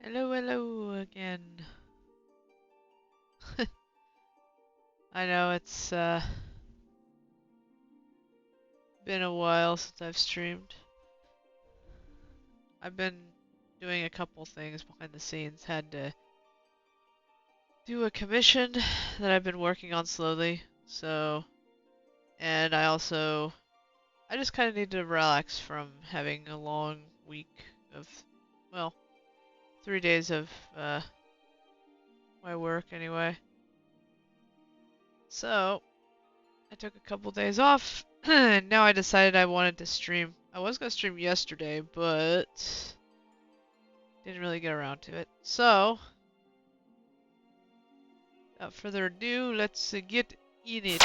Hello, hello again. I know it's been a while since I've streamed. I've been doing a couple things behind the scenes. Had to do a commission that I've been working on slowly. And I just kind of need to relax from having a long week of, well, 3 days of my work anyway. So I took a couple days off, and now I decided I wanted to stream. I was gonna stream yesterday, but didn't really get around to it. So, without further ado, let's get in it.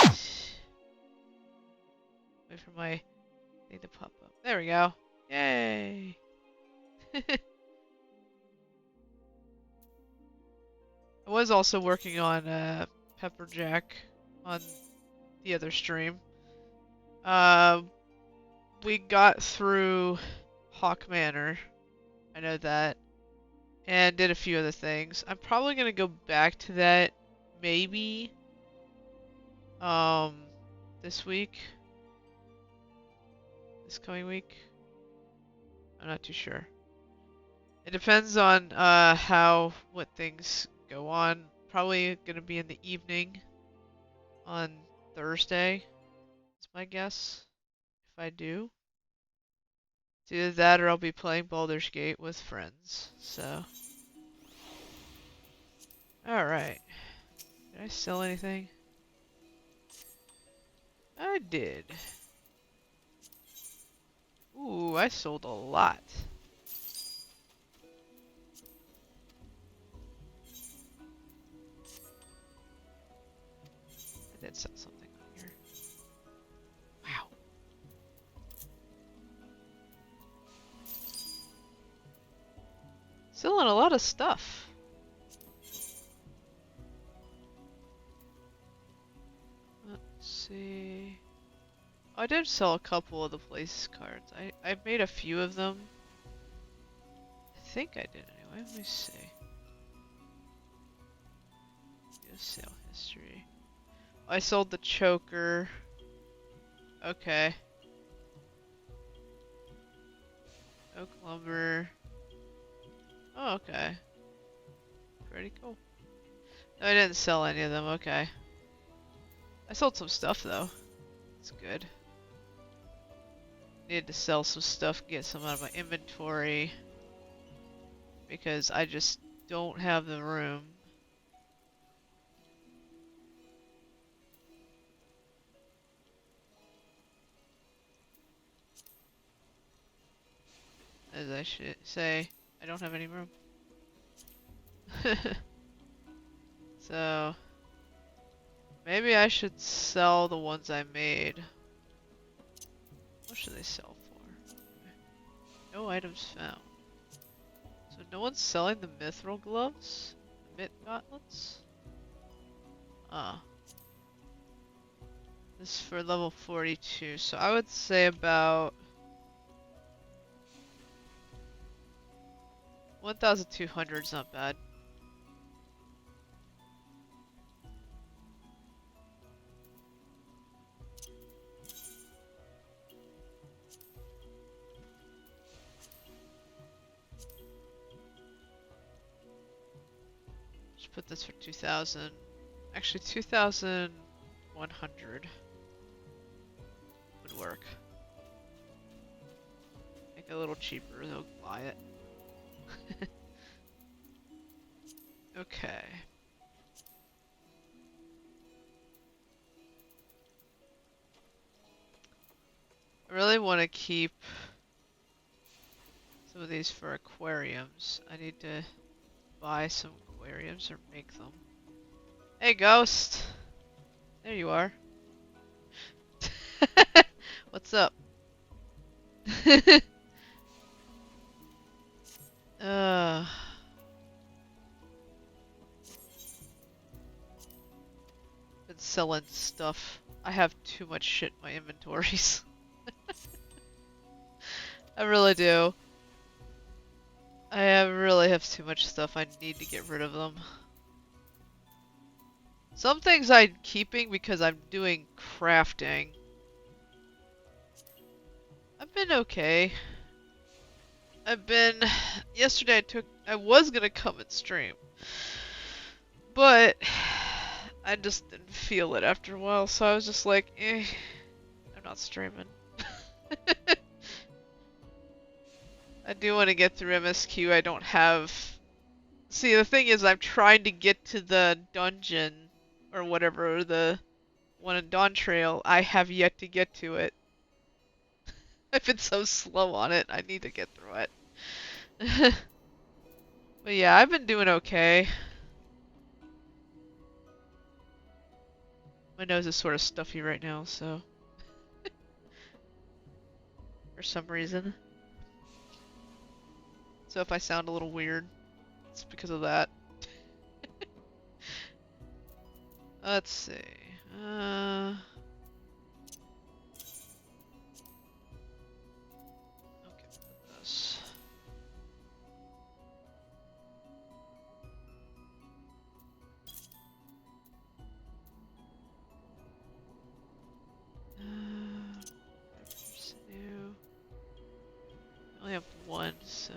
Wait for my thing to pop up. There we go. Yay! I was also working on Pepperjack on the other stream. We got through Hawk Manor. I know that. And did a few other things. I'm probably gonna go back to that maybe this week. This coming week. I'm not too sure. It depends on what things go on. Probably gonna be in the evening on Thursday. That's my guess. If I do. It's either that or I'll be playing Baldur's Gate with friends. So. Alright. Did I sell anything? I did. Ooh, I sold a lot. I did sell something on here. Wow. Selling a lot of stuff. Let's see. I did sell a couple of the place cards. I made a few of them. I think I did anyway. Let me see. Sale history. I sold the choker. Okay. Oak lumber. Oh, okay. Pretty cool. No, I didn't sell any of them. Okay. I sold some stuff though. It's good. Needed to sell some stuff, get some out of my inventory. Because I just don't have the room. As I should say, I don't have any room. So, maybe I should sell the ones I made. What should they sell for? No items found. So no one's selling the mithril gloves? The mitt gauntlets? Ah. This is for level 42, so I would say about 1,200 is not bad. Just put this for 2,000. Actually, 2,100 would work. Make it a little cheaper, they'll buy it. Okay. I really want to keep some of these for aquariums. I need to buy some aquariums or make them. Hey, Ghost! There you are. What's up? Been selling stuff. I have too much shit in my inventories. I really do. I really probably have too much stuff. I need to get rid of them. Some things I'm keeping because I'm doing crafting. I've been okay. Yesterday I was gonna come and stream, but I just didn't feel it after a while, so I was just like, I'm not streaming. I do want to get through MSQ. I don't have... See, the thing is, I'm trying to get to the dungeon, or whatever, the one in Dawntrail. I have yet to get to it. I've been so slow on it, I need to get through it. But yeah, I've been doing okay. My nose is sort of stuffy right now, so... for some reason. So if I sound a little weird, it's because of that. Let's see. Okay, this. I only have one, so...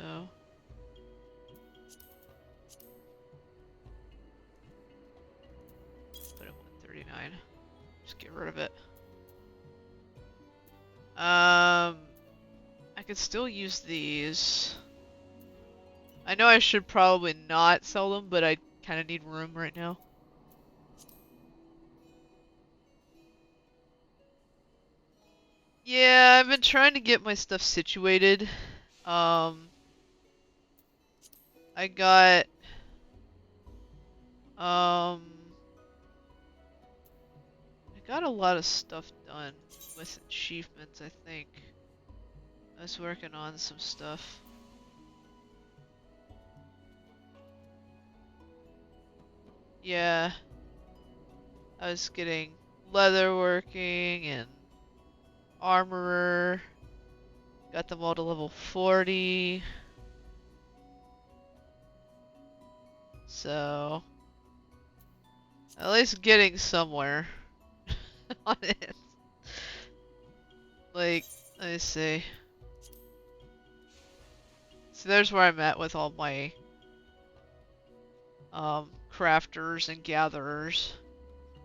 put it 139. Just get rid of it. I could still use these. I know I should probably not sell them, but I kind of need room right now. Yeah, I've been trying to get my stuff situated. I got I got a lot of stuff done with achievements, I think. I was working on some stuff. Yeah. I was getting leather working and armorer. Got them all to level 40. So, at least getting somewhere on it. Like, let me see. So there's where I'm at with all my crafters and gatherers.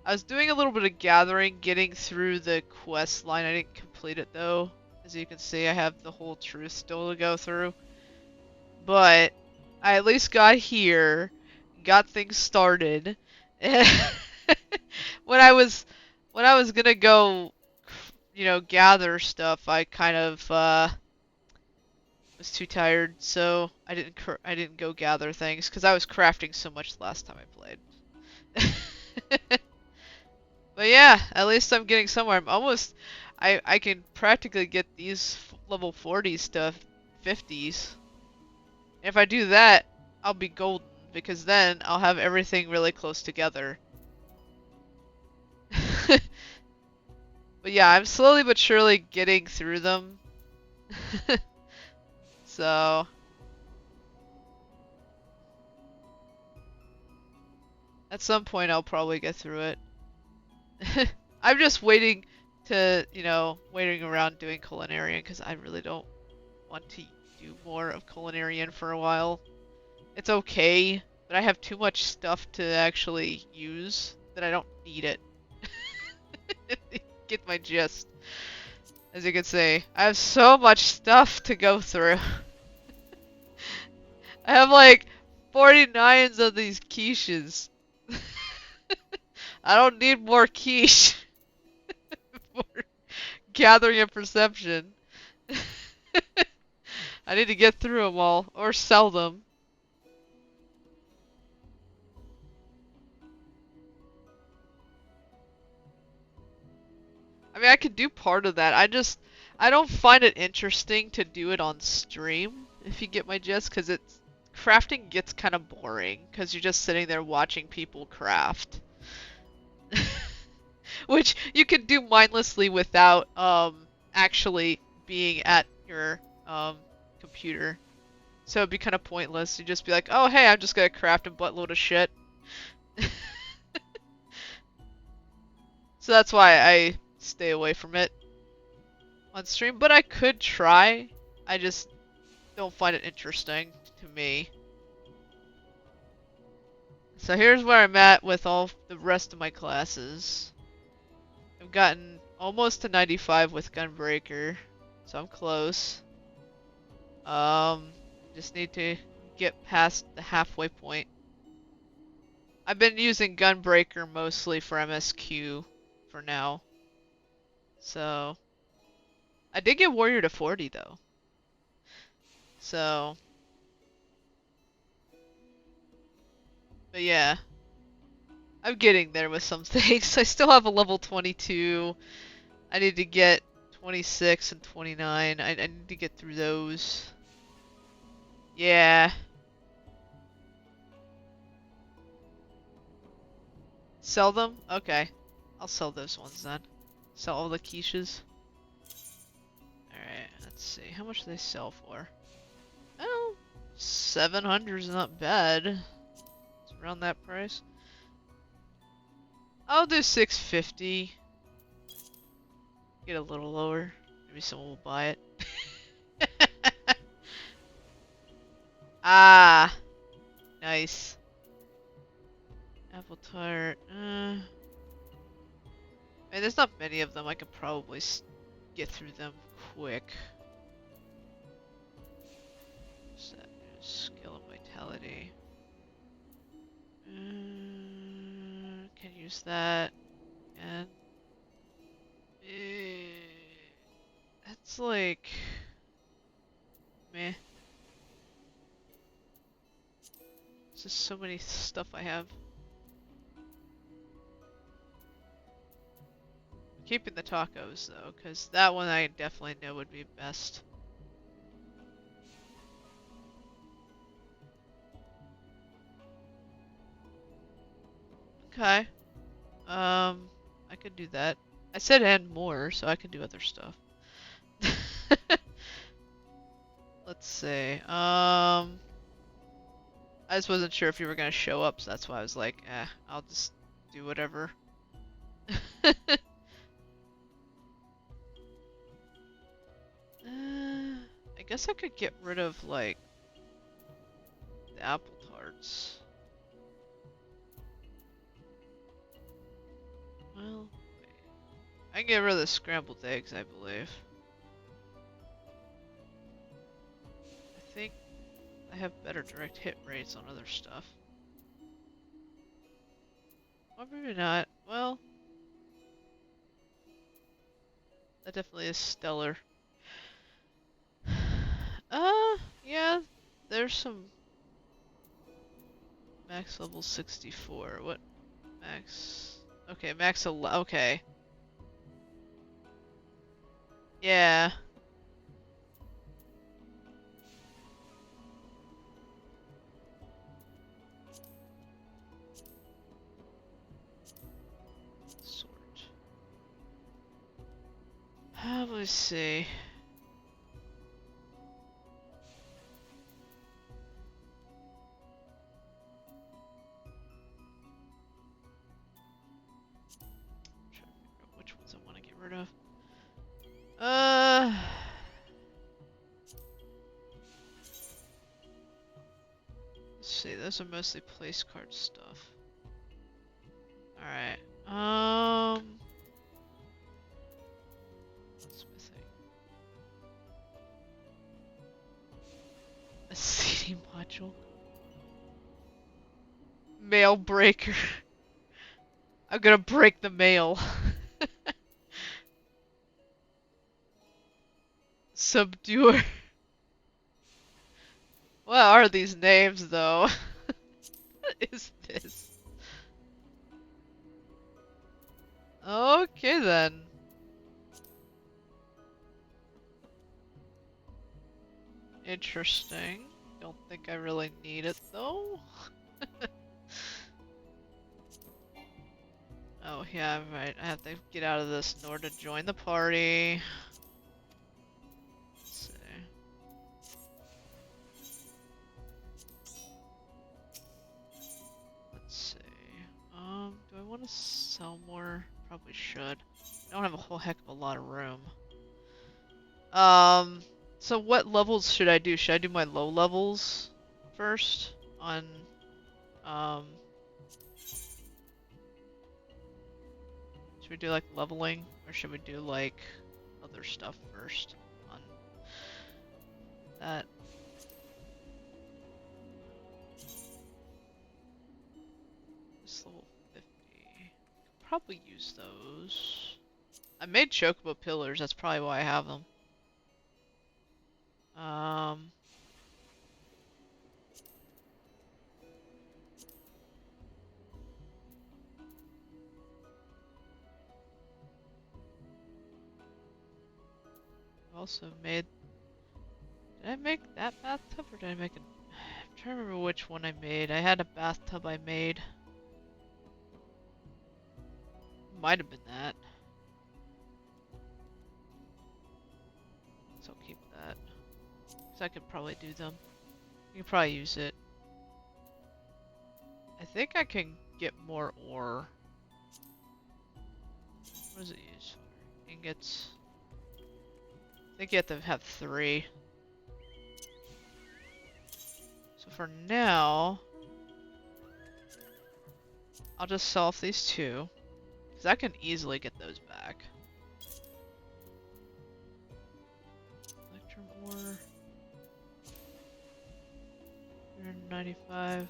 I was doing a little bit of gathering, getting through the quest line. I didn't complete it though. As you can see, I have the whole truth still to go through. But I at least got here, got things started. when I was gonna go, you know, gather stuff, I kind of was too tired, so I didn't go gather things because I was crafting so much the last time I played. But yeah, at least I'm getting somewhere. I can practically get these level 40 stuff 50s. If I do that, I'll be golden because then I'll have everything really close together. But yeah, I'm slowly but surely getting through them. So at some point I'll probably get through it. I'm just waiting around doing Culinarian because I really don't want to do more of Culinarian for a while. It's okay, but I have too much stuff to actually use that I don't need it. Get my gist. As you can see, I have so much stuff to go through. I have like 49s of these quiches. I don't need more quiche for gathering and perception. I need to get through them all or sell them. I mean, I could do part of that. I don't find it interesting to do it on stream, if you get my gist, because crafting gets kind of boring, because you're just sitting there watching people craft. Which you can do mindlessly without actually being at your computer. So it'd be kind of pointless. You'd just be like, oh hey, I'm just gonna craft a buttload of shit. So that's why I stay away from it on stream. But I could try. I just don't find it interesting to me. So here's where I'm at with all the rest of my classes. I've gotten almost to 95 with Gunbreaker, so I'm close. Just need to get past the halfway point. I've been using Gunbreaker mostly for MSQ for now. So I did get Warrior to 40 though. So but yeah. I'm getting there with some things. I still have a level 22. I need to get 26 and 29. I need to get through those. Yeah. Sell them? Okay. I'll sell those ones then. Sell all the quiches. Alright, let's see. How much do they sell for? Well, 700 is not bad. It's around that price. I'll do 650. Get a little lower. Maybe someone will buy it. Ah, nice. Apple tart. And there's not many of them. I could probably get through them quick. Skill and vitality. Can use that. And that's like meh. There's just so many stuff I have. Keeping the tacos though, because that one I definitely know would be best. Okay. I could do that. I said and more, so I can do other stuff. Let's see. I just wasn't sure if you were gonna show up, so that's why I was like, I'll just do whatever. I guess I could get rid of, like, the apple tarts. Well, wait. I can get rid of the scrambled eggs, I believe. I think I have better direct hit rates on other stuff. Or maybe not. Well, that definitely is stellar. Yeah, there's some max level 64. What max? Okay, max 11. Okay. Yeah. Sort. Let me see. Which ones I want to get rid of. Let's see, those are mostly place card stuff. Alright, what's missing? A CD module. Mail breaker. I'm gonna break the mail. Subduer. What are these names, though? What is this? Okay, then. Interesting. Don't think I really need it, though. Oh, yeah, right. I have to get out of this in order to join the party. Let's see. gonna sell more. Probably should. I don't have a whole heck of a lot of room. So what levels should I do? Should I do my low levels first on, should we do like leveling or should we do like other stuff first on that? This level 50. Could probably use those. I made chocobo pillars, that's probably why I have them. I've also made... Did I make that bathtub or did I make a... I'm trying to remember which one I made. I had a bathtub I made. Might have been that. So I'll keep that. Because I could probably do them. You can probably use it. I think I can get more ore. What does it use for? Ingots. I think you have to have 3. So for now, I'll just sell off these 2. Because I can easily get those back. Electrum ore. 195.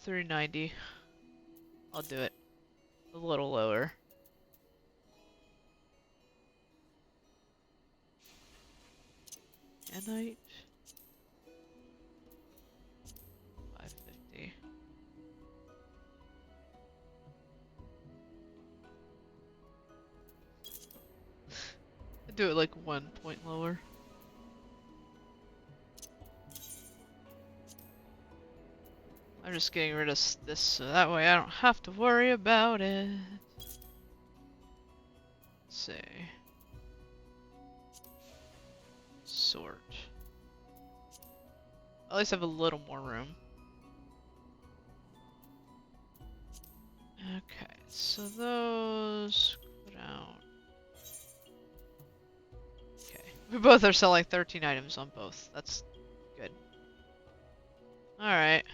390. I'll do it. A little lower. Anite. 550. I'll do it like 1 point lower. I'm just getting rid of this so that way I don't have to worry about it. Let's see. Sort. At least I have a little more room. Okay, so those go down. Okay. We both are selling 13 items on both. That's good. Alright.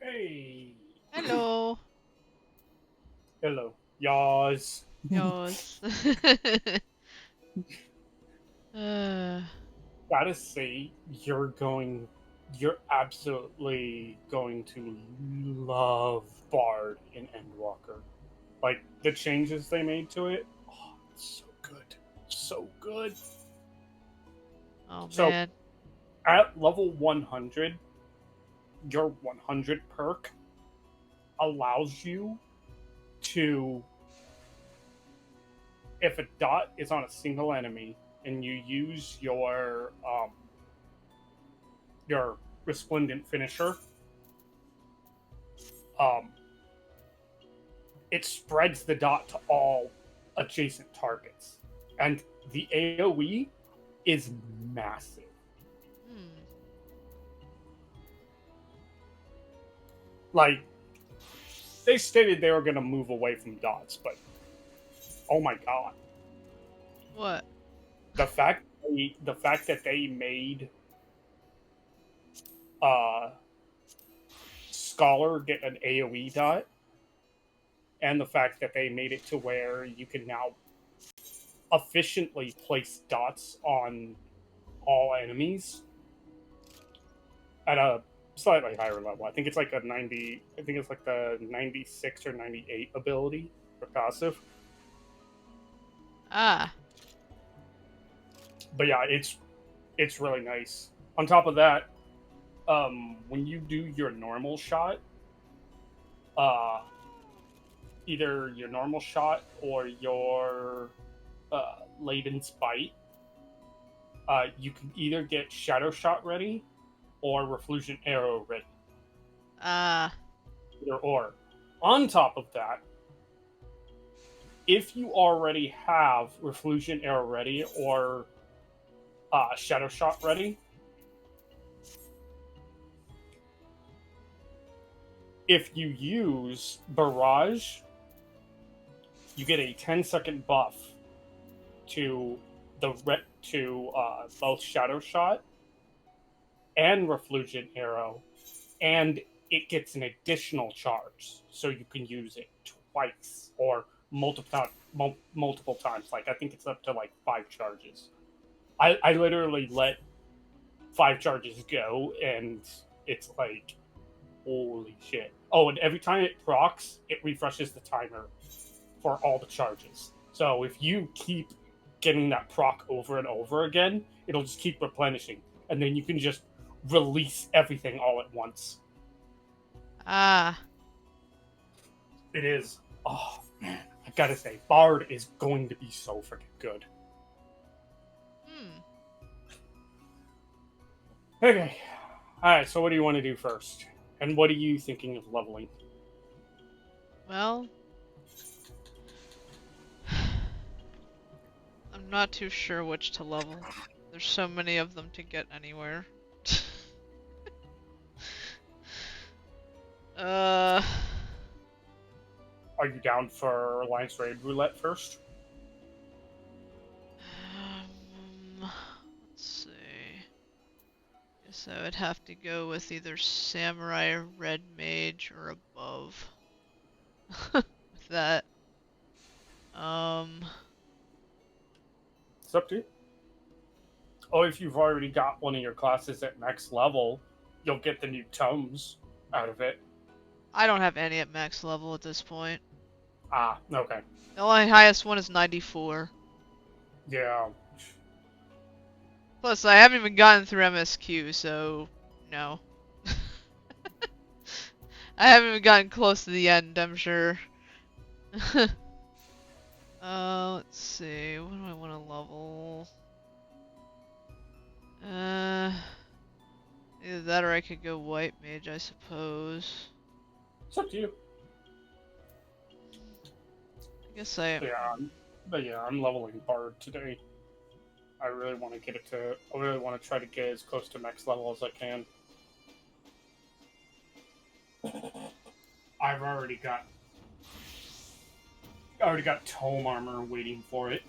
Hey. Hello. Hello. Yaws. Yours. Gotta say, you're absolutely going to love Bard in Endwalker. Like, the changes they made to it, oh, it's so good. So good. Oh So, man. at level 100, your 100 perk allows you to, if a dot is on a single enemy and you use your resplendent finisher, it spreads the dot to all adjacent targets, and the AOE is massive. Like, they stated they were going to move away from dots, but oh my god, What? the fact that they made Scholar get an AOE dot, and the fact that they made it to where you can now efficiently place dots on all enemies at a slightly higher level. I think it's like a 90. I think it's like the 96 or 98 ability for passive. Ah. But yeah, it's really nice. On top of that, when you do your normal shot, either your normal shot or your Laden's Bite, You can either get Shadow Shot ready or Reflusion Arrow ready. Ah. Either or. On top of that, if you already have Reflusion Arrow ready or Shadow Shot ready, if you use Barrage, you get a 10-second buff to both Shadow Shot and Reflusion Arrow, and it gets an additional charge, so you can use it twice or multiple times. Like I think it's up to like 5 charges. I literally let 5 charges go, and it's like holy shit. Oh, and every time it procs, it refreshes the timer for all the charges. So if you keep getting that proc over and over again, it'll just keep replenishing, and then you can just release everything all at once. Ah. It is. Oh man, I gotta say, Bard is going to be so freaking good. Okay. Alright, so what do you want to do first? And what are you thinking of leveling? Well, I'm not too sure which to level. There's so many of them to get anywhere. Are you down for Alliance Raid Roulette first? Let's see. Guess I would have to go with either Samurai, Red Mage, or above. With that. It's up to you. Oh, if you've already got one of your classes at max level, you'll get the new tomes out of it. I don't have any at max level at this point. Ah, okay. The only highest one is 94. Yeah. Plus, I haven't even gotten through MSQ, so no. I haven't even gotten close to the end, I'm sure. Let's see. What do I want to level? Either that or I could go White Mage, I suppose. It's up to you. I guess I am. Yeah, I'm leveling Bard today. I really want to get it to. I really want to try to get as close to max level as I can. I've already got tome armor waiting for it.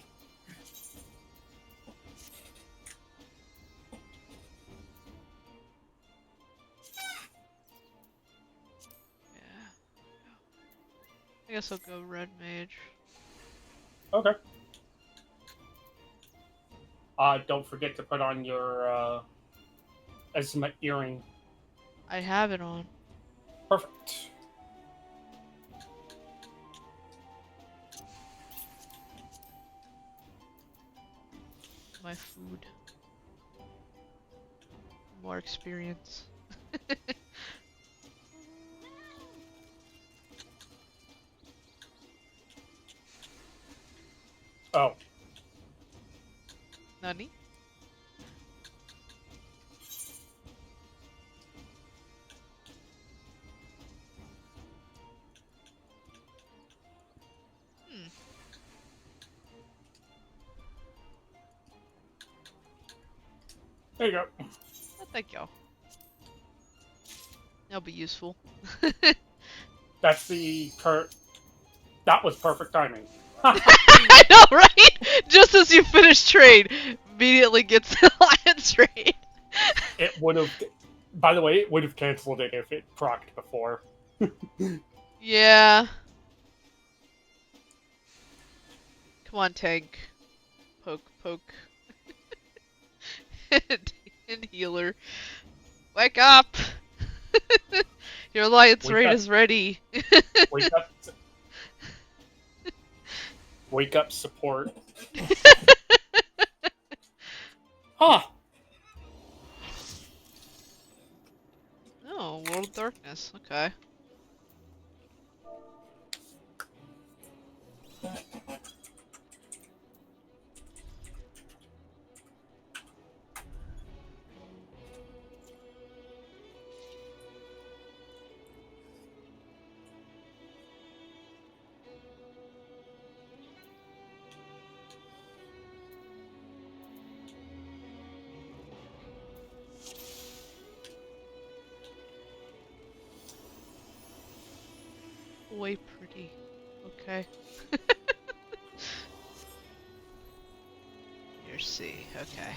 Yeah. I guess I'll go Red Mage. Okay. Don't forget to put on your Esma earring. I have it on. Perfect. My food. More experience. Oh. Nani? There you go. Oh, thank you. That'll be useful. That's the That was perfect timing. I know, right? Just as you finish trade, immediately gets the Alliance raid. It would have. By the way, it would have canceled it if it procced before. Yeah. Come on, tank. Poke, poke. And healer. Wake up! Your Alliance raid is ready. Wake up. Wake up, support. Huh. Oh, World of Darkness. Okay. boy pretty. Okay. You're C. Okay.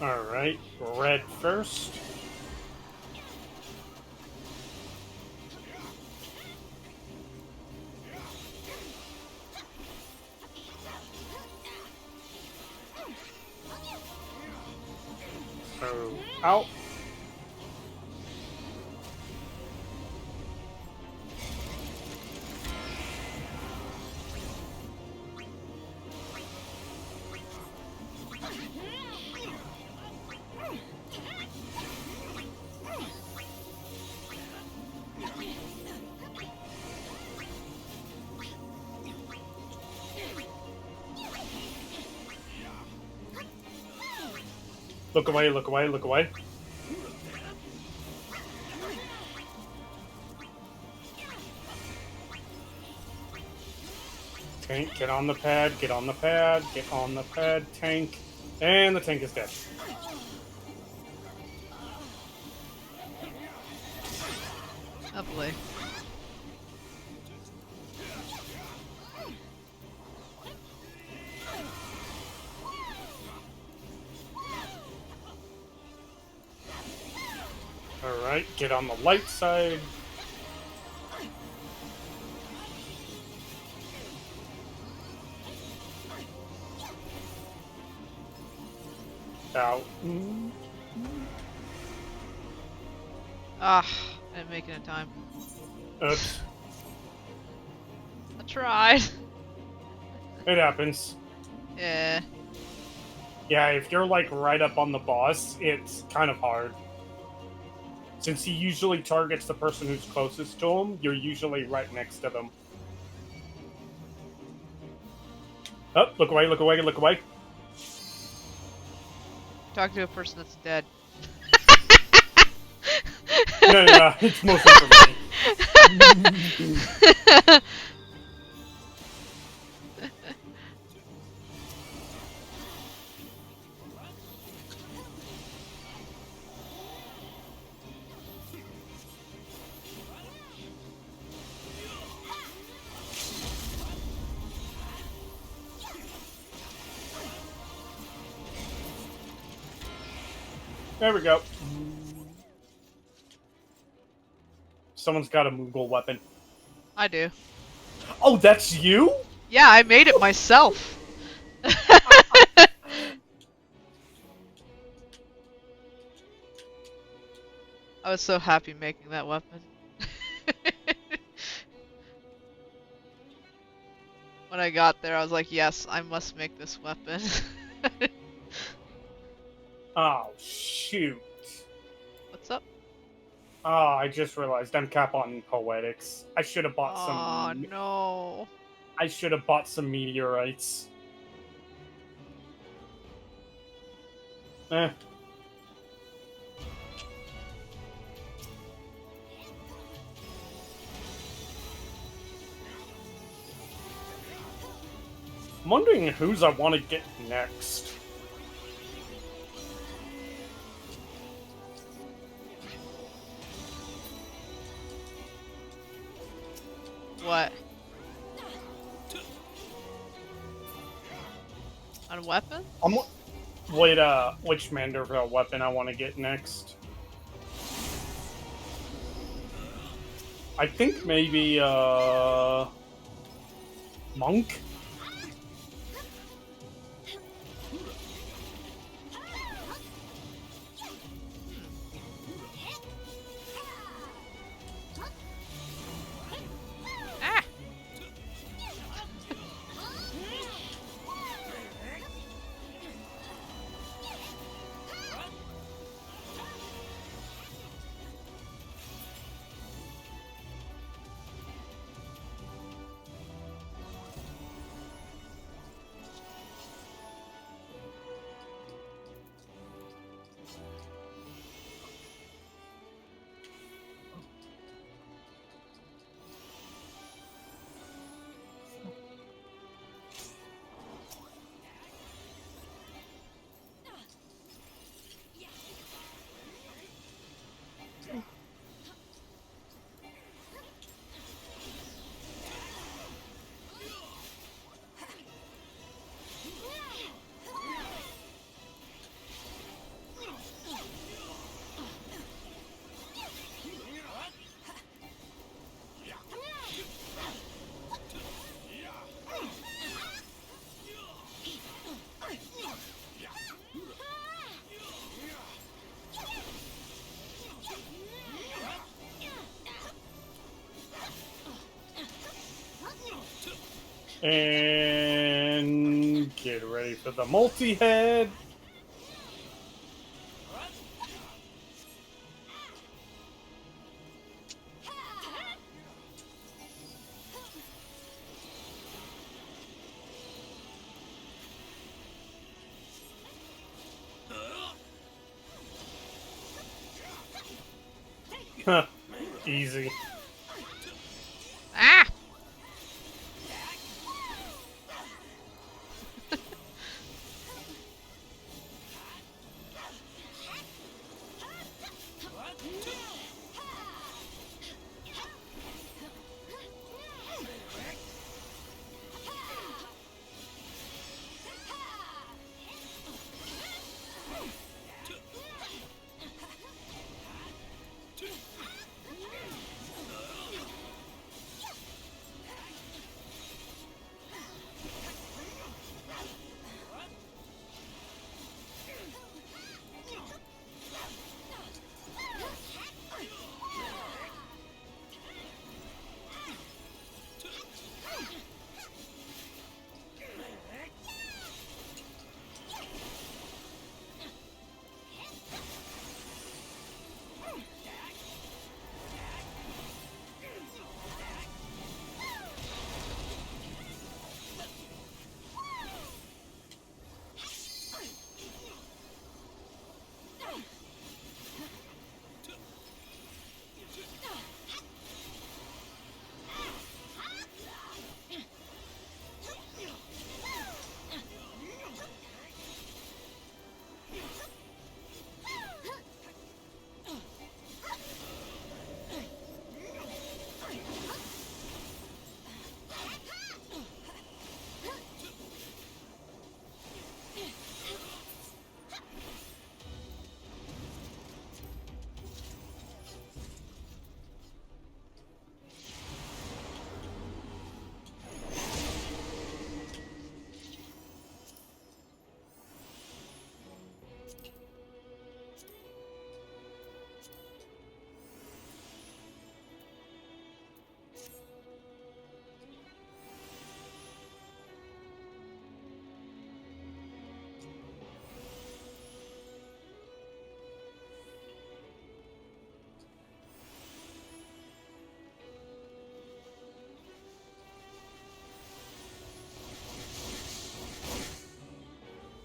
Alright, red first. So, out. Look away, look away, look away. Tank, get on the pad, get on the pad, get on the pad, tank. And the tank is dead. Lovely. Alright, get on the light side. Out. Ah, I didn't make it in time. Oops. I tried. It happens. Yeah. Yeah, if you're like right up on the boss, it's kind of hard. Since he usually targets the person who's closest to him, you're usually right next to them. Oh, look away, look away, look away. Talk to a person that's dead. No, it's mostly for me. There we go. Someone's got a Moogle weapon. I do. Oh, that's you? Yeah, I made it myself. I was so happy making that weapon. When I got there, I was like, yes, I must make this weapon. Oh, shoot. What's up? Oh, I just realized I'm cap on poetics. I should have bought Oh some. no. I should have bought some meteorites. I'm wondering whose I want to get next. What? On a weapon? Wait, which Manderville weapon I want to get next? I think maybe, Monk? Ah! And get ready for the multi-head. Huh. Easy. Ah!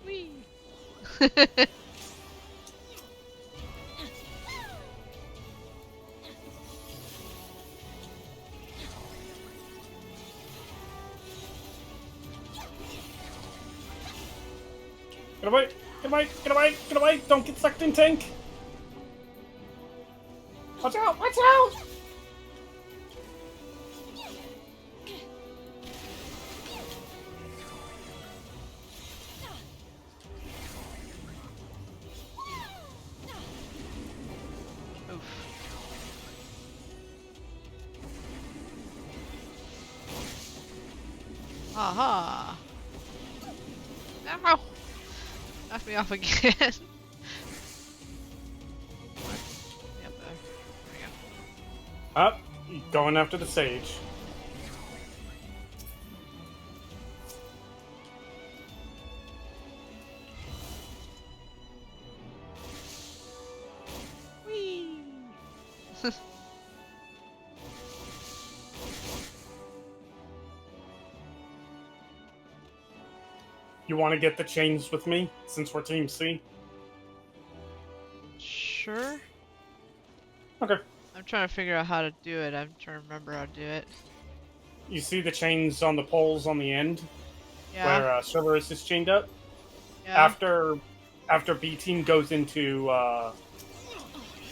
Whee! Get away! Get away! Get away! Get away! Don't get sucked in, tank! Watch out! Watch out! Oof. Aha! Ow! Knocked me off again. Yep, there we go. Up, going after the sage. Whee! You want to get the chains with me, since we're Team C? Sure. Okay. I'm trying to figure out how to do it. I'm trying to remember how to do it. You see the chains on the poles on the end, Yeah. where Cerberus is chained up? Yeah. After B Team goes into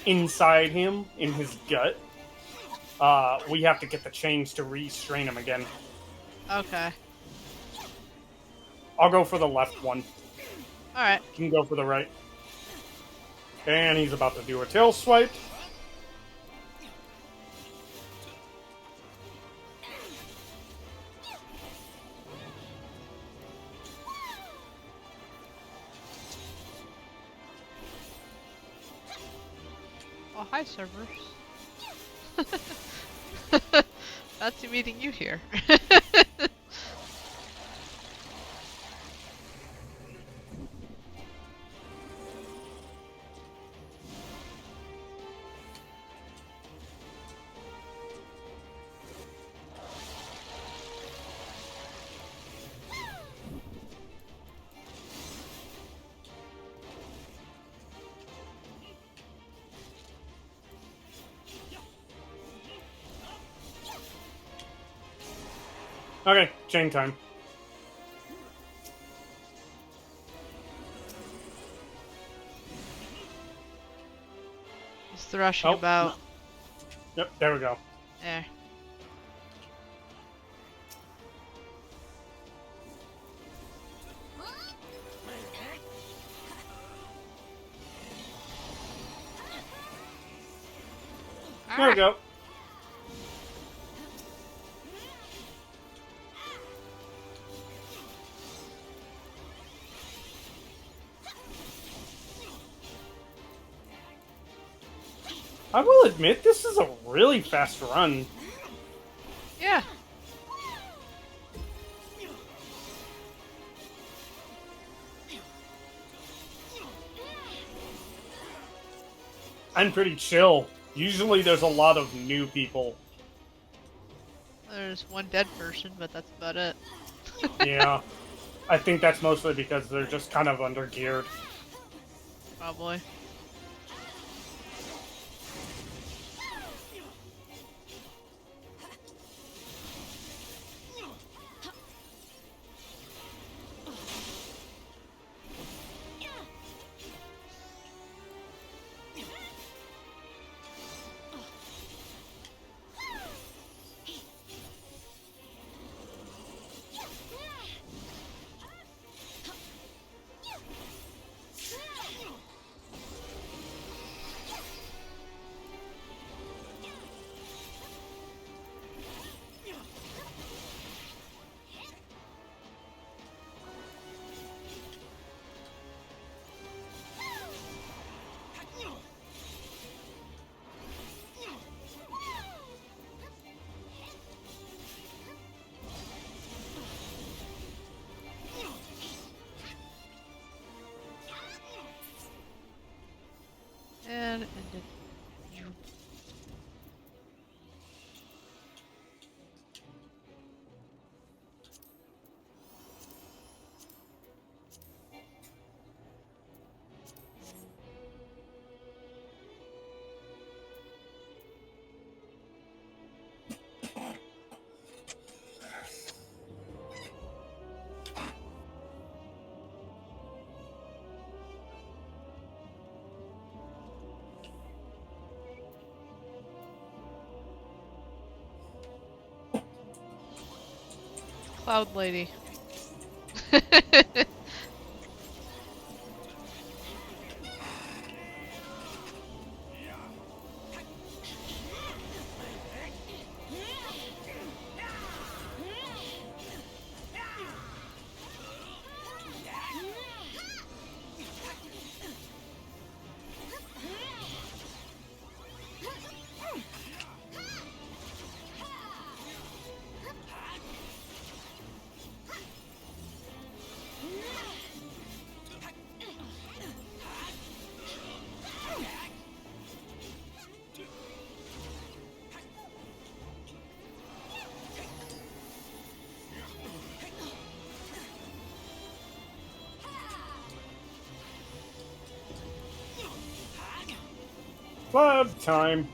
inside him, in his gut, we have to get the chains to restrain him again. Okay. I'll go for the left one. Alright. You can go for the right. And he's about to do a tail swipe. Oh, hi, servers. Fancy meeting you here. Okay, chain time. He's thrashing Oh. about. Yep, there we go. There. There we go. I will admit, this is a really fast run. Yeah. I'm pretty chill. Usually there's a lot of new people. There's one dead person, but that's about it. Yeah. I think that's mostly because they're just kind of under-geared. Probably. Cloud lady. Cloud time.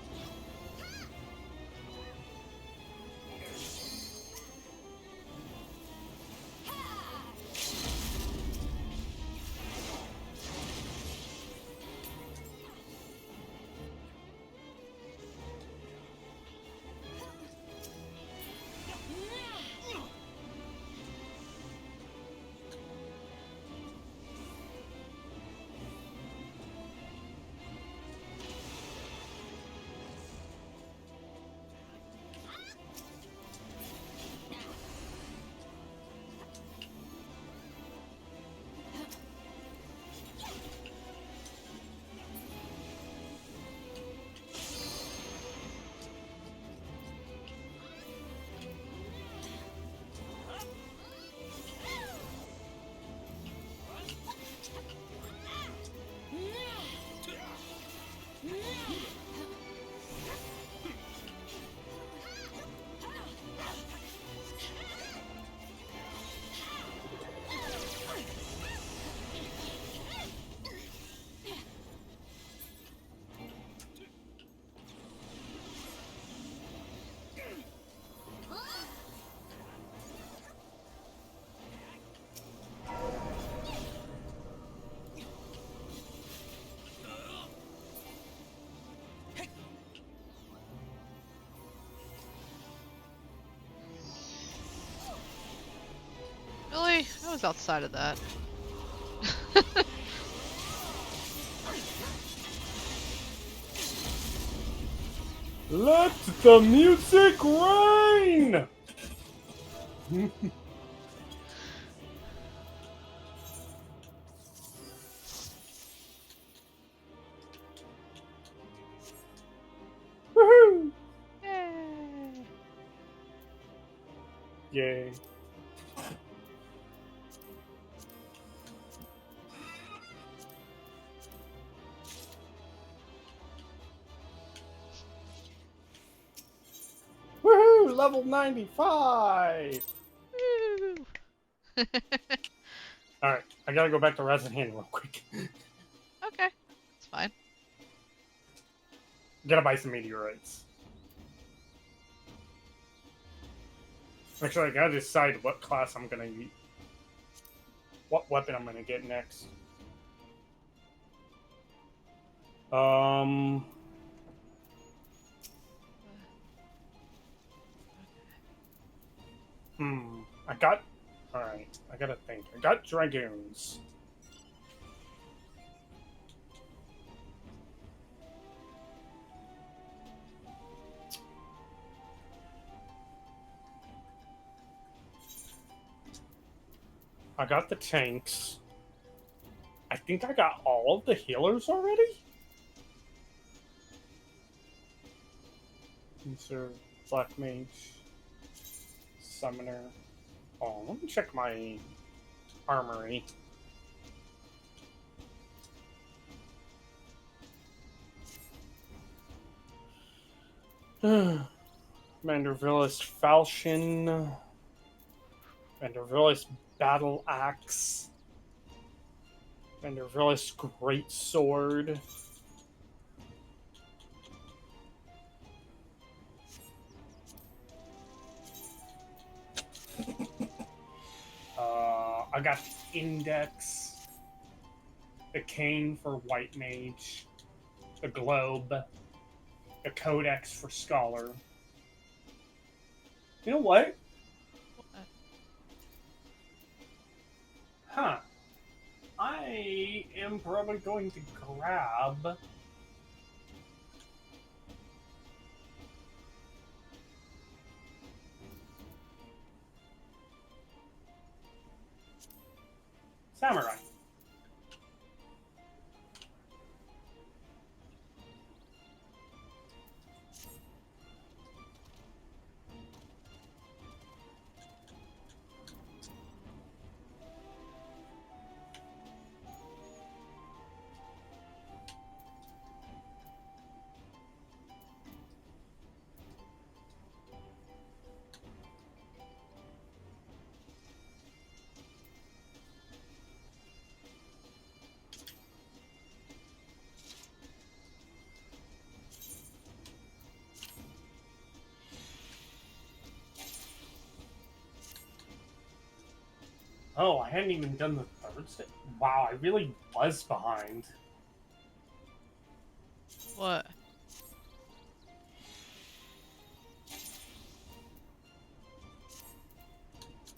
Really? I was outside of that. Let the music rain! Woohoo! Yay! Yay. Woohoo! Level 95! Woo! Alright, I gotta go back to Resin Hand real quick. Okay, it's fine. Gotta buy some meteorites. Actually, I gotta decide what class I'm gonna use. What weapon I'm gonna get next. I got... Alright, I gotta think. I got Dragoons. I got the tanks. I think I got all of the healers already? Insert Black Mage. Summoner. Oh, let me check my armory. Mandervillis Falchion. Mandervillis Battle Axe. Mandervillis Great Sword. I got the Index, the Cane for White Mage, the Globe, the Codex for Scholar. You know what? What? Huh. I am probably going to grab. Samurai. Oh, I hadn't even done the third step. Wow, I really was behind. What?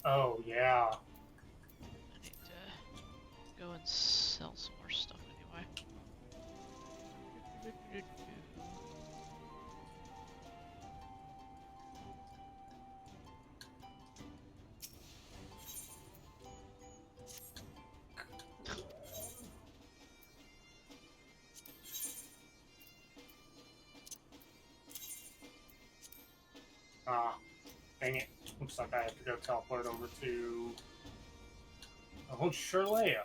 Oh, yeah. I need to go and sell some more stuff anyway. Ah, dang it. Looks like I have to go teleport over to. Oh, Shirlea.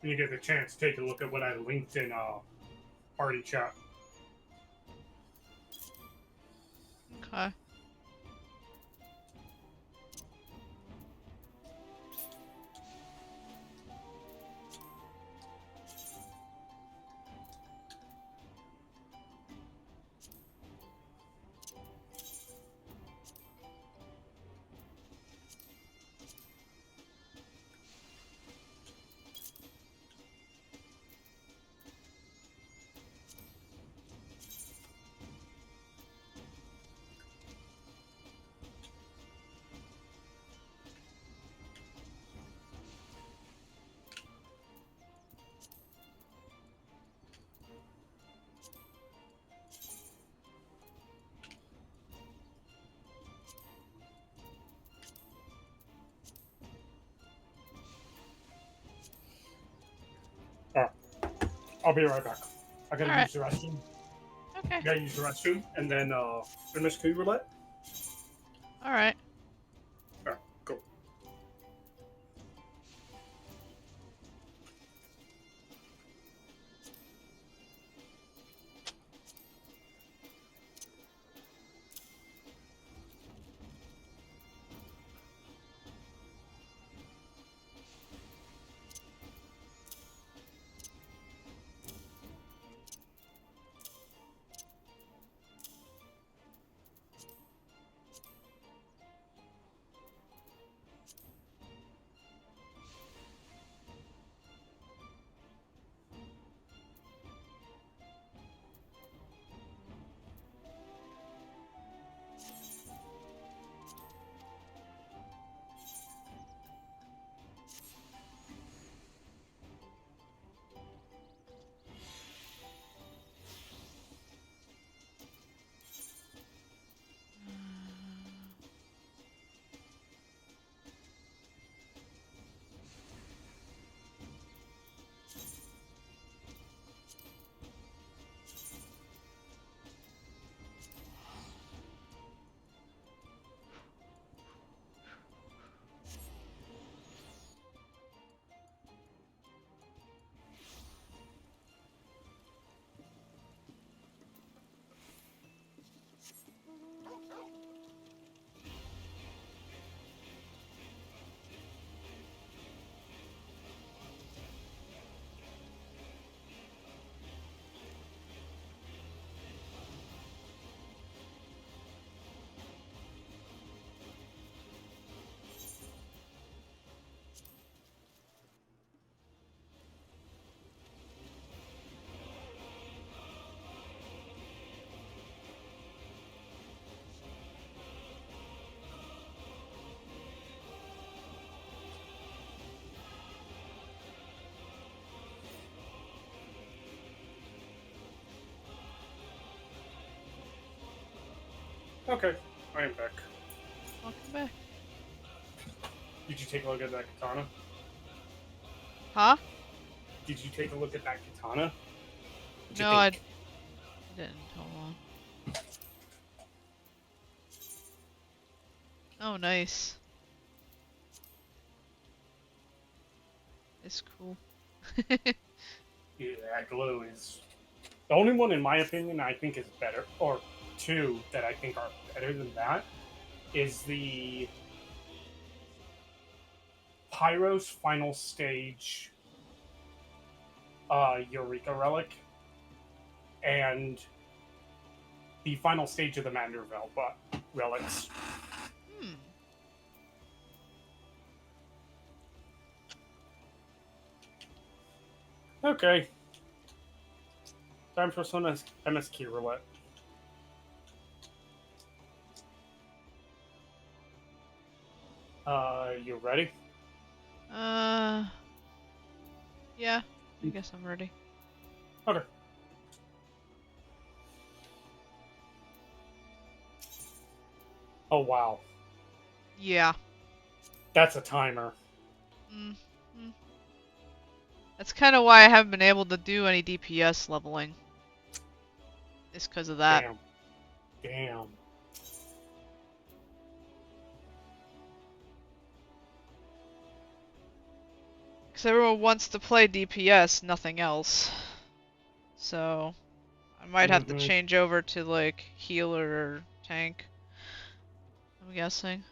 when you get the chance, take a look at what I linked in party chat. Okay. Oh, I'll be right back. I gotta All right. use the restroom. Okay. Gotta use the restroom, and then MSQ roulette. All right. Alright, cool. Okay, I am back. Welcome back. Did you take a look at that katana? Huh? Did you take a look at that katana? What'd you No, I think? didn't. Hold on. Oh, nice. It's cool. Yeah, that glue is the only one, in my opinion, I think is better, or two that I think are better than that, is the Pyro's final stage Eureka relic and the final stage of the Manderville relics. Hmm. Okay. Time for some MSQ roulette. You ready? Yeah. I guess I'm ready. Okay. Oh, wow. Yeah. That's a timer. Mm. Mm. That's kind of why I haven't been able to do any DPS leveling. It's because of that. Damn. Damn. Because everyone wants to play DPS, nothing else. So, I might have to change over to, like, healer or tank. I'm guessing.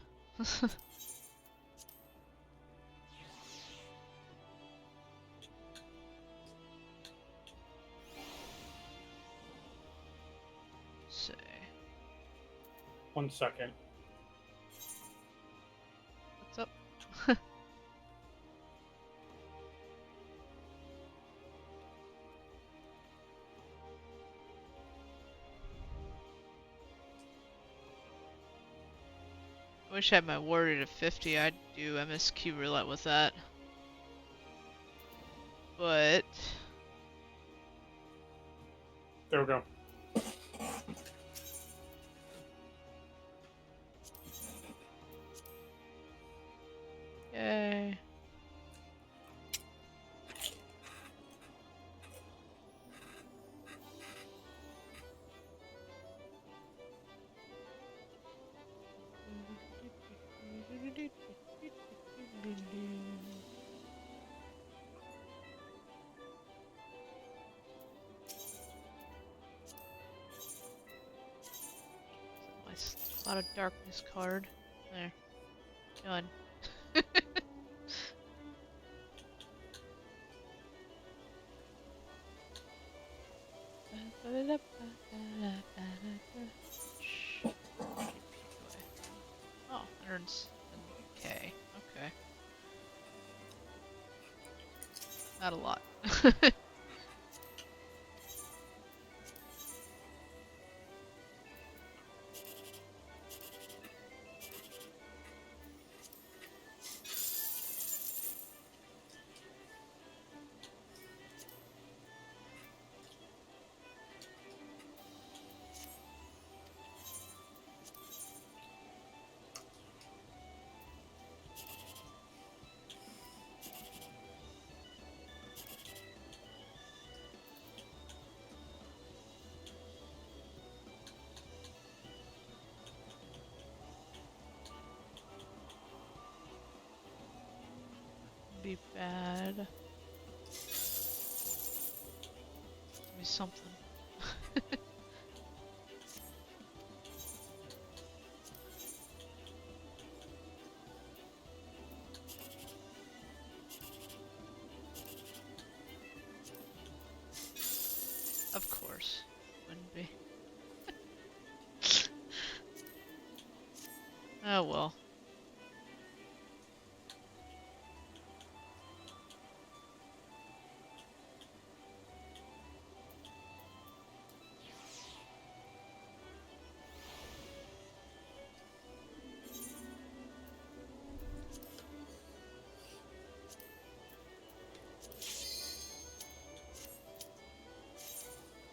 See. 1 second. What's up? I wish I had my warrior to 50. I'd do MSQ roulette with that. But There we go. yay. Nice Cloud of Darkness card. There. Done. Oh, 107k. Okay. Not a lot. Be bad. Give me something. Of course. Wouldn't be. Oh well.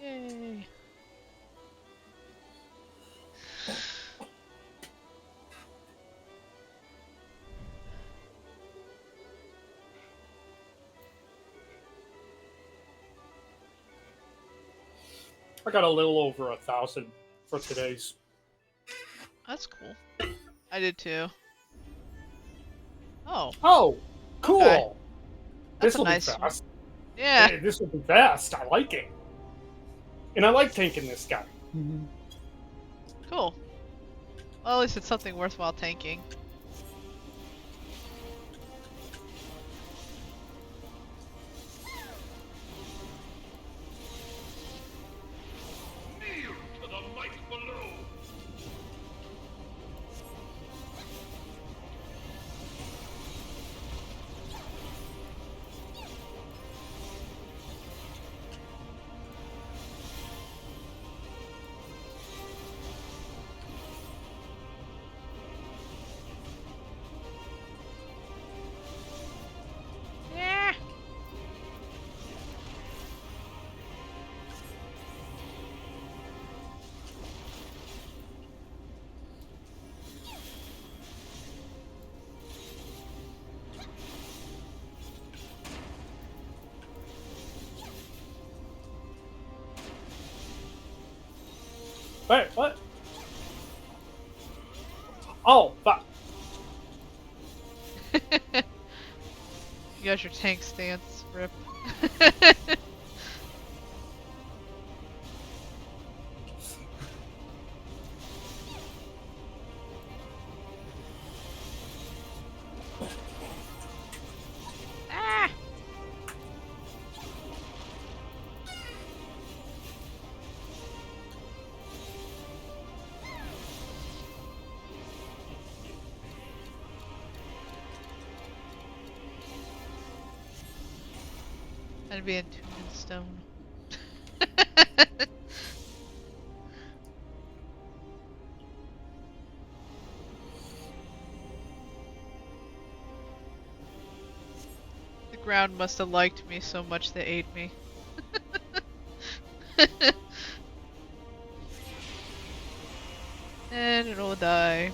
Yay. I got a little over 1,000 for today's. That's cool. I did too. Oh. Oh, cool. Okay. That's This will nice be fast. Yeah. Hey, this will be fast. I like it. And I like tanking this guy. Cool. Well, at least it's something worthwhile tanking. Yeah. Wait, what? Oh, fuck. You got your tank stance, Rip. Ah! That'd be a tombstone. The ground must have liked me so much they ate me. And it'll die.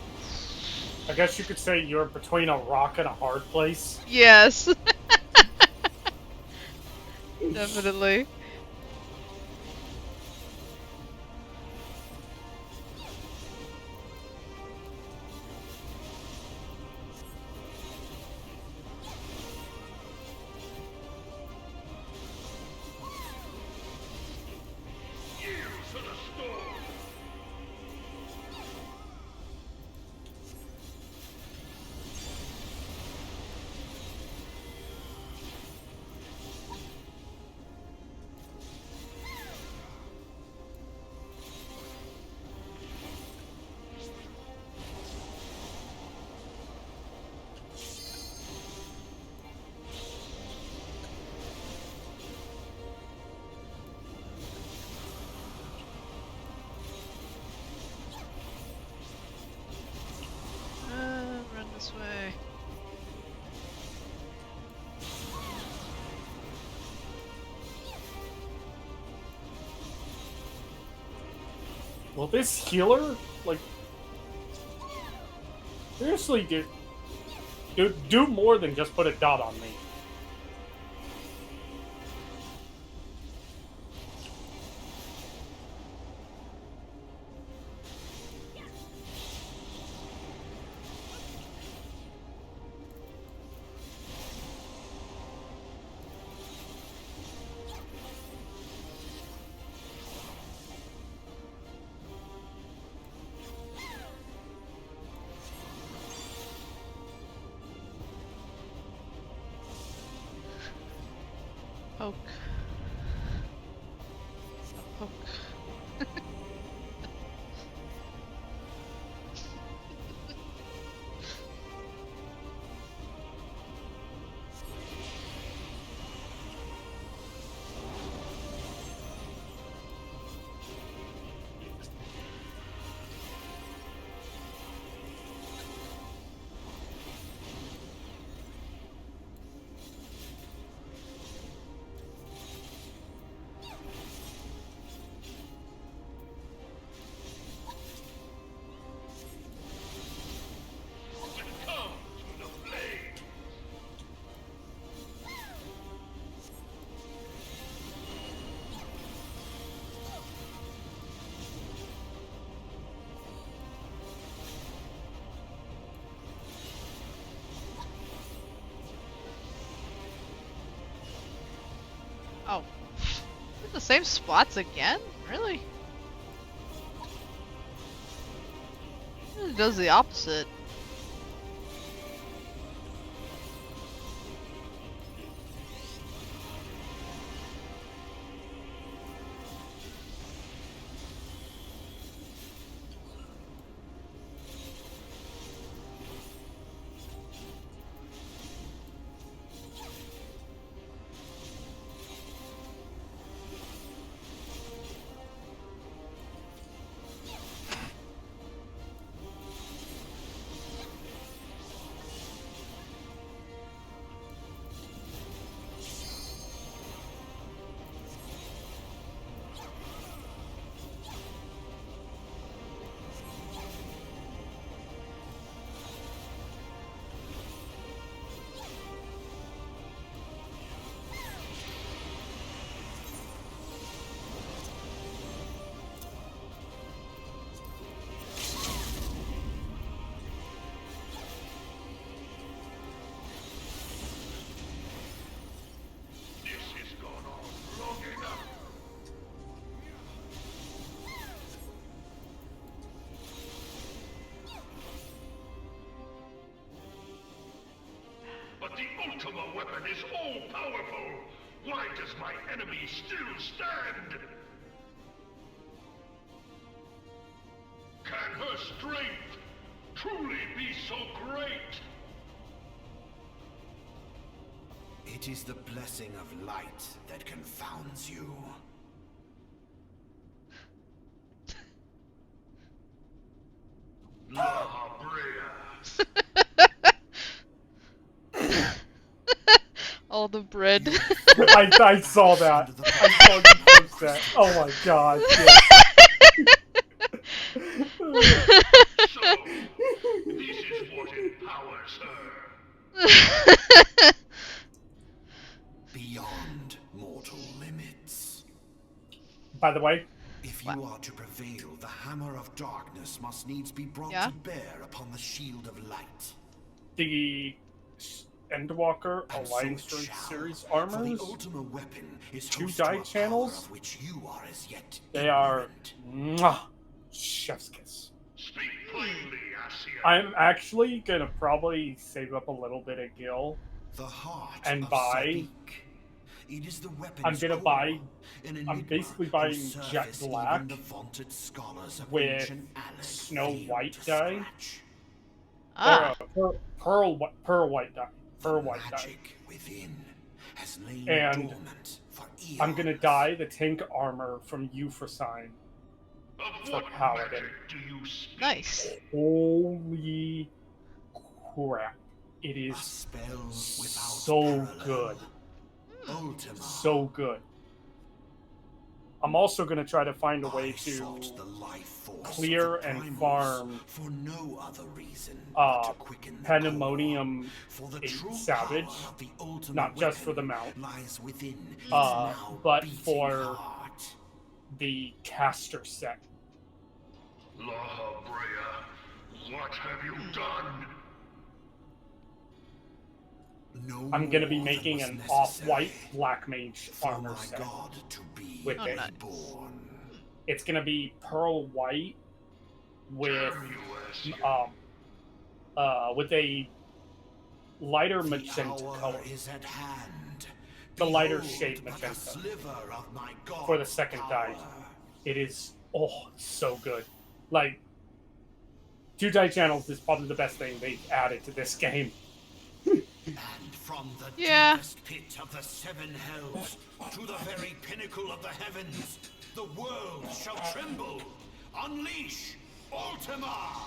I guess you could say you're between a rock and a hard place. Yes. Definitely. Run this way. Well, this healer, like, seriously, do more than just put a dot on me. Poke. Poke. Oh. The same spots again? Really? It does the opposite. the Ultima weapon is all-powerful, why does my enemy still stand? Can her strength truly be so great? It is the blessing of light that confounds you. La Brea. All the bread. I saw that. I saw you post that. Oh my god. Yes. So, this is what empowers her. Beyond mortal limits. By the way, If you are to prevail, the hammer of darkness must needs be brought Yeah? to bear upon the shield of light. the Endwalker And so Alliance it shall, series for armors, the Ultima weapon is two host to die a power channels, of which you are as yet they are ignorant. mwah, chef's kiss. Speak plainly, Ascian. I'm actually gonna probably save up a little bit of gil. The heart And of buy- Sabik. It is the weapon's I'm gonna core, buy- an I'm enigma basically whose buying surface Jet Black even the vaunted scholars of with ancient Alec Snow failed White to dye. scratch. Ah. Or pearl white dye. Pearl The white dye. magic within has lain And dormant for eons. I'm gonna dye the tank armor from Euphrosyne. Of for what Paladin. magic do you speak? Nice. Holy crap. It A is spell without so parallel. good. Ultima. So good. I'm also going to try to find a way I to sought the life force clear of the and primals farm for no other reason but to quicken the Pandemonium core. For the 8 true Savage, power of the ultimate not just for the weapon mount, lies within his uh, now but beating for- heart. the caster set. La Brea, what have you done? No I'm going to be more than making was an necessary off-white Black Mage for armor my set. god to be with it. reborn. It's going to be pearl white with Damn you, Ascian. with a lighter The magenta hour color is at hand. The lighter Behold shade but a magenta. sliver of my For the god's second power. dye. It is so good. Like, 2 die channels is probably the best thing they've added to this game. And from the Yeah. deepest pit of the seven hells to the very pinnacle of the heavens, the world shall tremble. Unleash Ultima!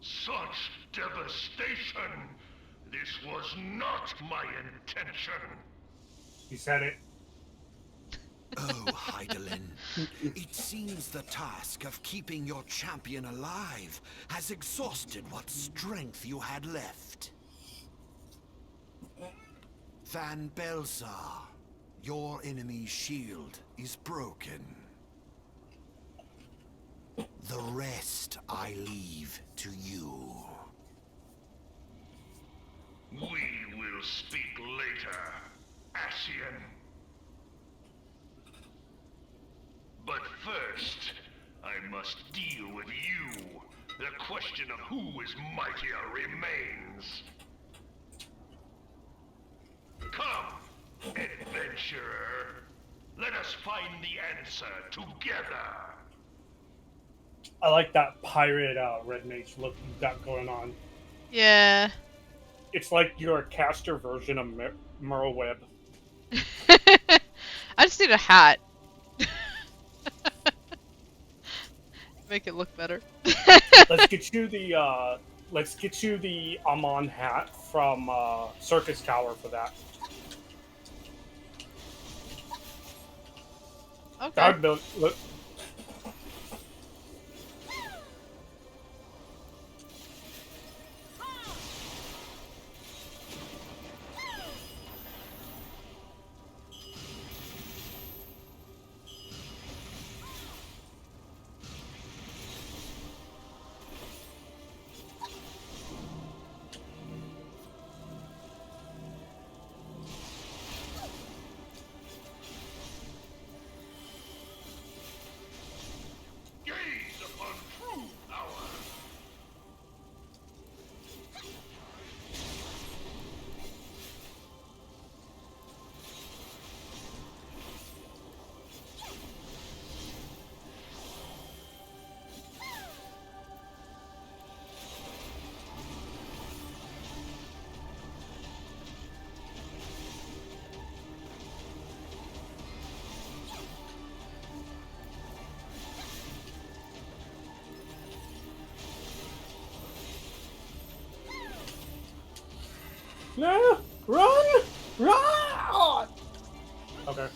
Such devastation! This was not my intention! You said it. Oh, Heidelin, it seems the task of keeping your champion alive has exhausted what strength you had left. Van Belsar, your enemy's shield is broken. The rest I leave to you. We will speak later, Ascian. But first, I must deal with you. The question of who is mightier remains. Come, adventurer. Let us find the answer together. I like that pirate red mage look you've got going on. Yeah. It's like your caster version of Merlweb. I just need a hat. Make it look better. Let's get you the Amon hat from Circus Tower for that. Okay. That would look. No! Run! Run! Okay.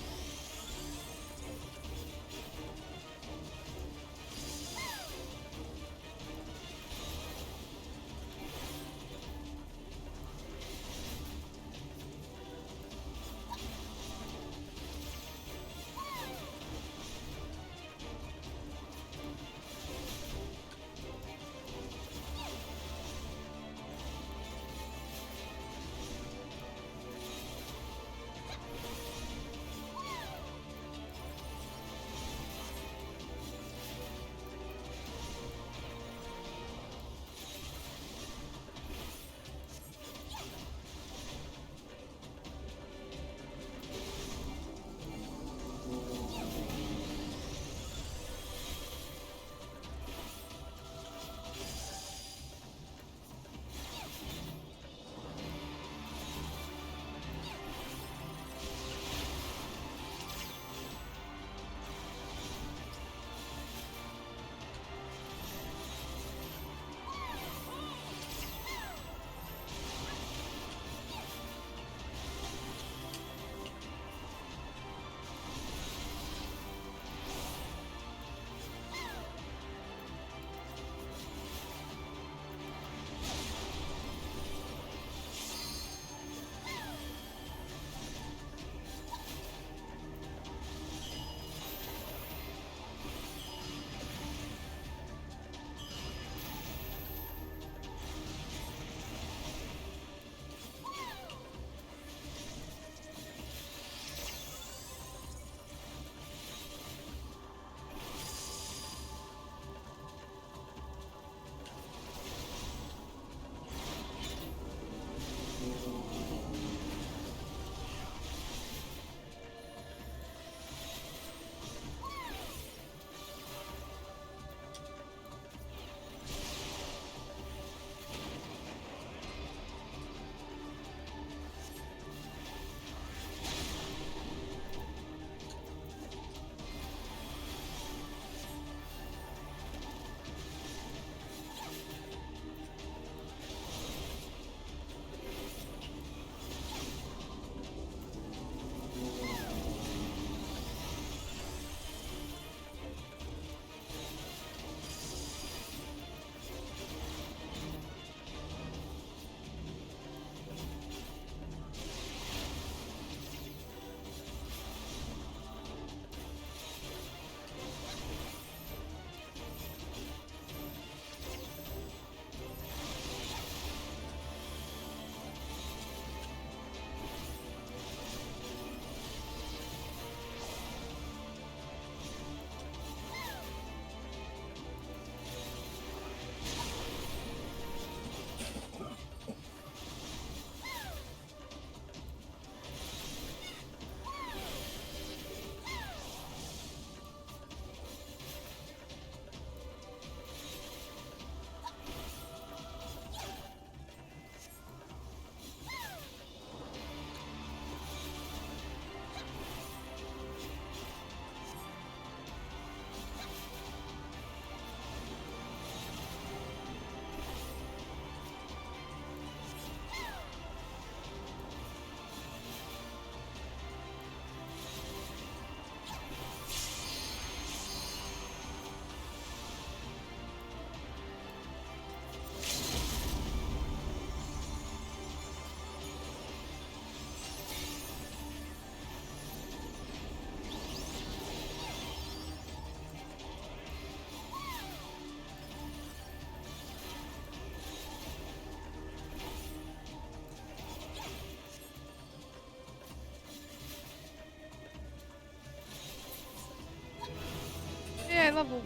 Yeah, level.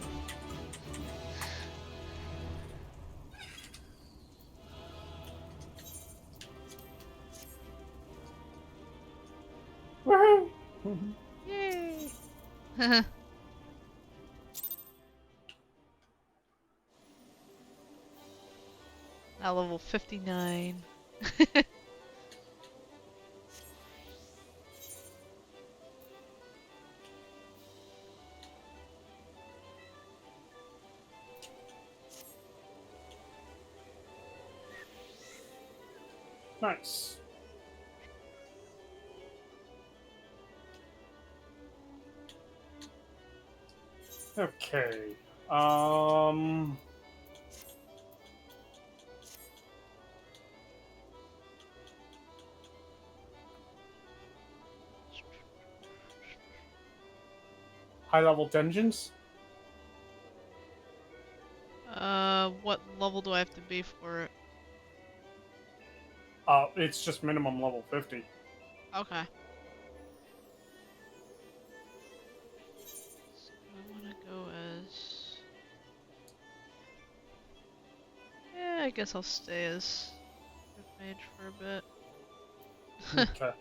Woohoo! Yay! Now level 59. Nice. Okay. High level dungeons. What level do I have to be for it? It's just minimum level 50. Okay. So I want to go as... Yeah, I guess I'll stay as Red Mage for a bit. Okay.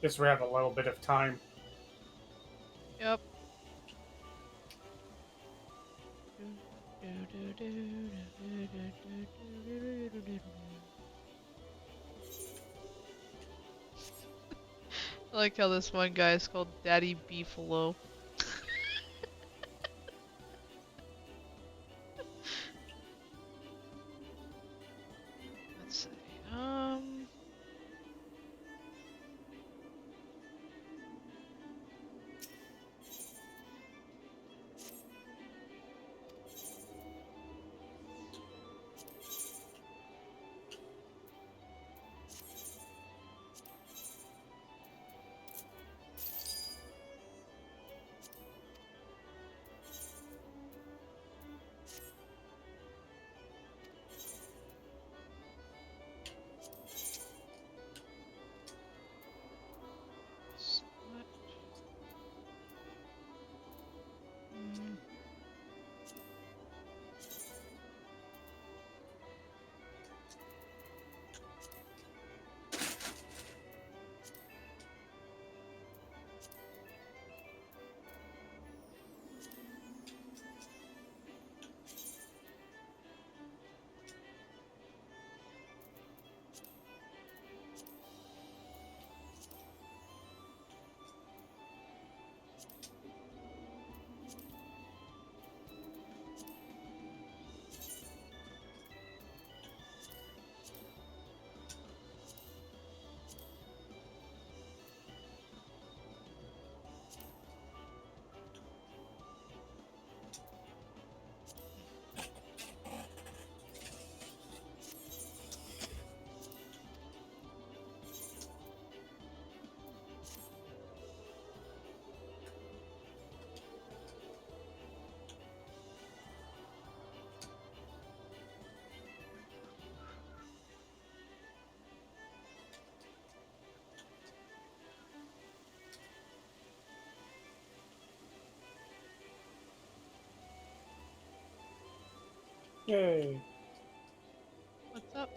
Guess we have a little bit of time. Yep. I like how this one guy is called Daddy Beefalo. Let's see. What? Yay. What's up?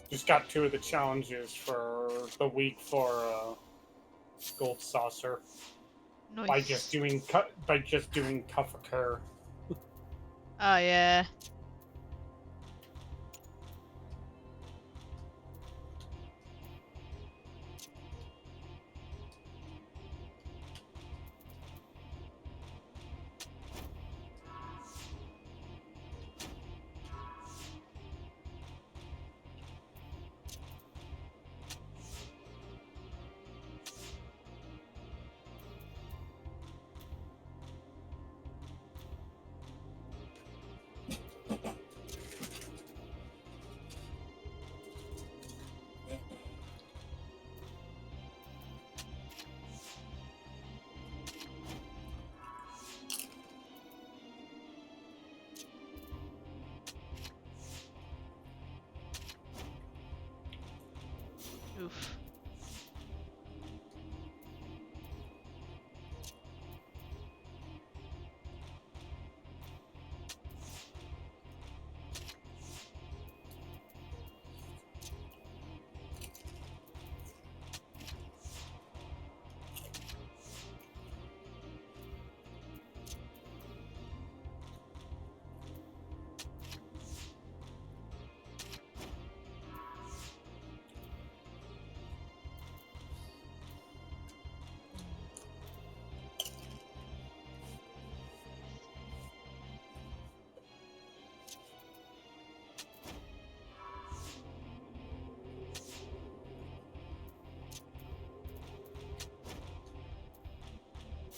Just got 2 of the challenges for the week for Gold Saucer by just Nice. doing Cuff Occur. Oh yeah.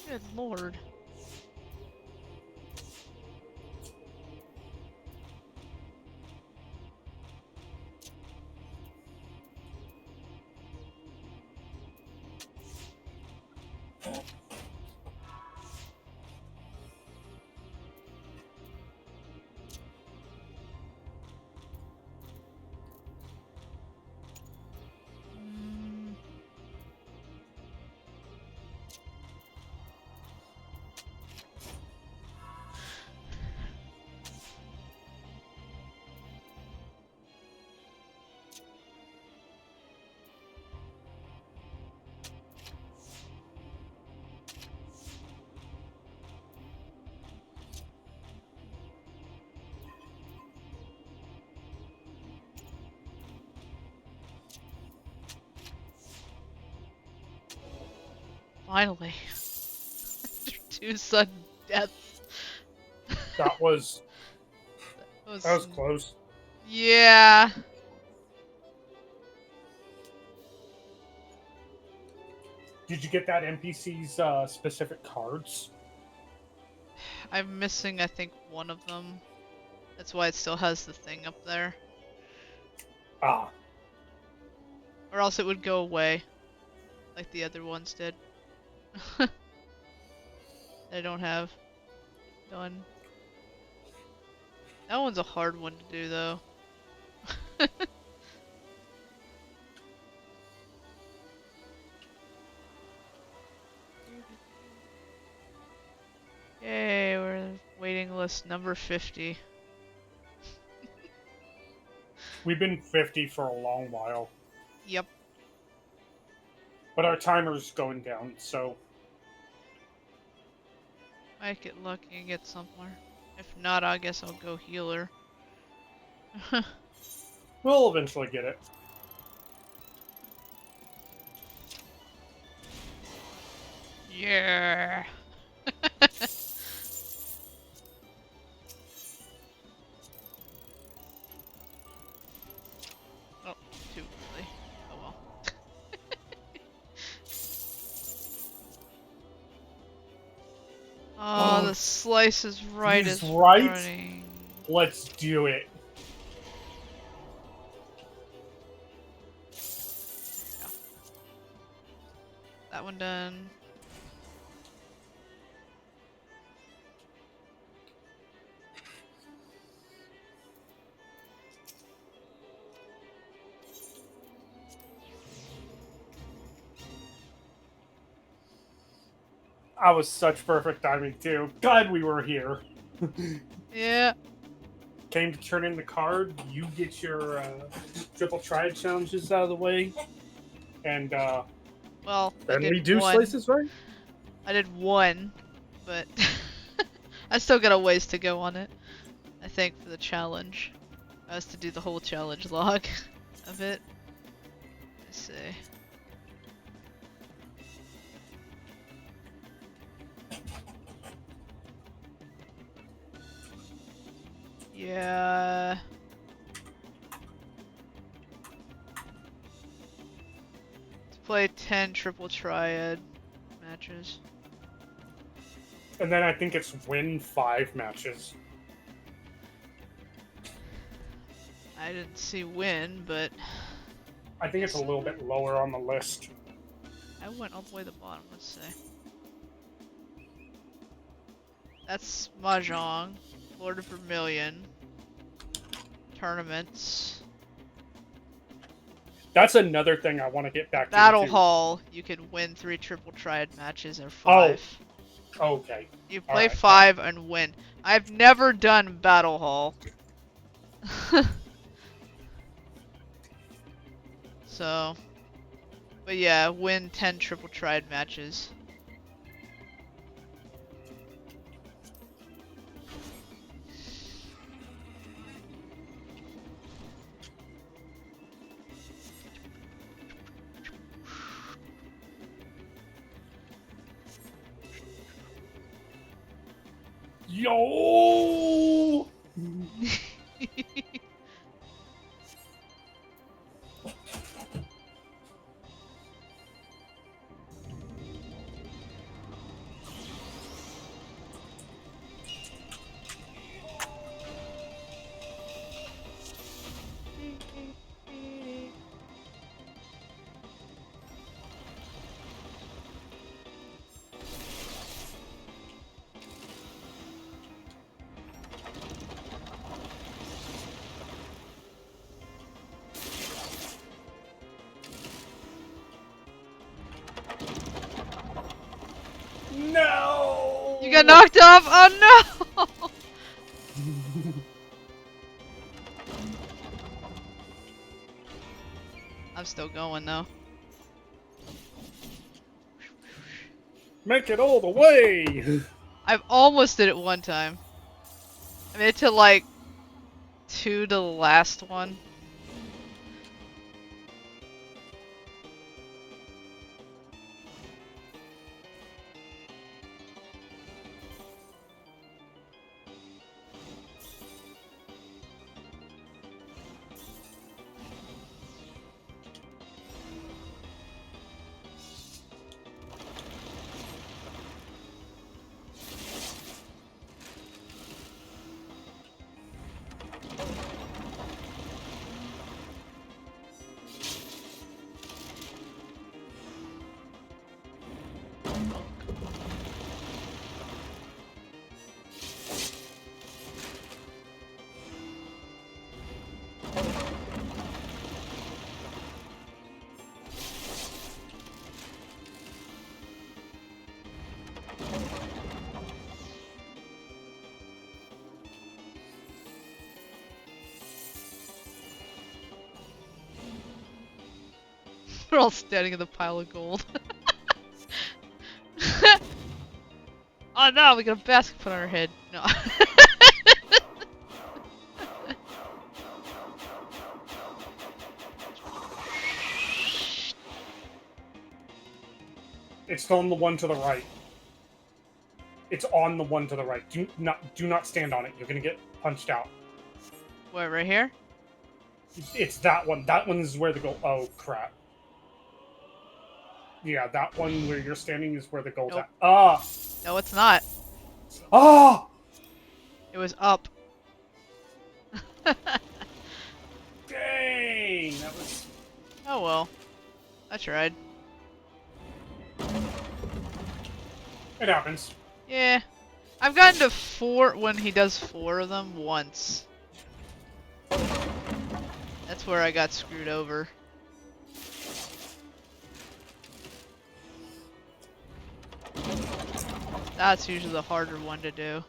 Good lord. Finally. After 2 sudden deaths. That was That was close. Yeah. Did you get that NPC's specific cards? I'm missing, I think, one of them. That's why it still has the thing up there. Ah. Or else it would go away. Like the other ones did. I don't have done. That one's a hard one to do, though. Yay, we're waiting list number 50. We've been 50 for a long while. Yep. But our timer's going down, so... Might get lucky and get somewhere. If not, I guess I'll go healer. We'll eventually get it. Yeah. Oh, too early. Oh well. Oh, the slice is right He's as right? running. Let's do it. Yeah. That one done. I was such perfect timing, too. Glad we were here. Yeah. Came to turn in the card. You get your triple triad challenges out of the way. And, Well, I then did we do one. slices, right? I did one, but I still got a ways to go on it. I think for the challenge. I was to do the whole challenge log of it. Let's see. Yeah. To play 10 triple triad matches. And then I think it's win 5 matches. I didn't see win, but I think it's a little bit lower on the list. I went all the way to the bottom, let's see. That's Mahjong, Lord of Vermilion, tournaments. That's another thing I want to get back to. Battle Hall, you can win 3 triple triad matches or 5. Oh, okay. You play Alright. 5 and win. I've never done Battle Hall. So, but yeah, win 10 triple triad matches. Yo! No! You got knocked off? Oh no! I'm still going though. Make it all the way! I've almost did it one time. I made it to like 2 to the last one. We're all standing in the pile of gold. Oh no, we got a basket put on our head. No. It's on the one to the right. It's on the one to the right. Do not stand on it. You're gonna get punched out. What, right here? It's that one. That one's where the gold. Oh crap. Yeah, that one where you're standing is where the gold's Nope. at. Ah! No, it's not. Ah! It was up. Dang! That was. Oh well. I tried. It happens. Yeah. I've gotten to 4 when he does 4 of them once. That's where I got screwed over. That's usually the harder one to do.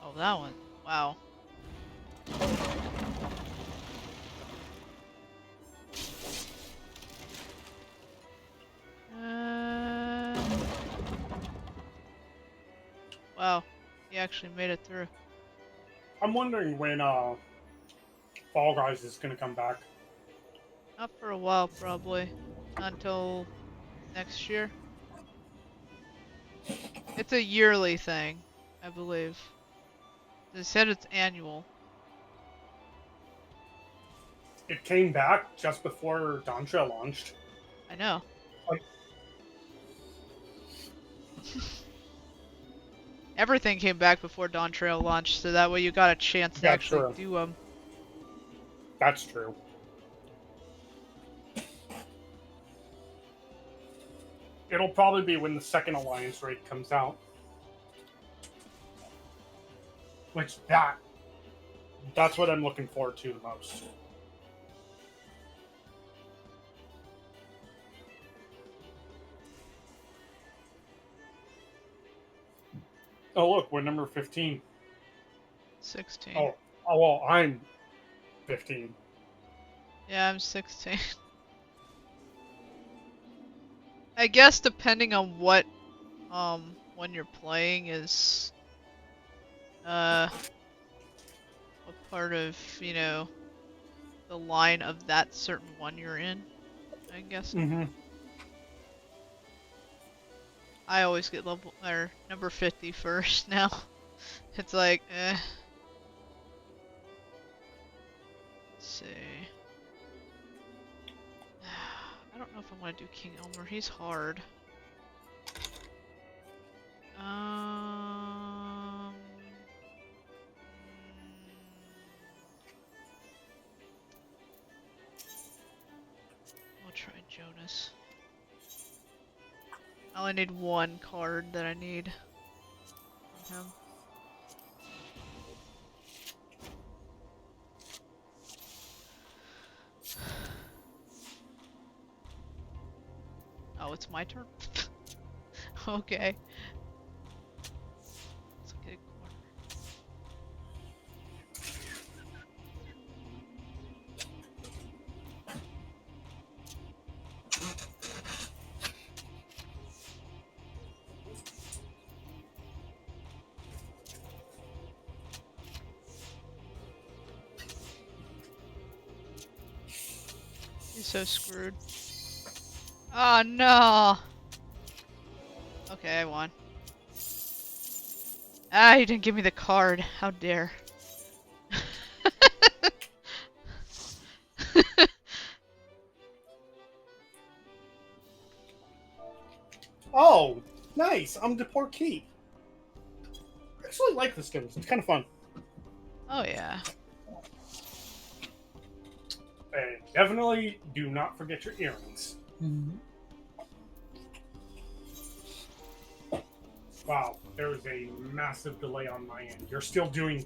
Oh, that one. Wow. Wow. He actually made it through. I'm wondering when Fall Guys is gonna come back. Not for a while, probably. Not until next year. It's a yearly thing, I believe. They said it's annual. It came back just before Dawntrail launched. I know. Like, Everything came back before Dawntrail launched, so that way you got a chance to That's actually true. do them. that's true. It'll probably be when the second Alliance raid comes out. Which, that's what I'm looking forward to the most. Oh, look, we're number 15. 16. Oh, well, I'm 15. Yeah, I'm 16. I guess depending on what, when you're playing is, what part of, you know, the line of that certain one you're in, I guess. Mm-hmm. I always get level, or number 50 first now. It's like, eh. Let's see. I don't know if I want to do King Elmer. He's hard. We'll try Jonas. I only need 1 card that I need from him. Oh, it's my turn? Okay. Let's get a corner. He's so screwed. Oh no! Okay, I won. Ah, you didn't give me the card. How dare. Oh, nice. I'm the poor keep. I actually like this game. It's kind of fun. Oh yeah. And definitely do not forget your earrings. Wow, there is a massive delay on my end. You're still doing.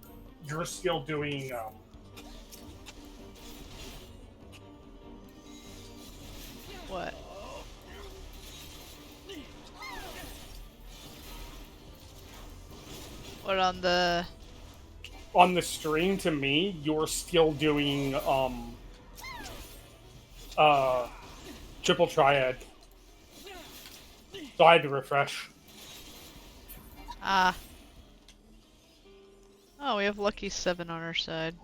What? What on the... On the stream to me, you're still doing triple triad. So I had to refresh. Ah. Oh, we have lucky 7 on our side.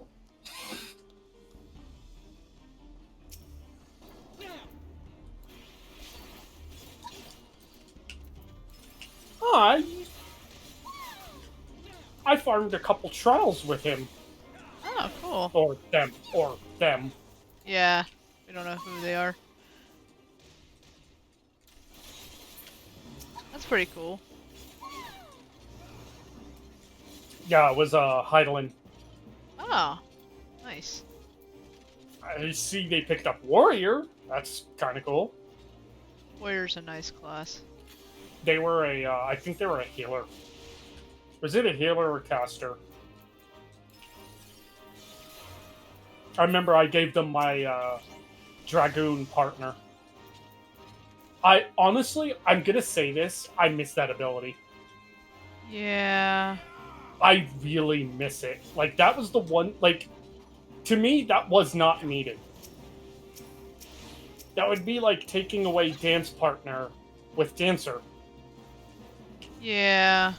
Oh, I farmed a couple trials with him. Oh, cool. Or them. Yeah, we don't know who they are. That's pretty cool. Yeah, it was Heidelin. Oh, nice. I see they picked up Warrior. That's kind of cool. Warrior's a nice class. They were I think they were a healer. Was it a healer or caster? I remember I gave them my Dragoon partner. I'm gonna say this, I miss that ability. Yeah. I really miss it. Like, that was the one, like, to me, that was not needed. That would be like taking away dance partner with dancer. Yeah.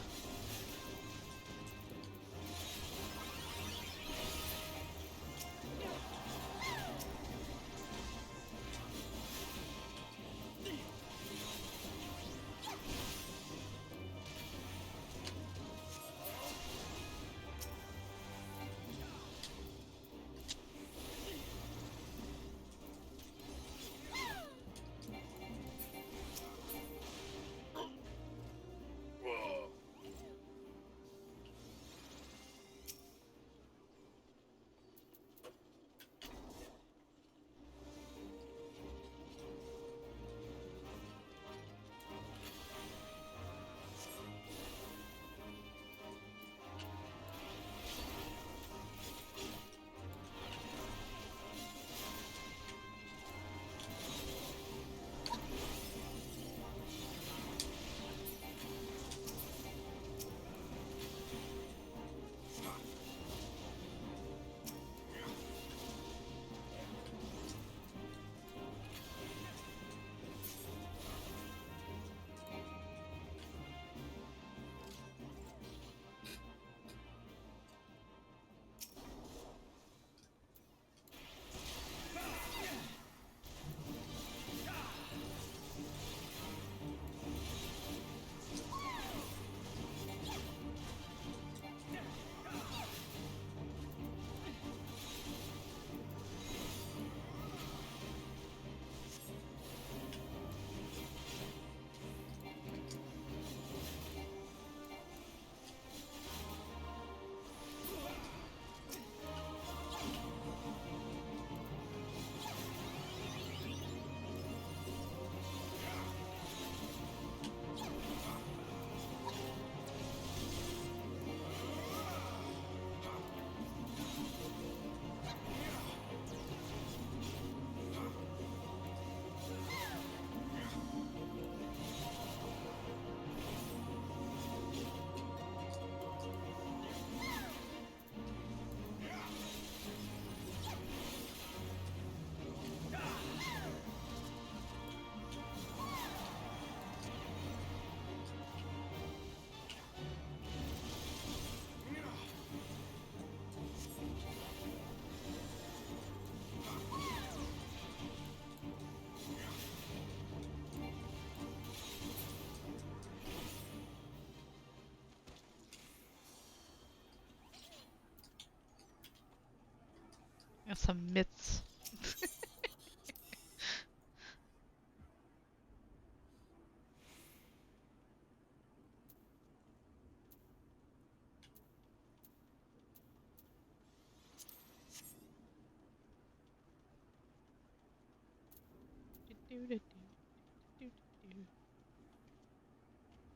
Got some mitts.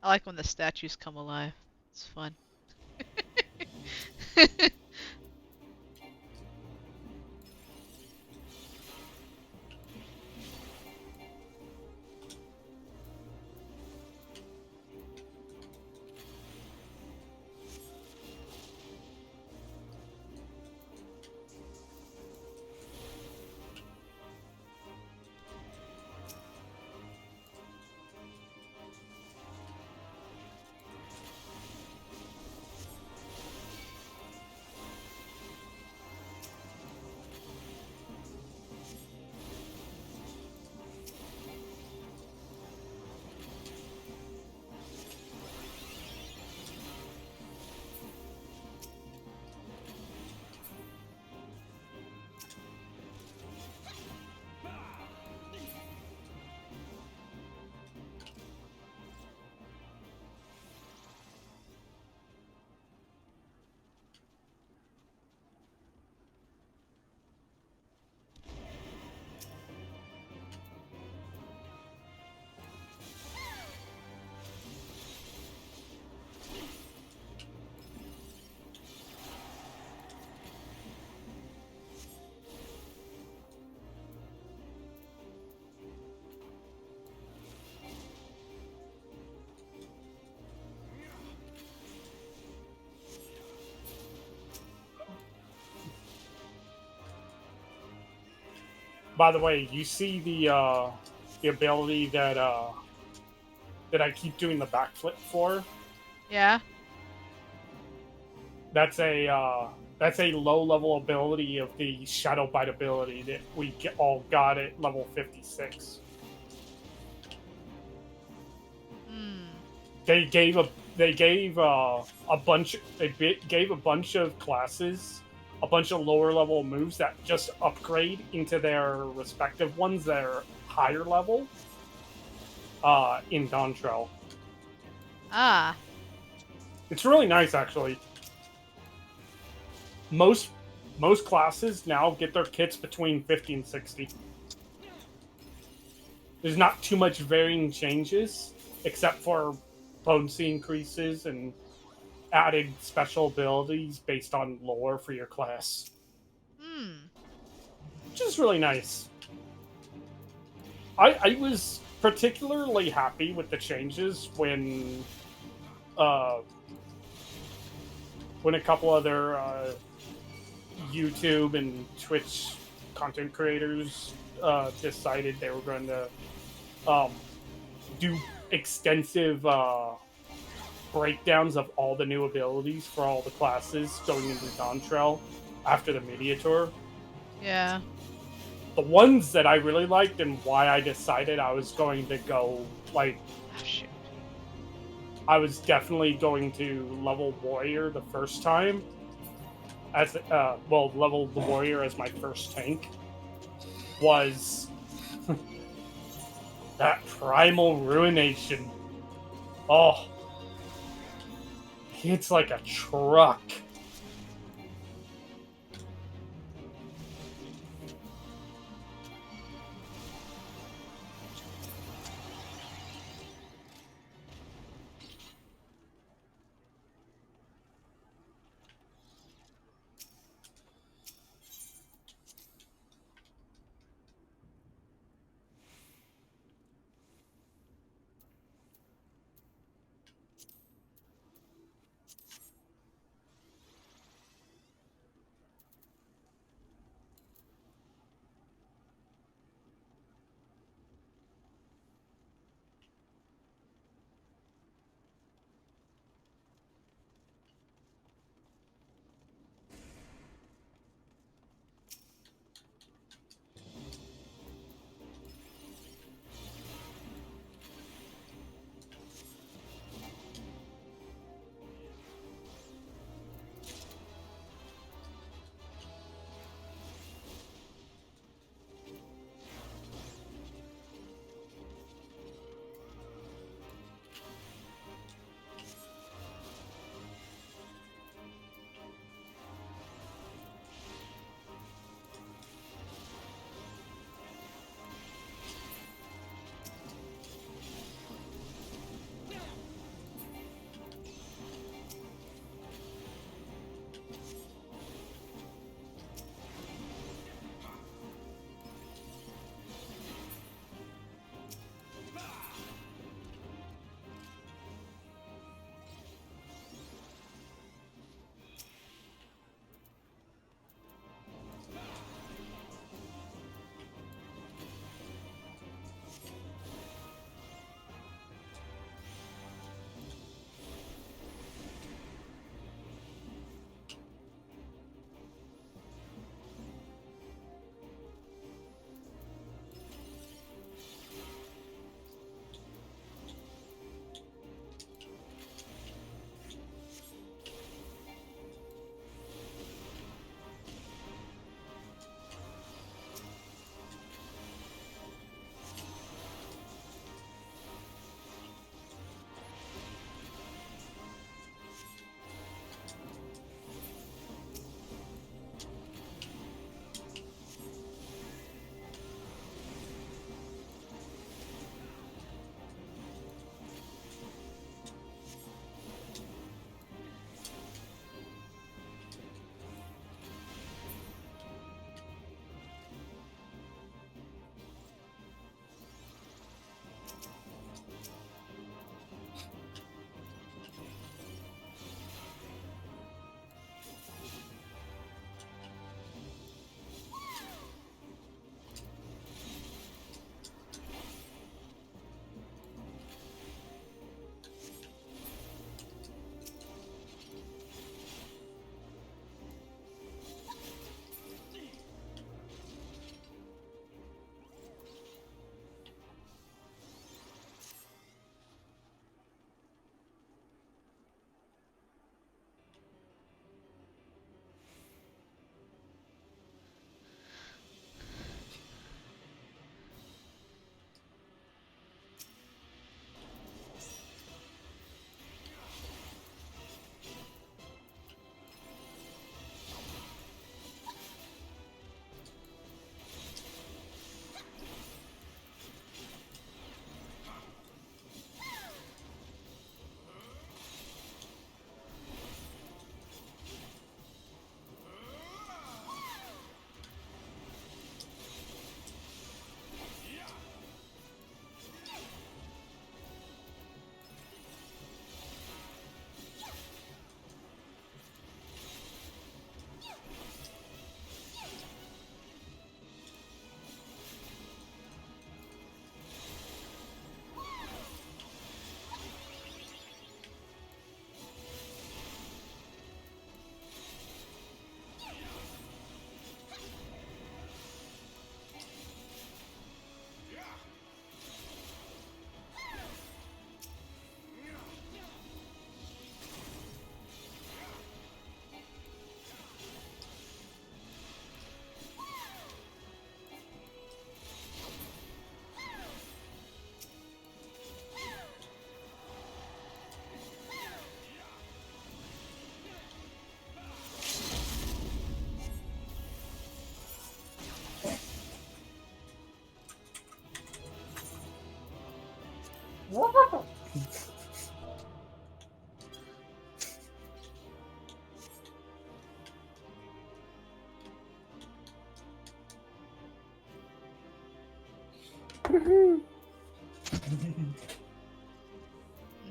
I like when the statues come alive. It's fun. By the way, you see the ability that I keep doing the backflip for? Yeah. That's a low level ability of the Shadow Bite ability that we all got at level 56. Hmm. They gave a bunch of classes a bunch of lower level moves that just upgrade into their respective ones that are higher level in Dawntrail. Ah. It's really nice, actually. Most classes now get their kits between 50 and 60. There's not too much varying changes, except for potency increases and added special abilities based on lore for your class. Which is really nice. I was particularly happy with the changes when a couple other YouTube and Twitch content creators decided they were going to do extensive breakdowns of all the new abilities for all the classes going into Dawntrail after the media tour. Yeah. The ones that I really liked and why I decided I was going to go, like, Oh, shoot. I was definitely going to level Warrior the first time. Level the Warrior as my first tank. Was that Primal Ruination. Oh. It's like a truck.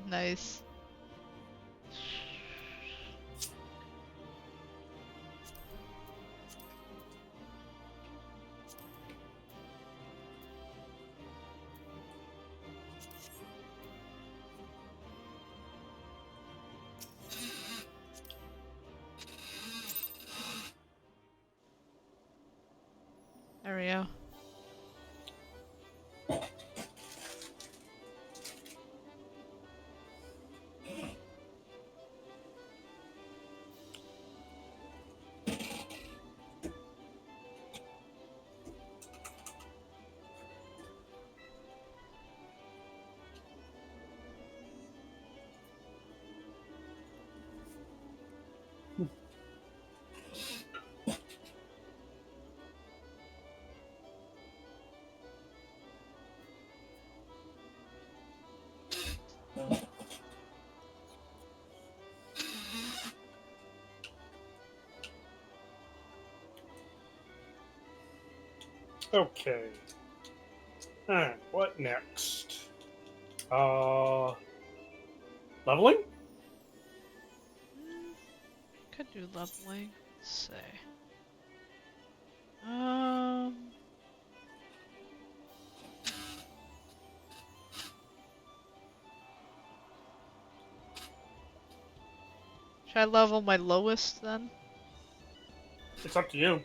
Nice. There we go. Okay. What next? Leveling? Could do leveling. Let's see. Should I level my lowest then? It's up to you.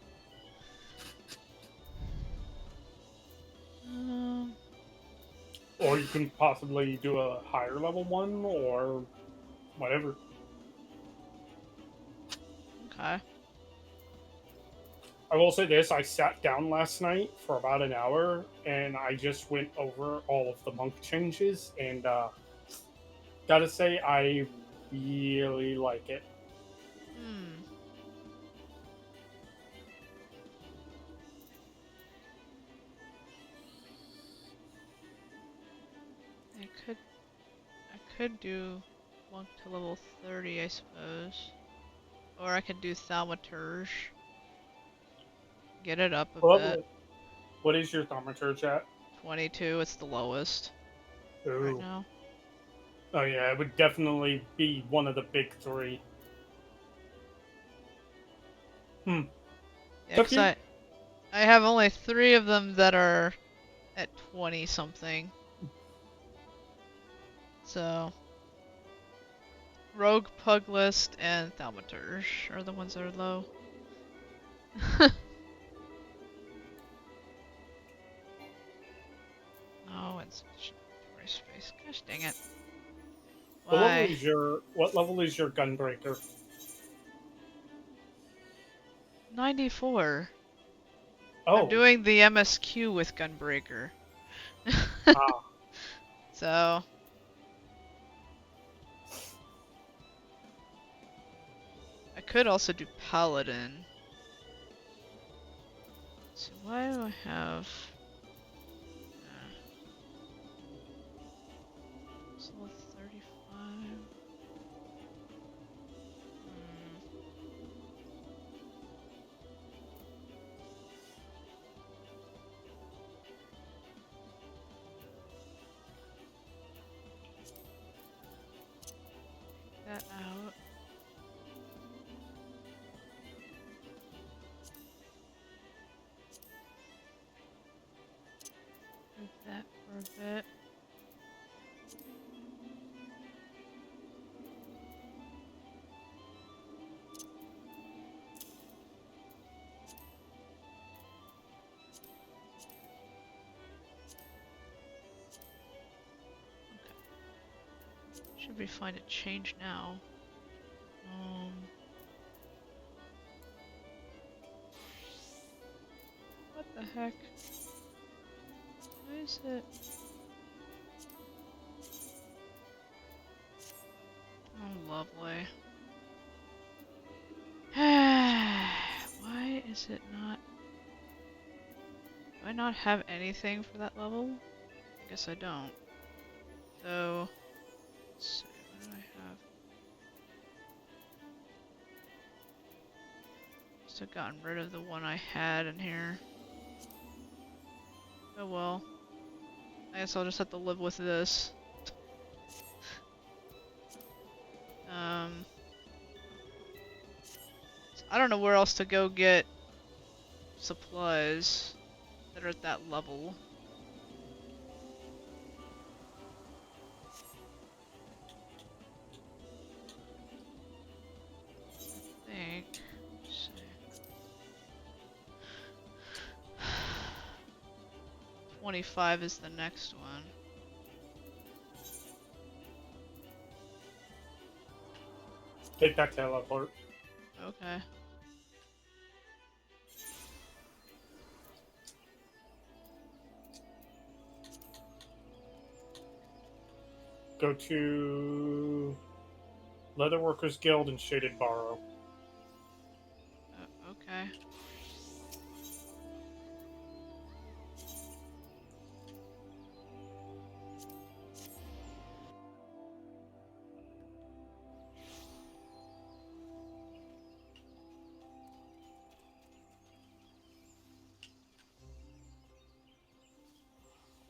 Or you can possibly do a higher level one, or whatever. Okay. I will say this, I sat down last night for about an hour, and I just went over all of the monk changes, and gotta say, I really like it. I could do monk to level 30, I suppose. Or I could do thaumaturge. Get it up a bit. What is your thaumaturge at? 22, it's the lowest Ooh. right now. Oh yeah, it would definitely be one of the big three. Yeah, because I have only 3 of them that are at 20 something. So Rogue, Puglist, and Thaumaturge are the ones that are low. Oh, it's inventory space. Gosh dang it. Why? What level is your gunbreaker? 94. Oh. I'm doing the MSQ with Gunbreaker. Ah. So I could also do Paladin. So why do I have it's level 35? That out. Move that for a bit. Should be fine to change now. What the heck? Why is it? Oh, lovely. Why is it not? Do I not have anything for that level? I guess I don't. So, let's see, what do I have? Must have gotten rid of the one I had in here. Oh well. I guess I'll just have to live with this. I don't know where else to go get supplies that are at that level. I think. Let's see. 25 is the next one. Take that teleport. Okay. Go to Leatherworkers Guild and Shaded Barrow. Okay.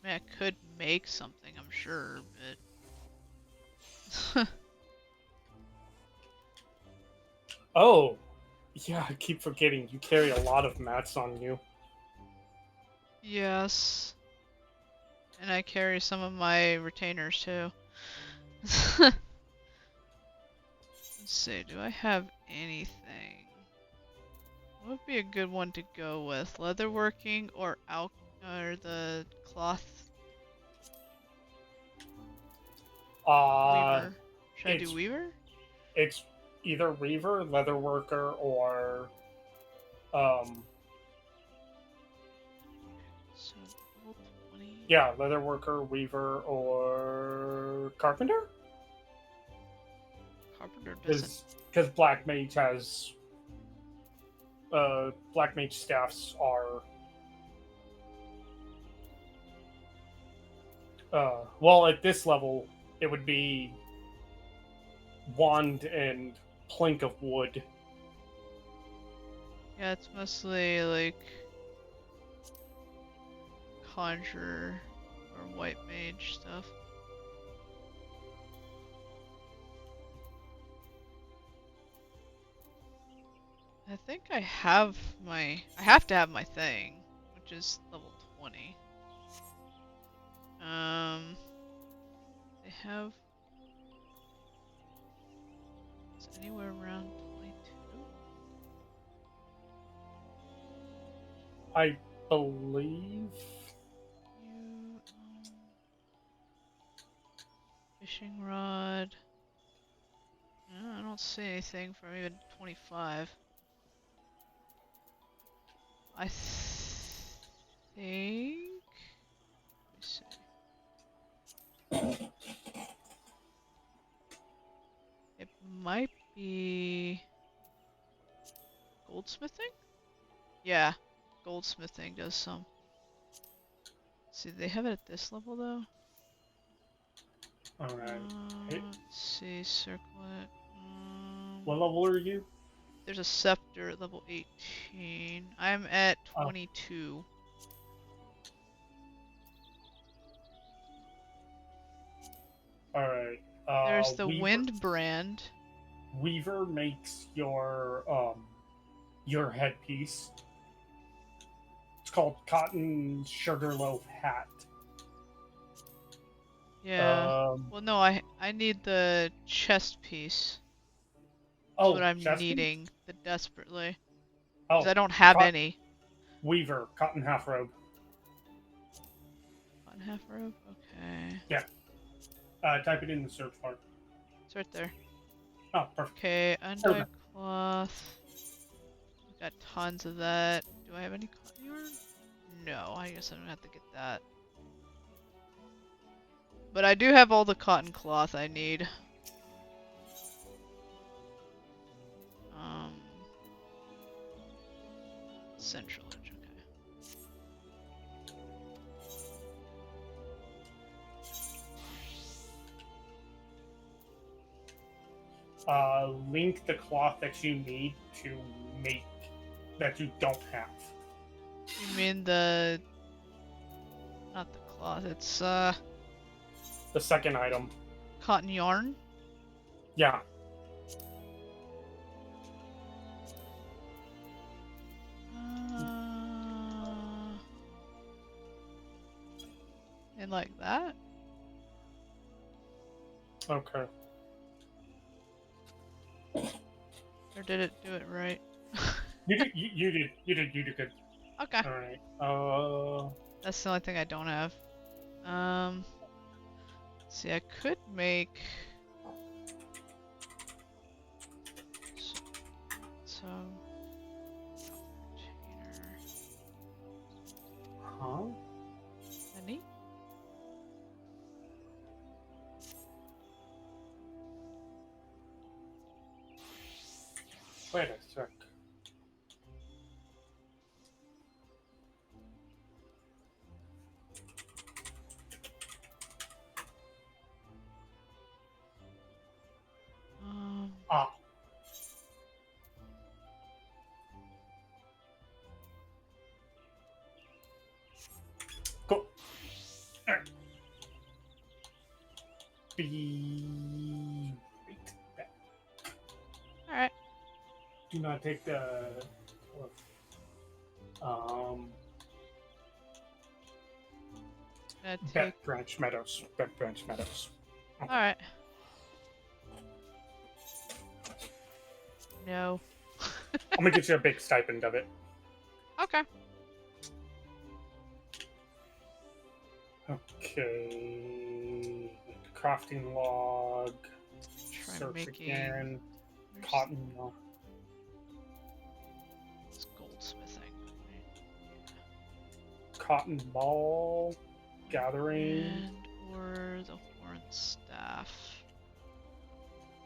I mean, I could make something, I'm sure, but... Oh! Yeah, I keep forgetting. You carry a lot of mats on you. Yes. And I carry some of my retainers, too. Let's see, do I have anything? What would be a good one to go with? Leatherworking or the cloth weaver? Should I do weaver? It's either Weaver, Leatherworker, or So level 20. yeah, Leatherworker, Weaver, or Carpenter. Carpenter doesn't. Because Black Mage has Black Mage staffs are well, at this level it would be wand and plank of wood. Yeah, it's mostly like conjurer or white mage stuff. I think I have I have to have my thing, which is level 20. They have... Is it anywhere around 22? I believe. Fishing rod. No, I don't see anything from even 25. I think... Let me see. It might be... goldsmithing? Yeah, goldsmithing does some. See, they have it at this level though? Alright. Let's see, circle it. What level are you? There's a scepter at level 18. I'm at 22. Alright. There's the wind brand. Weaver makes your headpiece. It's called Cotton Sugarloaf Hat. Yeah. Well, no, I need the chest piece. That's what I'm needing desperately. Because I don't have any. Weaver, cotton half robe. Cotton half robe? Okay. Yeah. Type it in the search bar. It's right there. Oh, perfect. Okay, undyed cloth. I've got tons of that. Do I have any cotton yarn? No, I guess I don't have to get that. But I do have all the cotton cloth I need. Central edge, okay. link the cloth that you need to make that you don't have. You mean the... Not the cloth, it's, The second item. cotton yarn? Yeah. And like that? Okay. Or did it do it right? You did good. Okay. All right. That's the only thing I don't have. See, I could make... So... Container... Huh? Any? Wait a sec. Ah. Go. Be. Alright. Do not take the. Gonna Bet take... Branch Meadows. Bet Branch Meadows. Alright. No. I'm gonna get you a big stipend of it. Okay. Okay. Crafting log. Try Search making... again. Where's- Cotton log. It's goldsmithing. Cotton ball. Gathering. And or the horn staff.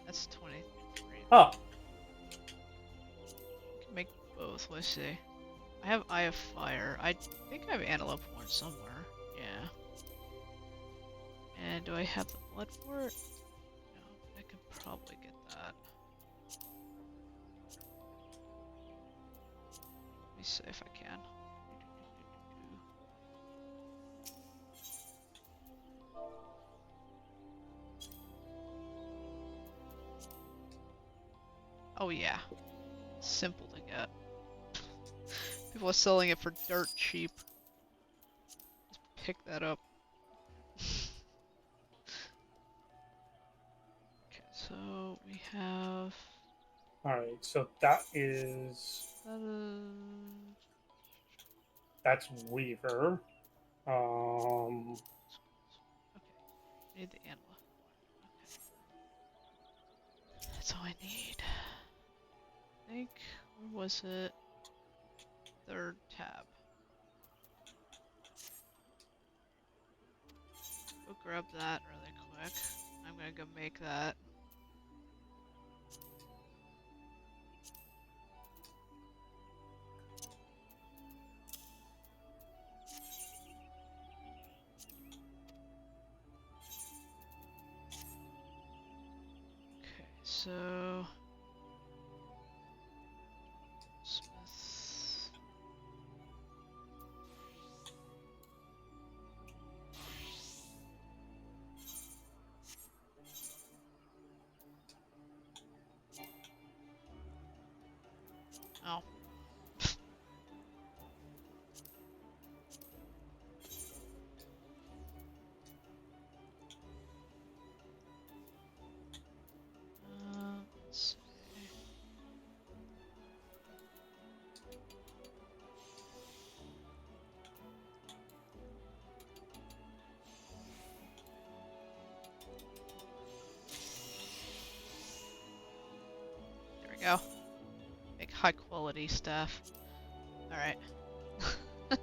That's 23. Huh. Can make both. Let's see. I have Eye of Fire. I think I have Antelope Horn somewhere. Yeah. And do I have the blood for it? No, I could probably get that. Let me see if I can. Oh yeah. Simple to get. People are selling it for dirt cheap. Just pick that up. Okay, so we have... Alright, so that is. That's Weaver. Okay, need the animal. Okay. That's all I need. I think, where was it? Third tab. Go grab that really quick. I'm gonna go make that. Okay, so... Smith... Oh. Let's see. There we go. Make high quality stuff. Alright. Let's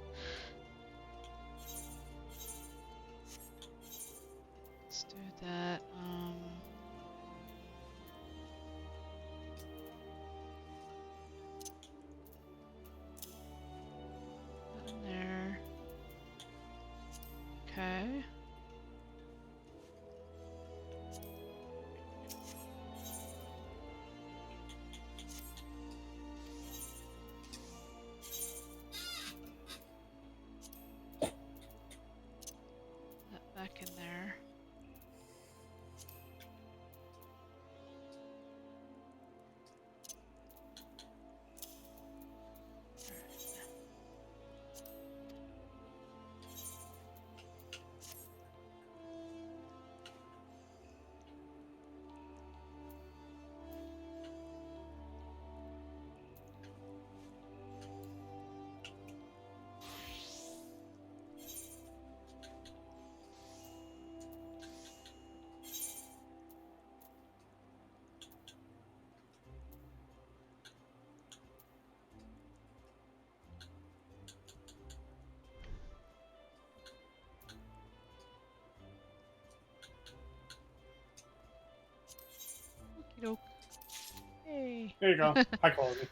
do that. Put in there. Okay. back in there. Okey-doke. Hey. There you go. High quality.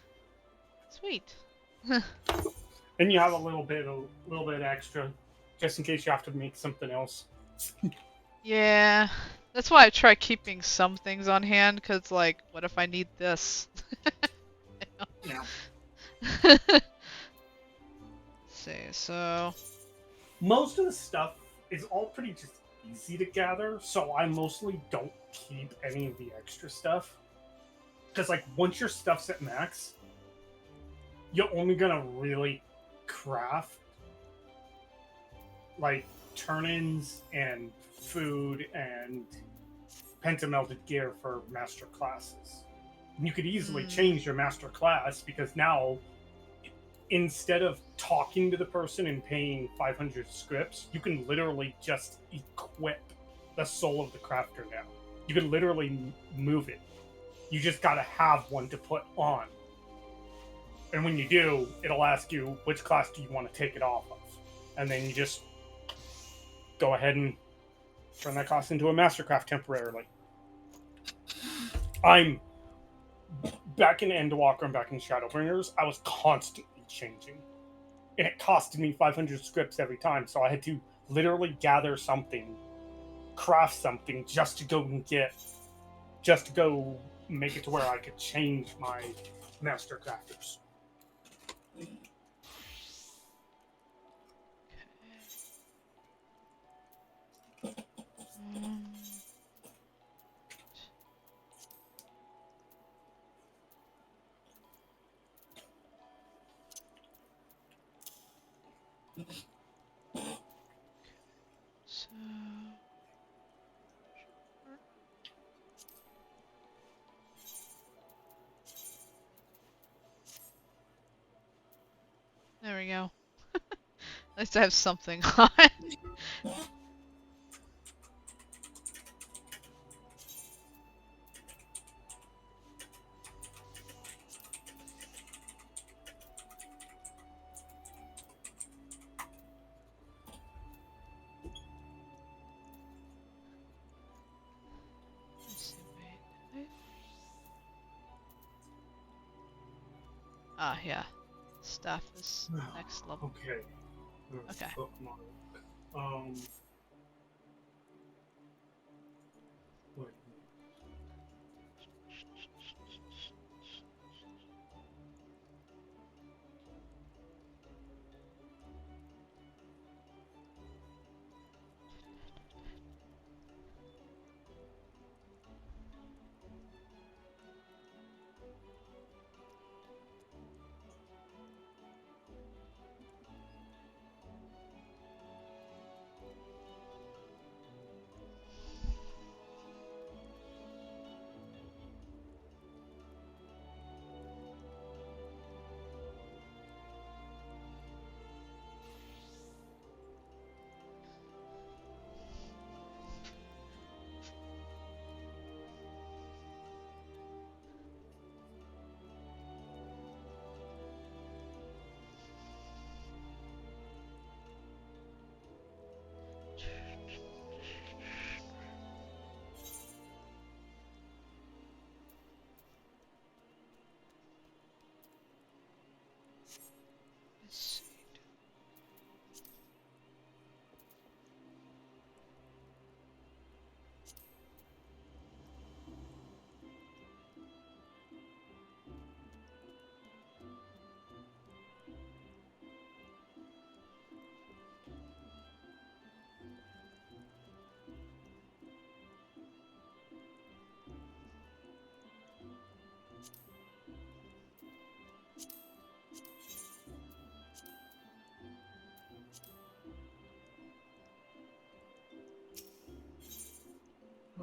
Sweet. And you have a little bit extra, just in case you have to make something else. Yeah. That's why I try keeping some things on hand, cause like, what if I need this? Yeah. Let's see, so Most of the stuff is all pretty just easy to gather, so I mostly don't keep any of the extra stuff. Because, like, once your stuff's at max, you're only gonna really craft, like, turn-ins and food and pentamelted gear for master classes. And you could easily change your master class, because now, instead of talking to the person and paying 500 scripts, you can literally just equip the soul of the crafter now. You can literally move it. You just gotta have one to put on. And when you do, it'll ask you, which class do you want to take it off of? And then you just go ahead and turn that class into a mastercraft temporarily. I'm back in Endwalker and back in Shadowbringers, I was constantly changing. And it costed me 500 scripts every time, so I had to literally gather something, craft something, just to go make it to where I could change my master crafters. so there we go. At least I have something on. Let's see, wait. Ah, yeah. Stuff is next level. Okay. Okay. Bookmark. Wait.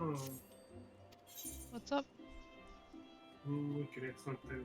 Oh, What's up? I'm looking at something.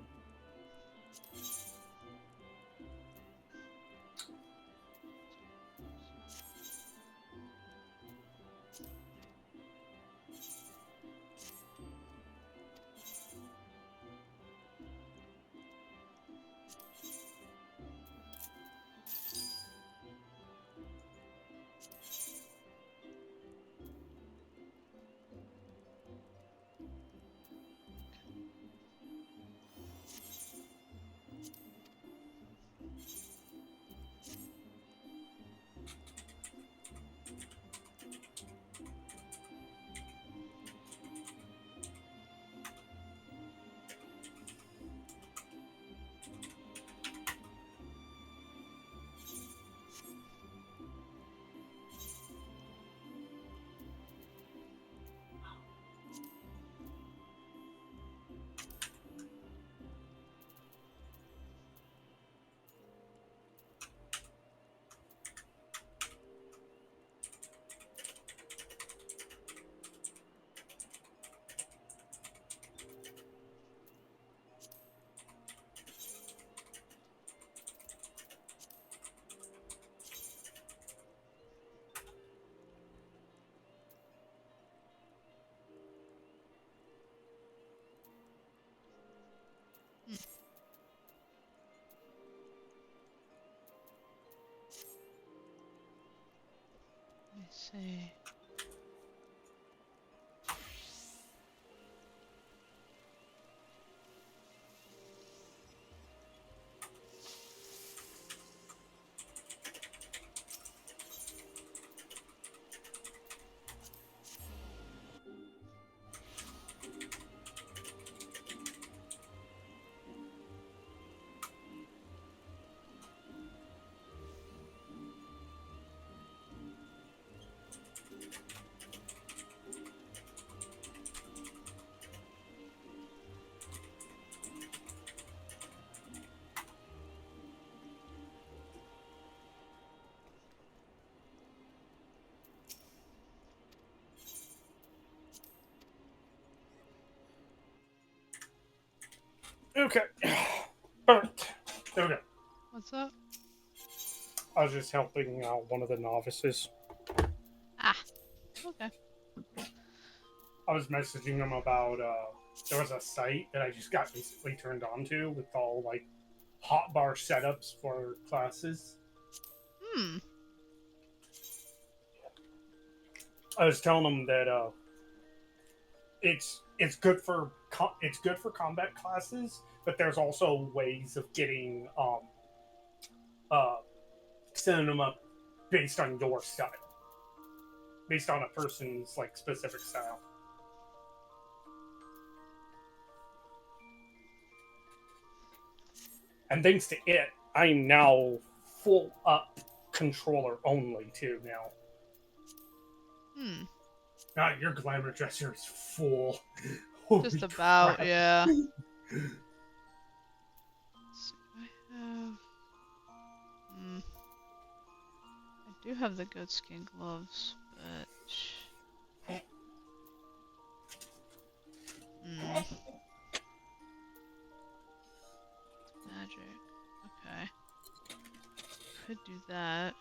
Let me see. Okay. Perfect. Okay. What's up? I was just helping out one of the novices. Ah. Okay. I was messaging him about there was a site that I just got recently turned on to with all like hotbar setups for classes. Hmm. I was telling him that it's good for combat classes, but there's also ways of getting uh setting them up based on your style, based on a person's like specific style. And thanks to it, I'm now full up controller only too now. Hmm. Now your glamour dresser is full. Just Holy about, crap. yeah. Let's see, I have. Hmm. I do have the goatskin gloves, but. Hmm. Magic. Okay. Could do that.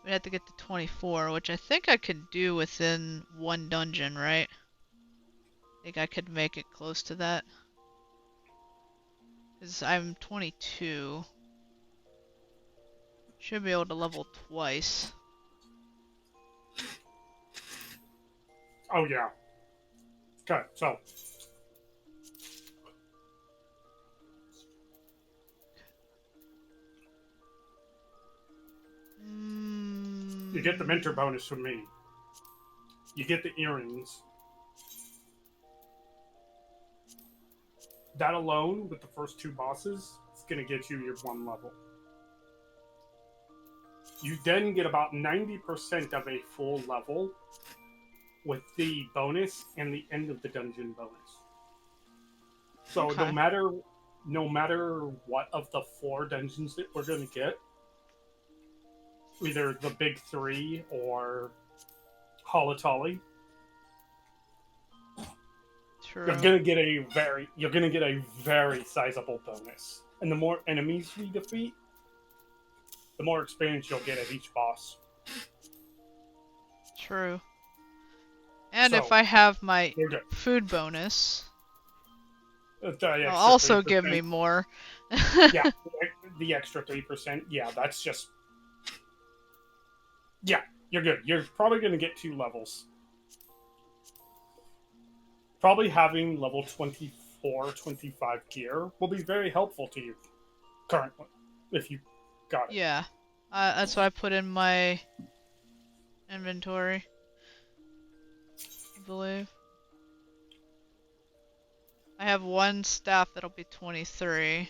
We'd have to get to 24, which I think I could do within one dungeon, right? I think I could make it close to that. Because I'm 22. Should be able to level twice. Oh yeah. Okay, so you get the mentor bonus from me. You get the earrings. That alone, with the first two bosses, is going to get you your one level. You then get about 90% of a full level with the bonus and the end of the dungeon bonus. So Okay. no matter what of the 4 dungeons that we're going to get, either the big 3 or Halatali, True. you're gonna get a very sizable bonus. And the more enemies we defeat, the more experience you'll get at each boss. True. And So, if I have my you're good. food bonus, The it'll extra also give 3%. me more. Yeah, the extra 3%. Yeah, that's just. Yeah, you're good. You're probably going to get 2 levels. Probably having level 24, 25 gear will be very helpful to you currently, if you got it. Yeah. That's what I put in my inventory, I believe. I have one staff that'll be 23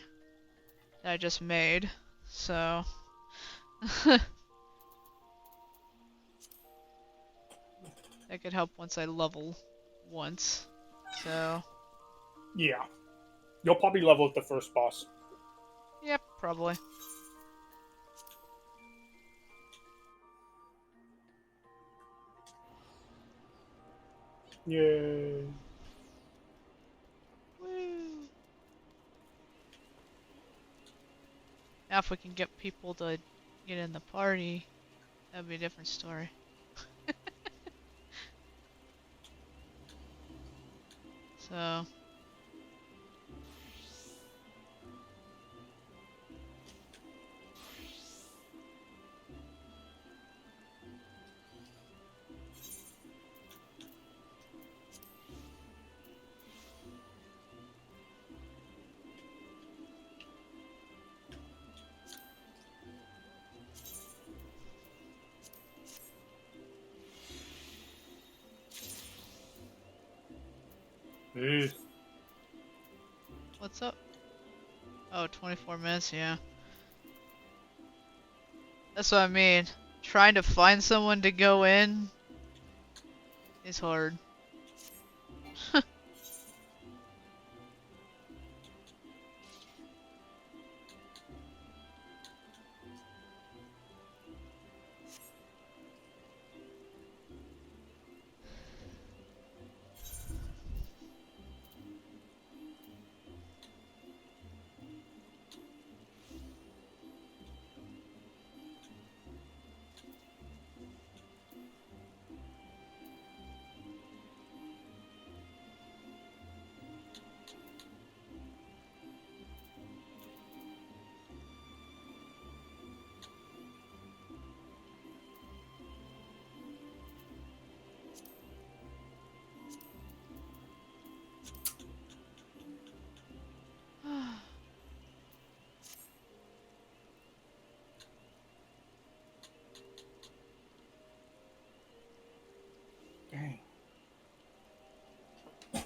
that I just made, so that could help once I level once. So Yeah. You'll probably level at the first boss. yep, probably. Yay. Woo. Now if we can get people to get in the party, that'd be a different story. So Ugh. what's up? Oh, 24 minutes, yeah. That's what I mean. Trying to find someone to go in is hard. Dang. Do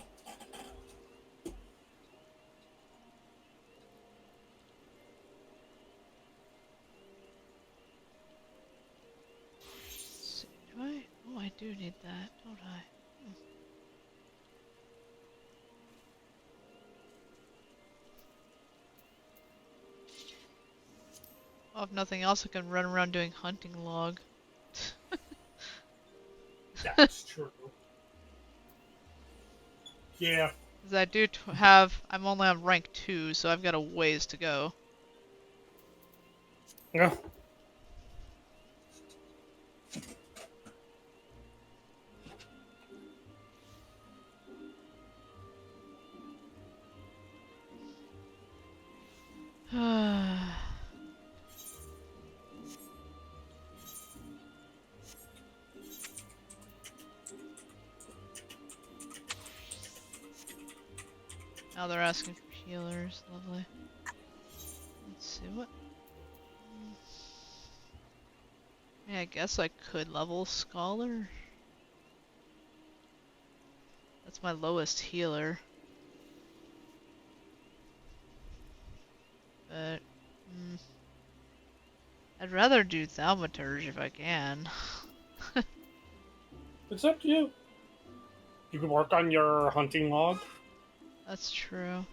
I? Oh, I do need that, don't I? Well, if nothing else, I can run around doing hunting log. That's true. Yeah. Because I do have, I'm only on rank 2, so I've got a ways to go. Yeah. Now they're asking for healers, lovely. Let's see, what? Yeah, I guess I could level Scholar. That's my lowest healer. But, I'd rather do Thaumaturge if I can. It's up to you. You can work on your hunting log. That's true.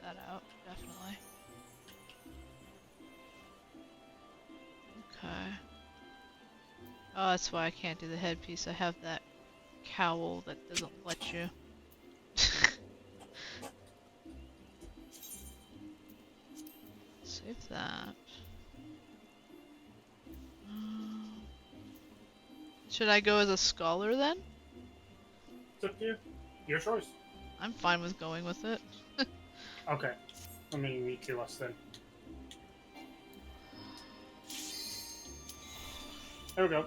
that out, definitely. Okay. Oh, that's why I can't do the headpiece. I have that cowl that doesn't let you. Save that. Should I go as a scholar then? It's up to you. Your choice. I'm fine with going with it. Okay. Let me meet you us then. There we go.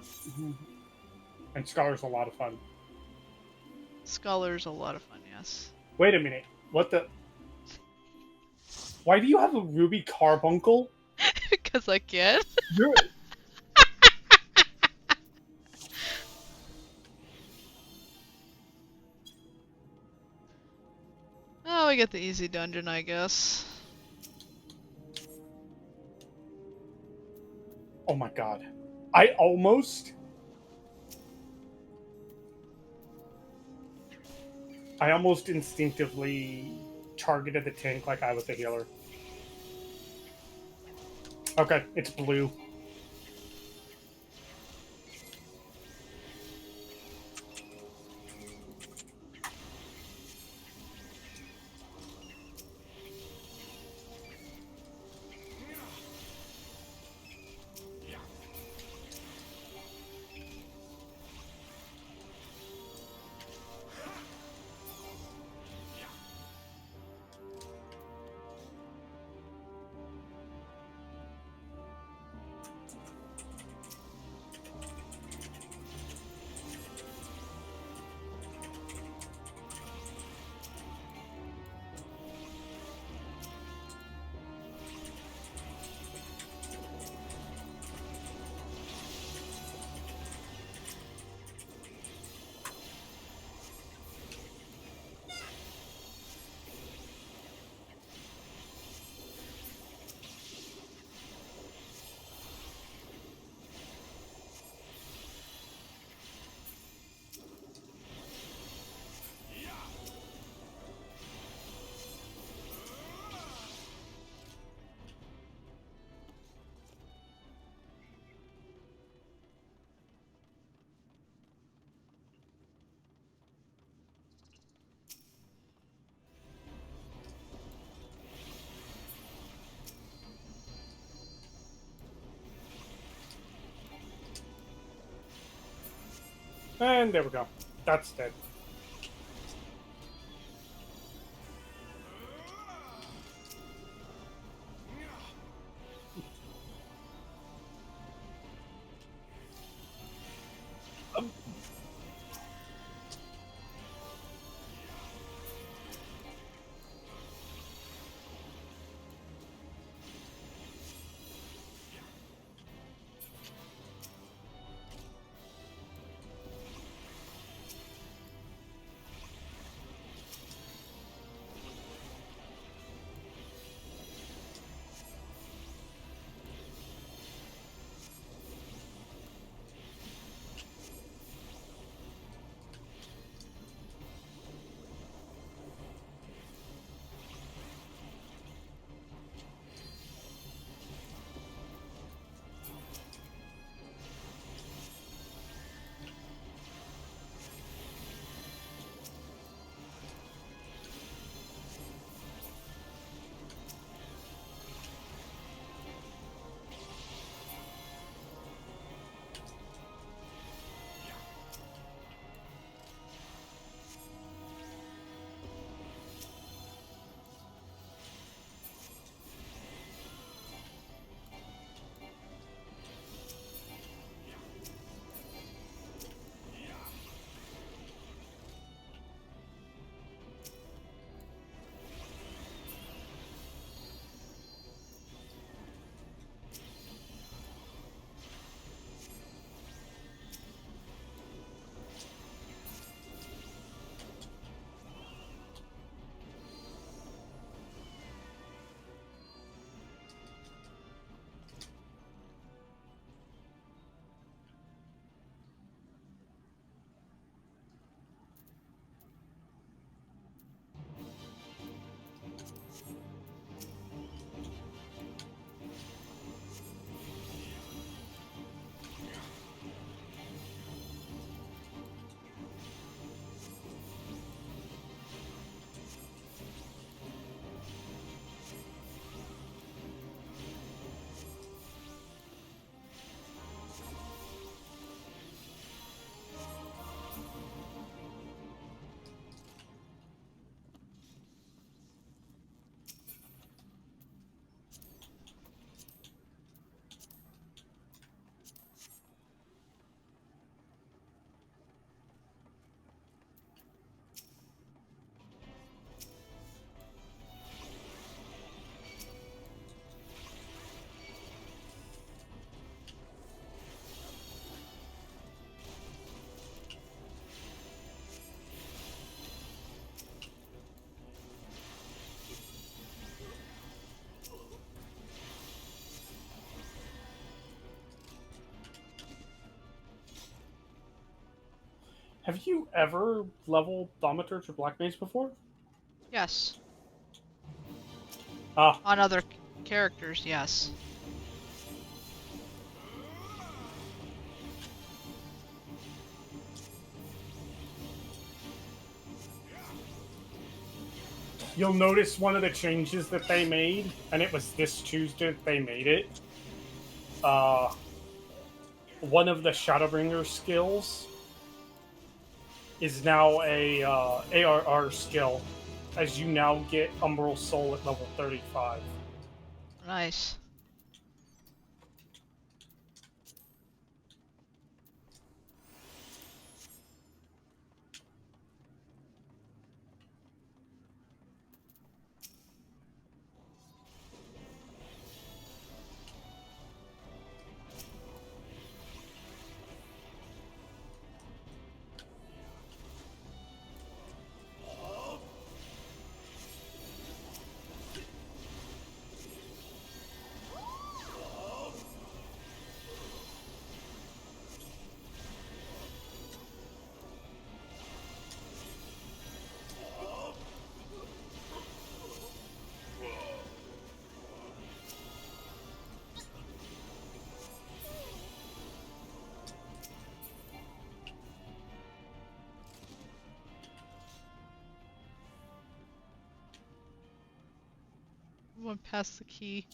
And Scholar's a lot of fun. Scholar's a lot of fun, yes. Wait a minute. What the? Why do you have a ruby carbuncle? Because I can. You're... Oh, we get the easy dungeon, I guess. Oh my god. I almost instinctively targeted the tank like I was the healer. Okay, it's blue. And there we go. That's dead. Have you ever leveled Thaumaturge or Black Mage before? Yes. Ah, On other characters, yes. you'll notice one of the changes that they made, and it was this Tuesday that they made it. One of the Shadowbringer skills is now a ARR skill, as you now get Umbral Soul at level 35. Nice. I went past the key.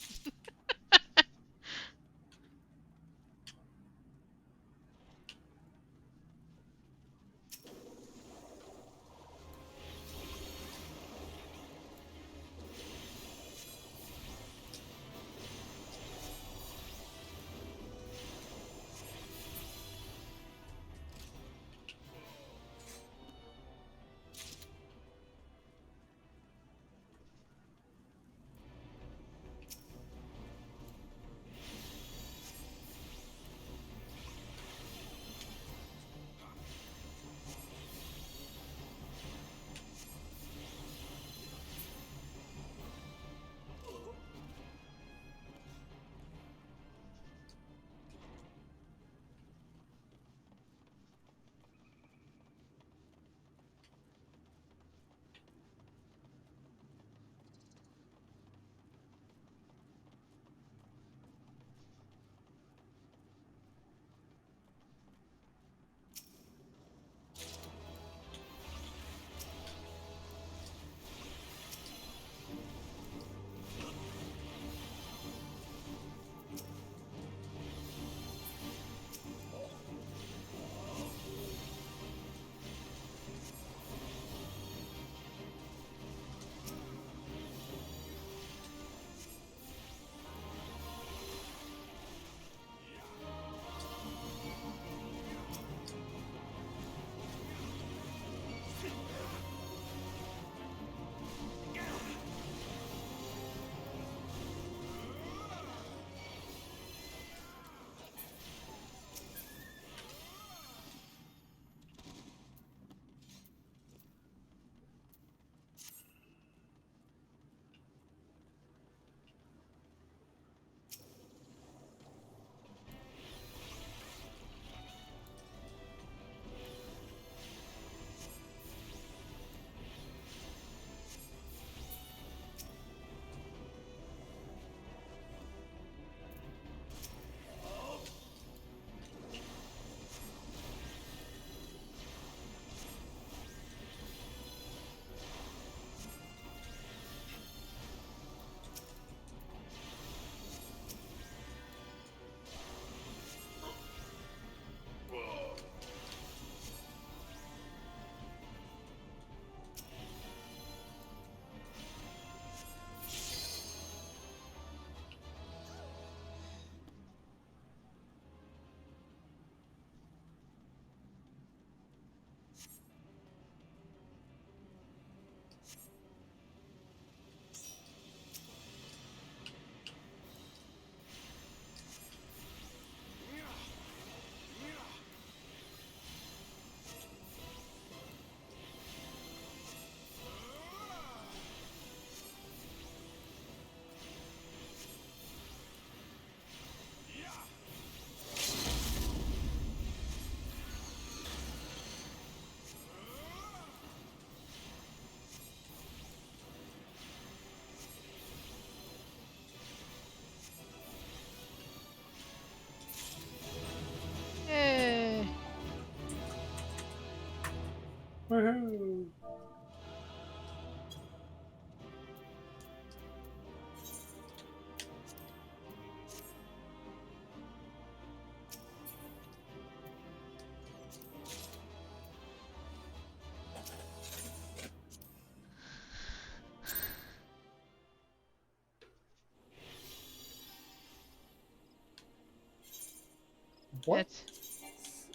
What?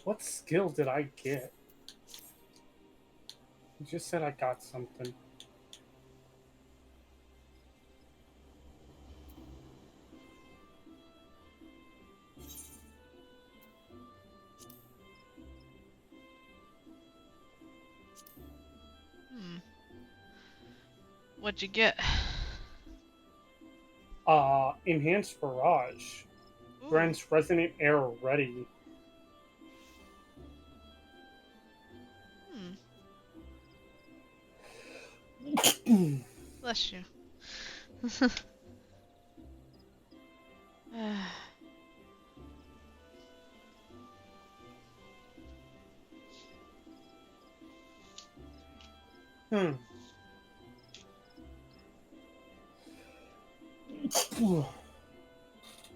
What skill did I get? You just said I got something. What'd you get? Enhanced barrage. Ooh. Grants resonant air ready. Bless you.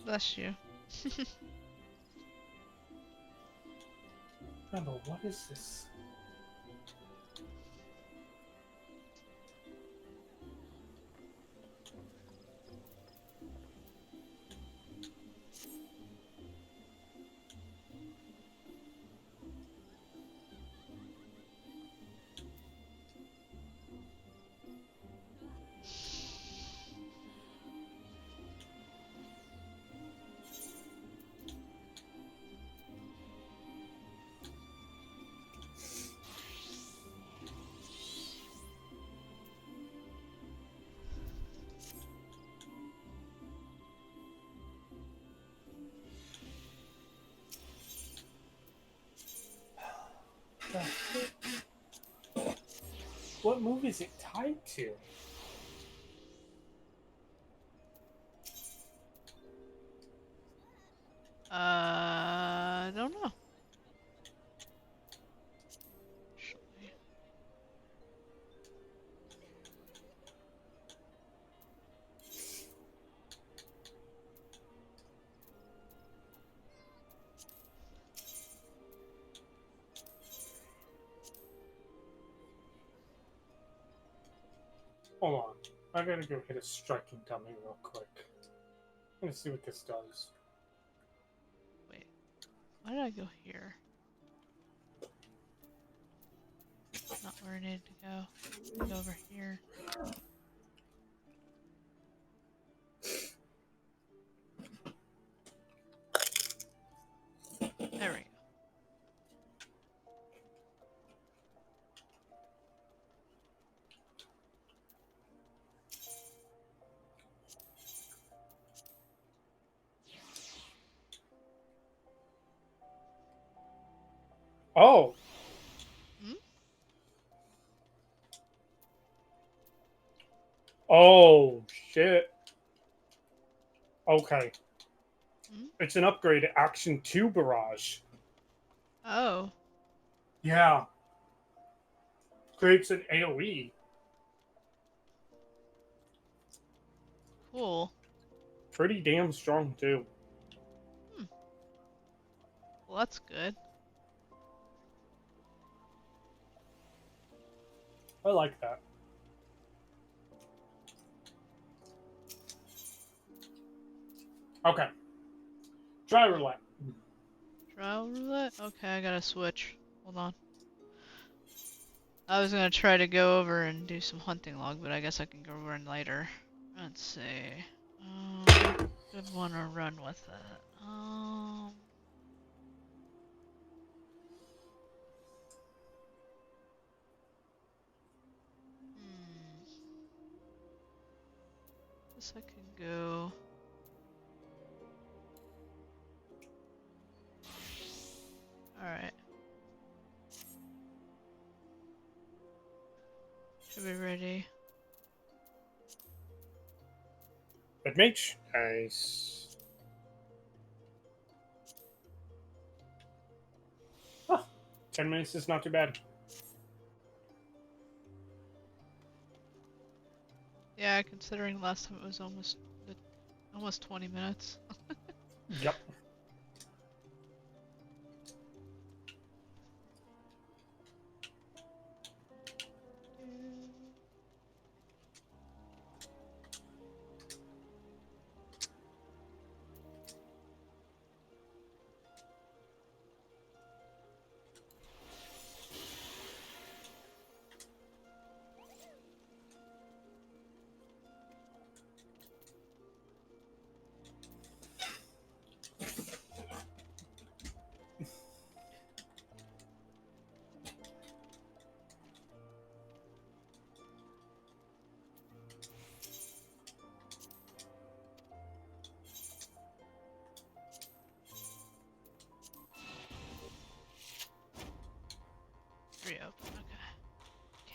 Bless you. Remember, what is this? What move is it tied to? I don't know. Actually. Hold on. I gotta go hit a striking dummy real quick. I'm gonna see what this does. Wait. Why did I go here? Not where I needed to go. Go over here. There we go. Oh! Hmm? Oh, shit. Okay. Hmm? It's an upgrade to Action 2 Barrage. Oh. Yeah. Creates an AoE. Cool. Pretty damn strong, too. Well, that's good. I like that. Okay. Try roulette. Trial roulette? Okay, I gotta switch. Hold on. I was gonna try to go over and do some hunting log, but I guess I can go run later. Let's see. Good wanna run with that. Guess I could go. Alright. Should be ready. Red Mage. Nice. Huh. 10 minutes is not too bad. Yeah, considering last time it was almost 20 minutes. Yep.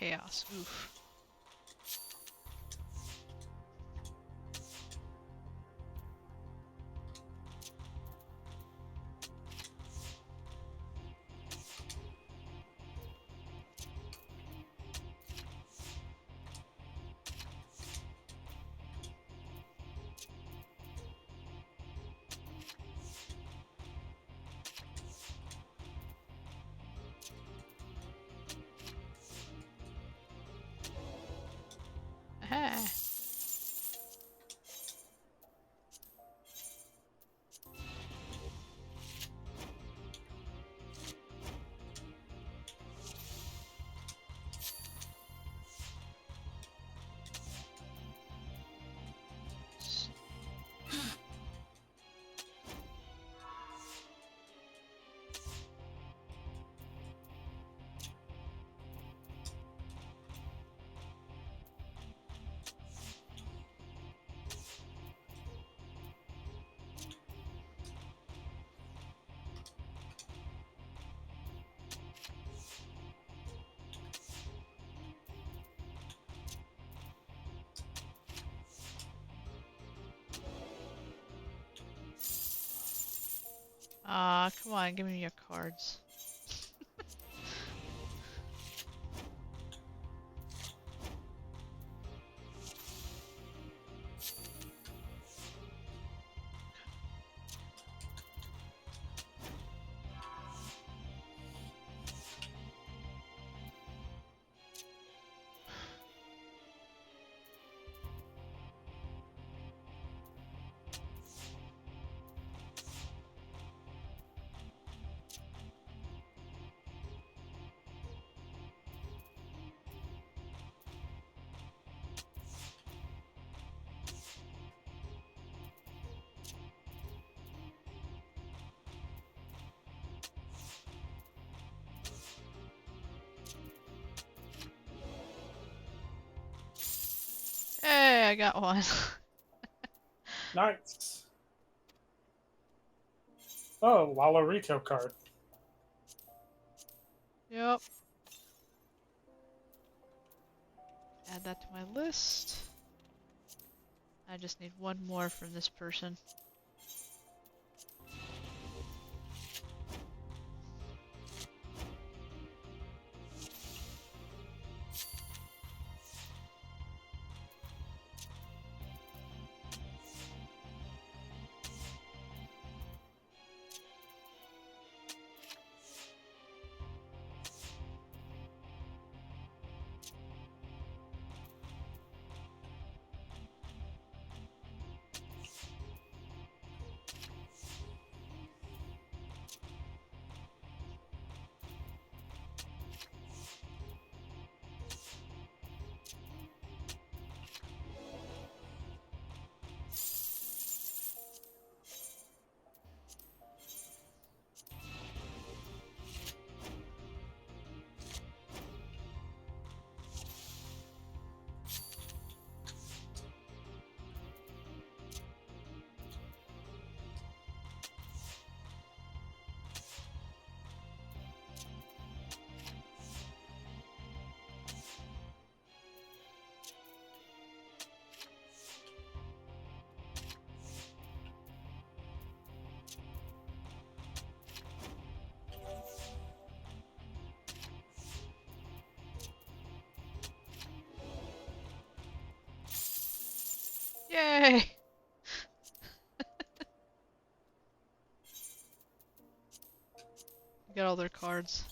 chaos. Oof. Aha. Come on, give me your cards. Hey, I got one. Nice. Oh, Lalorito card. Yep. Add that to my list. I just need one more from this person. Yay! Got all their cards.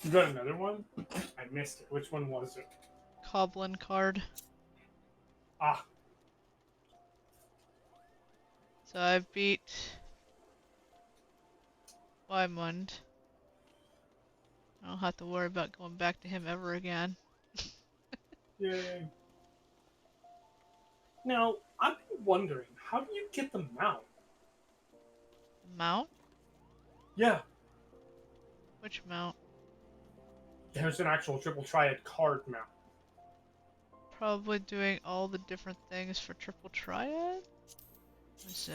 You got another one? I missed it. Which one was it? Coblin card. Ah, So I've beat Wymund. I don't have to worry about going back to him ever again. yay. Now, I've been wondering, how do you get the mount? Mount? Yeah, Which mount? there's an actual triple triad card mount. Probably doing all the different things for Triple Triad? Let me see.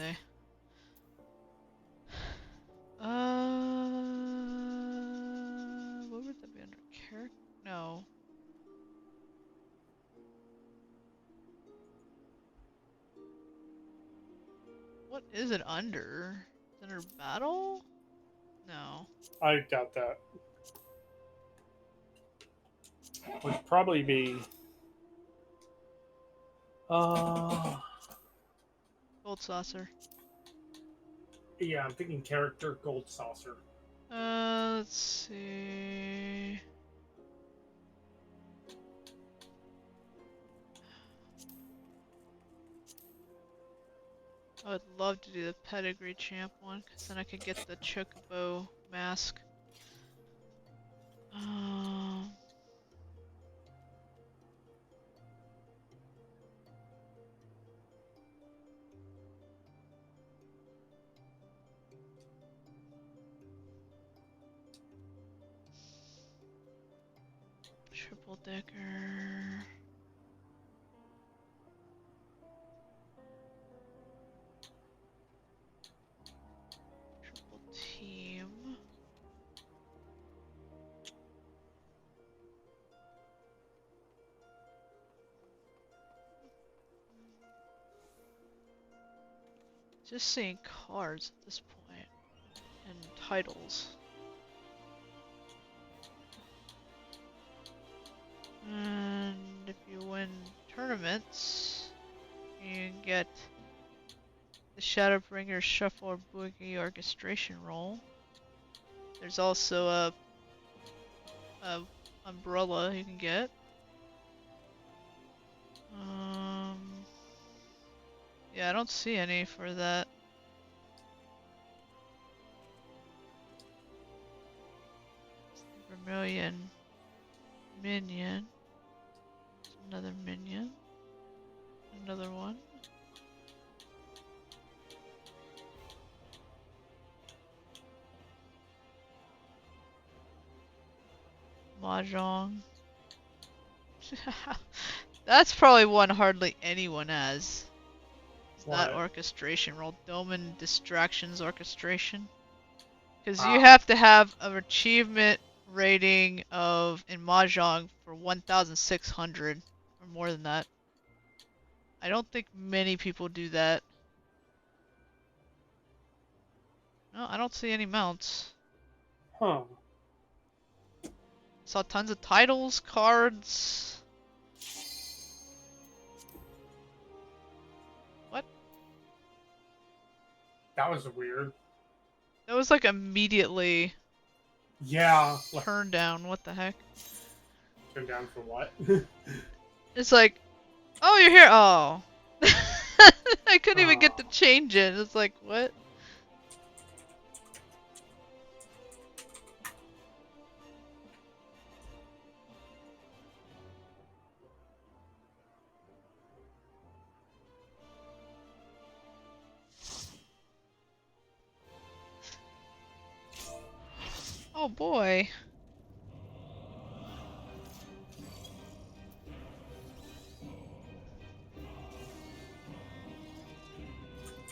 What would that be under? What is it under? Is it under battle? No. I doubt that. Would probably be. Gold saucer. Yeah, I'm thinking character gold saucer. Let's see. I would love to do the pedigree champ one, because then I could get the chocobo mask. Triple decker. Triple team. Just seeing cards at this point and titles. And if you win tournaments, you can get the Shadowbringer Shuffle or Boogie Orchestration roll. There's also a umbrella you can get. Yeah, I don't see any for that. Vermilion minion. Another minion. Another one. Mahjong. That's probably one hardly anyone has. That orchestration roll. Doman Distractions Orchestration. Because you have to have an achievement rating of in Mahjong for 1,600 or more than that. I don't think many people do that. No, I don't see any mounts. Huh. Saw tons of titles, cards. What? That was weird. That was like immediately Yeah. turned down. What the heck? Turned down for what? It's like, oh, you're here. Oh. I couldn't even get to change it. It's like, what? Oh boy.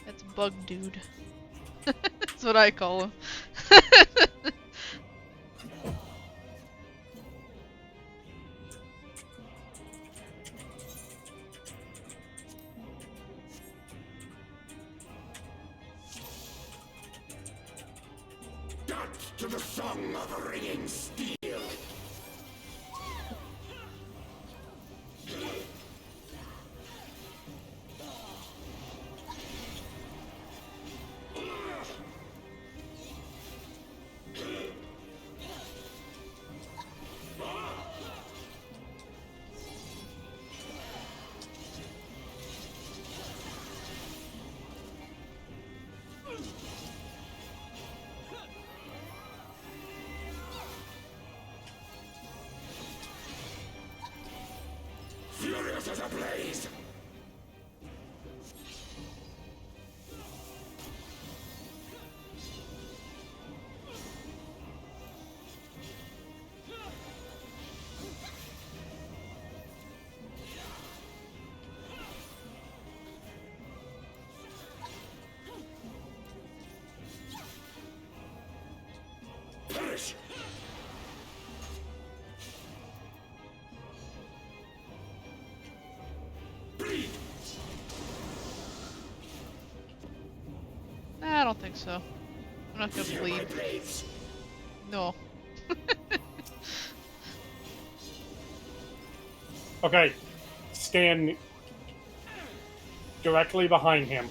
That's Bug Dude. That's what I call him. To the song of ringing steel. don't think so. I'm not gonna bleed. No. Okay, stand directly behind him.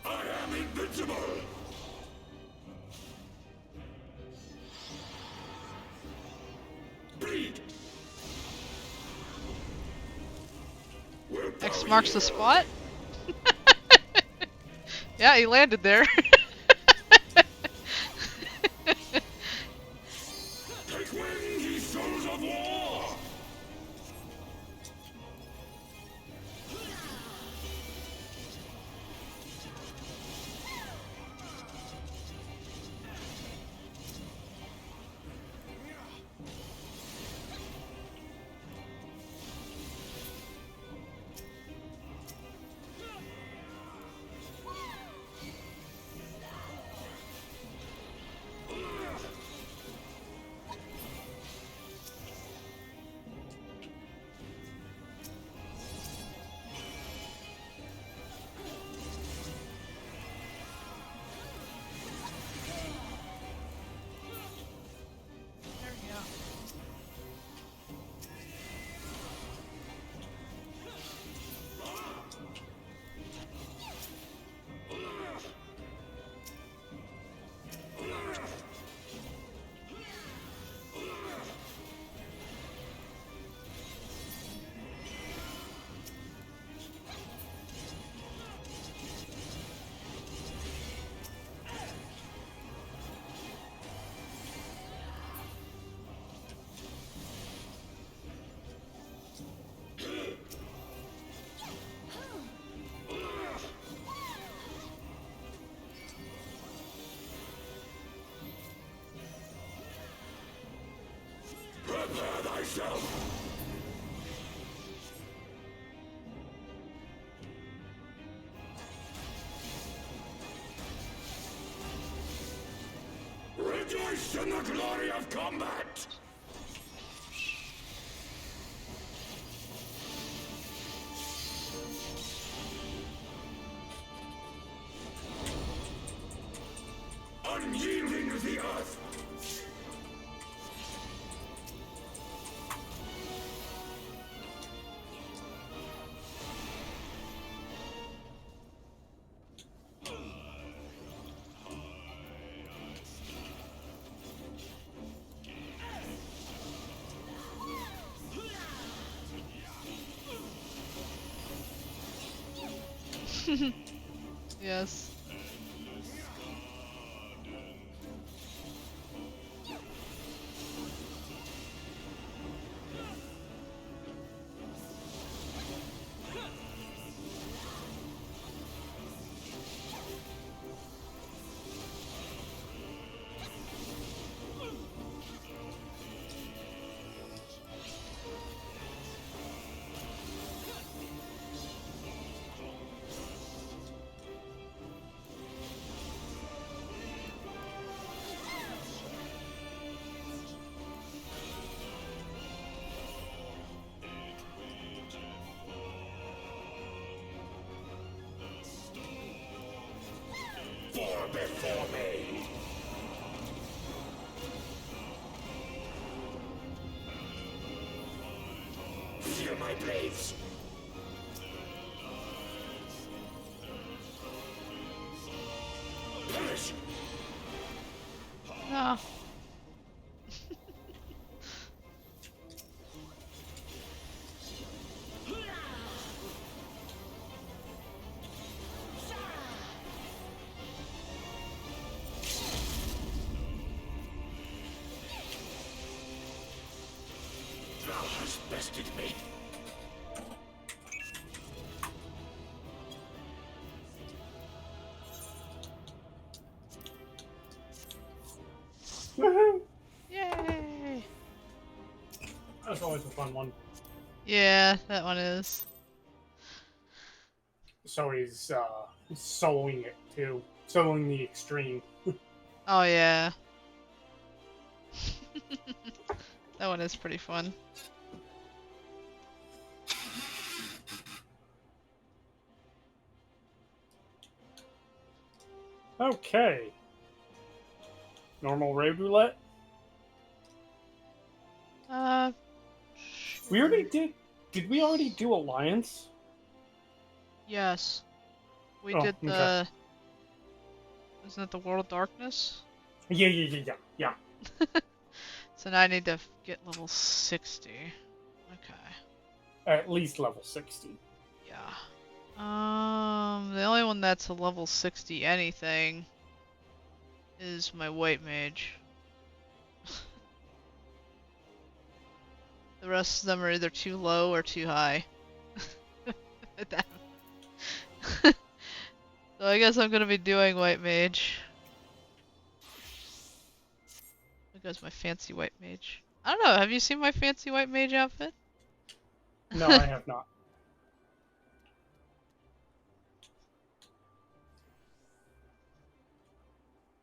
I am invincible! Bleed! X marks the spot? Yeah, he landed there. Take wing, ye souls of war! There we go. Prepare thyself! Rejoice in the glory of combat! Unyielding of the earth! Yes. War before me! Feel my blades! Perish! No. Thou hast bested me. Woohoo! Yay! That's always a fun one. Yeah, that one is. So he's soloing it too. Soloing the extreme. Oh yeah. That one is pretty fun. Okay. Normal raid roulette. We already did. Did we already do alliance? Yes. We Oh, did okay. the... Isn't it the World of Darkness? Yeah. So now I need to get level 60. Okay. At least level 60. Yeah. The only one that's a level 60 anything is my white mage. The rest of them are either too low or too high. So I guess I'm gonna be doing white mage. There goes my fancy white mage. I don't know, have you seen my fancy white mage outfit? No, I have not.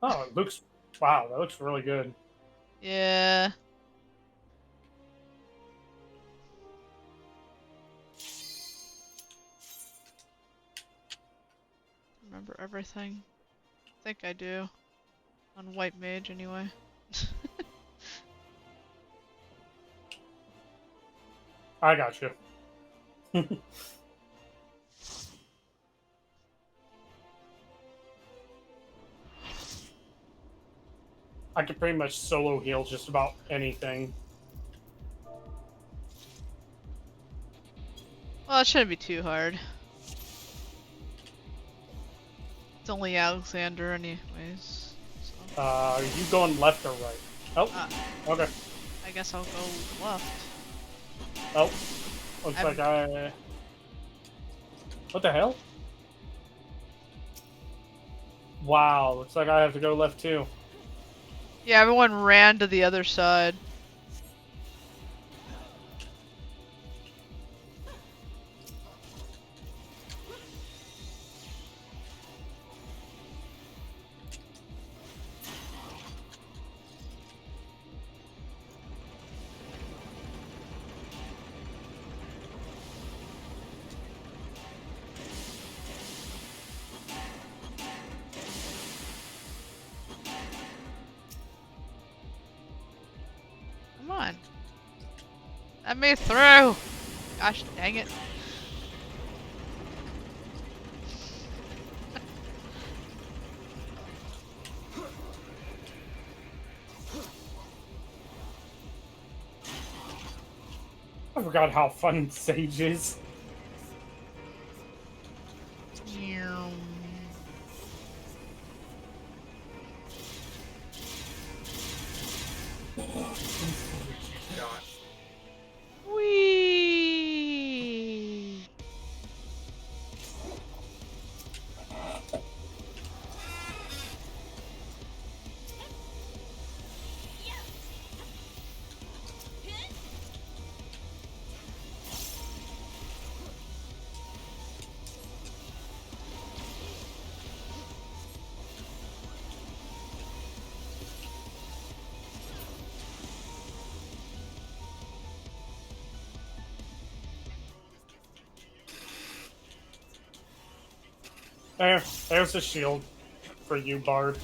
Oh, it looks... Wow, that looks really good. Yeah. Remember everything? I think I do. On white mage anyway. I got you. I could pretty much solo heal just about anything. Well, it shouldn't be too hard. It's only Alexander anyways. So. Are you going left or right? Oh, okay. I guess I'll go left. Oh, looks like I... What the hell? Wow, looks like I have to go left too. Yeah, everyone ran to the other side. Come on. Let me through! Gosh dang it. I forgot how fun Sage is. Whee! There's a shield for you, Bard.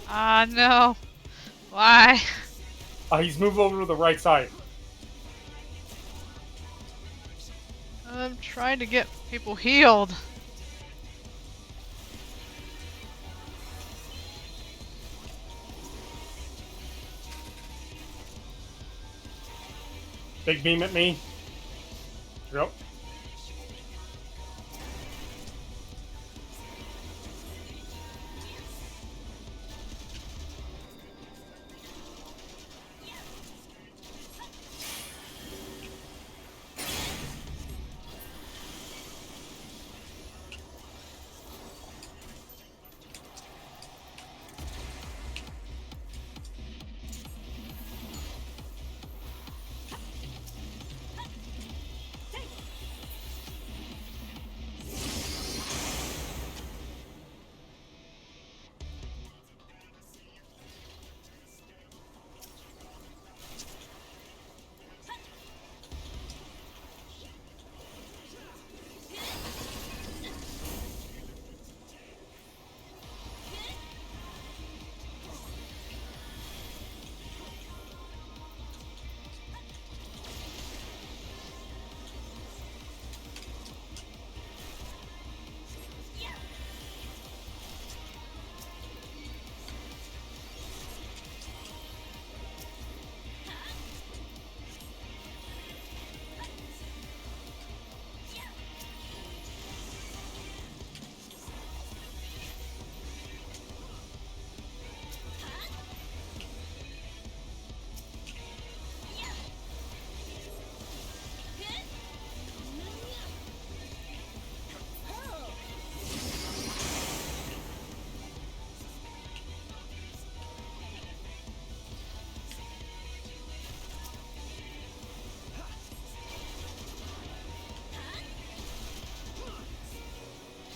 Ah, no. Why? He's moved over to the right side. I'm trying to get people healed. Big beam at me. Yep.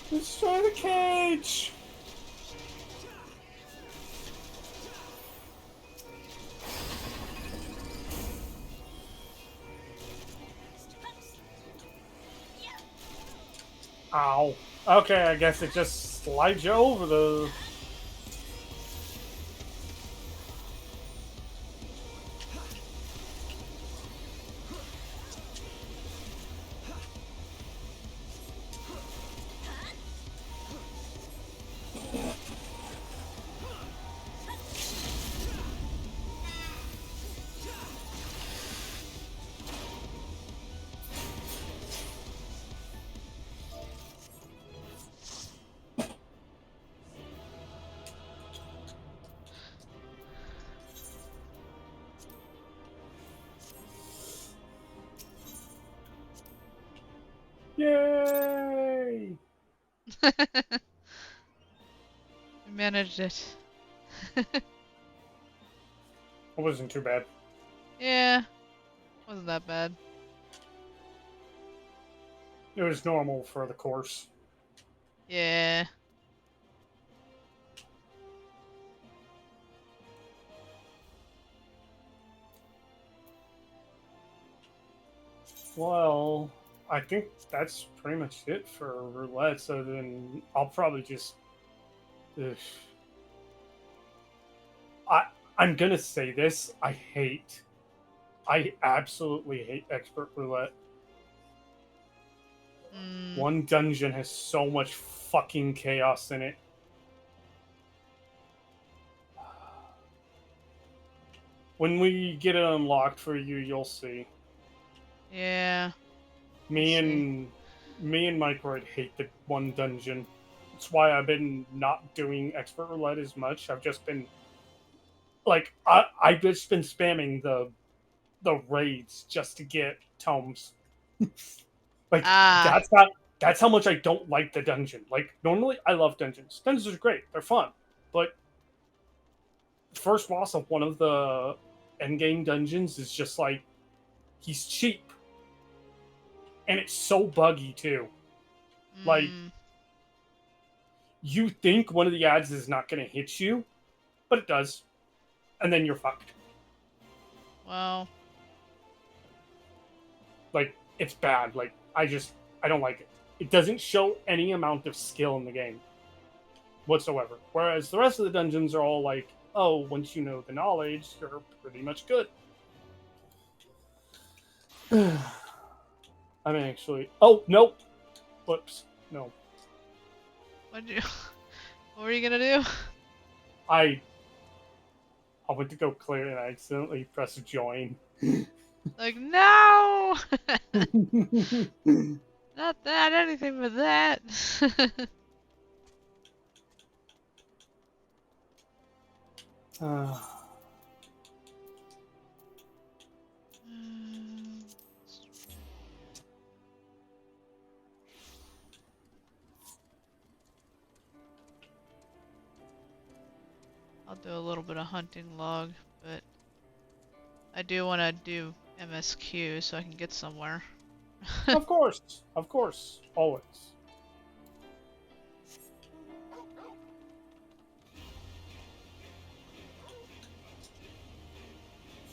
Destroy the cage! Ow. Okay, I guess it just slides you over the... Yay! We managed it. It wasn't too bad. Yeah, wasn't that bad. It was normal for the course. Yeah. Well, I think that's pretty much it for roulette. So then I'll probably just. Ugh. I'm gonna say this. I absolutely hate expert roulette. Mm, One dungeon has so much fucking chaos in it. When we get it unlocked for you, you'll see. yeah. Me We'll and me and Mike would hate the one dungeon. That's why I've been not doing expert roulette as much. I've just been like I've just been spamming the raids just to get tomes. Like Ah. that's how much I don't like the dungeon. Like normally I love dungeons. Dungeons are great. They're fun. But first boss of one of the endgame dungeons is just like he's cheap. And it's so buggy too. Like Mm, you think one of the ads is not going to hit you, but it does. And then you're fucked. well. Like it's bad. Like I don't like it. It doesn't show any amount of skill in the game whatsoever. Whereas the rest of the dungeons are all like, oh, once you know the knowledge, you're pretty much good. I'm actually. Oh no! Whoops. No. What'd you? What were you gonna do? I went to go clear and I accidentally pressed join. Like, no! Not that, anything but that. I'll do a little bit of hunting log, but I do want to do MSQ so I can get somewhere. Of course, always.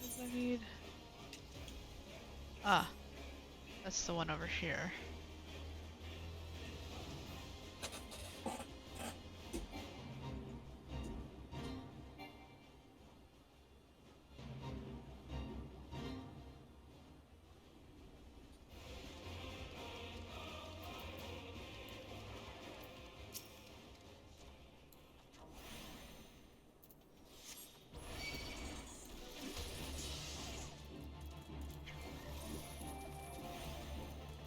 What do I need? Ah, that's the one over here.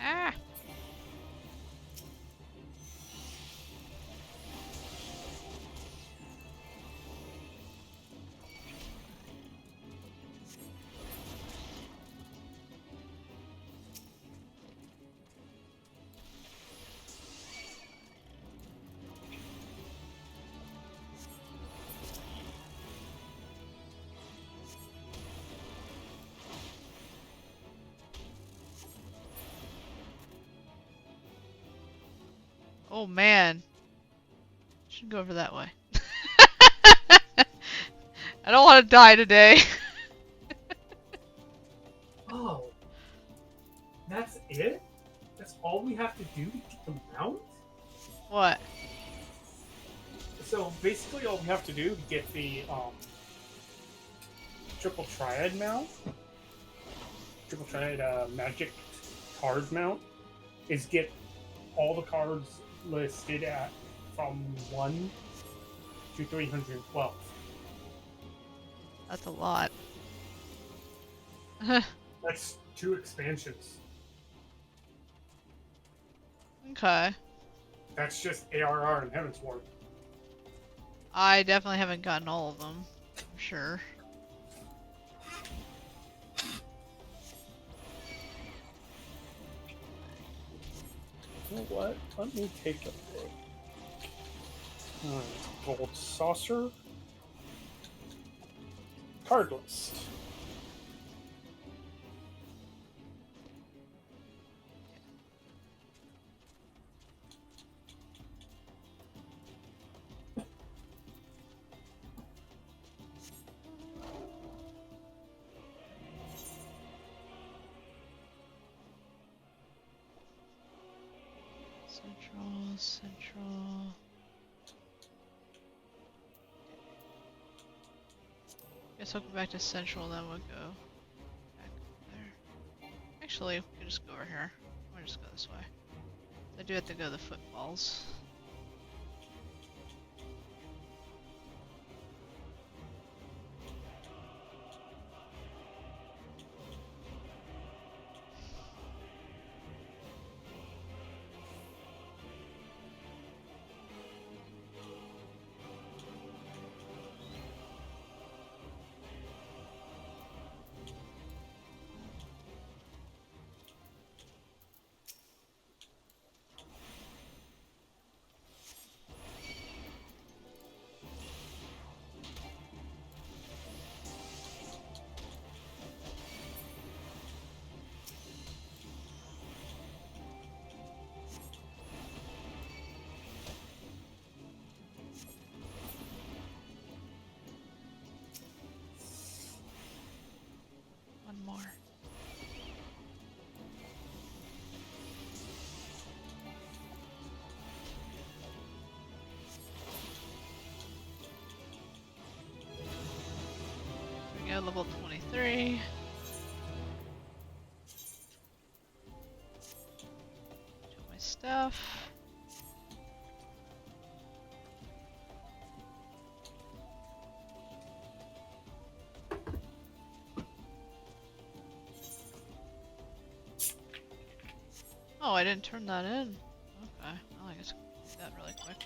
Ah! Oh man. Should go over that way. I don't want to die today. Oh, that's it? That's all we have to do to get the mount? What? So basically, all we have to do to get the triple triad mount, triple triad magic card mount, is get all the cards listed at from 1 to 312. That's a lot. That's 2 expansions. Okay. That's just ARR and Heaven's Ward. I definitely haven't gotten all of them. I'm sure. You know what? Let me take a look. Gold saucer. Card list. Central. Guess I'll go back to Central, then we'll go back there. Actually, we can just go over here. We'll just go this way. I do have to go to the footballs. One more. There we go, level 23. Check my stuff. Oh, I didn't turn that in. Okay, well, I guess I'll do that really quick.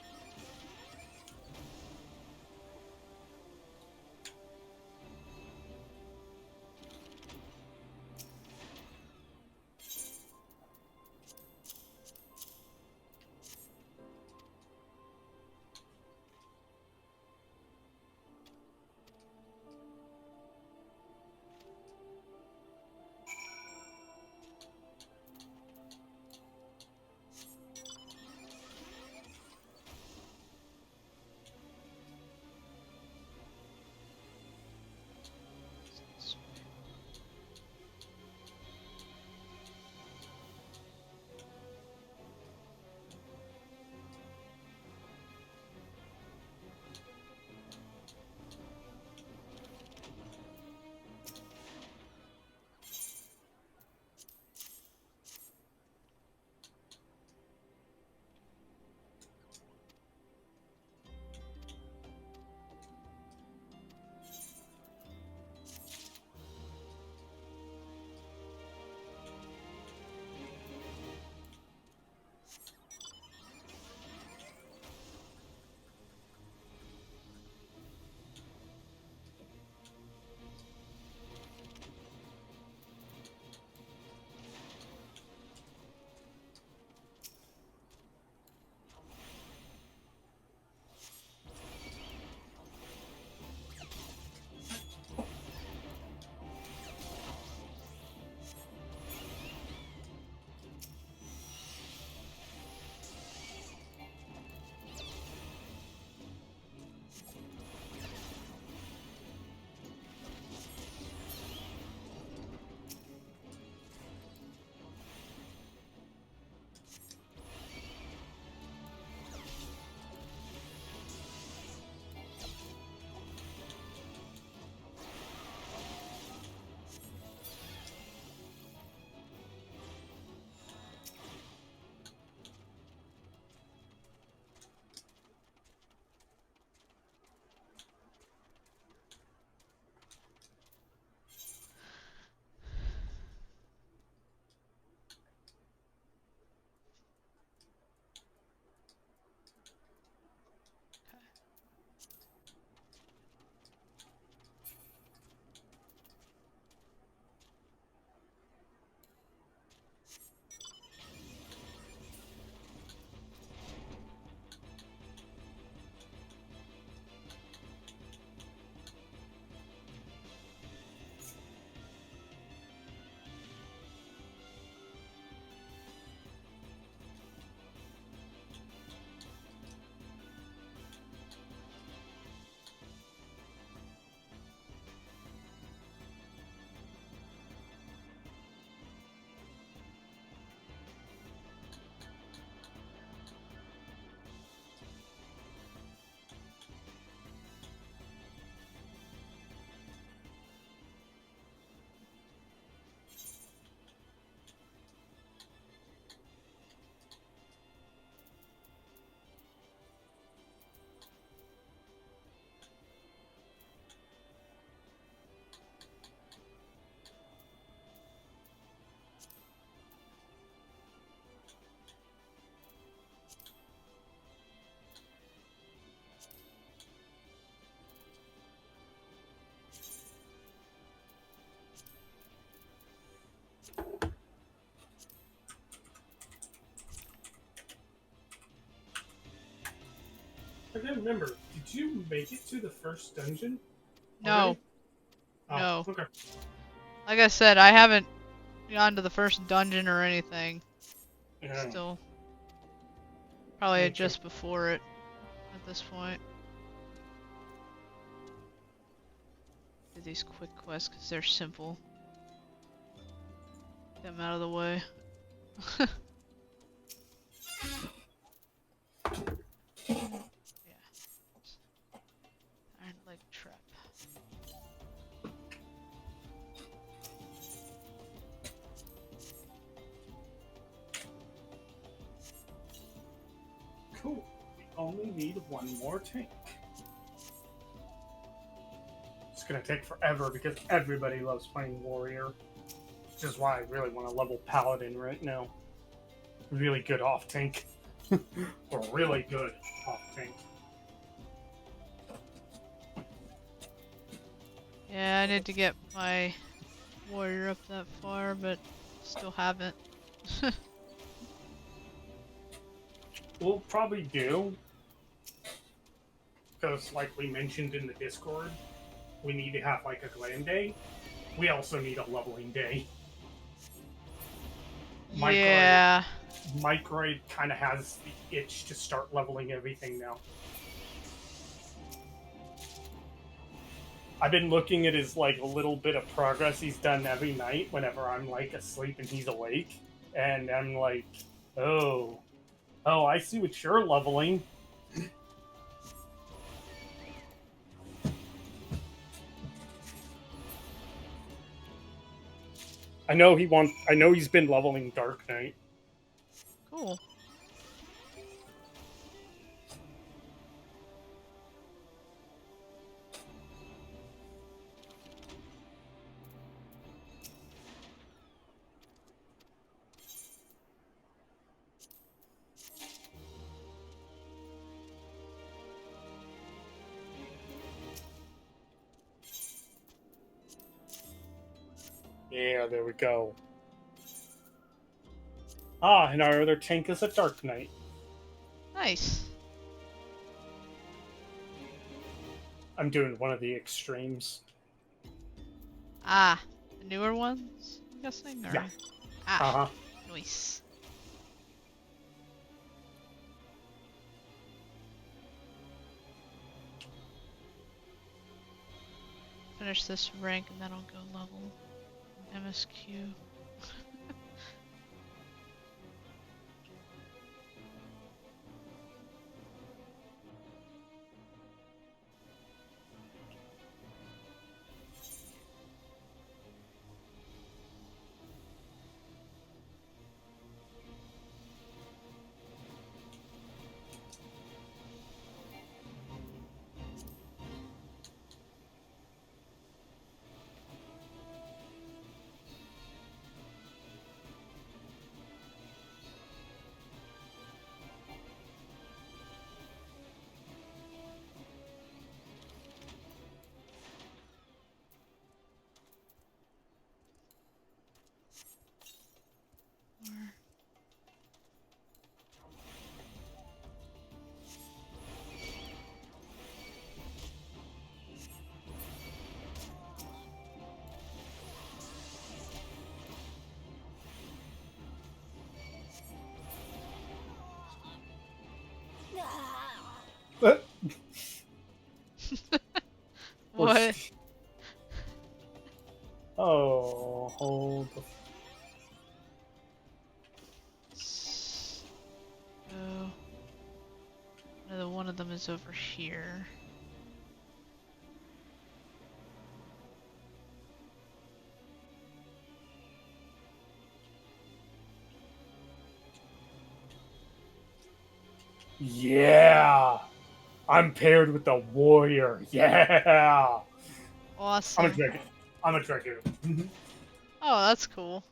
I can't remember. Did you make it to the first dungeon? No. Oh, No. okay. Like I said, I haven't gone to the first dungeon or anything. Yeah. Still probably Okay. just before it at this point. Do these quick quests because they're simple. Get them out of the way. Yeah. Iron leg trap. Cool. We only need one more tank. It's gonna take forever because everybody loves playing warrior. Which is why I really want to level paladin right now. really good off tank. A really good off tank. Yeah, I need to get my warrior up that far, but still haven't. We'll probably do, because like we mentioned in the Discord, we need to have like a glam day. We also need a leveling day. Yeah. Microid kind of has the itch to start leveling everything now. I've been looking at his like a little bit of progress he's done every night whenever I'm like asleep and he's awake, and I'm like, oh, I see what you're leveling. I know he's been leveling Dark Knight. Cool. Yeah, there we go. Ah, and our other tank is a Dark Knight. Nice. I'm doing one of the extremes. Ah, the newer ones, I'm guessing? Or... Yeah. Ah, Uh-huh. nice. Finish this rank and then I'll go level MSQ. What? Oh, hold the... So, another one of them is over here. Yeah! I'm paired with the warrior. Yeah! Awesome. I'm a dragoon. Oh, that's cool.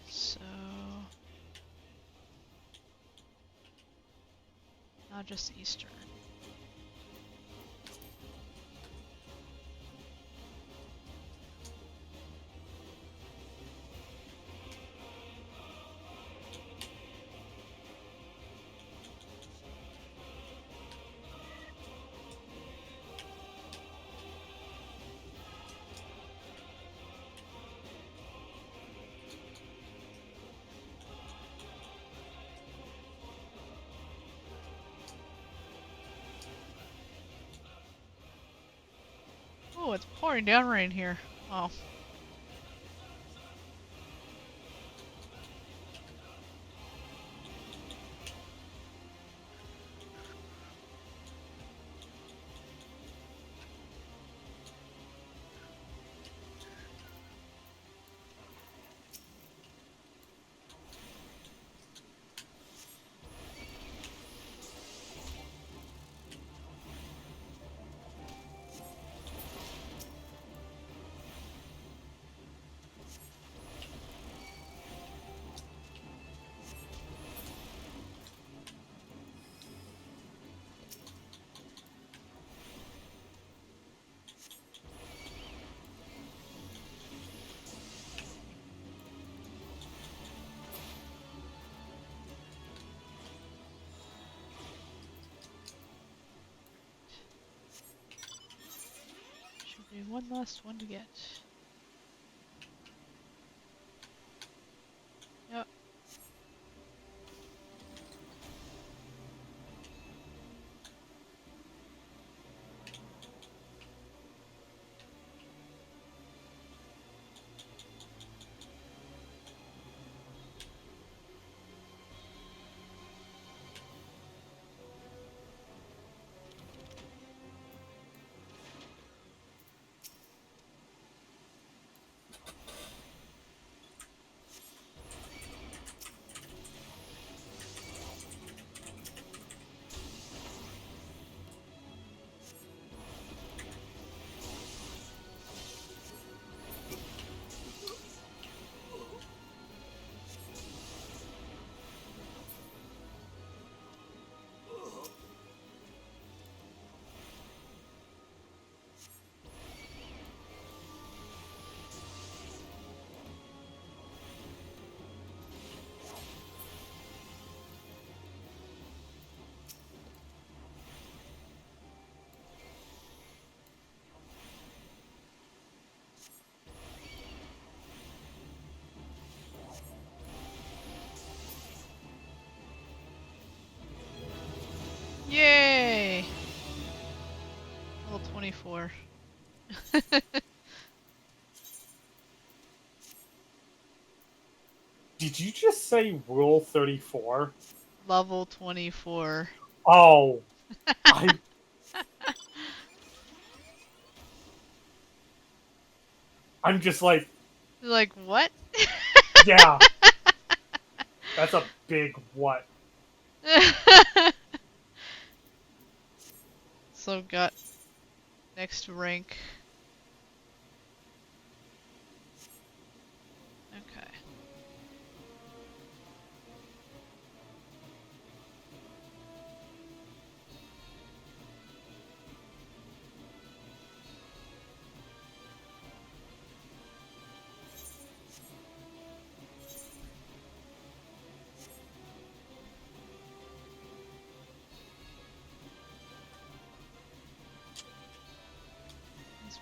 So, not just Eastern. Oh, it's pouring down rain here. Oh. Should be one last one to get. Yep. Yay! Level 24. Did you just say Rule 34? Level 24. Oh, I'm just like, Like, what? yeah, that's a big what. So got next rank. Okay. It's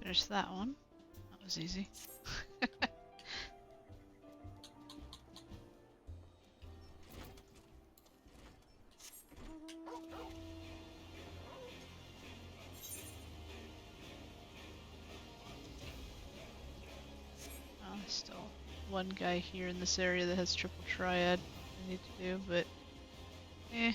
There's that one. That was easy. Oh, still one guy here in this area that has triple triad I need to do, but eh.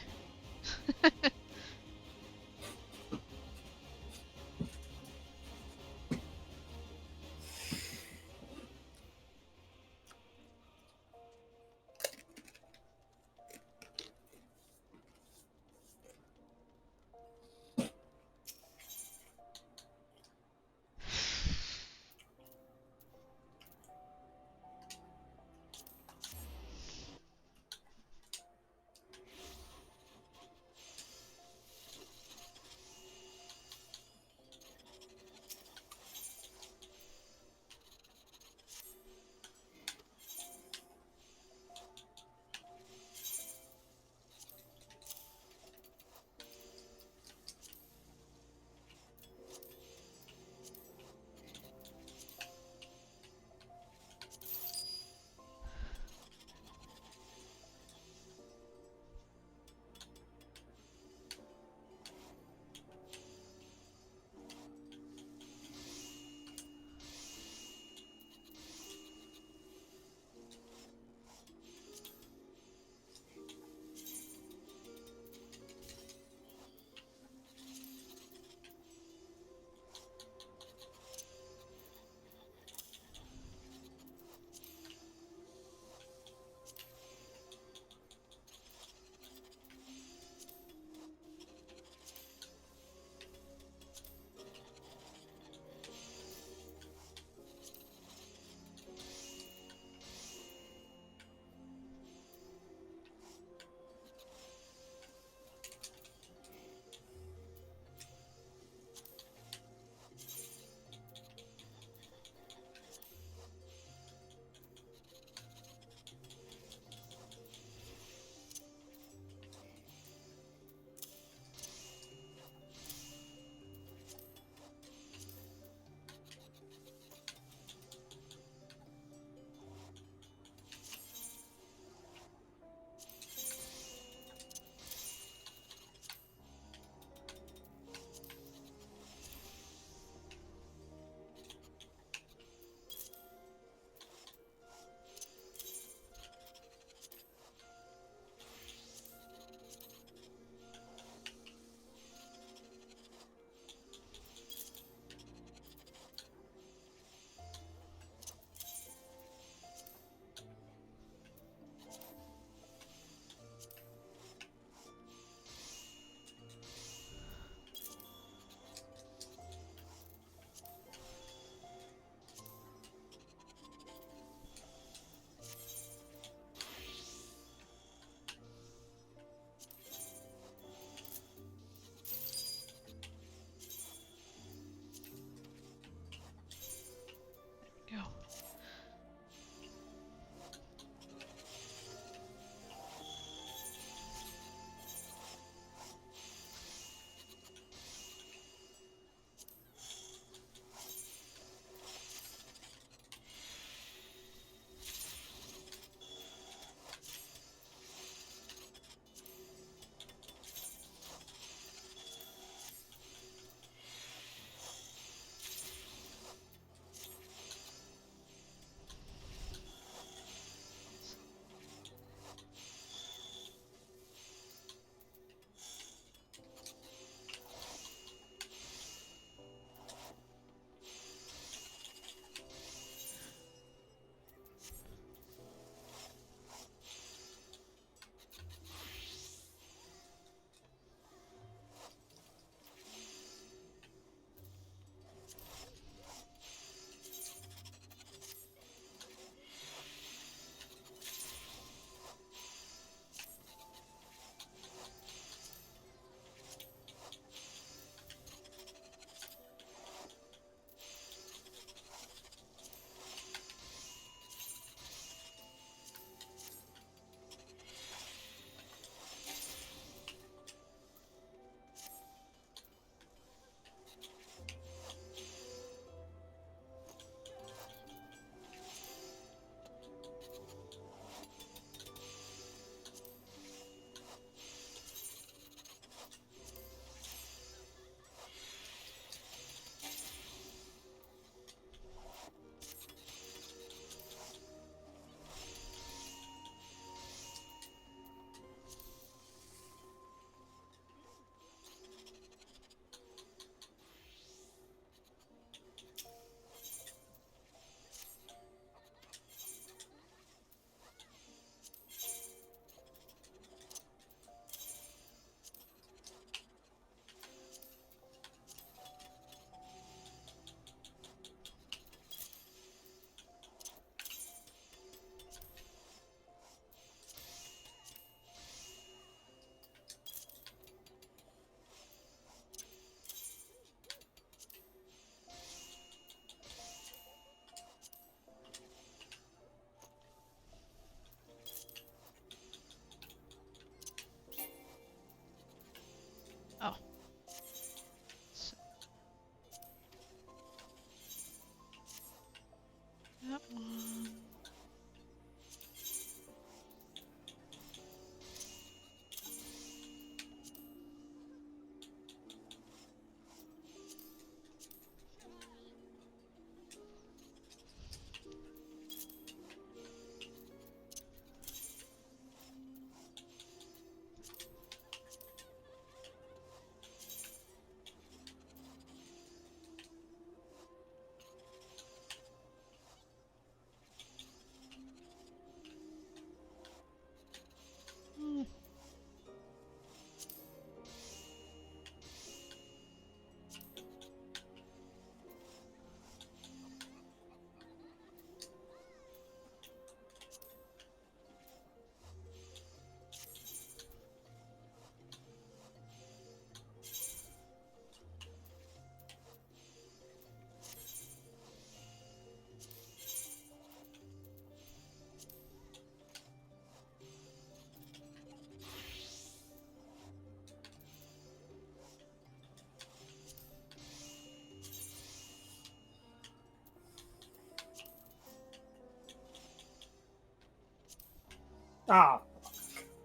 Ah,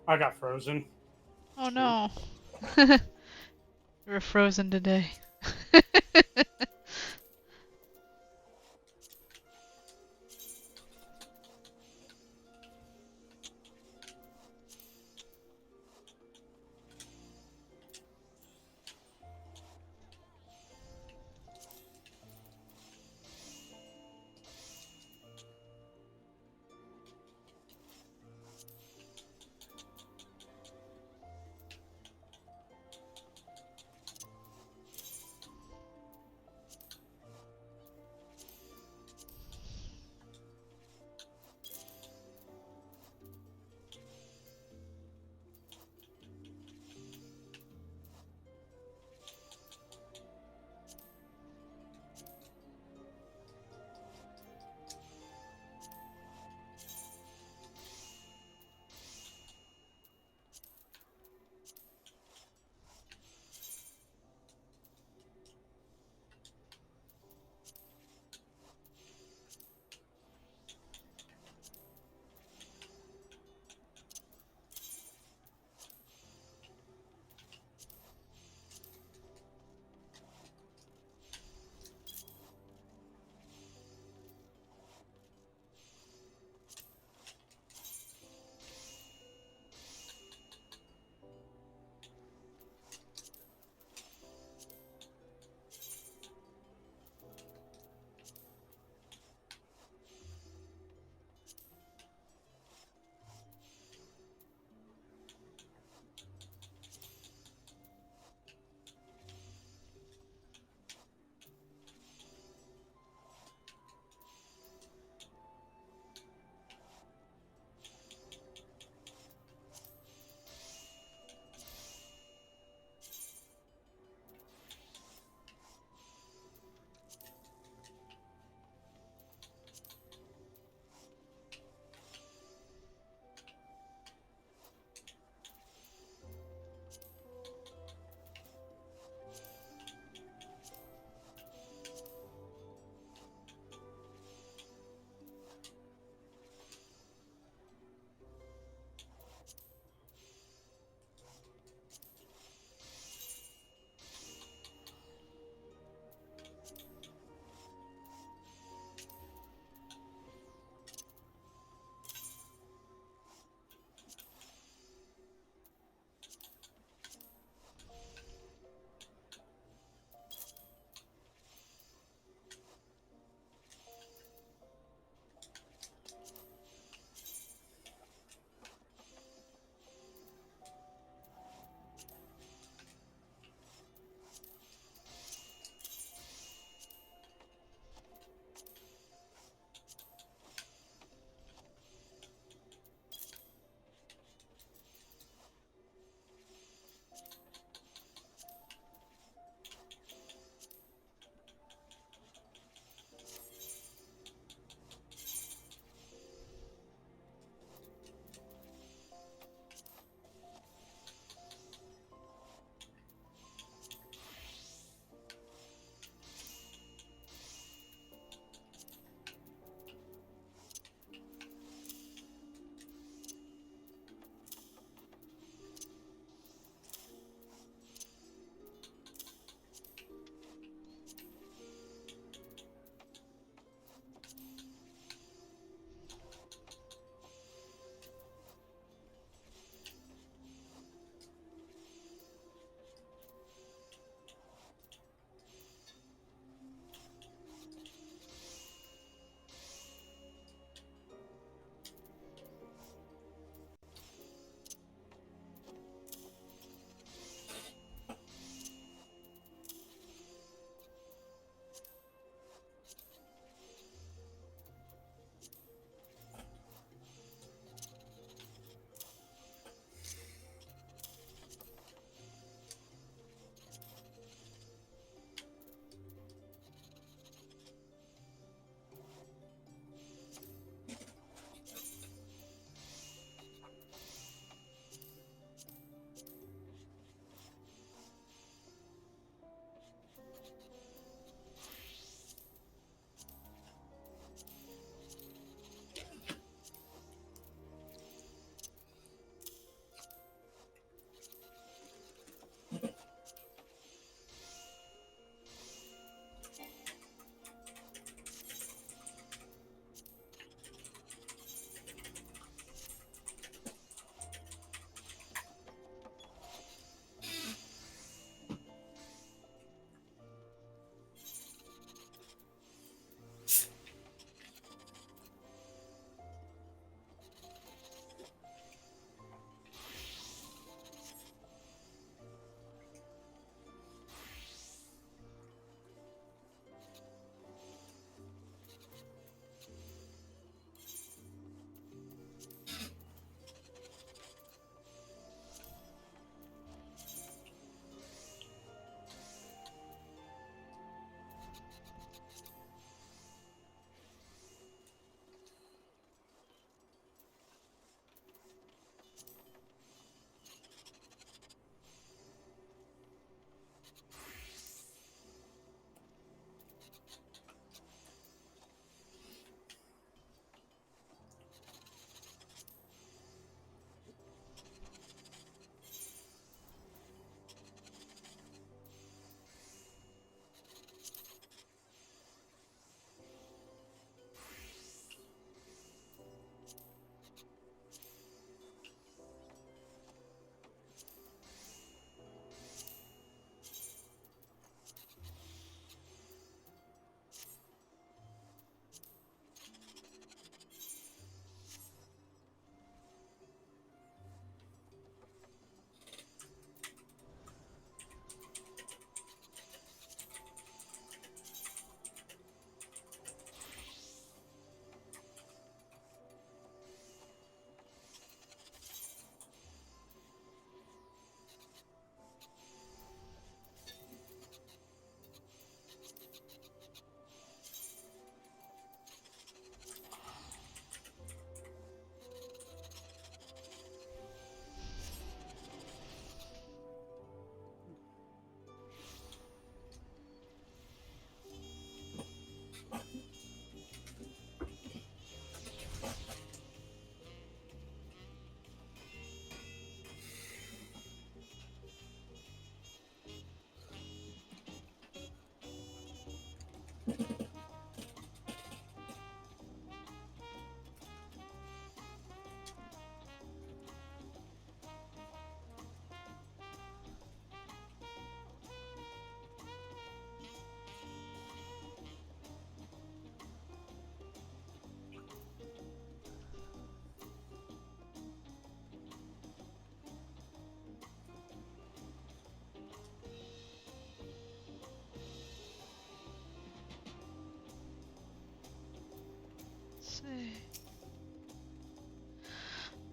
I got frozen. Oh no. We're frozen today.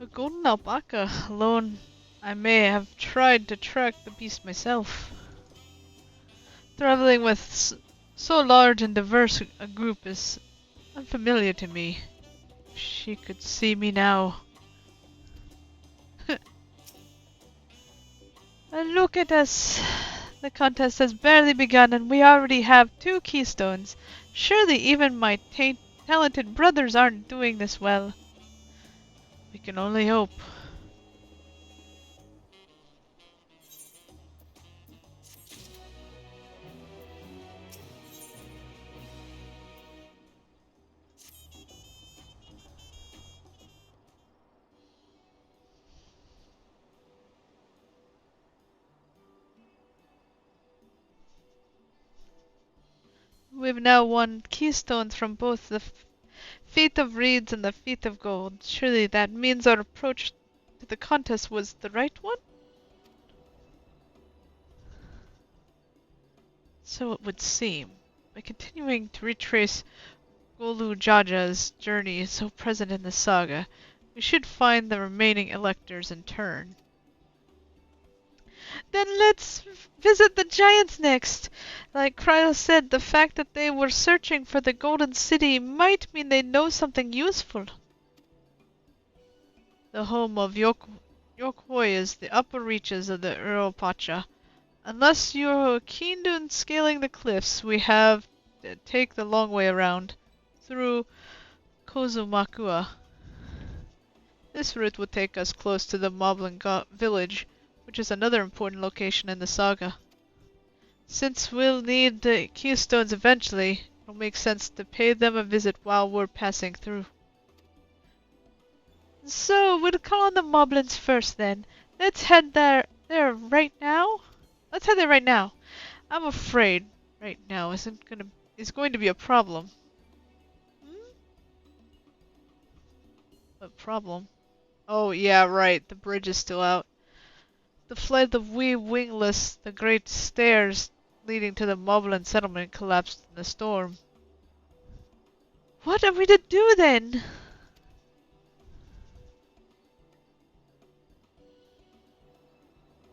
A golden alpaca alone. I may have tried to track the beast myself. Traveling with so large and diverse a group is unfamiliar to me. If she could see me now. And look at us. The contest has barely begun and we already have 2 keystones. Surely even my talented brothers aren't doing this well. We can only hope. We've now won keystones from both the Feat of Reeds and the Feat of Gold. Surely that means our approach to the contest was the right one? So it would seem. By continuing to retrace Golu Jaja's journey so present in the saga, we should find the remaining electors in turn. Then let's visit the giants next. Like Cryo said, the fact that they were searching for the Golden City might mean they know something useful. The home of Yokhoi is the upper reaches of the Uropacha. Unless you're keen on scaling the cliffs, we have to take the long way around, through Kozumakua. This route will take us close to the Moblin village, which is another important location in the saga. Since we'll need the keystones eventually, it'll make sense to pay them a visit while we're passing through. So, we'll call on the Moblins first then. Let's head there right now? Let's head there right now. I'm afraid right now is going to be a problem. What problem? Oh yeah, right. The bridge is still out. The flight of wee wingless, the great stairs leading to the Moblin settlement collapsed in the storm. What are we to do then?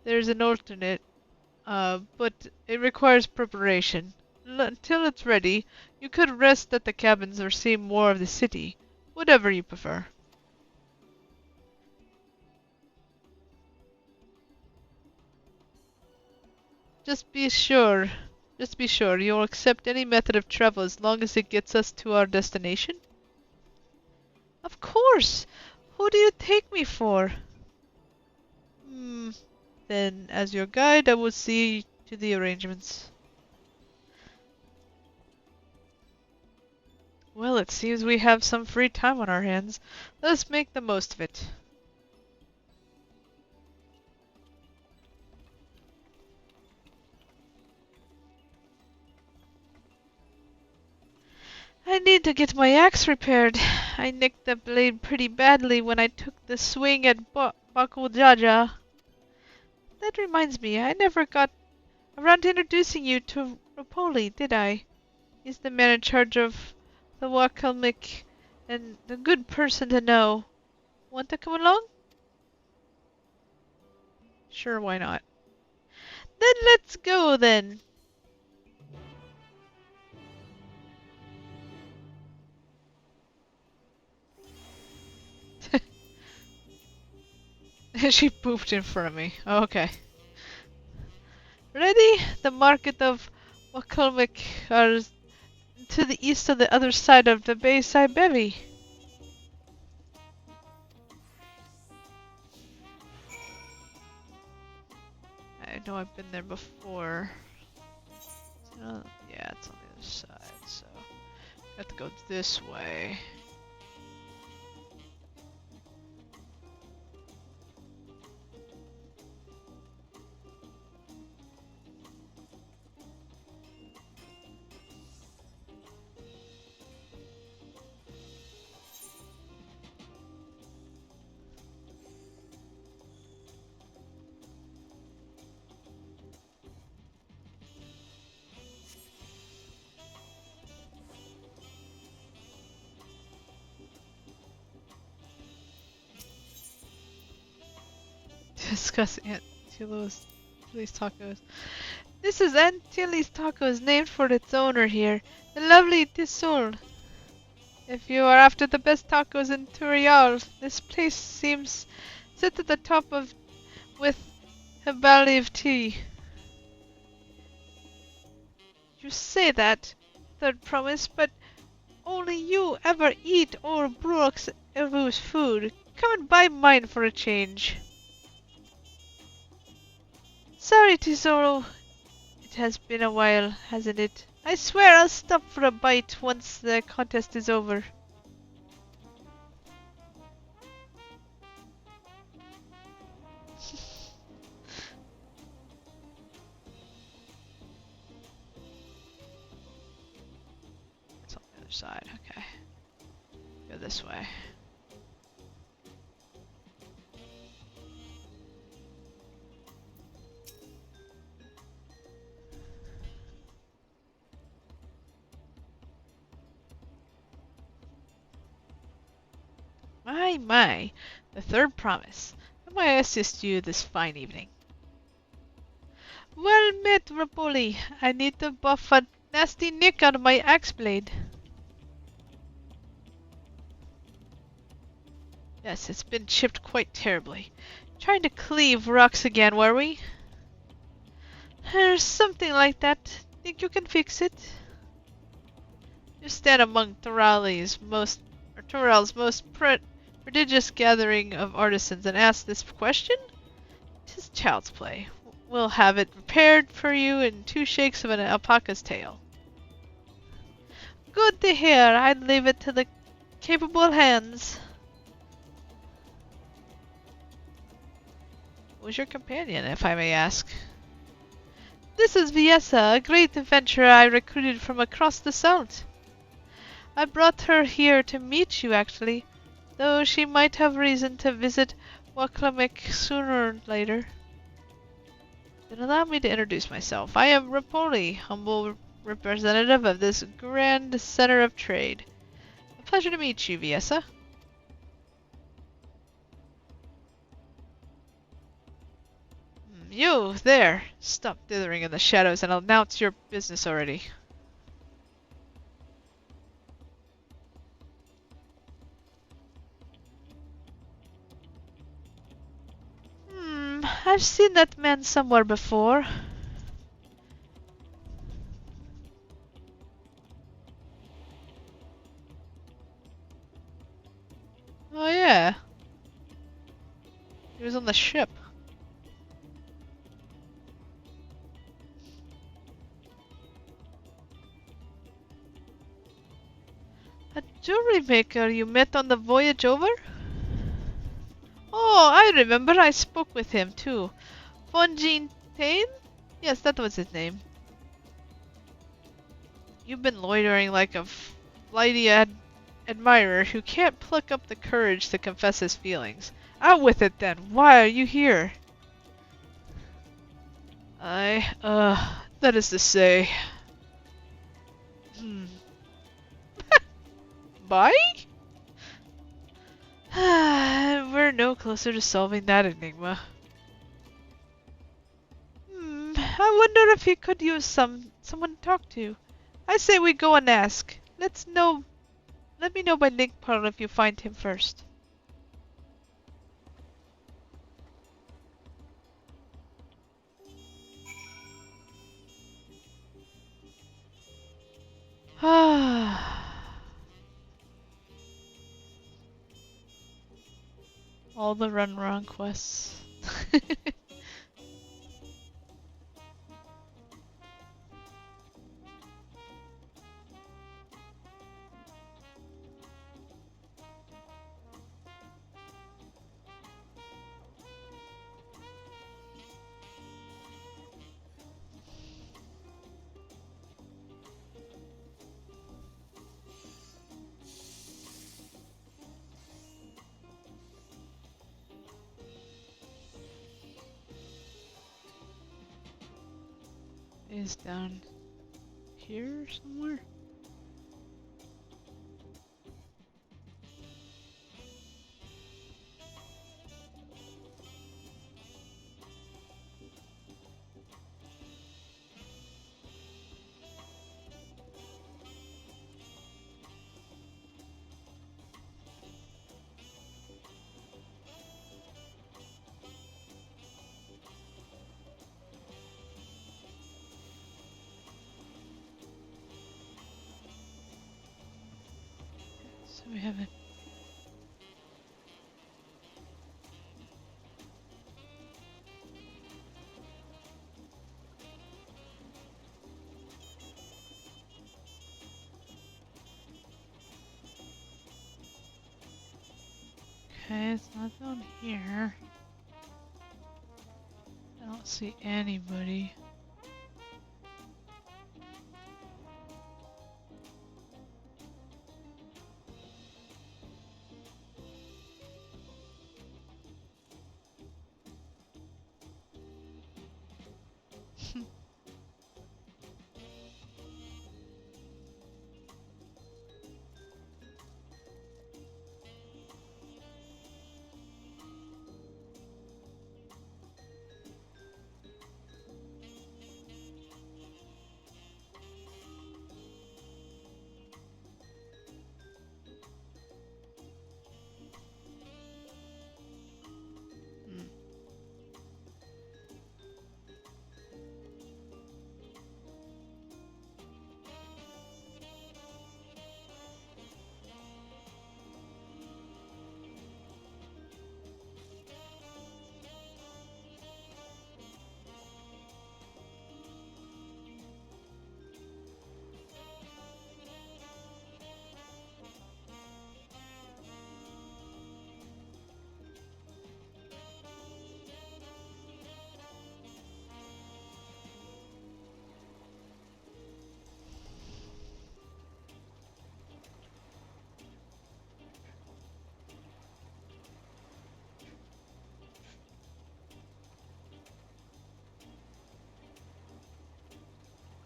There's an alternate, but it requires preparation. Until it's ready, you could rest at the cabins or see more of the city. Whatever you prefer. Just be sure you'll accept any method of travel as long as it gets us to our destination. Of course! Who do you take me for? Then, as your guide, I will see to the arrangements. Well, it seems we have some free time on our hands. Let's make the most of it. I need to get my axe repaired. I nicked the blade pretty badly when I took the swing at Bakujaja. That reminds me, I never got around to introducing you to Rapoli, did I? He's the man in charge of the Wakalmik and the good person to know. Want to come along? Sure, why not? Then let's go then. She pooped in front of me. Okay. Ready? The market of Wakalmik are to the east of the other side of the Bayside Bevy. I know I've been there before. Yeah, it's on the other side, so I have to go this way. discuss Aunt Tilly's tacos. This is Aunt Tilly's Tacos, named for its owner here, the lovely Tisul. If you are after the best tacos in Turial, this place seems set at the top of with a valley of tea. You say that, third promise, but only you ever eat or Brooks Evu's food. Come and buy mine for a change. Sorry, Tesoro. It has been a while, hasn't it? I swear I'll stop for a bite once the contest is over. It's on the other side, okay. Go this way. My, the third promise. How may I assist you this fine evening? Well met, Rapoli. I need to buff a nasty nick out of my axe blade. Yes, it's been chipped quite terribly. Trying to cleave rocks again, were we? There's something like that. Think you can fix it? You stand among Tural's most prodigious gathering of artisans and ask this question? 'Tis child's play. We'll have it repaired for you in 2 shakes of an alpaca's tail. Good to hear. I'd leave it to the capable hands. Who's your companion, if I may ask? This is Viessa, a great adventurer I recruited from across the salt. I brought her here to meet you, actually, though she might have reason to visit Waklamek sooner or later. Then allow me to introduce myself. I am Rapoli, humble representative of this grand center of trade. A pleasure to meet you, Viessa. You, there! Stop dithering in the shadows and announce your business already. I've seen that man somewhere before. Oh yeah. He was on the ship. A jewelry maker you met on the voyage over? Oh, I remember. I spoke with him too. Fontaine? Yes, that was his name. You've been loitering like a flighty admirer who can't pluck up the courage to confess his feelings. Out with it then. Why are you here? That is to say... Bye? We're no closer to solving that enigma. I wonder if he could use someone to talk to. I say we go and ask. Let me know by link pearl if you find him first. All the run wrong quests. Is down here somewhere? We have it. Okay, it's not down here. I don't see anybody.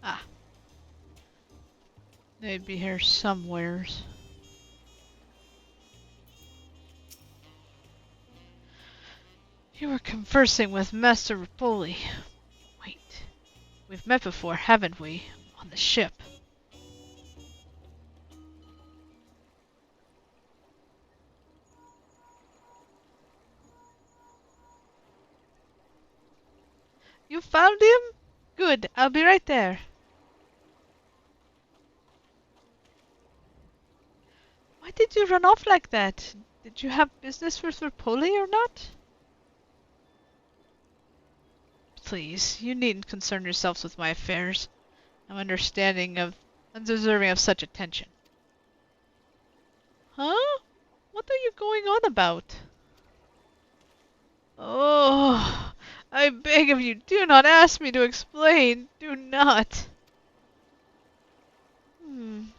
Ah, they'd be here somewheres. You were conversing with Master Rapoli. Wait, we've met before, haven't we? On the ship. You found him? Good, I'll be right there. Why did you run off like that? Did you have business with Rapoli or not? Please, you needn't concern yourselves with my affairs. I'm undeserving of such attention. Huh? What are you going on about? Oh, I beg of you, do not ask me to explain. Do not.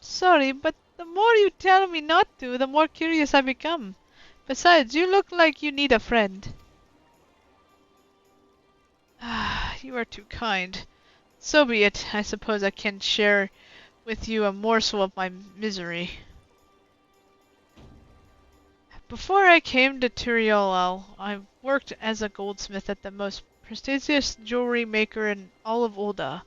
Sorry, but the more you tell me not to, the more curious I become. Besides, you look like you need a friend. You are too kind. So be it. I suppose I can share with you a morsel of my misery. Before I came to Tiriol, I worked as a goldsmith at the most prestigious jewelry maker in all of Ulda.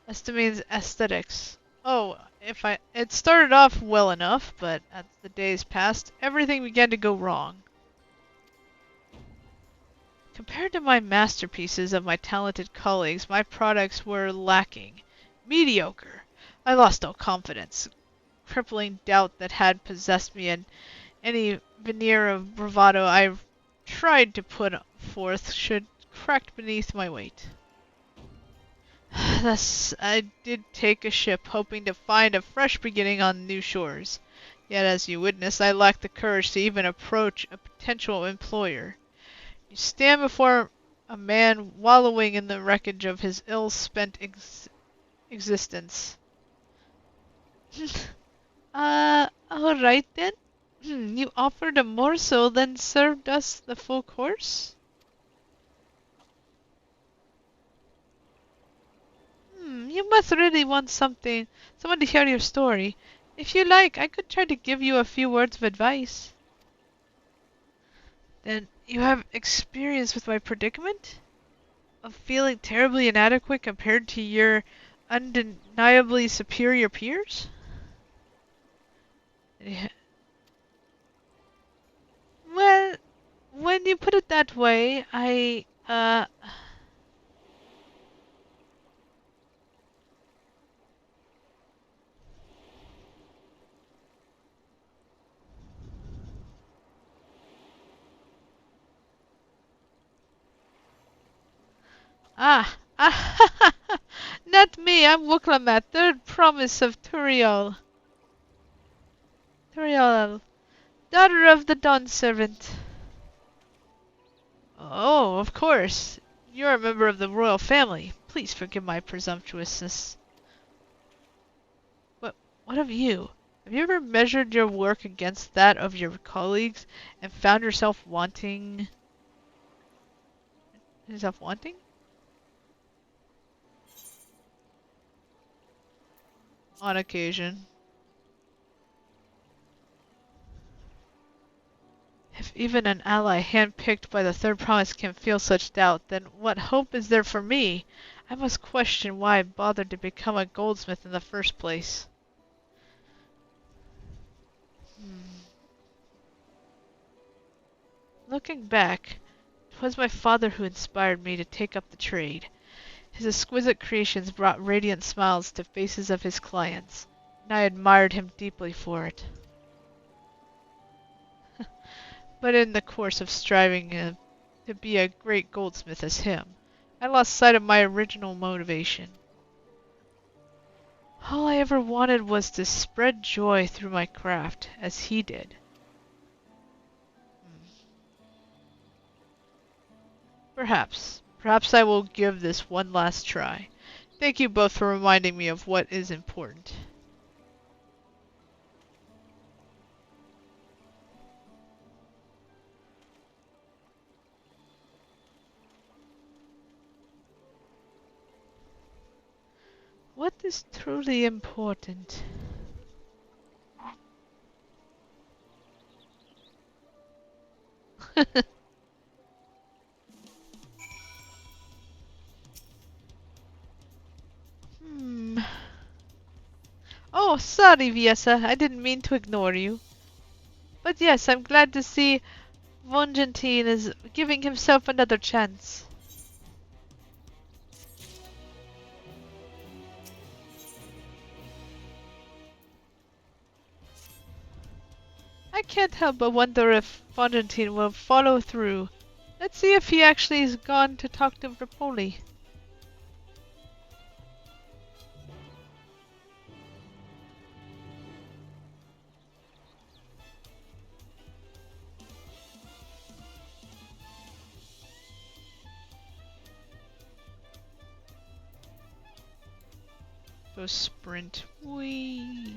Estimates aesthetics. Oh, it started off well enough, but as the days passed, everything began to go wrong. Compared to my masterpieces of my talented colleagues, my products were lacking. Mediocre. I lost all confidence. Crippling doubt that had possessed me, and any veneer of bravado I tried to put forth should cracked beneath my weight. Thus, I did take a ship, hoping to find a fresh beginning on new shores. Yet, as you witness, I lacked the courage to even approach a potential employer. You stand before a man wallowing in the wreckage of his ill-spent existence. Alright then. You offered a morsel, then served us the full course? You must really want someone to hear your story. If you like, I could try to give you a few words of advice. Then you have experience with my predicament? Of feeling terribly inadequate compared to your undeniably superior peers? Well, when you put it that way, Ah, ah, not me. I'm Wuklamat, third promise of Turiel. Turiel, daughter of the Dawn Servant. Oh, of course. You're a member of the royal family. Please forgive my presumptuousness. What of you? Have you ever measured your work against that of your colleagues and found yourself wanting? Yourself wanting? On occasion. If even an ally handpicked by the Third Promise can feel such doubt, then what hope is there for me? I must question why I bothered to become a goldsmith in the first place. Looking back, it was my father who inspired me to take up the trade. His exquisite creations brought radiant smiles to faces of his clients, and I admired him deeply for it. But in the course of striving to be a great goldsmith as him, I lost sight of my original motivation. All I ever wanted was to spread joy through my craft, as he did. Perhaps I will give this one last try. Thank you both for reminding me of what is important. What is truly important? Oh, sorry, Viesa. I didn't mean to ignore you. But yes, I'm glad to see Vongentin is giving himself another chance. I can't help but wonder if Vongentin will follow through. Let's see if he actually is gone to talk to Rapoli. Go sprint. Whee!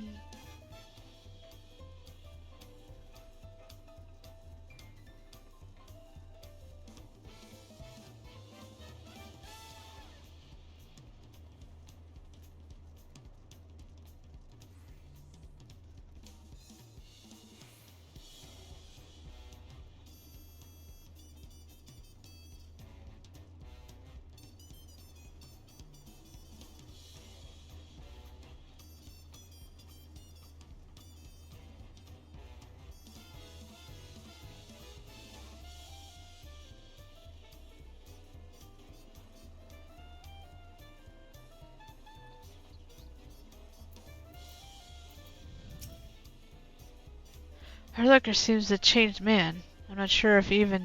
Herlucker seems a changed man. I'm not sure if it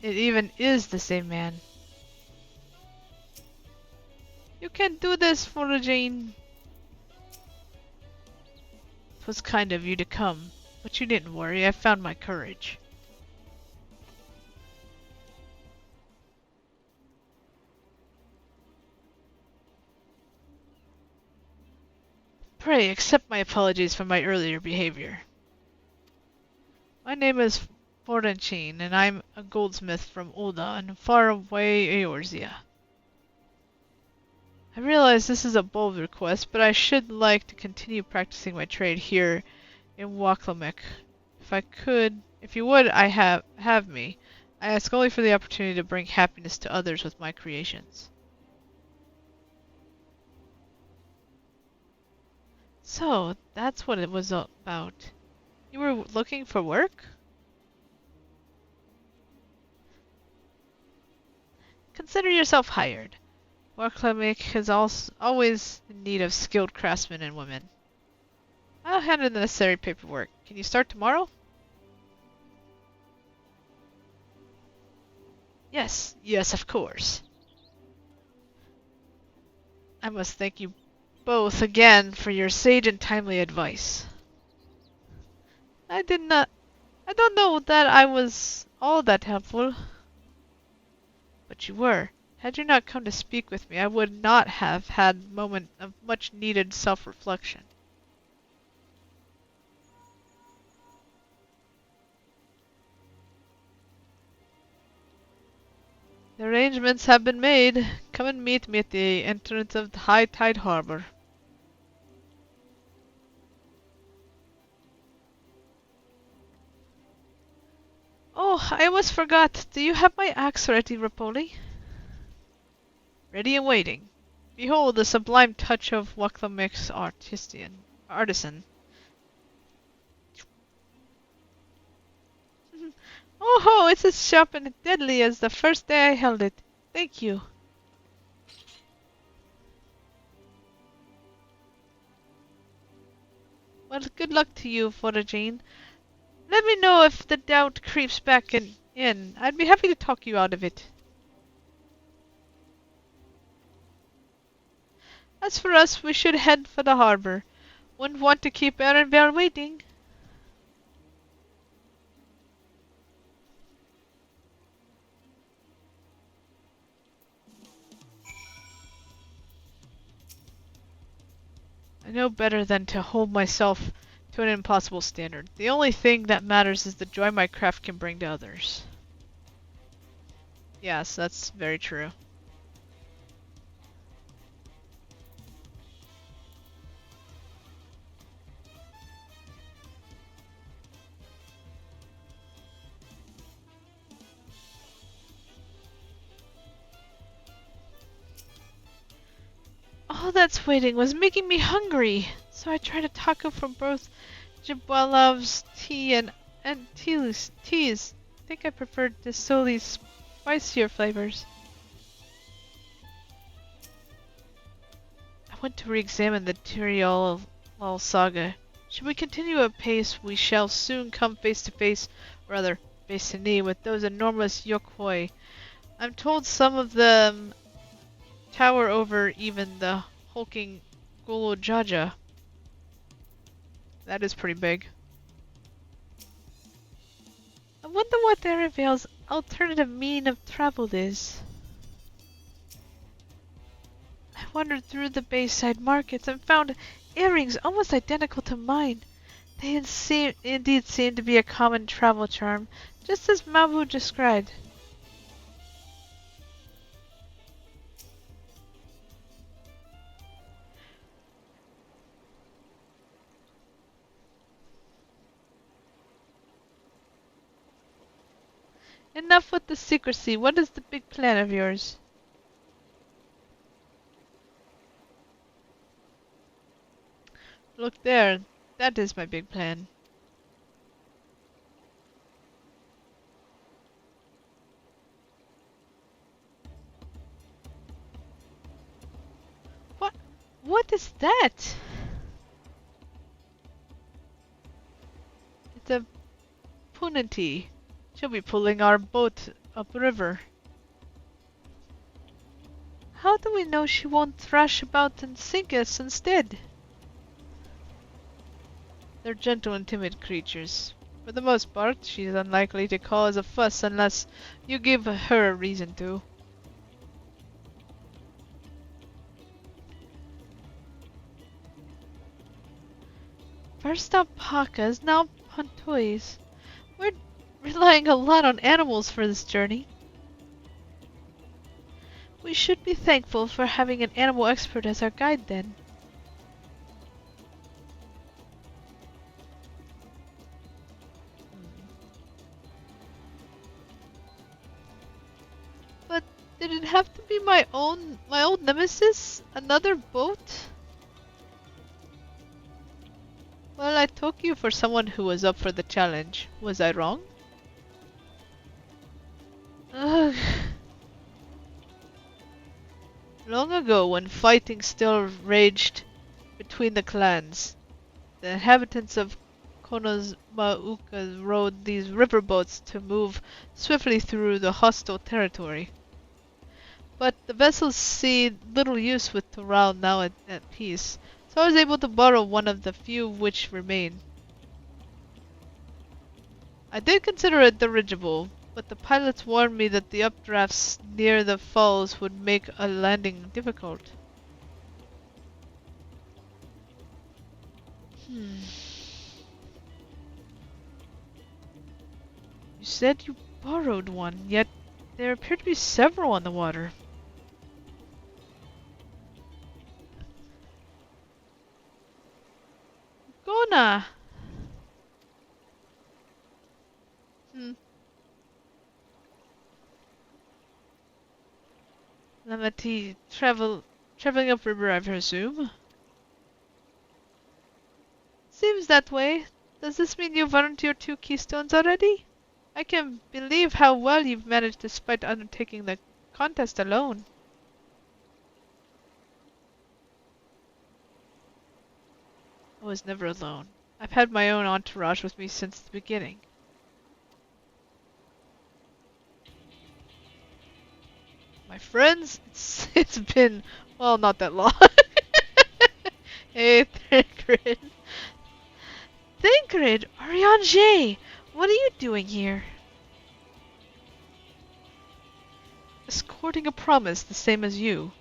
even is the same man. You can do this, Foragine. It was kind of you to come, but you didn't worry. I found my courage. Pray accept my apologies for my earlier behavior. My name is Foragine, and I'm a goldsmith from Ulda in faraway Eorzea. I realize this is a bold request, but I should like to continue practicing my trade here in Waklamek. If you would have me, I ask only for the opportunity to bring happiness to others with my creations. So, that's what it was about. You were looking for work? Consider yourself hired. Waklamek is always in need of skilled craftsmen and women. I'll handle the necessary paperwork. Can you start tomorrow? Yes, of course. I must thank you both again for your sage and timely advice. I don't know that I was all that helpful. But you were. Had you not come to speak with me, I would not have had a moment of much needed self-reflection. The arrangements have been made. Come and meet me at the entrance of the High Tide Harbor. Oh, I almost forgot. Do you have my axe ready, Rapoli? Ready and waiting. Behold the sublime touch of Waklamek's artisan. Oh, it's as sharp and deadly as the first day I held it. Thank you. Well, good luck to you, Foragine. Let me know if the doubt creeps back in. I'd be happy to talk you out of it. As for us, we should head for the harbor. Wouldn't want to keep Erenvale waiting. I know better than to hold myself to an impossible standard. The only thing that matters is the joy my craft can bring to others. Yes, that's very true. All that's waiting was making me hungry, so I tried a taco from both Jabwalov's tea and teas. I think I preferred the Soli's spicier flavors. I want to re-examine the Tyriol saga. Should we continue at pace, we shall soon come face to face, or rather, face to knee, with those enormous Yokoi. I'm told some of them tower over even the hulking Golojaja. That is pretty big. I wonder what Erenvale's alternative mean of travel is. I wandered through the Bayside markets and found earrings almost identical to mine. They indeed seem to be a common travel charm, just as Mabu described. Enough with the secrecy. What is the big plan of yours? Look there. That is my big plan. What? What is that? It's a punanty. She'll be pulling our boat upriver. How do we know she won't thrash about and sink us instead? They're gentle and timid creatures. For the most part, she's unlikely to cause a fuss unless you give her a reason to. First alpacas, now pontois. We're relying a lot on animals for this journey. We should be thankful for having an animal expert as our guide then. But did it have to be my old nemesis? Another boat? Well, I took you for someone who was up for the challenge. Was I wrong? Ugh. Long ago, when fighting still raged between the clans, the inhabitants of Konosuba rode these riverboats to move swiftly through the hostile territory. but the vessels see little use with Toral now at peace, so I was able to borrow one of the few which remain. I did consider a dirigible, but the pilots warned me that the updrafts near the falls would make a landing difficult. You said you borrowed one, yet there appear to be several on the water. Gona! Lamati, traveling upriver, I presume? Seems that way. Does this mean you've earned your 2 keystones already? I can't believe how well you've managed despite undertaking the contest alone. I was never alone. I've had my own entourage with me since the beginning. My friends, it's been, well, not that long. Hey, Thancred. Thancred, Ariane, what are you doing here? Escorting a promise, the same as you.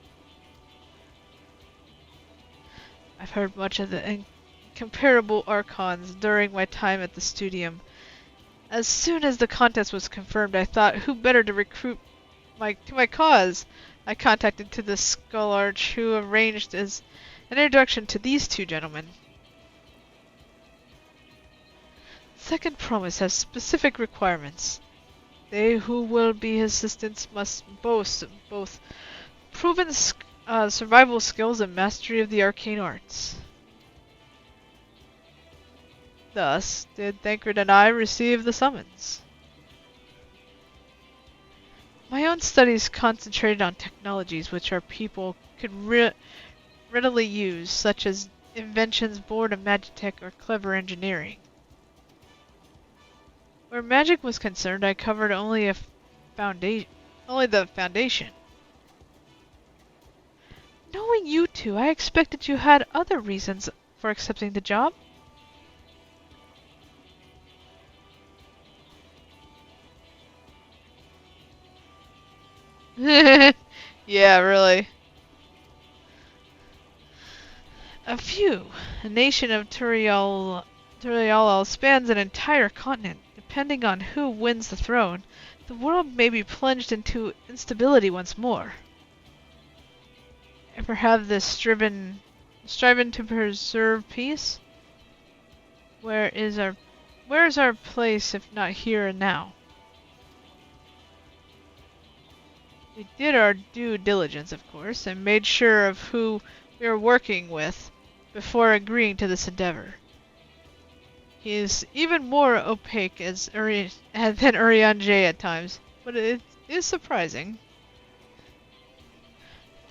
I've heard much of the incomparable Archons during my time at the Studium. As soon as the contest was confirmed, I thought, who better to recruit to my cause? I contacted to the Skull Arch, who arranged as an introduction to these 2 gentlemen. Second promise has specific requirements. They who will be his assistants must boast both proven survival skills and mastery of the arcane arts. Thus did Thancred and I receive the summons. My own studies concentrated on technologies which our people could readily use, such as inventions born of magitech or clever engineering. Where magic was concerned, I covered only the foundation. Knowing you 2, I expected you had other reasons for accepting the job. Yeah, really. A few. A nation of Turiel spans an entire continent. Depending on who wins the throne, the world may be plunged into instability once more. Ever have this striven to preserve peace? Where is our place if not here and now? We did our due diligence, of course, and made sure of who we were working with before agreeing to this endeavor. He is even more opaque than Urianger at times, but it is surprising.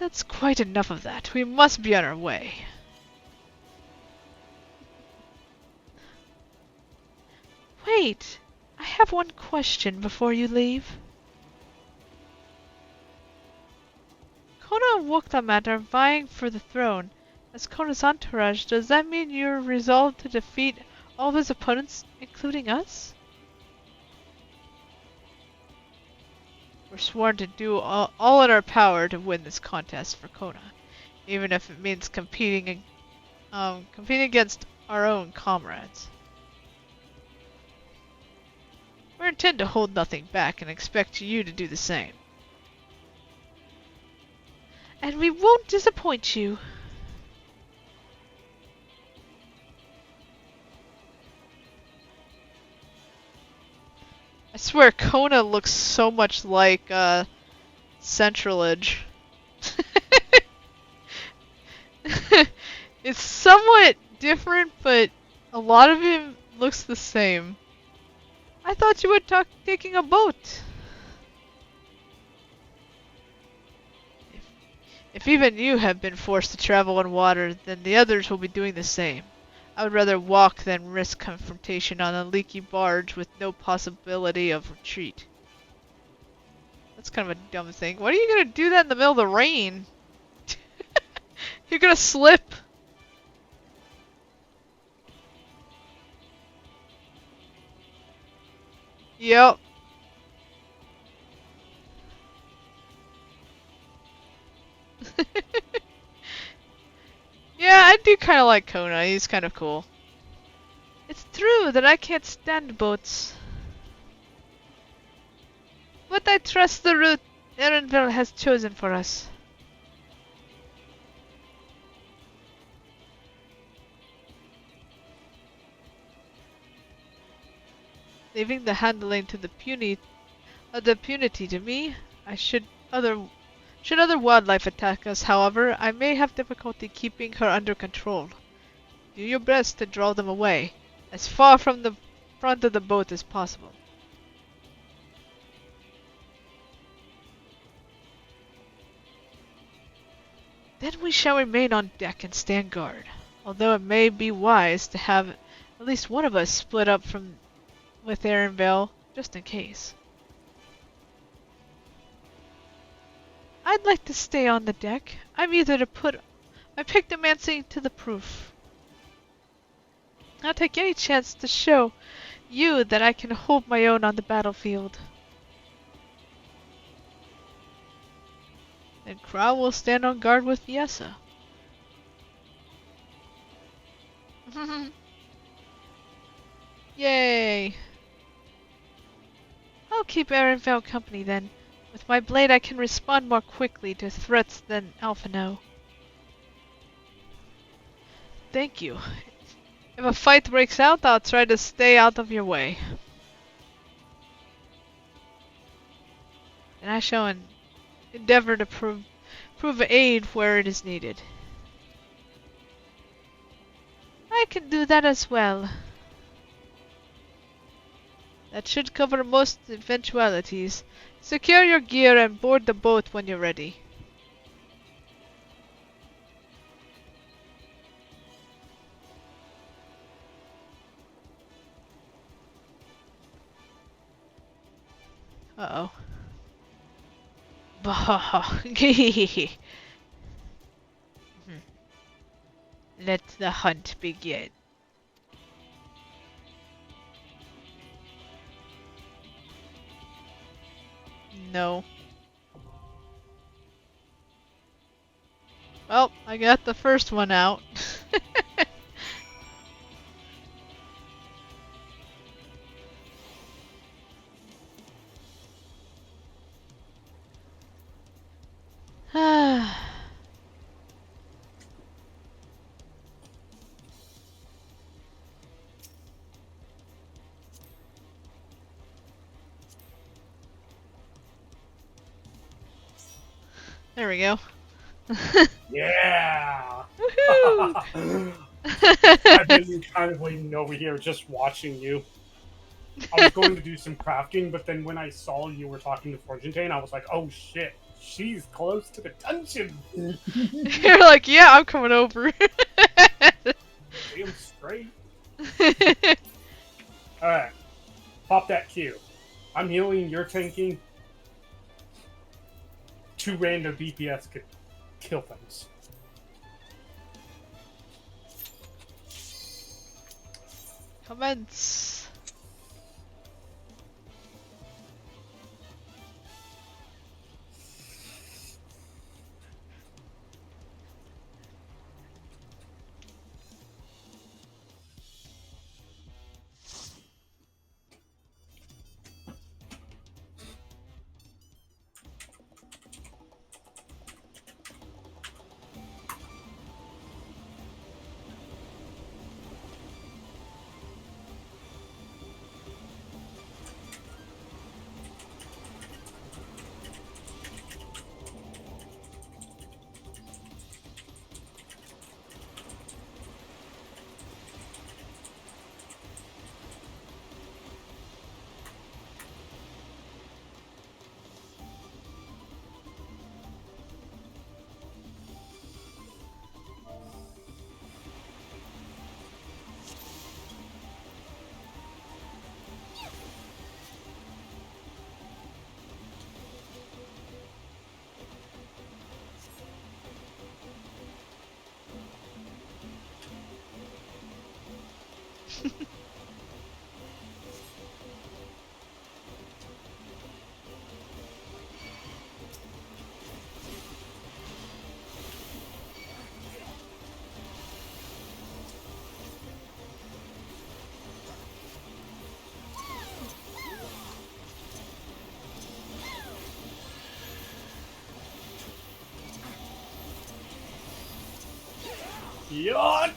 That's quite enough of that. We must be on our way. Wait! I have one question before you leave. Kona and Woktamat are vying for the throne. As Kona's entourage, does that mean you're resolved to defeat all of his opponents, including us? We're sworn to do all in our power to win this contest for Kona, even if it means competing against our own comrades. We intend to hold nothing back and expect you to do the same. And we won't disappoint you. I swear, Kona looks so much like Centralage. It's somewhat different, but a lot of him looks the same. I thought you were taking a boat. If even you have been forced to travel on water, then the others will be doing the same. I would rather walk than risk confrontation on a leaky barge with no possibility of retreat. That's kind of a dumb thing. What are you gonna do that in the middle of the rain? You're gonna slip. Yep. Yeah, I do kind of like Kona. He's kind of cool. It's true that I can't stand boats. But I trust the route Erenville has chosen for us. Leaving the handling to the punity to me, should other wildlife attack us, however, I may have difficulty keeping her under control. Do your best to draw them away, as far from the front of the boat as possible. Then we shall remain on deck and stand guard, although it may be wise to have at least one of us split up with Erenville, just in case. I'd like to stay on the deck. I'm eager to put my pictomancy to the proof. I'll take any chance to show you that I can hold my own on the battlefield. Then Kra will stand on guard with Fiessa. Yay! I'll keep Erenville company then. With my blade I can respond more quickly to threats than Alphino. Thank you. If a fight breaks out, I'll try to stay out of your way. And I shall endeavor to prove aid where it is needed. I can do that as well. That should cover most eventualities. Secure your gear and board the boat when you're ready. Uh-oh. Let the hunt begin. No. Well, I got the first one out. There we go. Yeah! Woohoo! I've been kind of waiting over here just watching you. I was going to do some crafting, but then when I saw you were talking to Fortune, I was like, oh shit, she's close to the dungeon! You're like, yeah, I'm coming over. Damn straight. Alright. Pop that Q. I'm healing, you're tanking. 2 random DPS could kill things. Commence. Yeah.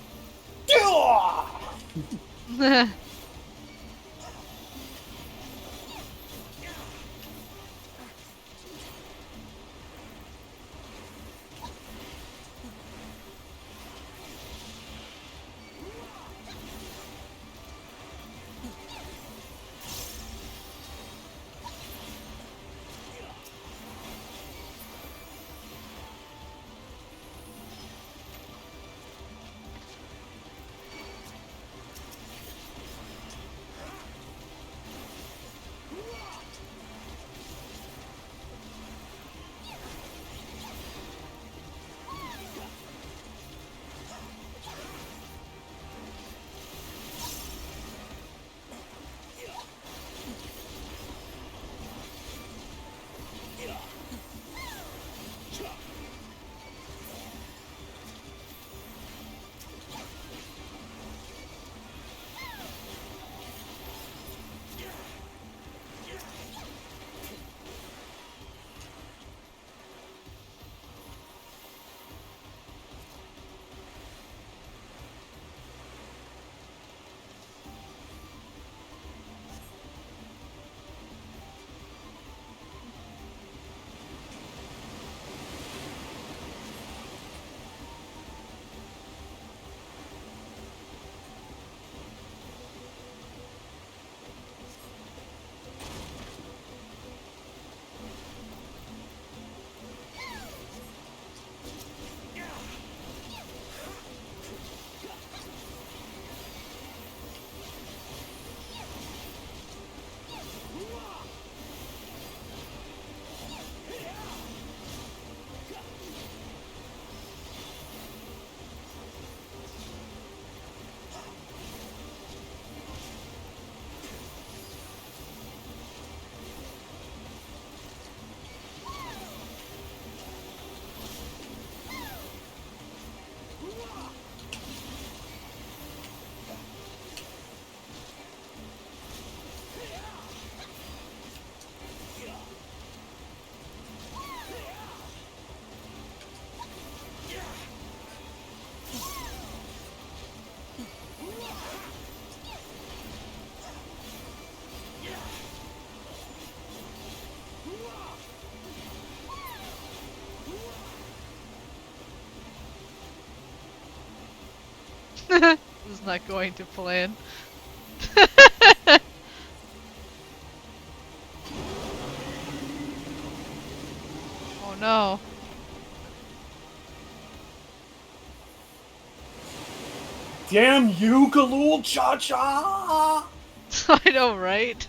This is not going to plan. Oh no. Damn you, Galul Cha-Cha! I know, right?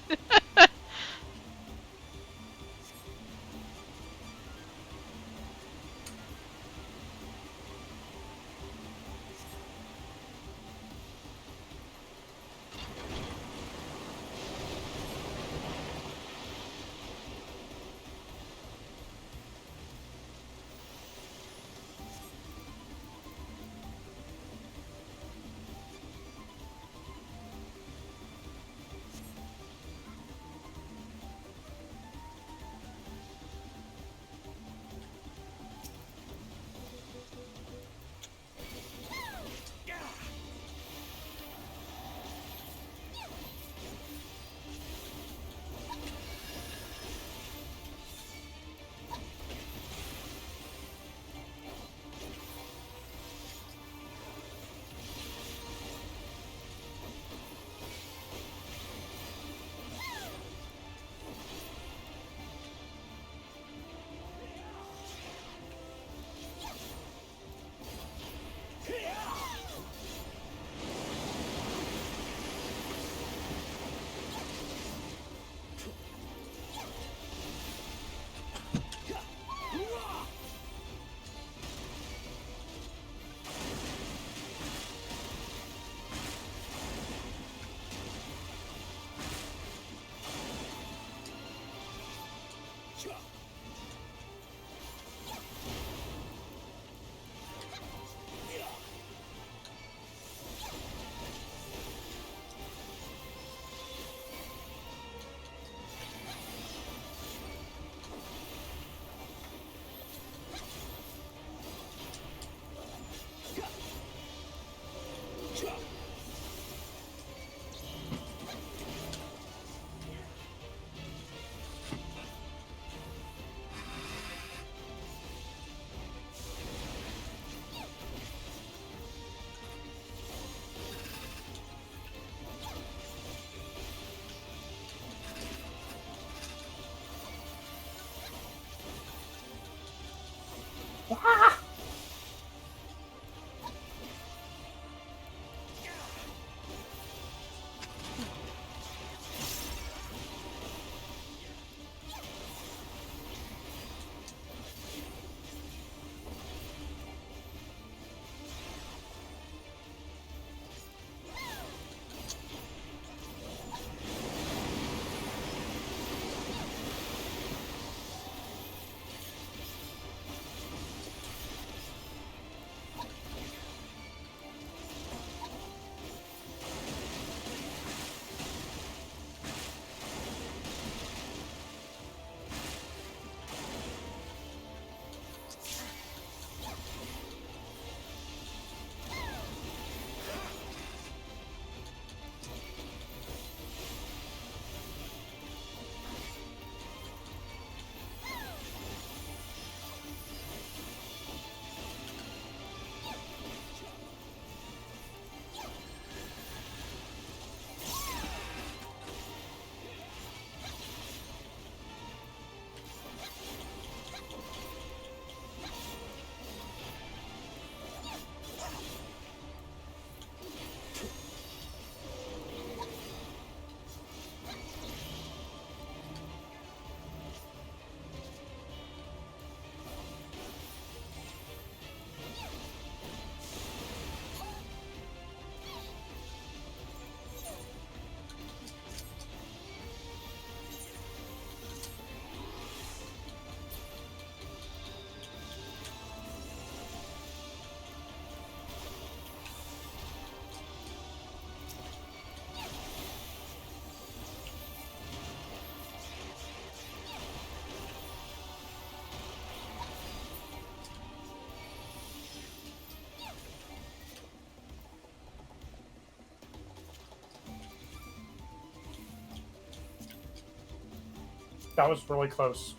That was really close.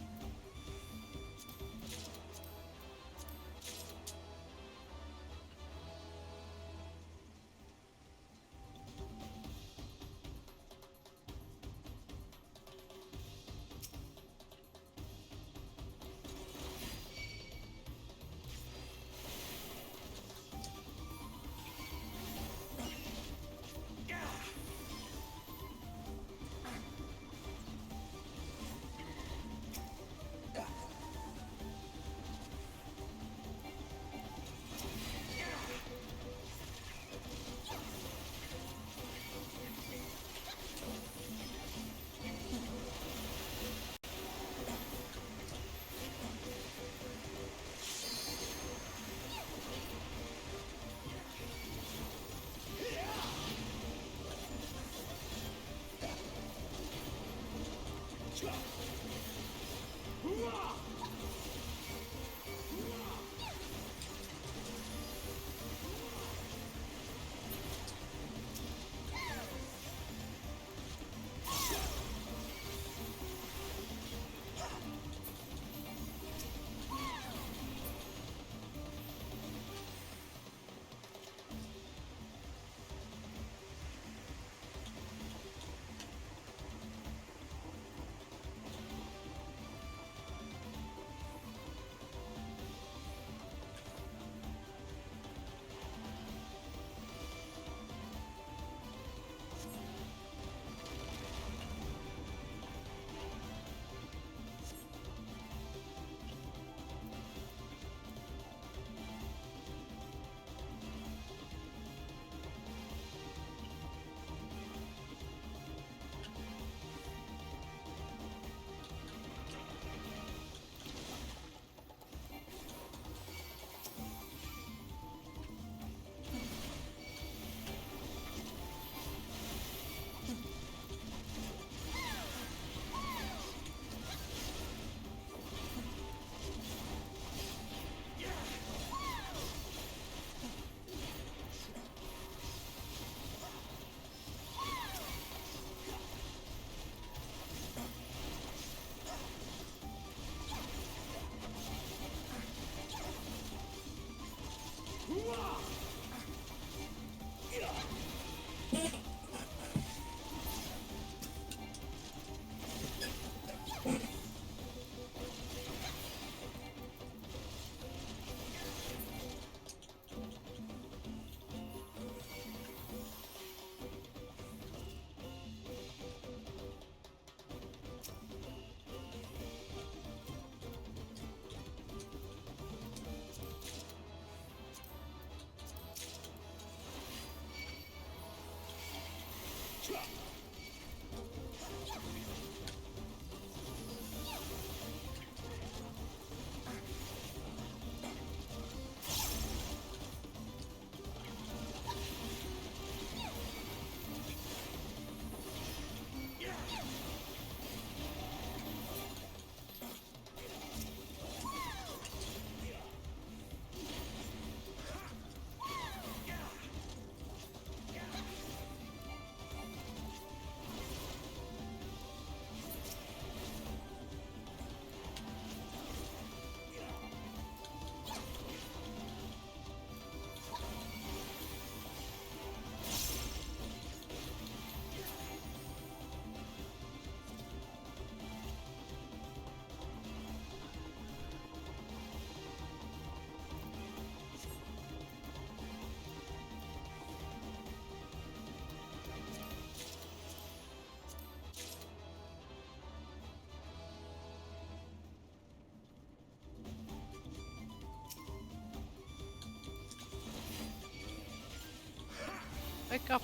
Wake up.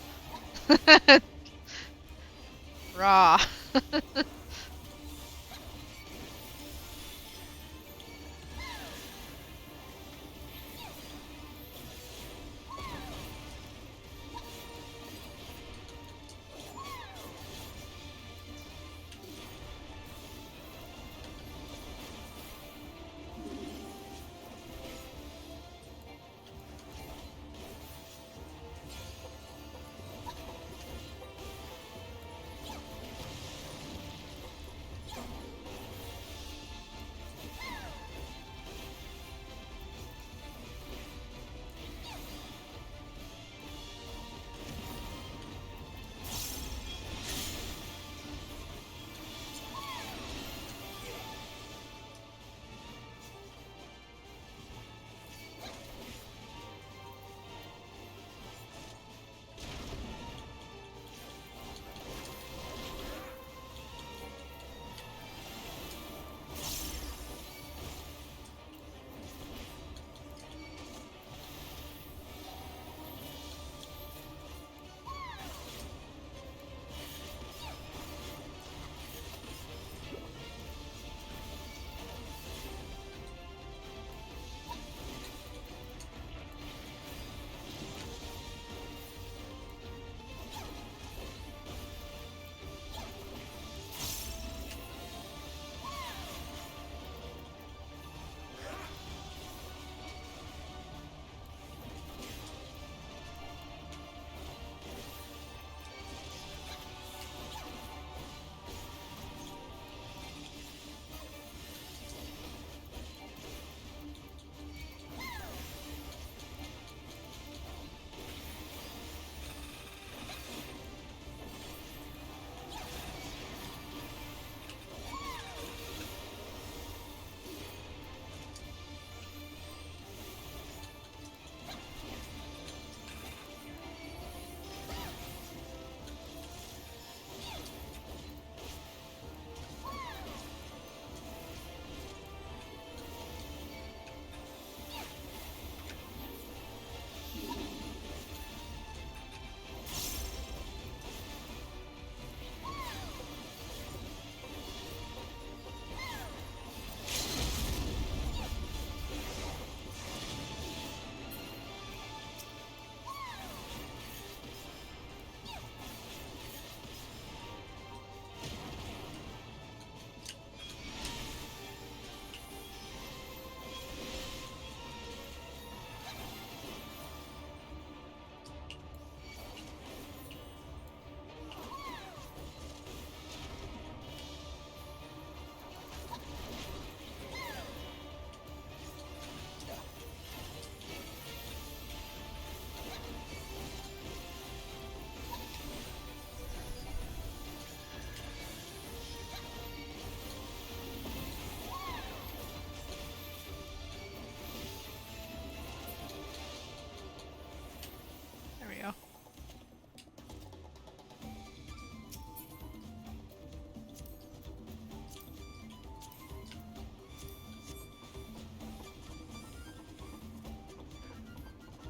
Raw.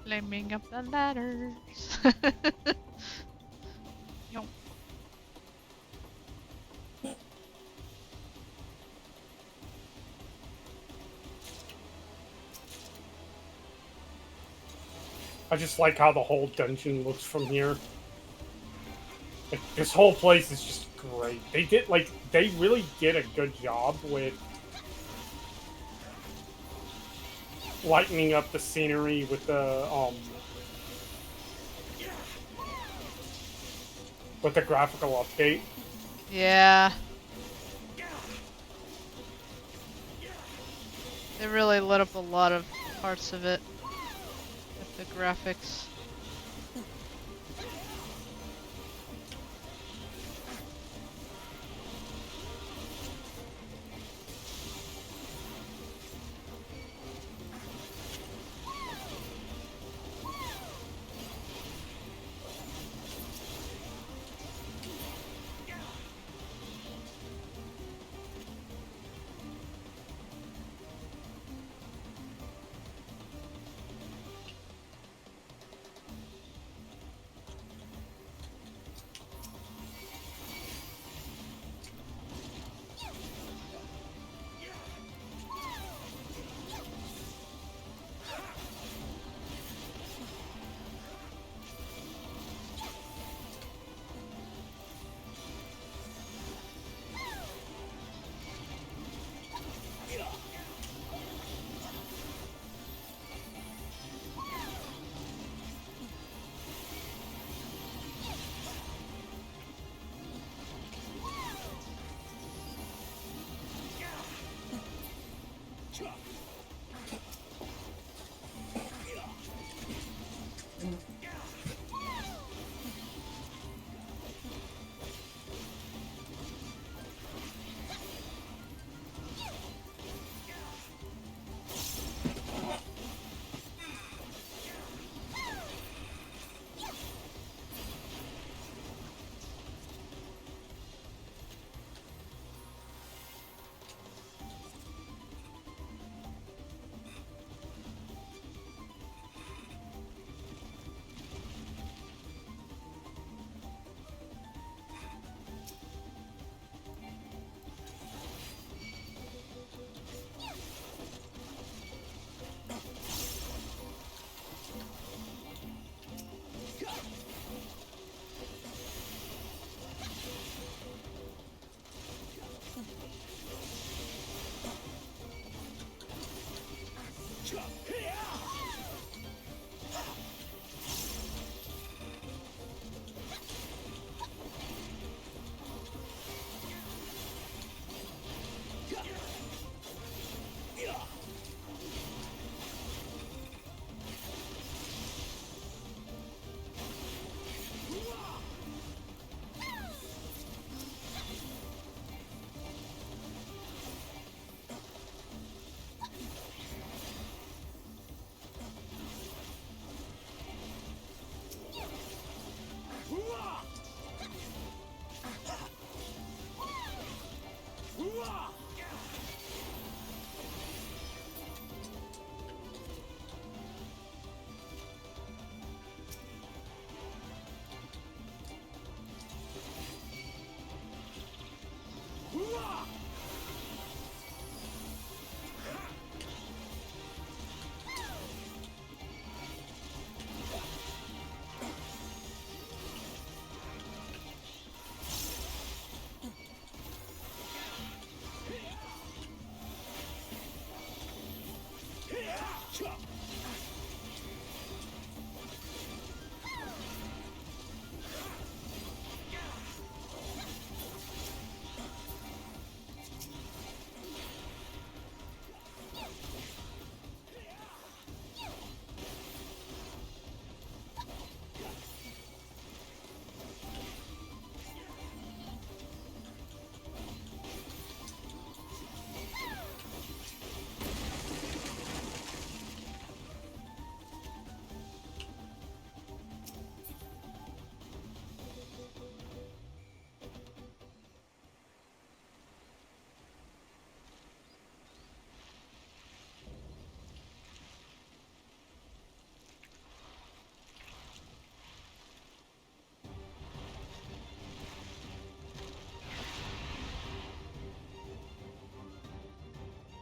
Climbing up the ladders. Yo. I just like how the whole dungeon looks from here. Like, this whole place is just great. They really did a good job with lightening up the scenery with the graphical update. Yeah. They really lit up a lot of parts of it with the graphics.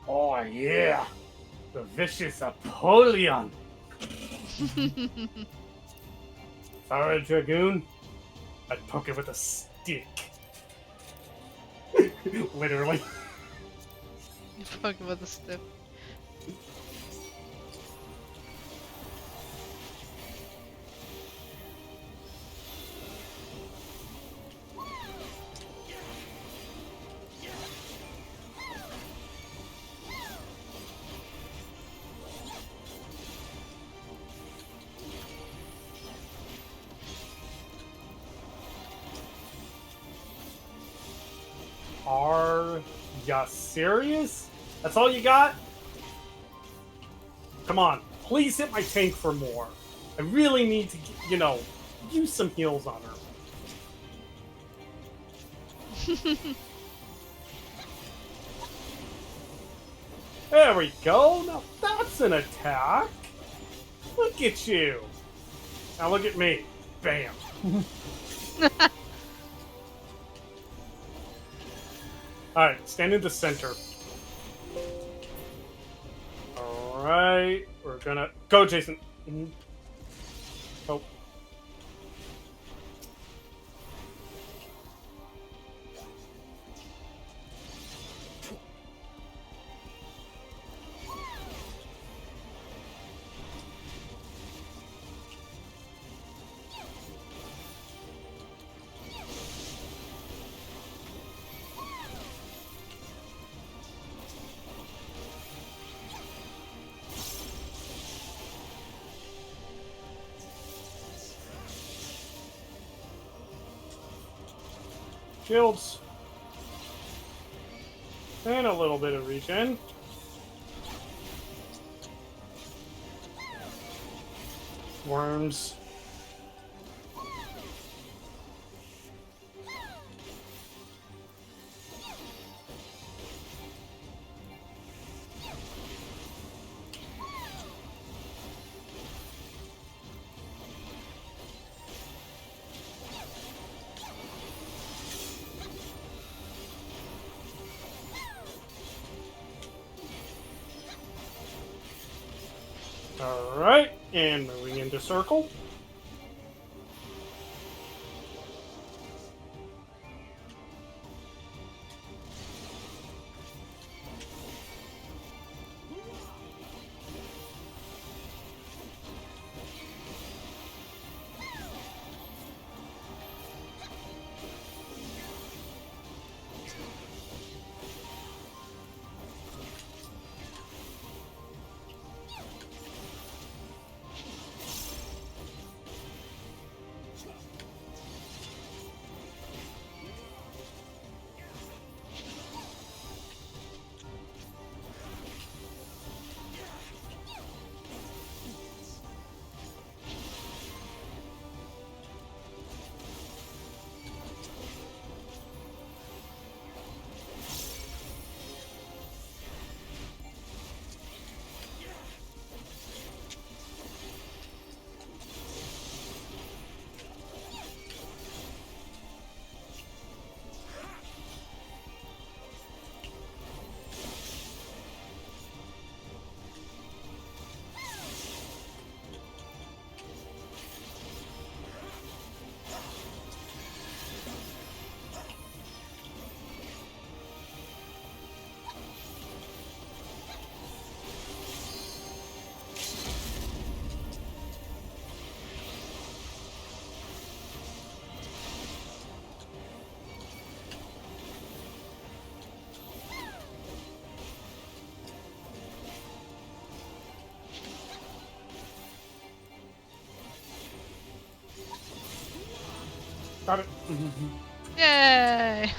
Oh yeah, the vicious Apollyon. If I were a dragoon, I'd poke it with a stick. Literally. You fuck with the stiff. Are ya serious? That's all you got? Come on, please hit my tank for more. I really need to, use some heals on her. There we go. Now that's an attack. Look at you. Now look at me. Bam. Alright, stand in the center. Alright, we're gonna... Go, Jason! Oh. Shields. And a little bit of regen. Worms. Alright, and moving into circle. Got it. Yay!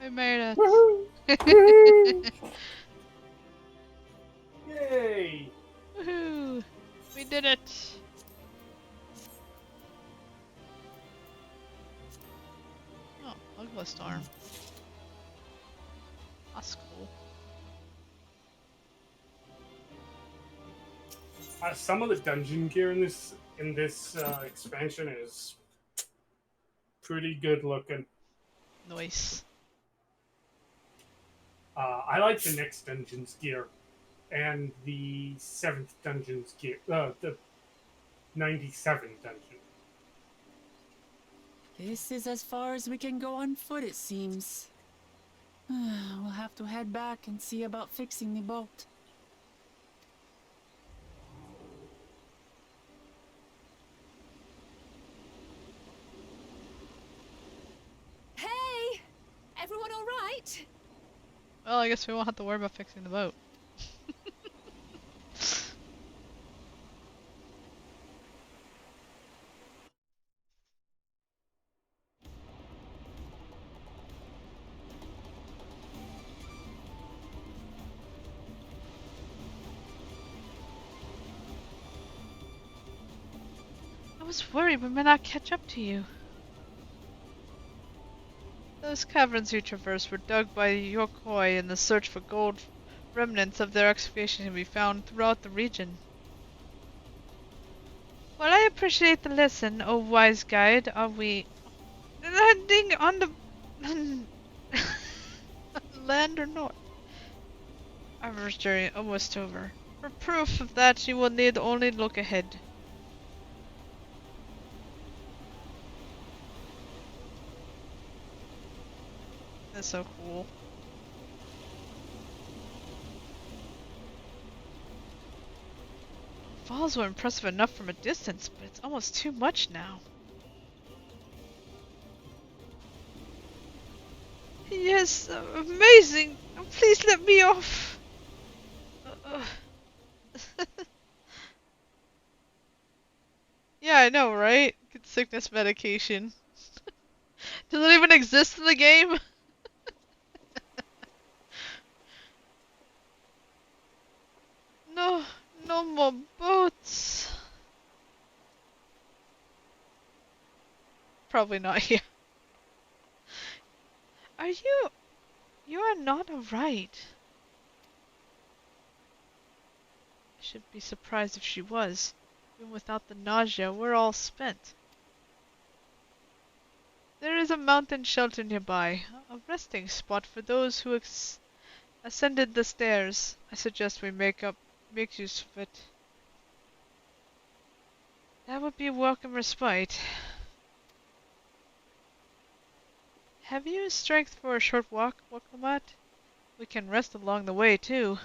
I made it. Woohoo! Yay! Woohoo! We did it! Oh, I'll Novelist arm. That's cool. Some of the dungeon gear in this expansion is pretty good looking. Nice. I like the next dungeon's gear and the 7th dungeon's gear. The 97 dungeon. This is as far as we can go on foot, it seems. We'll have to head back and see about fixing the boat. Hey! Everyone all right? Well, I guess we won't have to worry about fixing the boat. I was worried we may not catch up to you. Those caverns you traversed were dug by the Yokoi in the search for gold. Remnants of their excavation can be found throughout the region. While I appreciate the lesson, O wise guide, are we landing on the land or not? Our journey almost over. For proof of that, you will need only look ahead. That's so cool. Falls were impressive enough from a distance, but it's almost too much now. Yes, amazing! Please let me off! Yeah, I know, right? Get sickness medication. Does it even exist in the game? No, no more boats. Probably not, yeah. Are you... You are not alright. I should be surprised if she was. Even without the nausea, we're all spent. There is a mountain shelter nearby, a resting spot for those who ascended the stairs. I suggest we make use of it. That would be a welcome respite. Have you strength for a short walk, Wakamat? We can rest along the way, too.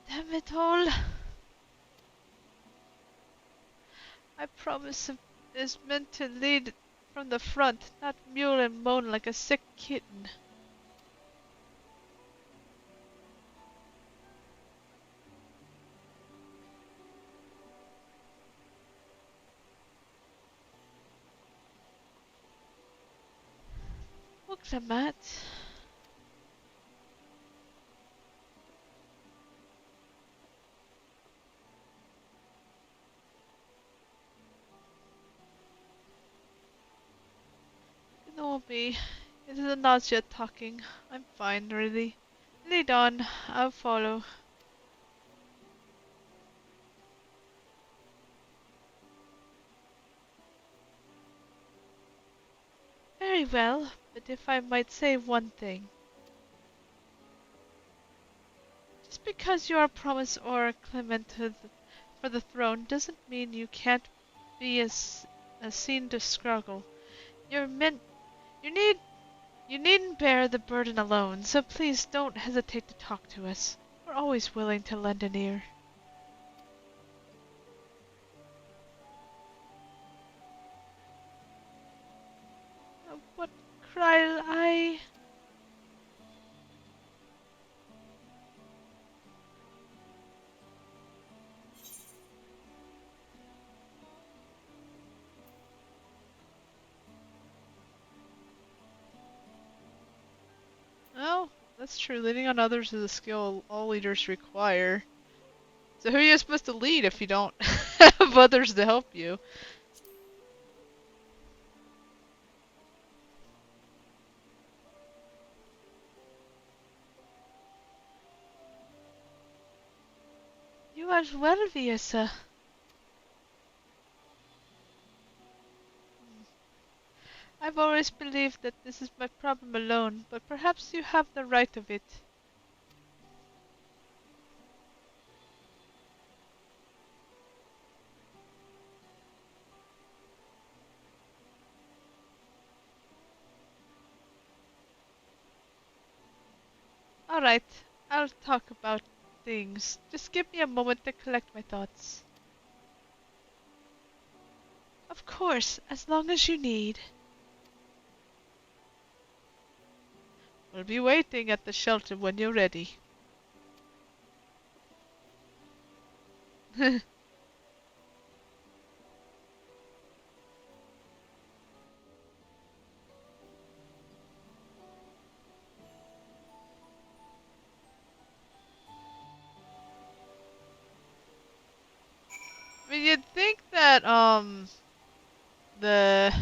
Damn it all. I promise it is meant to lead from the front, not mule and moan like a sick kitten. Wakamat. Ignore me. It is the nausea talking. I'm fine, really. Lead on. I'll follow. Very well, but if I might say one thing. Just because you are promised or Clement for the throne doesn't mean you can't be a seen to struggle. You're meant. You needn't bear the burden alone, so please don't hesitate to talk to us. We're always willing to lend an ear. What cried I? Well, that's true. Leading on others is a skill all leaders require. So who are you supposed to lead if you don't have others to help you? quite well, Viesa. I've always believed that this is my problem alone, but perhaps you have the right of it. Alright, I'll talk about things. Just give me a moment to collect my thoughts. Of course, as long as you need. We'll be waiting at the shelter when you're ready. I mean, you'd think that, the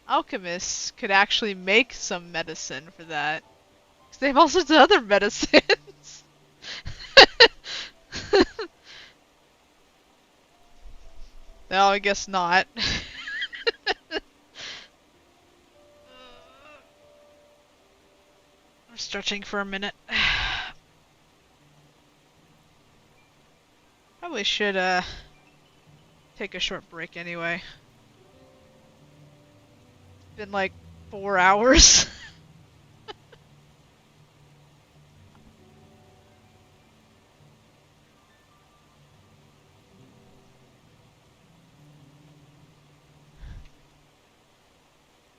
alchemists could actually make some medicine for that. 'Cause they have all sorts of other medicines. No, I guess not. I'm stretching for a minute. Probably should, take a short break anyway. It's been like 4 hours.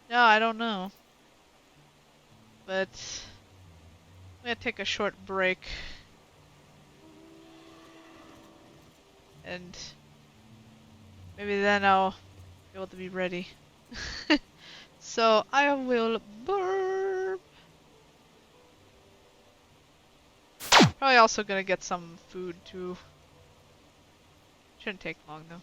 No, I don't know. But I'm gonna take a short break. And maybe then I'll be able to be ready. So I will burp. Probably also gonna get some food too. Shouldn't take long though.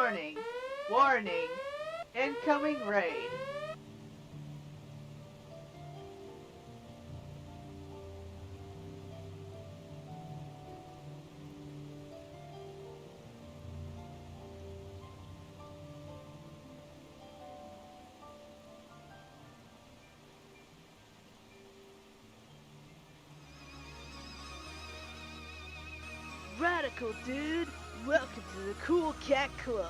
Warning. Warning. Incoming raid. Radical, dude! Welcome to the Cool Cat Club.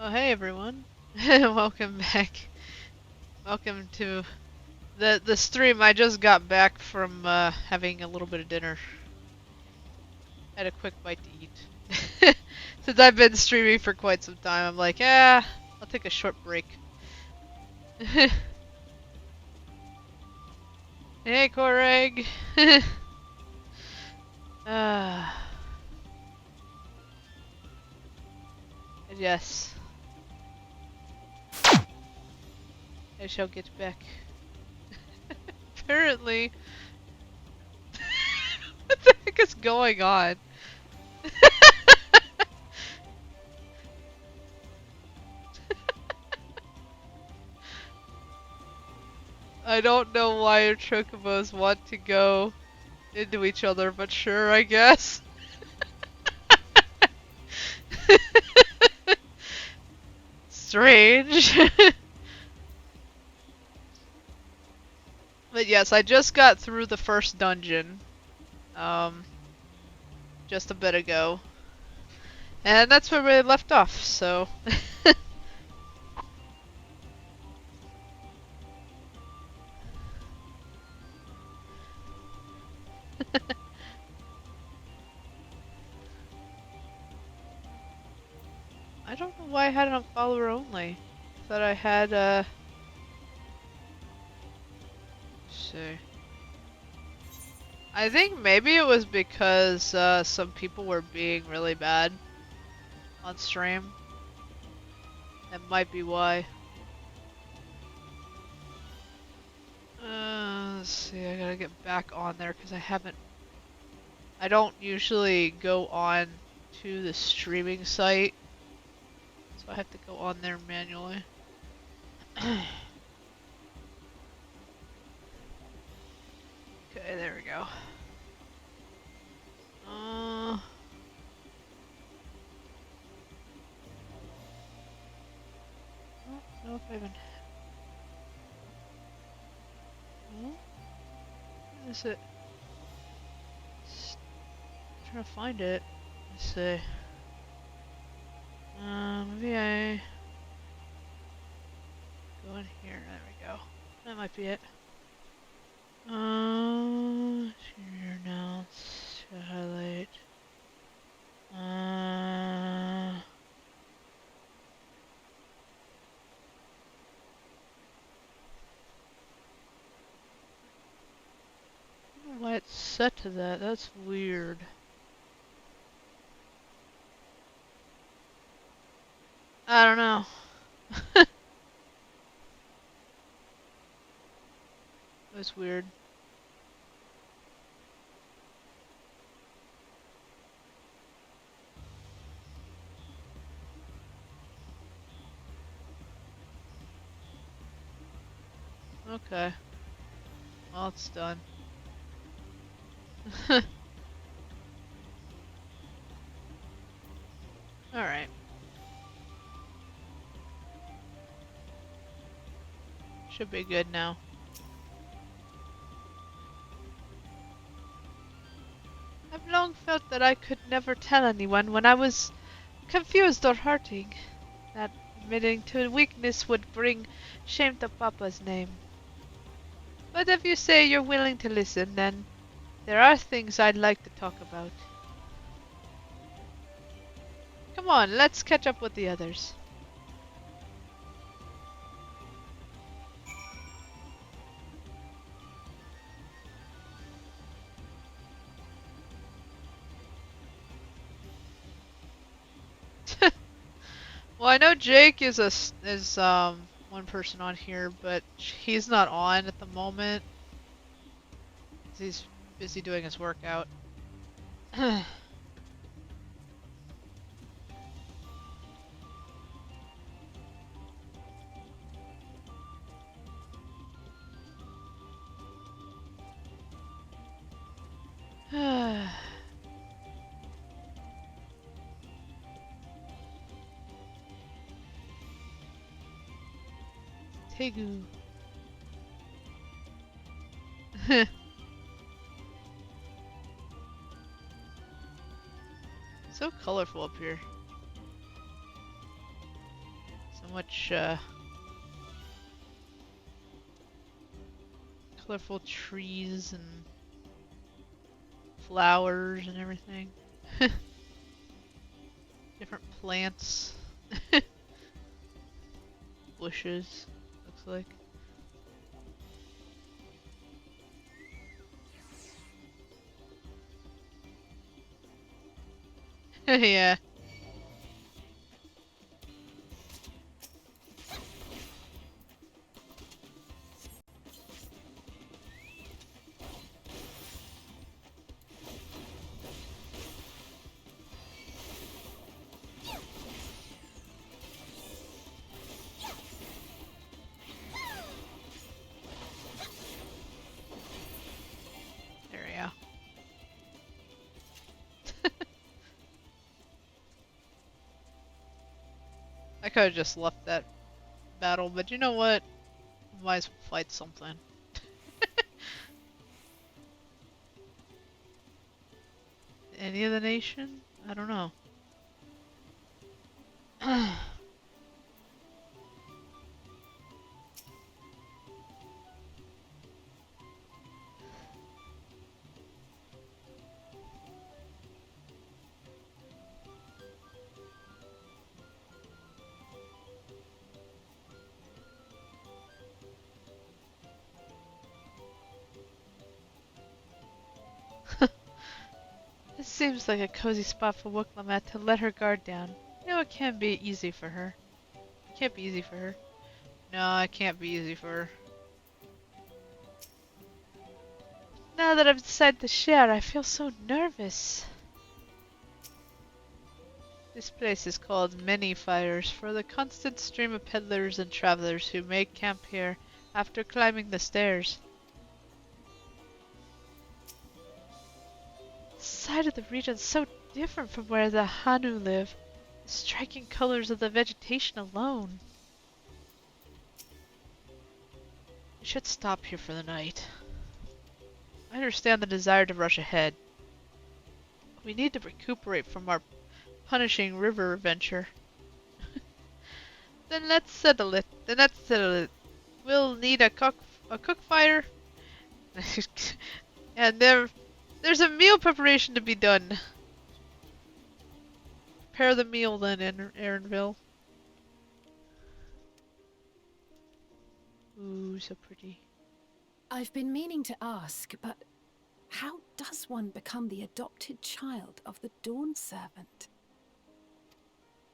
Oh, hey everyone. Welcome back. Welcome to the stream. I just got back from having a little bit of dinner. Had a quick bite to eat. Since I've been streaming for quite some time, I'm like, yeah, I'll take a short break. Hey, Koreg. uh, yes. I shall get back. Apparently. What the heck is going on? I don't know why your chocobos want to go into each other, but sure, I guess. Strange. But yes, I just got through the first dungeon. Just a bit ago. And that's where we left off, so... I don't know why I had it on follower only. Thought I had, let's see. I think maybe it was because, some people were being really bad on stream. That might be why. Let's see, I gotta get back on there because I don't usually go on to the streaming site. So I have to go on there manually. Okay, there we go. I don't know if I even... What is it? I'm trying to find it. Let's see. Maybe I go in here. There we go. That might be it. Here now. Let's highlight. I don't know why it's set to that. That's weird. I don't know. That's weird. Okay. Well, it's done. Alright. Should be good now. I've long felt that I could never tell anyone when I was confused or hurting. That admitting to weakness would bring shame to Papa's name. But if you say you're willing to listen, then there are things I'd like to talk about. Come on, let's catch up with the others. Well, I know Jake is one person on here, but he's not on at the moment. He's busy doing his workout. Tegu. So colorful up here. So much colorful trees and flowers and everything. Different plants. Bushes, looks like. Yeah. There we go. I could have just left that battle, but you know what? Might as well fight something. Any other nation? I don't know. This seems like a cozy spot for Wicklamat to let her guard down. You know, it can't be easy for her. It can't be easy for her. No, it can't be easy for her. Now that I've decided to share, I feel so nervous. This place is called Many Fires for the constant stream of peddlers and travelers who make camp here after climbing the stairs. The side of the region is so different from where the Hanu live. The striking colors of the vegetation alone. We should stop here for the night. I understand the desire to rush ahead. We need to recuperate from our punishing river adventure. Then let's settle it. We'll need a cook fire. And there's a meal preparation to be done. Prepare the meal then, Erinville. Ooh, so pretty. I've been meaning to ask, but how does one become the adopted child of the Dawn Servant?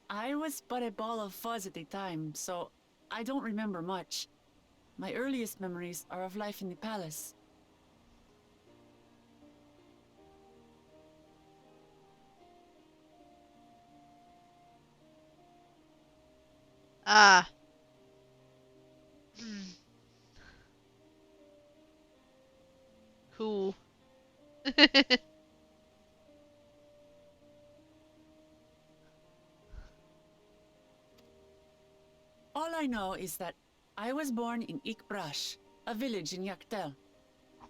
I was but a ball of fuzz at the time, so I don't remember much. My earliest memories are of life in the palace. Ah. Cool. All I know is that I was born in Ikbrash, a village in Yaktel.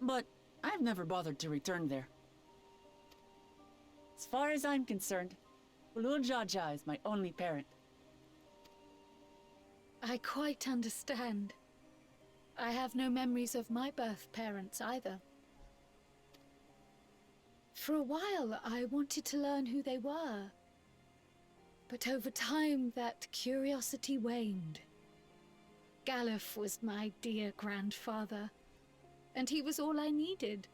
But I've never bothered to return there. As far as I'm concerned, Ulul Jaja is my only parent. I quite understand. I have no memories of my birth parents either. For a while, I wanted to learn who they were. But over time, that curiosity waned. Galuf was my dear grandfather, and he was all I needed.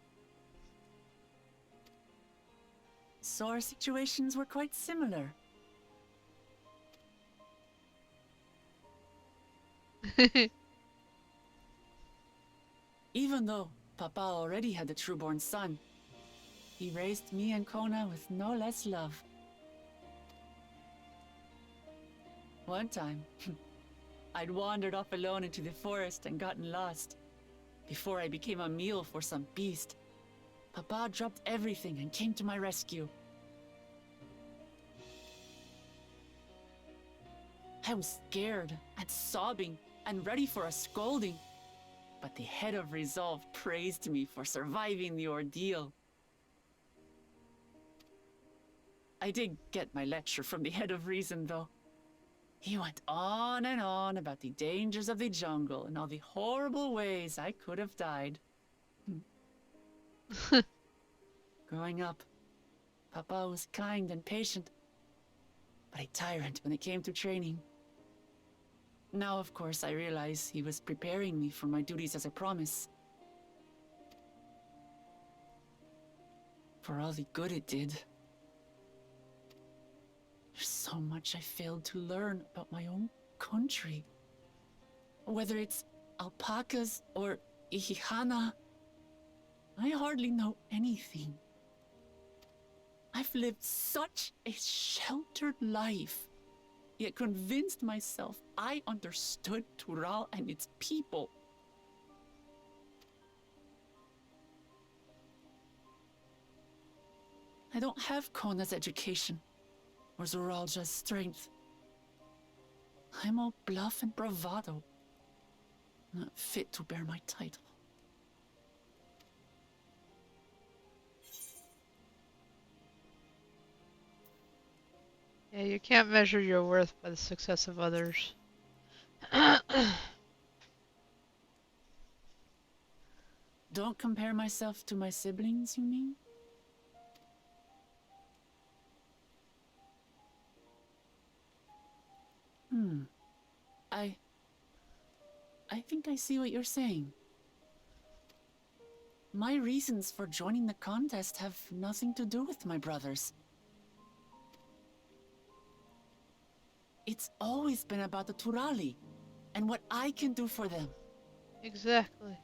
So our situations were quite similar. Even though Papa already had a trueborn son, he raised me and Kona with no less love. One time, I'd wandered off alone into the forest and gotten lost. Before I became a meal for some beast, Papa dropped everything and came to my rescue. I was scared and sobbing and ready for a scolding, but the head of resolve praised me for surviving the ordeal. I did get my lecture from the head of reason, though. He went on and on about the dangers of the jungle and all the horrible ways I could have died. Growing up, Papa was kind and patient, but a tyrant when it came to training. Now, of course, I realize he was preparing me for my duties as a promise. For all the good it did. There's so much I failed to learn about my own country. Whether it's alpacas or Ihihana, I hardly know anything. I've lived such a sheltered life, yet convinced myself I understood Tural and its people. I don't have Kona's education, or Zoralja's strength. I'm all bluff and bravado, not fit to bear my title. Yeah, you can't measure your worth by the success of others. Don't compare myself to my siblings, you mean? I think I see what you're saying. My reasons for joining the contest have nothing to do with my brothers. It's always been about the Turali and what I can do for them. Exactly.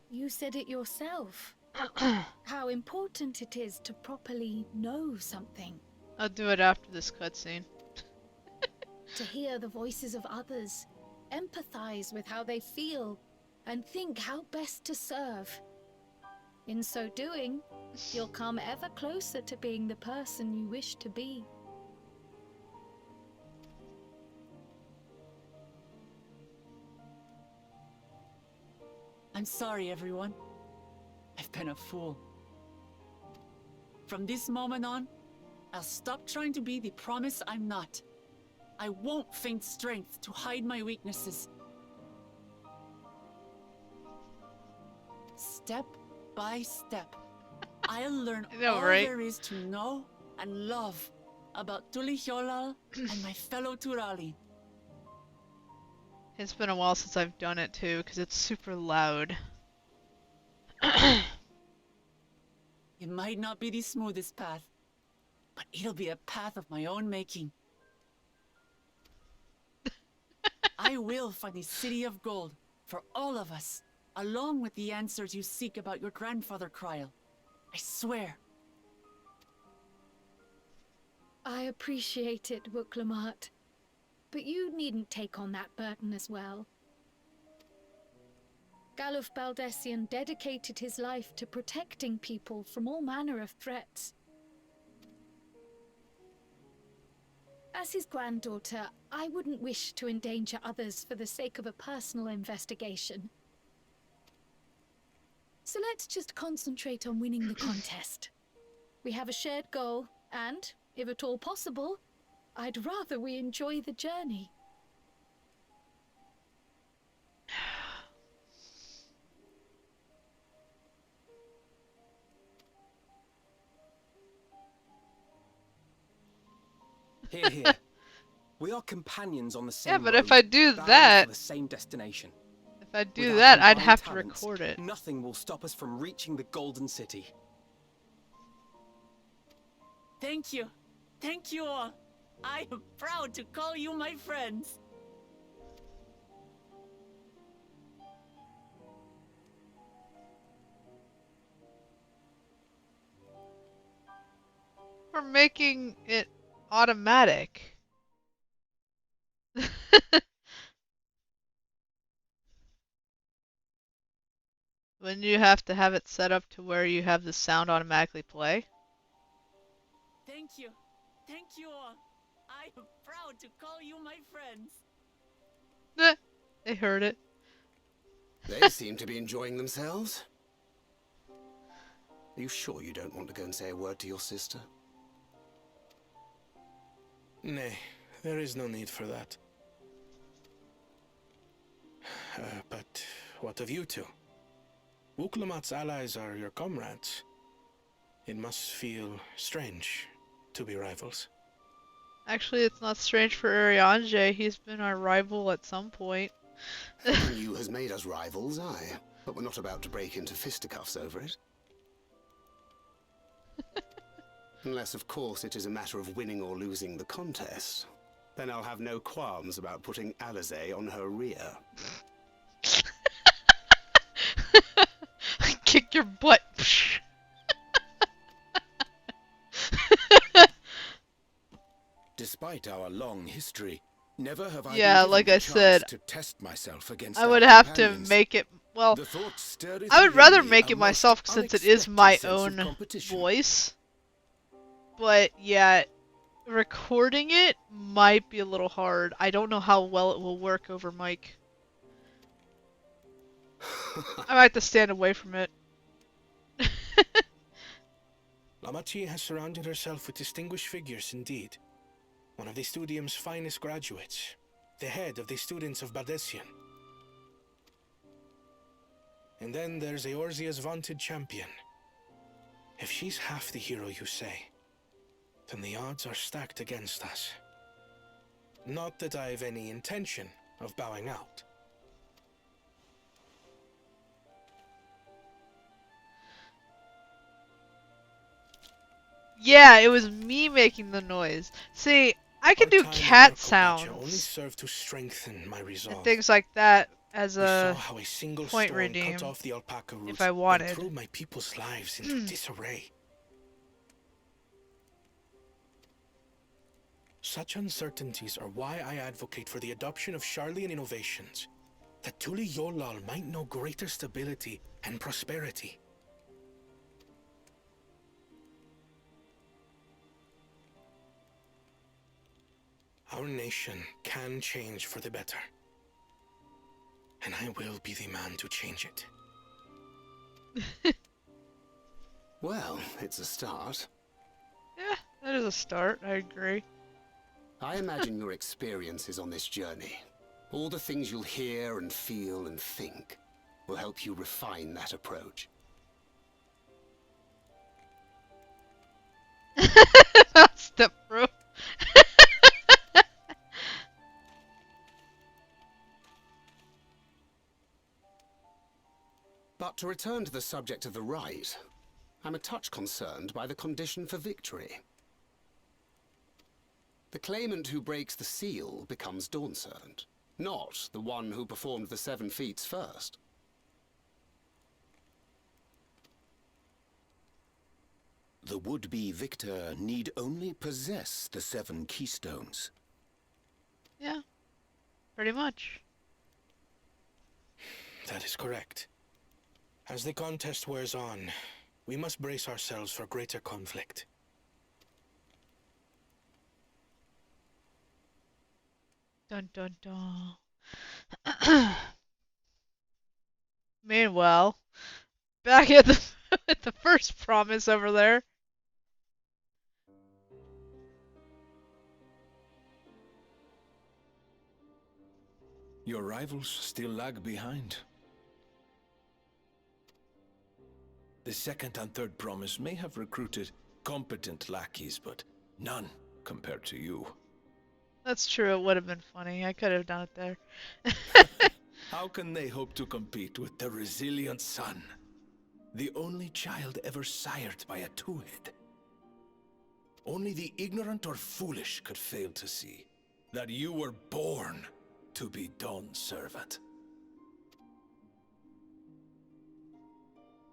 You said it yourself. How important it is to properly know something. I'll do it after this cutscene. To hear the voices of others, empathize with how they feel, and think how best to serve. In so doing, you'll come ever closer to being the person you wish to be. I'm sorry, everyone. I've been a fool. From this moment on, I'll stop trying to be the promise I'm not. I won't feign strength to hide my weaknesses. Step by step, I'll learn all there is to know and love about Tulihyolal and my fellow Turali. It's been a while since I've done it too, because it's super loud. It might not be the smoothest path, but it'll be a path of my own making. I will find the city of gold for all of us, along with the answers you seek about your grandfather, Kryl. I swear. I appreciate it, Wuklamart. But you needn't take on that burden as well. Galuf Baldessian dedicated his life to protecting people from all manner of threats. As his granddaughter, I wouldn't wish to endanger others for the sake of a personal investigation. So let's just concentrate on winning the contest. We have a shared goal, and, if at all possible, I'd rather we enjoy the journey. Here, here. We are companions on the same Yeah, but road, if I do bound that, for the same destination. if I do With our that, I'd combined have to talents, record it. Nothing will stop us from reaching the Golden City. Thank you. Thank you all. I am proud to call you my friends. We're making it automatic. When you have to have it set up to where you have the sound automatically play. Thank you. Thank you all. I am proud to call you my friends. They heard it. They seem to be enjoying themselves. Are you sure you don't want to go and say a word to your sister? Nay, there is no need for that. But what of you two? Wuklumat's allies are your comrades. It must feel strange to be rivals. Actually, it's not strange for Arianje. He's been our rival at some point. Helping you has made us rivals, aye. But we're not about to break into fisticuffs over it. Unless, of course, it is a matter of winning or losing the contest. Then I'll have no qualms about putting Alizé on her rear. Kick your butt. Despite our long history, never have I Yeah, been like given I the said, chance to test myself against I would our have to companions. make it. Well, The thought stirreth I would within rather me make a it most myself since it is my unexpected sense of own competition. voice. But yeah, recording it might be a little hard. I don't know how well it will work over mic. I might have to stand away from it. Lamachi has surrounded herself with distinguished figures indeed. One of the Studium's finest graduates. The head of the students of Bardessian. And then there's Eorzea's vaunted champion. If she's half the hero you say, then the odds are stacked against us. Not that I've any intention of bowing out. Yeah, it was me making the noise. See, I can Our do time in cat Erkopacha only sounds served to strengthen my resolve. and things like that as We saw a how a single point storm redeem cut off the alpaca roots if I and wanted. threw my people's lives into disarray. Such uncertainties are why I advocate for the adoption of Sharlayan innovations, that Tuli Yolal might know greater stability and prosperity. Our nation can change for the better, and I will be the man to change it. Well, it's a start. Yeah, that is a start, I agree. I imagine your experiences on this journey, all the things you'll hear and feel and think, will help you refine that approach. Step bro. But to return to the subject of the rite, I'm a touch concerned by the condition for victory. The claimant who breaks the seal becomes Dawn Servant, not the one who performed the 7 feats first. The would-be victor need only possess the 7 keystones. Yeah, pretty much. That is correct. As the contest wears on, we must brace ourselves for greater conflict. Dun dun dun. Meanwhile, back at the at the first promise over there. Your rivals still lag behind. The second and third promise may have recruited competent lackeys, but none compared to you. That's true, it would have been funny. I could have done it there. How can they hope to compete with the resilient son? The only child ever sired by a two-head. Only the ignorant or foolish could fail to see that you were born to be Dawn's servant.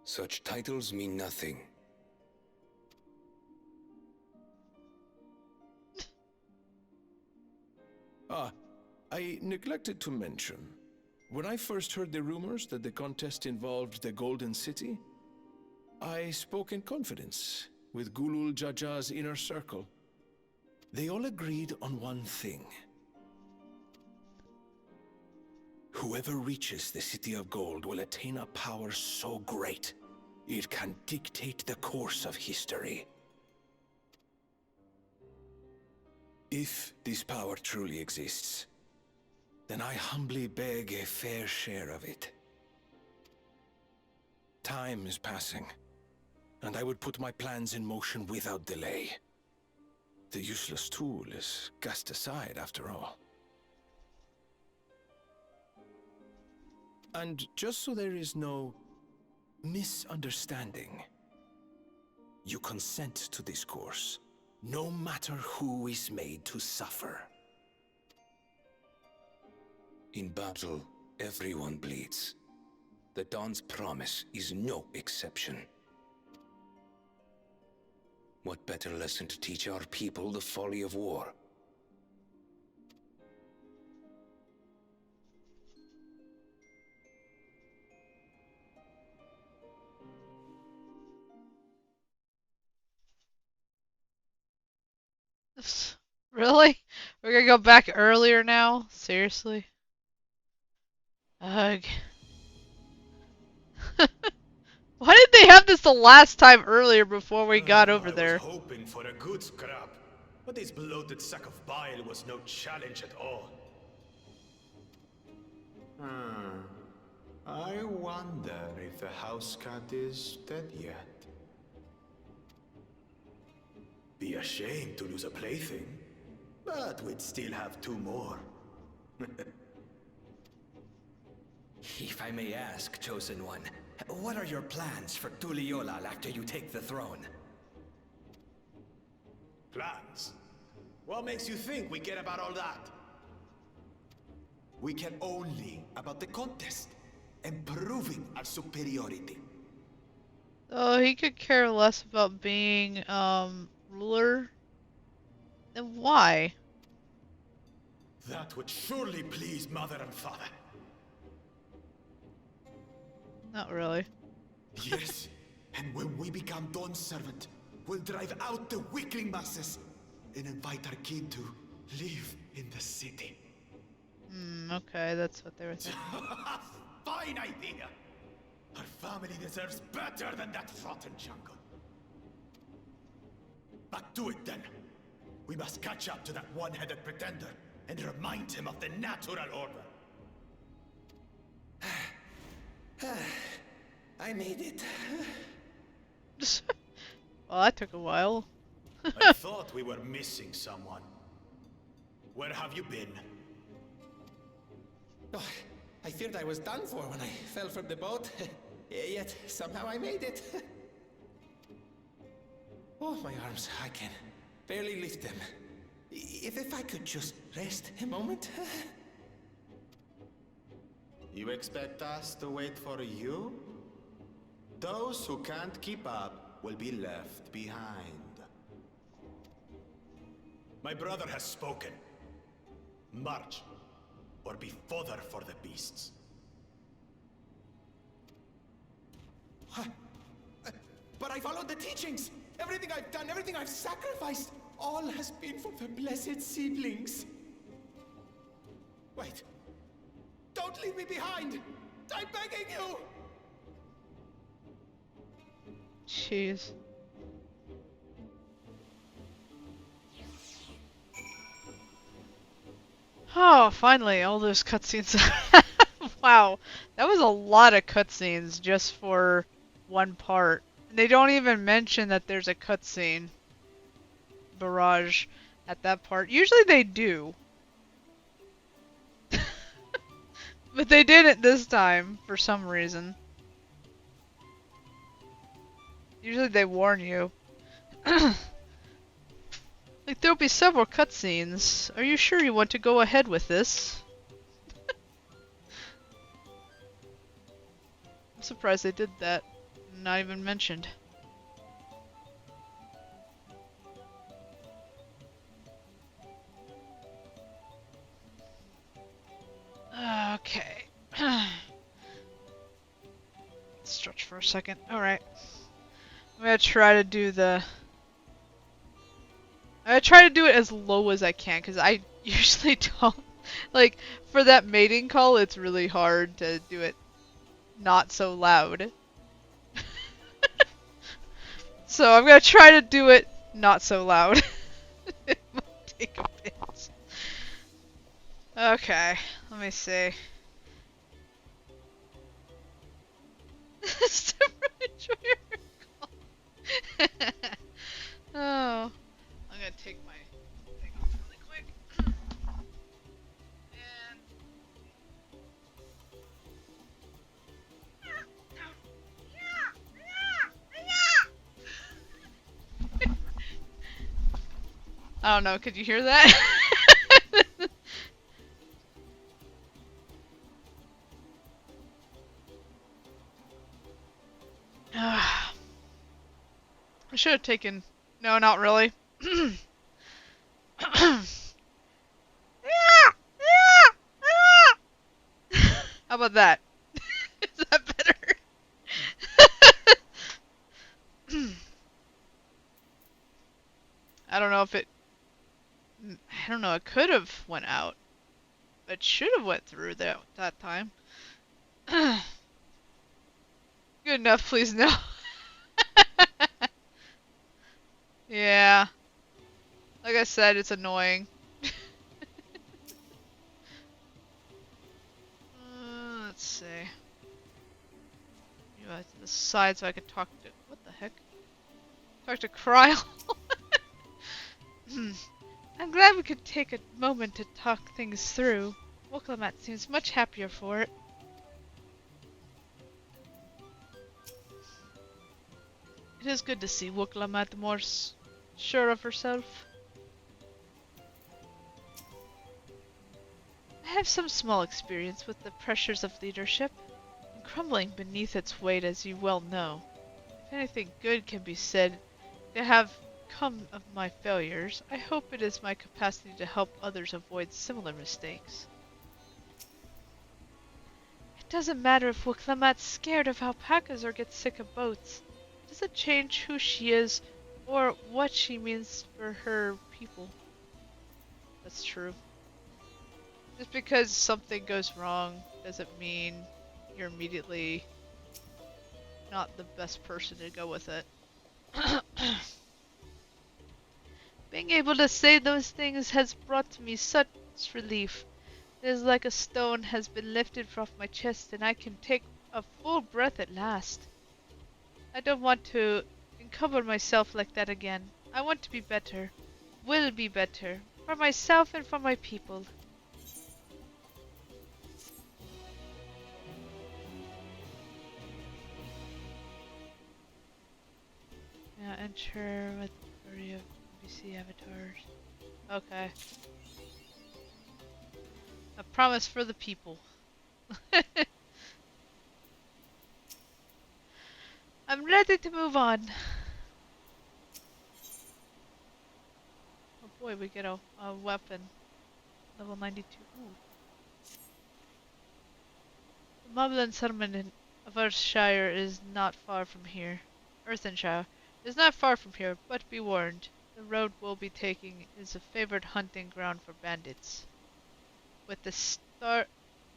Such titles mean nothing. I neglected to mention, when I first heard the rumors that the contest involved the Golden City, I spoke in confidence with Gulul Jaja's inner circle. They all agreed on one thing. Whoever reaches the City of Gold will attain a power so great, it can dictate the course of history. If this power truly exists, then I humbly beg a fair share of it. Time is passing, and I would put my plans in motion without delay. The useless tool is cast aside after all. And just so there is no misunderstanding, you consent to this course, no matter who is made to suffer. In battle, everyone bleeds. The Dawn's promise is no exception. What better lesson to teach our people the folly of war? Really? We're gonna go back earlier now? Seriously? Ugh. Why did they have this the last time earlier before we got over there? I was hoping for a good scrap, but this bloated sack of bile was no challenge at all. I wonder if the house cat is dead yet. Be ashamed to lose a plaything, but we'd still have 2 more. If I may ask, Chosen One, what are your plans for Tuliolal after you take the throne? Plans? What makes you think we care about all that? We care only about the contest and proving our superiority. Oh, he could care less about being, ruler? Then why? That would surely please Mother and Father. Not really. Yes, and when we become Dawn's servant, we'll drive out the weakling masses and invite our kin to live in the city. Okay, that's what they were thinking. Fine idea! Our family deserves better than that rotten jungle. Back to it then. We must catch up to that one-headed pretender and remind him of the natural order. I made it. Well, that took a while. I thought we were missing someone. Where have you been? Oh, I feared I was done for when I fell from the boat. Yet, somehow I made it. Oh, my arms, I can barely lift them. If I could just rest a moment. You expect us to wait for you? Those who can't keep up will be left behind. My brother has spoken. March, or be fodder for the beasts. But I followed the teachings! Everything I've done, everything I've sacrificed, all has been for the blessed seedlings. Wait. Don't leave me behind! I'm begging you! Jeez. Oh, finally, all those cutscenes. Wow, that was a lot of cutscenes just for one part. They don't even mention that there's a cutscene barrage at that part. Usually they do. But they didn't this time, for some reason. Usually they warn you. Like, there'll be several cutscenes. Are you sure you want to go ahead with this? I'm surprised they did that. Not even mentioned. Okay. Stretch for a second. Alright. I'm gonna try to do the... I try to do it as low as I can, because I usually don't... Like, for that mating call, it's really hard to do it not so loud. So I'm gonna try to do it not so loud. take a bit. Okay, let me see. Oh, I'm gonna take my thing off really quick. And I don't know, could you hear that? I should have taken... No, not really. How about that? Is that better? I don't know if it... I don't know, it could have went out. It should have went through that time. Good enough, please no. Yeah. Like I said, it's annoying. Let's see. You go to the side so I could talk to... What the heck? Talk to Cryle. I'm glad we could take a moment to talk things through. Woklamat seems much happier for it. It is good to see Woklamat more sure of herself. I have some small experience with the pressures of leadership, and crumbling beneath its weight, as you well know. If anything good can be said to have come of my failures, I hope it is my capacity to help others avoid similar mistakes. It doesn't matter if Woklamat's scared of alpacas or gets sick of boats. It doesn't change who she is or what she means for her people. That's true. Just because something goes wrong doesn't mean you're immediately not the best person to go with it. Being able to say those things has brought me such relief. It is like a stone has been lifted from my chest and I can take a full breath at last. I don't want to encumber myself like that again. I want to be better. Will be better. For myself and for my people. Now enter with the party of NPC avatars. Okay. A promise for the people. I'm ready to move on. Oh boy, we get a weapon. Level 92. Ooh. The Moblin settlement of Earthshire is not far from here. Earthenshire is not far from here, but be warned. The road we'll be taking is a favored hunting ground for bandits. With the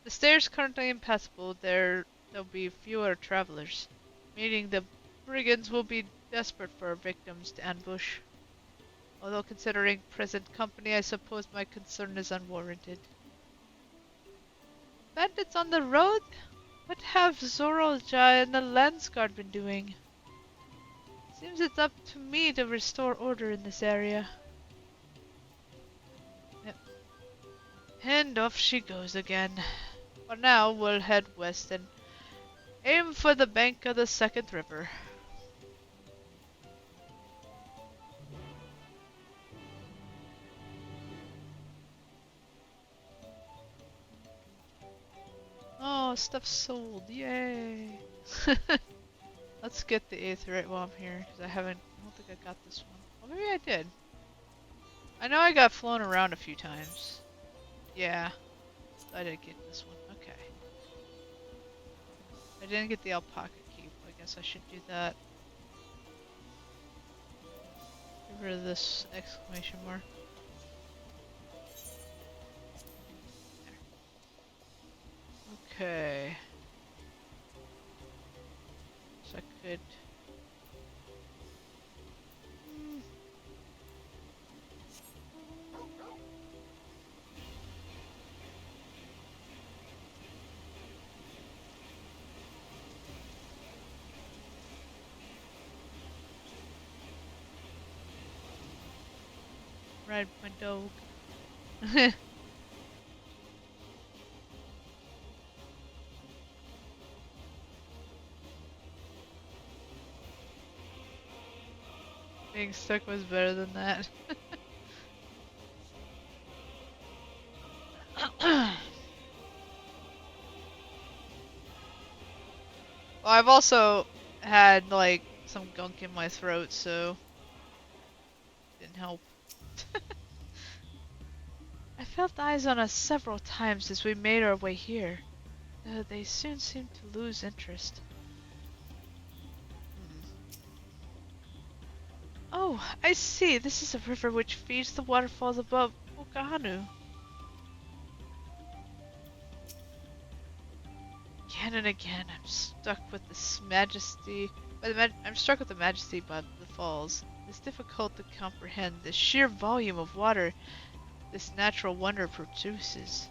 stairs currently impassable, there'll be fewer travelers, meaning the brigands will be desperate for victims to ambush. Although considering present company, I suppose my concern is unwarranted. Bandits on the road? What have Zorolja and the Landsguard been doing? Seems it's up to me to restore order in this area. Yep. And off she goes again. For now, we'll head west and aim for the bank of the second river. Oh, stuff sold. Yay! Let's get the aetherite while I'm here, because I don't think I got this one. Well, maybe I did. I know I got flown around a few times. Yeah. I did get this one. Okay. I didn't get the alpaca keep. I guess I should do that. Get rid of this exclamation mark. Okay. So I could... ride my dog. Being stuck was better than that. Well, I've also had like some gunk in my throat, so didn't help. I felt eyes on us several times as we made our way here, though they soon seemed to lose interest. Oh, I see. This is a river which feeds the waterfalls above Okahanu. Again and again, I'm struck with the majesty by the falls. It's difficult to comprehend the sheer volume of water this natural wonder produces.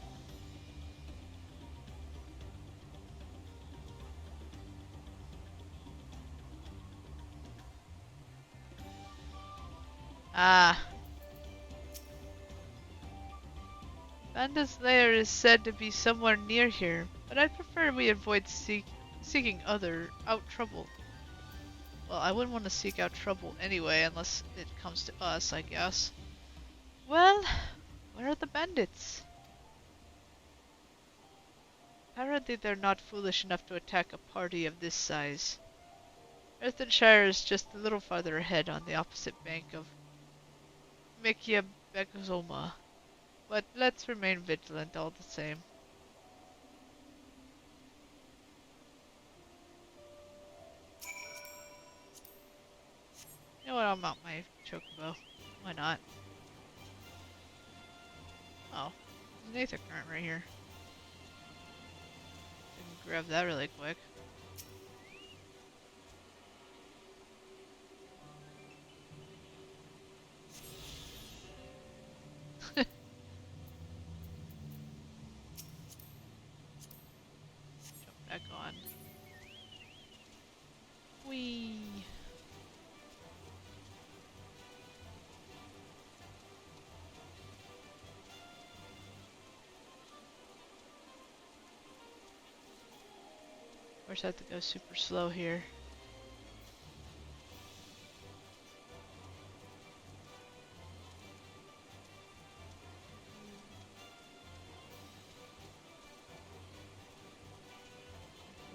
Ah. Banda's lair is said to be somewhere near here, but I'd prefer we avoid seeking out trouble. Well, I wouldn't want to seek out trouble anyway, unless it comes to us, I guess. Well, where are the bandits? Apparently they're not foolish enough to attack a party of this size. Earthenshire is just a little farther ahead on the opposite bank of Mekiabekzoma, but let's remain vigilant all the same. You know what, I'll mount my chocobo. Why not? Oh, there's an aether current right here. Can grab that really quick. Jump back on. Whee! Of course I have to go super slow here.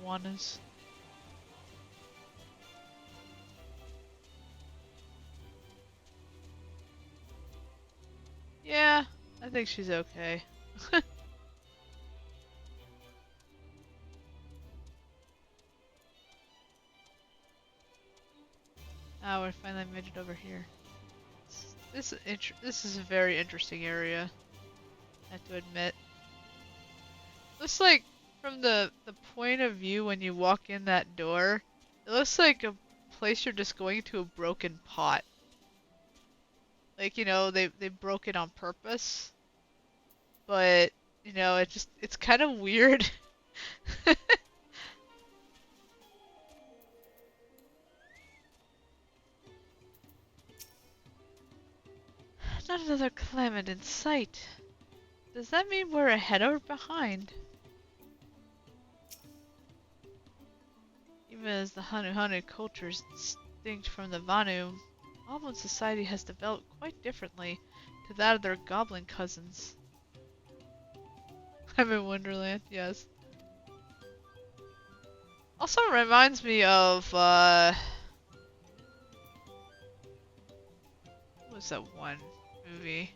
Iguanas. Yeah, I think she's okay. Ah, we finally made it over here. This is a very interesting area, I have to admit. Looks like, from the point of view when you walk in that door, it looks like a place you're just going to a broken pot. Like, you know, they broke it on purpose. But, you know, it's kind of weird. Not another climate in sight. Does that mean we're ahead or behind? Even as the Hanu culture is distinct from the Vanu, Goblin society has developed quite differently to that of their goblin cousins. I'm in Wonderland, yes. Also reminds me of, what was that one movie?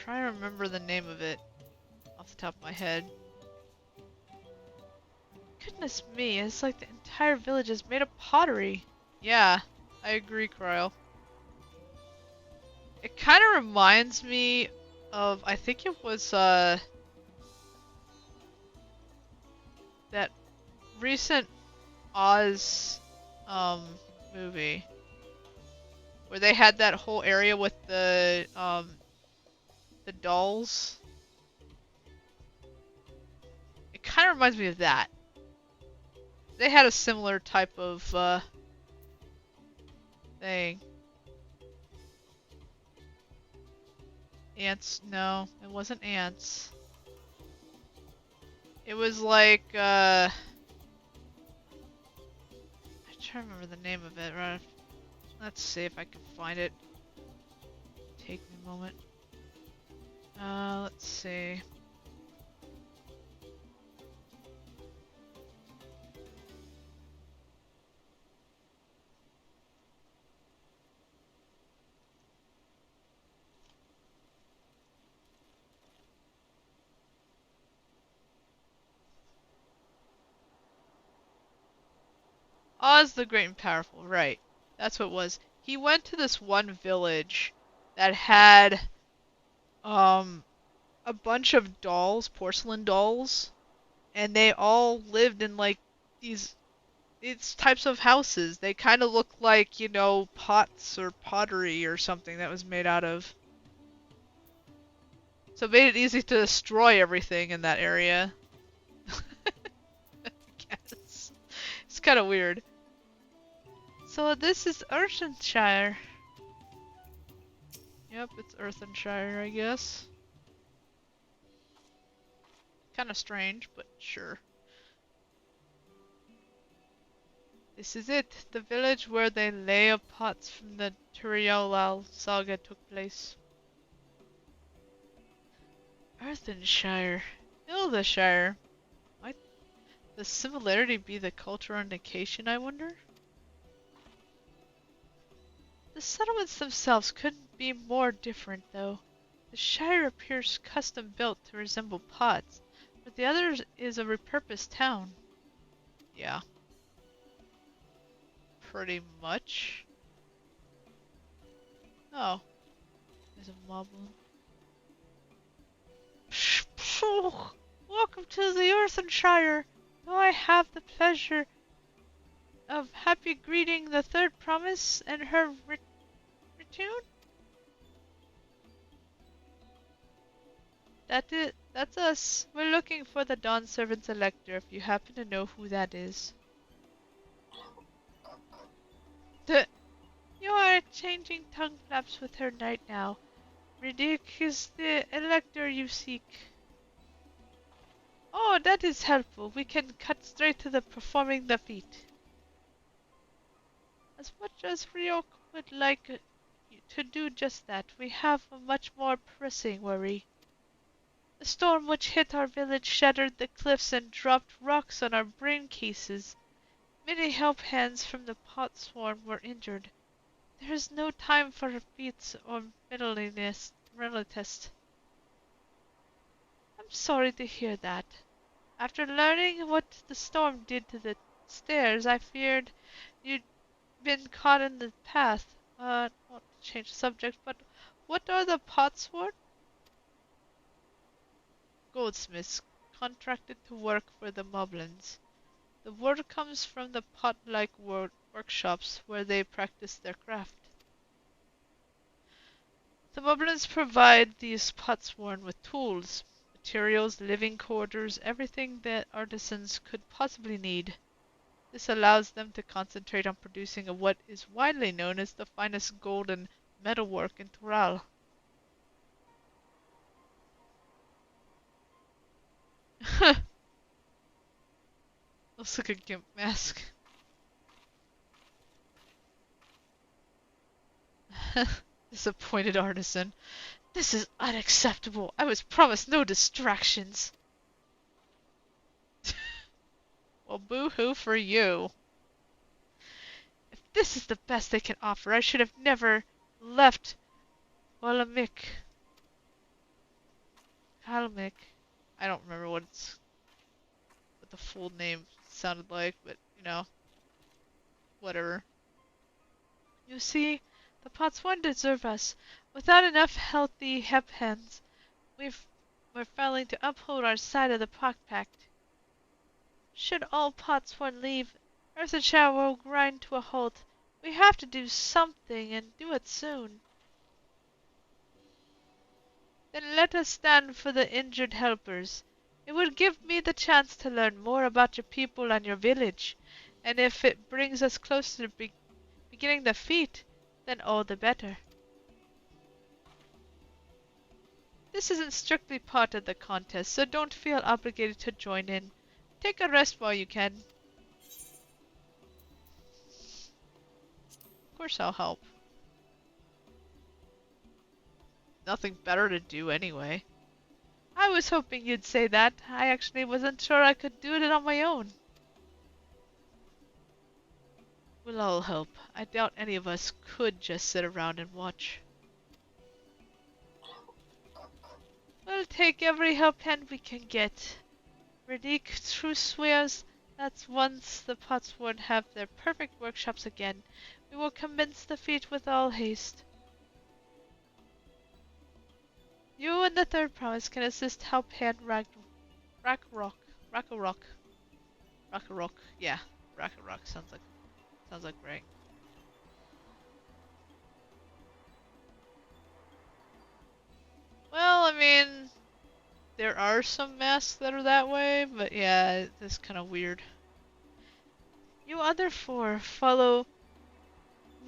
Trying to remember the name of it off the top of my head. Goodness me, it's like the entire village is made of pottery. Yeah, I agree, Cryle. It kind of reminds me of, I think it was, that recent Oz, movie. Where they had that whole area with the dolls. It kind of reminds me of that. They had a similar type of thing. Ants? No, it wasn't ants. It was like I'm trying to remember the name of it. Right? Let's see if I can find it. Take me a moment. Let's see. Oz the Great and Powerful, right. That's what it was. He went to this one village that had a bunch of dolls, porcelain dolls, and they all lived in like these types of houses. They kind of look like, you know, pots or pottery or something that was made out of. So it made it easy to destroy everything in that area. I guess. It's kind of weird. So this is Earthenshire. Yep, it's Earthenshire, I guess. Kind of strange, but sure. This is it, the village where the lay of pots from the Turiolal saga took place. Earthenshire. Ildershire. Might the similarity be the cultural indication, I wonder? The settlements themselves couldn't be more different, though. The Shire appears custom-built to resemble pots, but the other is a repurposed town. Yeah. Pretty much. Oh. There's a moblin. Welcome to the Earthenshire. Now I have the pleasure of happy greeting the third promise and her return. That's us. We're looking for the Dawn Servant's Elector, if you happen to know who that is. You are changing tongue flaps with her right now. Riddick is the Elector you seek. Oh, that is helpful. We can cut straight to the performing the feat. As much as Ryok would like to do just that, we have a much more pressing worry. The storm which hit our village shattered the cliffs and dropped rocks on our brain cases. Many help hands from the pot swarm were injured. There is no time for feats or middliness. I'm sorry to hear that. After learning what the storm did to the stairs, I feared you'd been caught in the path. Not to change the subject, but what are the potsword? Goldsmiths contracted to work for the Moblins. The word comes from the pot-like workshops where they practice their craft. The Moblins provide these potsworn with tools, materials, living quarters, everything that artisans could possibly need. This allows them to concentrate on producing what is widely known as the finest gold and metalwork in Tural. Looks like a gimp mask. Disappointed artisan. This is unacceptable. I was promised no distractions. Well, boo-hoo for you. If this is the best they can offer, I should have never left Walamik. Halmik. I don't remember what the full name sounded like, but you know, whatever. You see, the Potswan deserve us. Without enough healthy hep hens, we're failing to uphold our side of the pact. Should all Potswan leave, Earthenshire will grind to a halt. We have to do something, and do it soon. Then let us stand for the injured helpers. It would give me the chance to learn more about your people and your village, and if it brings us closer to beginning the feat, then all the better. This isn't strictly part of the contest, so don't feel obligated to join in. Take a rest while you can. Of course I'll help. Nothing better to do anyway. I was hoping you'd say that. I actually wasn't sure I could do it on my own. We'll all help. I doubt any of us could just sit around and watch. We'll take every help hand we can get. Verdict true swears that once the Potsworn have their perfect workshops again, we will commence the feat with all haste. You and the third promise can assist help hand Rakarok. Yeah, Rakarok sounds like right. Well, I mean, there are some masks that are that way, but yeah, it's kind of weird. You other four follow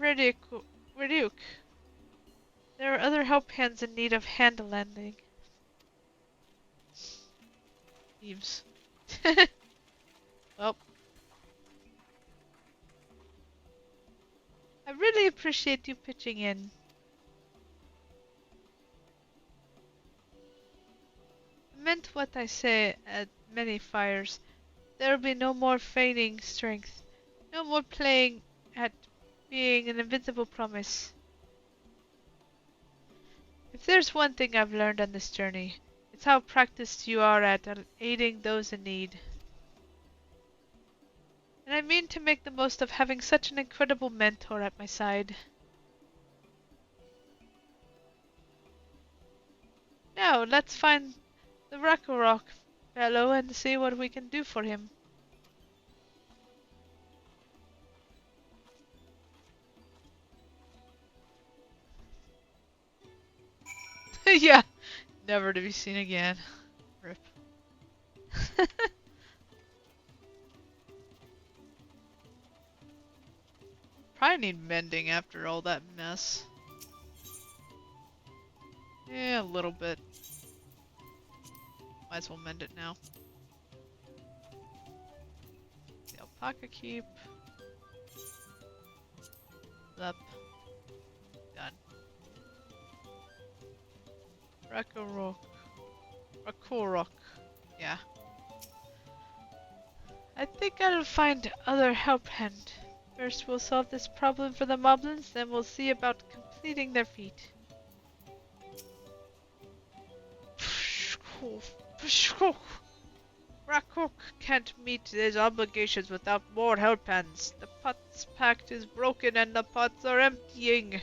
Riddick. There are other help hands in need of hand lending. Thieves. Well. I really appreciate you pitching in. I meant what I say at many fires. There will be no more feigning strength. No more playing at being an invincible promise. If there's one thing I've learned on this journey, it's how practiced you are at aiding those in need. And I mean to make the most of having such an incredible mentor at my side. Now, let's find the Rakarok fellow and see what we can do for him. Yeah, never to be seen again. Rip. Probably need mending after all that mess. Yeah, a little bit. Might as well mend it now. The alpaca keep. Up. Done. Rakarok. Yeah. I think I'll find other help hand. First we'll solve this problem for the moblins, then we'll see about completing their feat. Rakok can't meet his obligations without more help hands. The pot's pact is broken and the pots are emptying.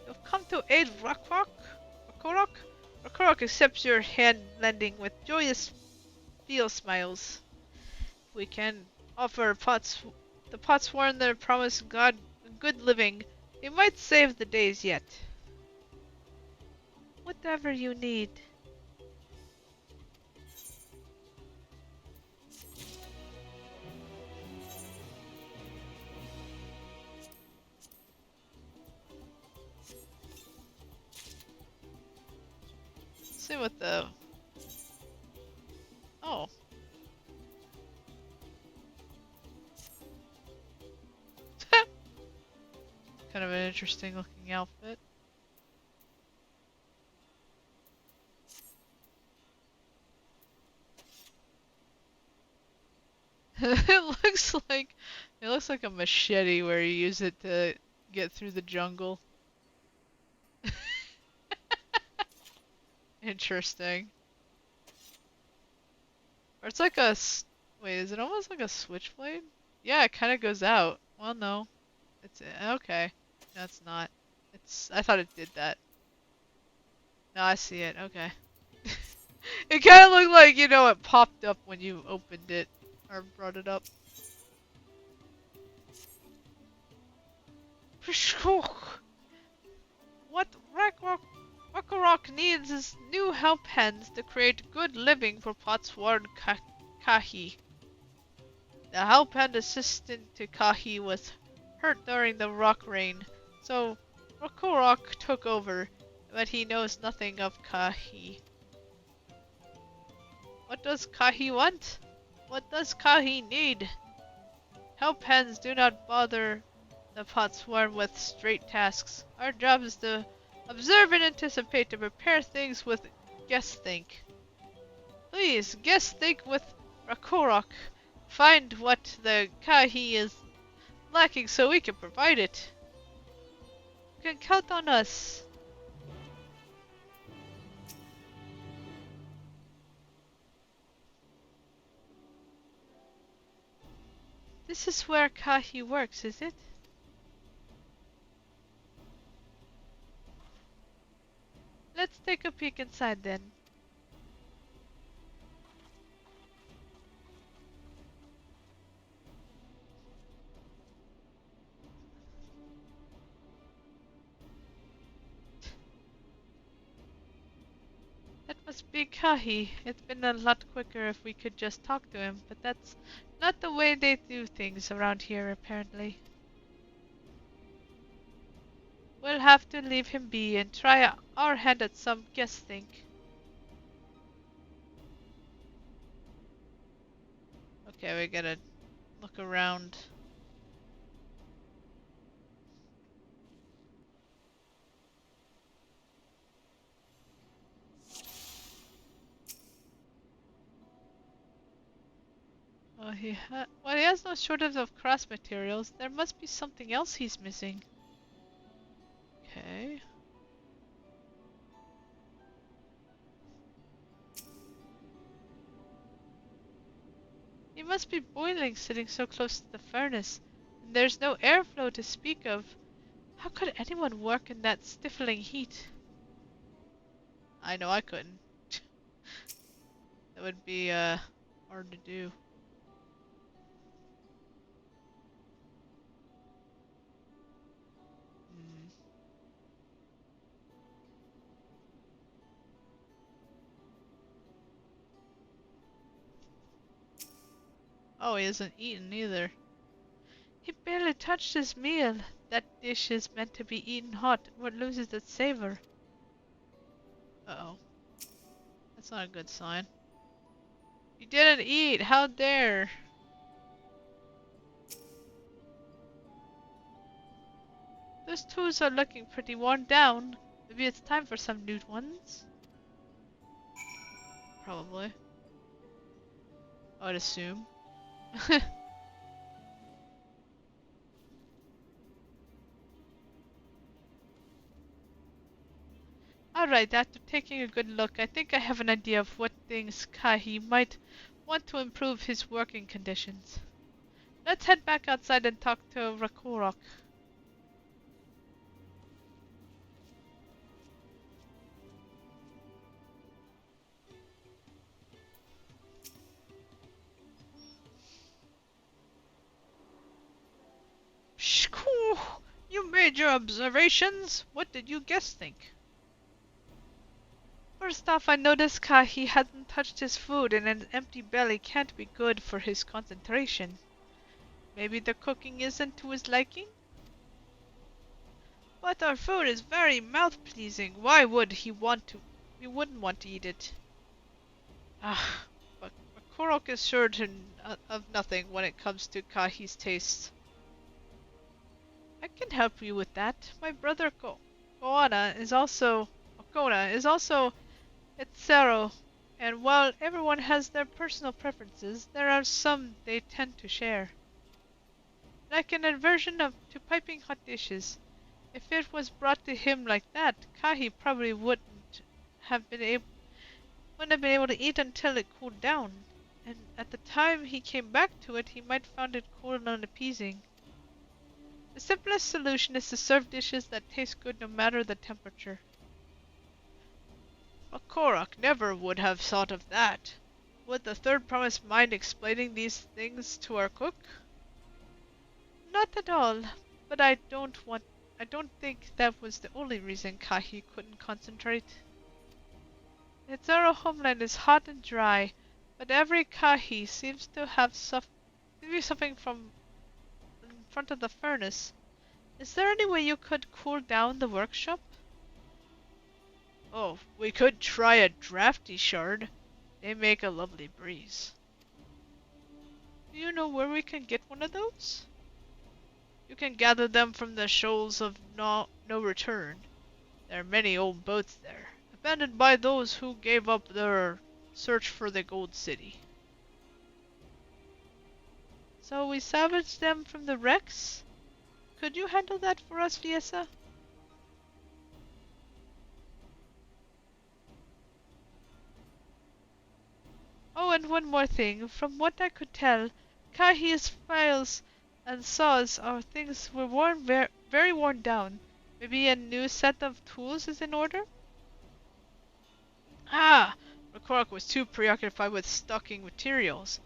You've come to aid Rakarok? Rakarok accepts your hand lending with joyous smiles. We can offer the Potsworn their promised God good living. We might save the days yet. Whatever you need. See what the... Oh. Kind of an interesting looking outfit. It looks like a machete where you use it to get through the jungle. Interesting. Or it's like a... Wait, is it almost like a switchblade? Yeah, it kind of goes out. Well, no. It's... Okay. No, it's not. It's... I thought it did that. No, I see it. Okay. It kind of looked like, you know, it popped up when you opened it. Or brought it up. what Ragnarok needs is new help hands to create good living for Potsworn Kahi. The help hand assistant to Kahi was hurt during the rock rain, so Ragnarok took over, but he knows nothing of Kahi. What does Kahi want? What does Kahi need? Help hands do not bother the Potsworn with straight tasks. Our job is to observe and anticipate, to prepare things with guess think. Please, guess think with Rakurok. Find what the Kahi is lacking so we can provide it. You can count on us. This is where Kahi works, is it? Let's take a peek inside then. That must be Kahi. It's been a lot quicker if we could just talk to him, but that's not the way they do things around here, apparently. We'll have to leave him be and try our hand at some guess think. Okay, we gotta look around. Oh, he has no shortage of cross materials. There must be something else he's missing. Okay. He must be boiling sitting so close to the furnace, and there's no airflow to speak of. How could anyone work in that stifling heat? I know I couldn't. That would be hard to do. Oh, he hasn't eaten either. He barely touched his meal. That dish is meant to be eaten hot, or it loses its savor. Uh-oh. That's not a good sign. You didn't eat! How dare! Those tools are looking pretty worn down. Maybe it's time for some new ones? Probably. I would assume. Alright, after taking a good look, I think I have an idea of what things Kahi might want to improve his working conditions. Let's head back outside and talk to Rakurok. Pshh, you made your observations. What did you guess think? First off, I noticed Kahi hadn't touched his food, and an empty belly can't be good for his concentration. Maybe the cooking isn't to his liking? But our food is very mouth-pleasing. Why would he want to? He wouldn't want to eat it. Ah, but Kurok is certain of nothing when it comes to Kahi's tastes. I can help you with that. My brother Okona is also Etsero, and while everyone has their personal preferences, there are some they tend to share. Like an aversion to piping hot dishes. If it was brought to him like that, Kahi probably wouldn't have been able to eat until it cooled down, and at the time he came back to it, he might found it cold and unappeasing. The simplest solution is to serve dishes that taste good no matter the temperature. Korok never would have thought of that. Would the third promise mind explaining these things to our cook? Not at all, but I don't want I don't think that was the only reason Kahi couldn't concentrate. Its Zoro homeland is hot and dry, but every Kahi seems to be suffering from in front of the furnace. Is there any way you could cool down the workshop? Oh, we could try a drafty shard. They make a lovely breeze. Do you know where we can get one of those? You can gather them from the shoals of no return. There are many old boats there, abandoned by those who gave up their search for the gold city. So we salvaged them from the wrecks? Could you handle that for us, Fiesa? Oh, and one more thing. From what I could tell, Kahi's files and saws are things were very worn down. Maybe a new set of tools is in order? Ah! McCork was too preoccupied with stocking materials.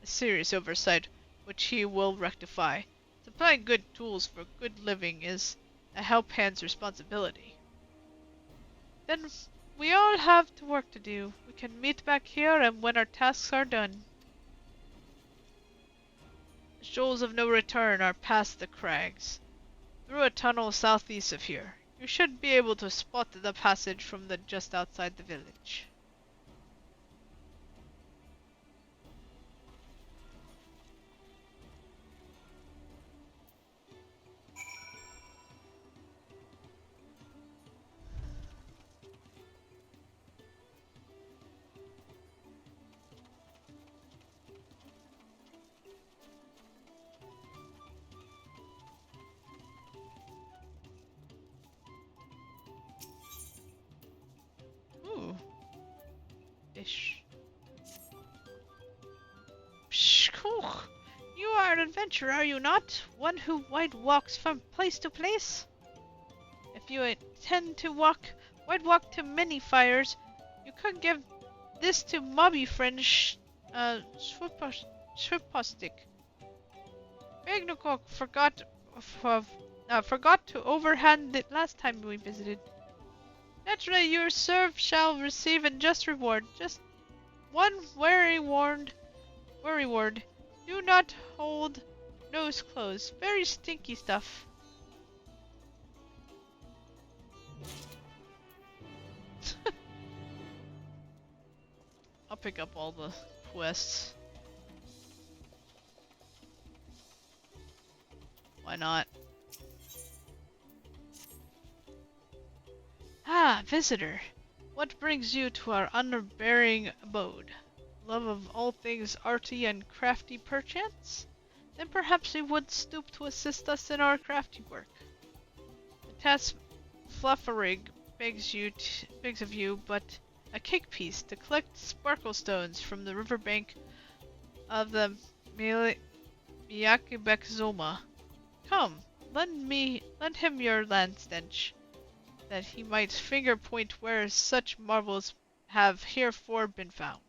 A serious oversight, which he will rectify. Supplying good tools for good living is a help hand's responsibility. Then we all have to work to do. We can meet back here and when our tasks are done. The shoals of no return are past the crags. Through a tunnel southeast of here. You should be able to spot the passage from just outside the village. Ooh. Fish. Psh, cool. You are an adventurer, are you not? One who white walks from place to place? If you intend to white walk to many fires, you could give this to mobby friend Schwipostic. Magnokok forgot to overhand it last time we visited. Naturally, your serve shall receive a just reward. Just one wary word. Do not hold nose closed. Very stinky stuff. I'll pick up all the quests. Why not? Ah, visitor. What brings you to our underbearing abode? Love of all things arty and crafty perchance? Then perhaps you would stoop to assist us in our crafty work. The task Flufferig begs of you but a cake piece to collect sparkle stones from the riverbank of the Miyakibek Zoma. Come, lend him your land stench, that he might finger point where such marvels have herefore been found.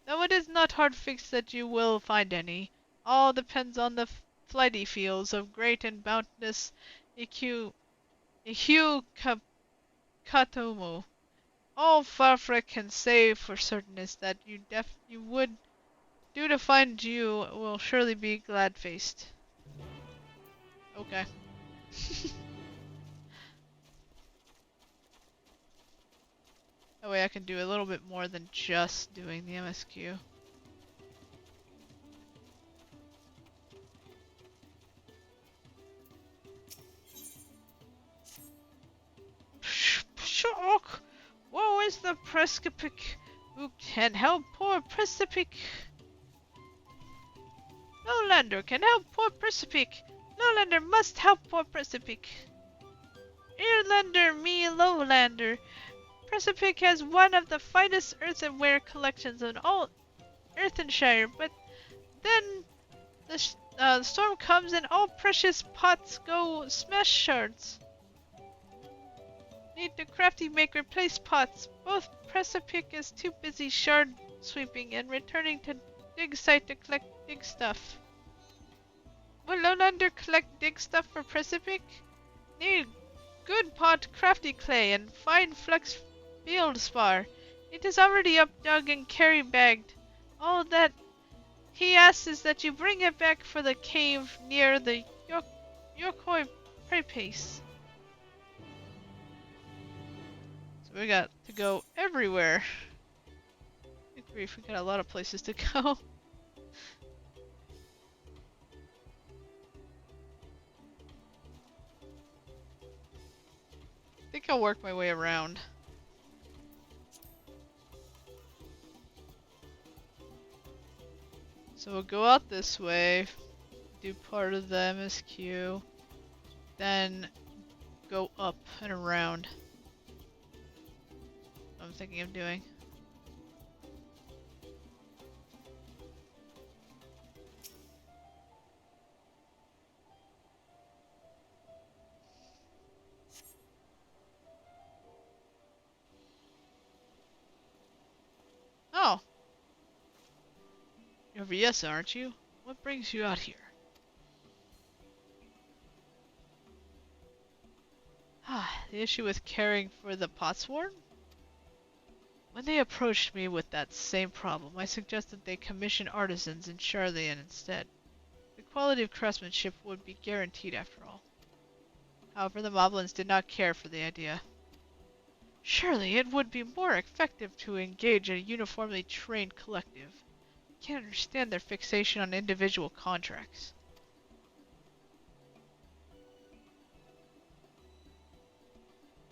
Though it is not hard fixed that you will find any, all depends on the flighty fields of great and boundless Ihu Katomo. All Farfra can say for certain is that you would do to find you will surely be glad-faced. Okay. That way I can do a little bit more than just doing the MSQ. Shock! Woe is the Prescopic who can help poor Prescopic. Lowlander can help poor Prescopic. Lowlander must help poor Prescopic. Earlander me Lowlander. Prescopic has one of the finest earthenware collections in all Earthenshire, but then the storm comes and all precious pots go smash shards. Need the crafty make replace pots. Both Prescopic is too busy shard sweeping and returning to dig site to collect dig stuff. Will Lowlander collect dig stuff for Prescopic? Need good pot crafty clay and fine flex field spar. It is already up dug and carry bagged. All that he asks is that you bring it back for the cave near the Yorkoi Prepace. So we got to go everywhere. Good grief, we got a lot of places to go. I think I'll work my way around. So we'll go out this way, do part of the MSQ, then go up and around. What I'm thinking of doing. Oh. You're Viesa, aren't you? What brings you out here? The issue with caring for the Potsworn? When they approached me with that same problem, I suggested they commission artisans in Charlian instead. The quality of craftsmanship would be guaranteed after all. However, the Moblins did not care for the idea. Surely it would be more effective to engage a uniformly trained collective. I can't understand their fixation on individual contracts.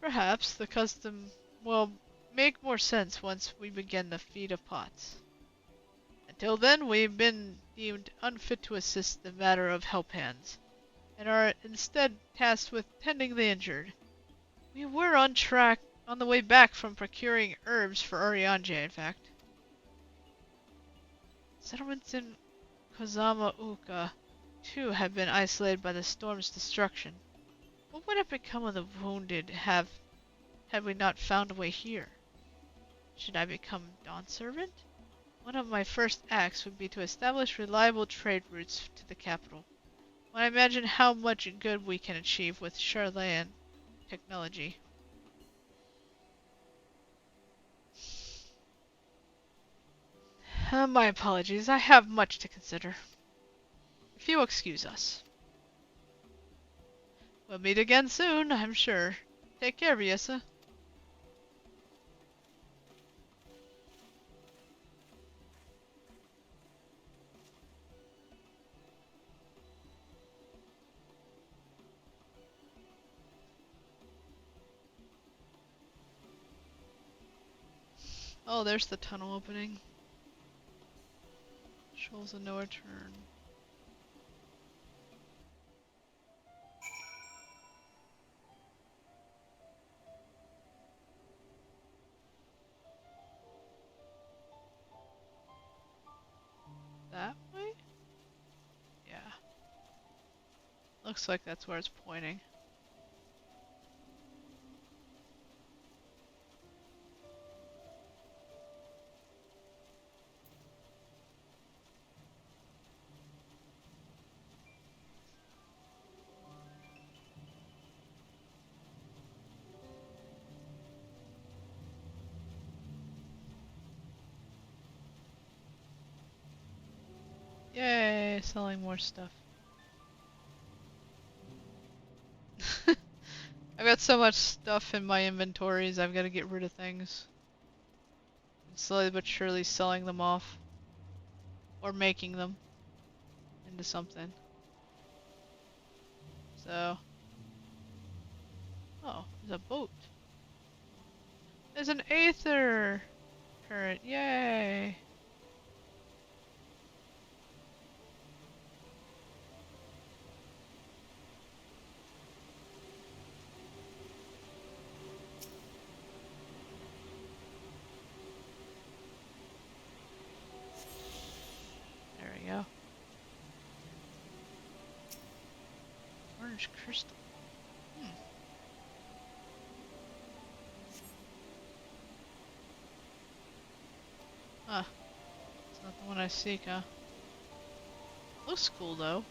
Perhaps the custom will make more sense once we begin the feat of pots. Until then, we've been deemed unfit to assist the matter of help hands, and are instead tasked with tending the injured. We were on the way back from procuring herbs for Oriange, in fact. Settlements in Kozama Uka, too, have been isolated by the storm's destruction. What would have become of the wounded had we not found a way here? Should I become Dawn Servant? One of my first acts would be to establish reliable trade routes to the capital. When I imagine how much good we can achieve with Charlayan technology. My apologies, I have much to consider. If you'll excuse us. We'll meet again soon, I'm sure. Take care, Viesa. Oh, there's the tunnel opening. Shoals of no return. That way? Yeah. Looks like that's where it's pointing. Yay, selling more stuff. I've got so much stuff in my inventories, I've got to get rid of things. I'm slowly but surely selling them off. Or making them into something. So. Oh, there's a boat. There's an aether current, yay! There we go. Orange crystal. Huh. It's not the one I seek, huh? Looks cool though.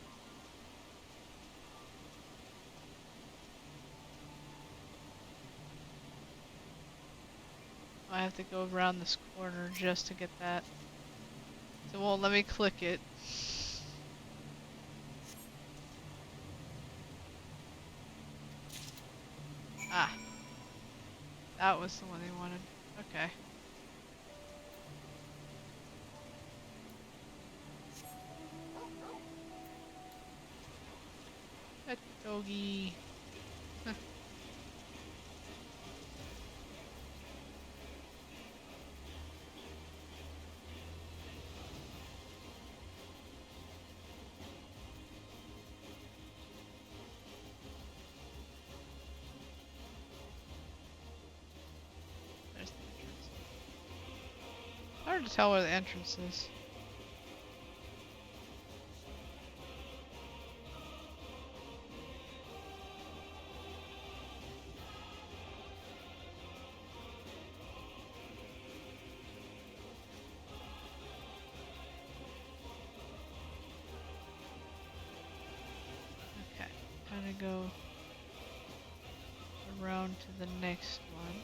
I have to go around this corner just to get that. So it won't let me click it. Ah. That was the one they wanted. Okay. Pet doggy. There's the entrance. Hard to tell where the entrance is. Okay, kind of go around to the next one.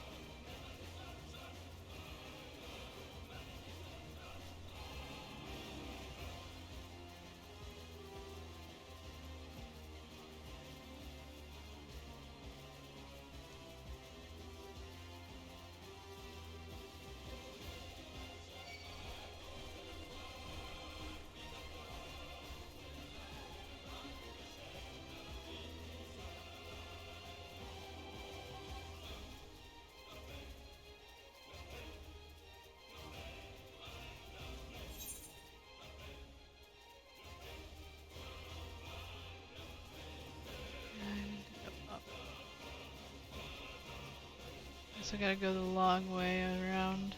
So I gotta go the long way around.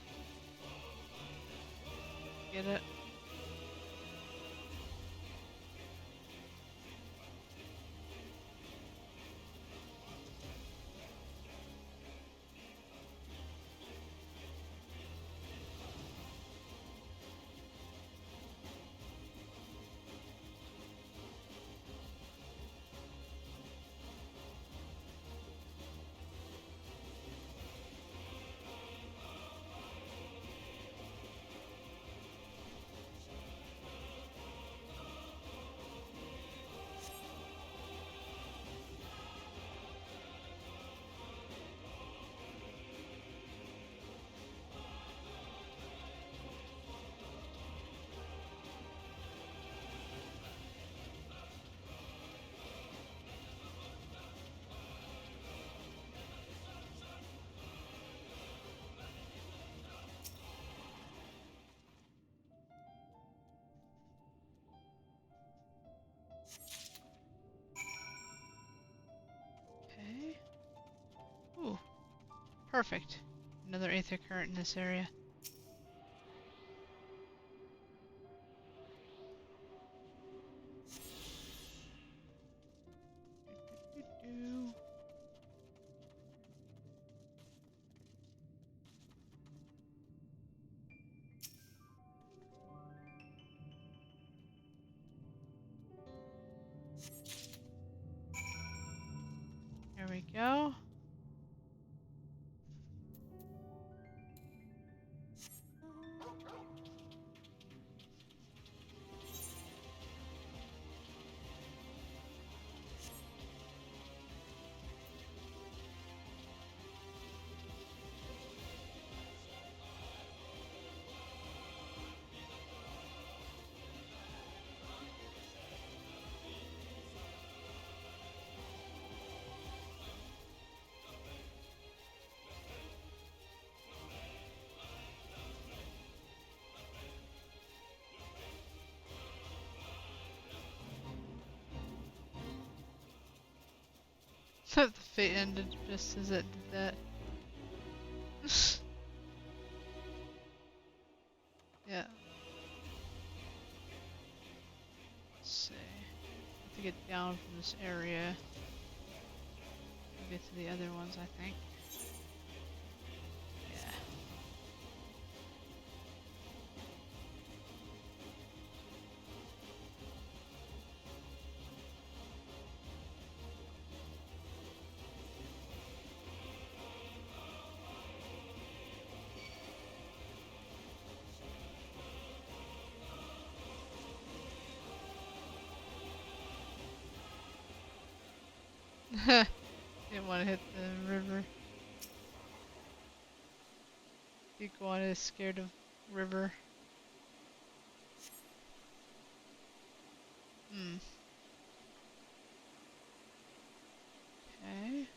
Get it? Okay. Ooh. Perfect. Another aether current in this area. Do-do-do-do. There we go. The fate ended just as it did that. Yeah. Let's see. Have to get down from this area. We'll get to the other ones, I think. Yeah. Didn't want to hit the river. Iguana is scared of river. Okay.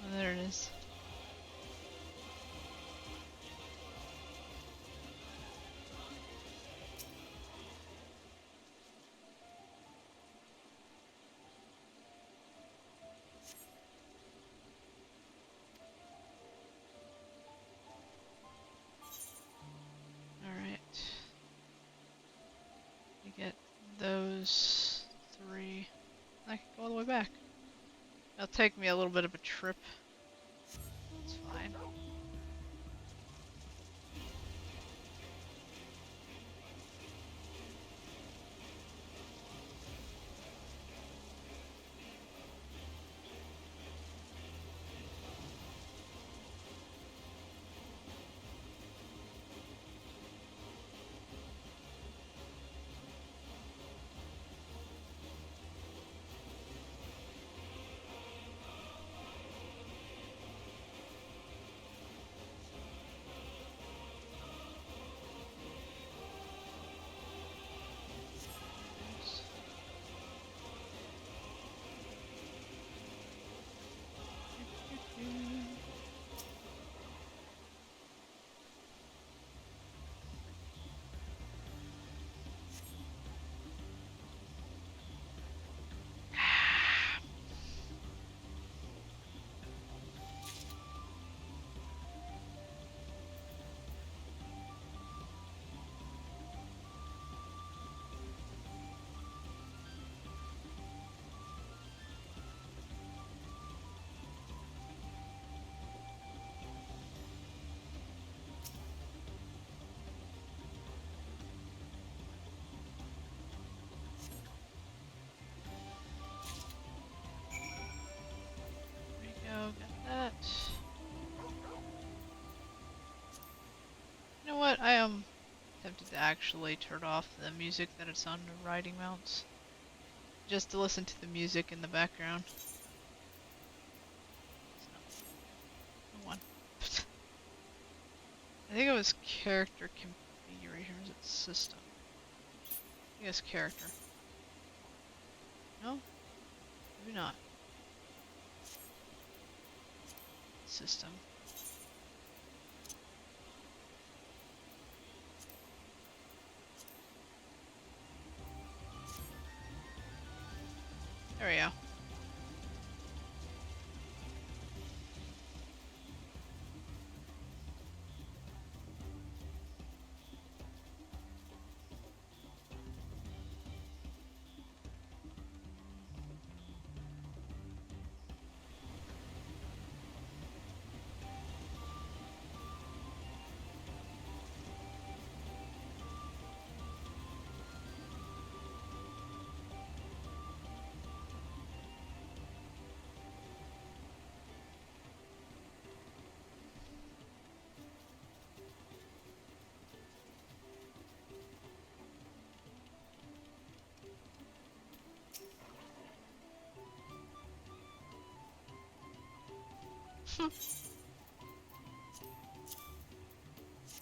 Oh, there it is. Alright. We get those 3. I can go all the way back. It'll take me a little bit of a trip. It's fine. Got that. You know what? I am tempted to actually turn off the music that it's on the riding mounts. Just to listen to the music in the background. So, one. I think it was character configuration, or is it system? I think it's character. No? Maybe not. System. There we go.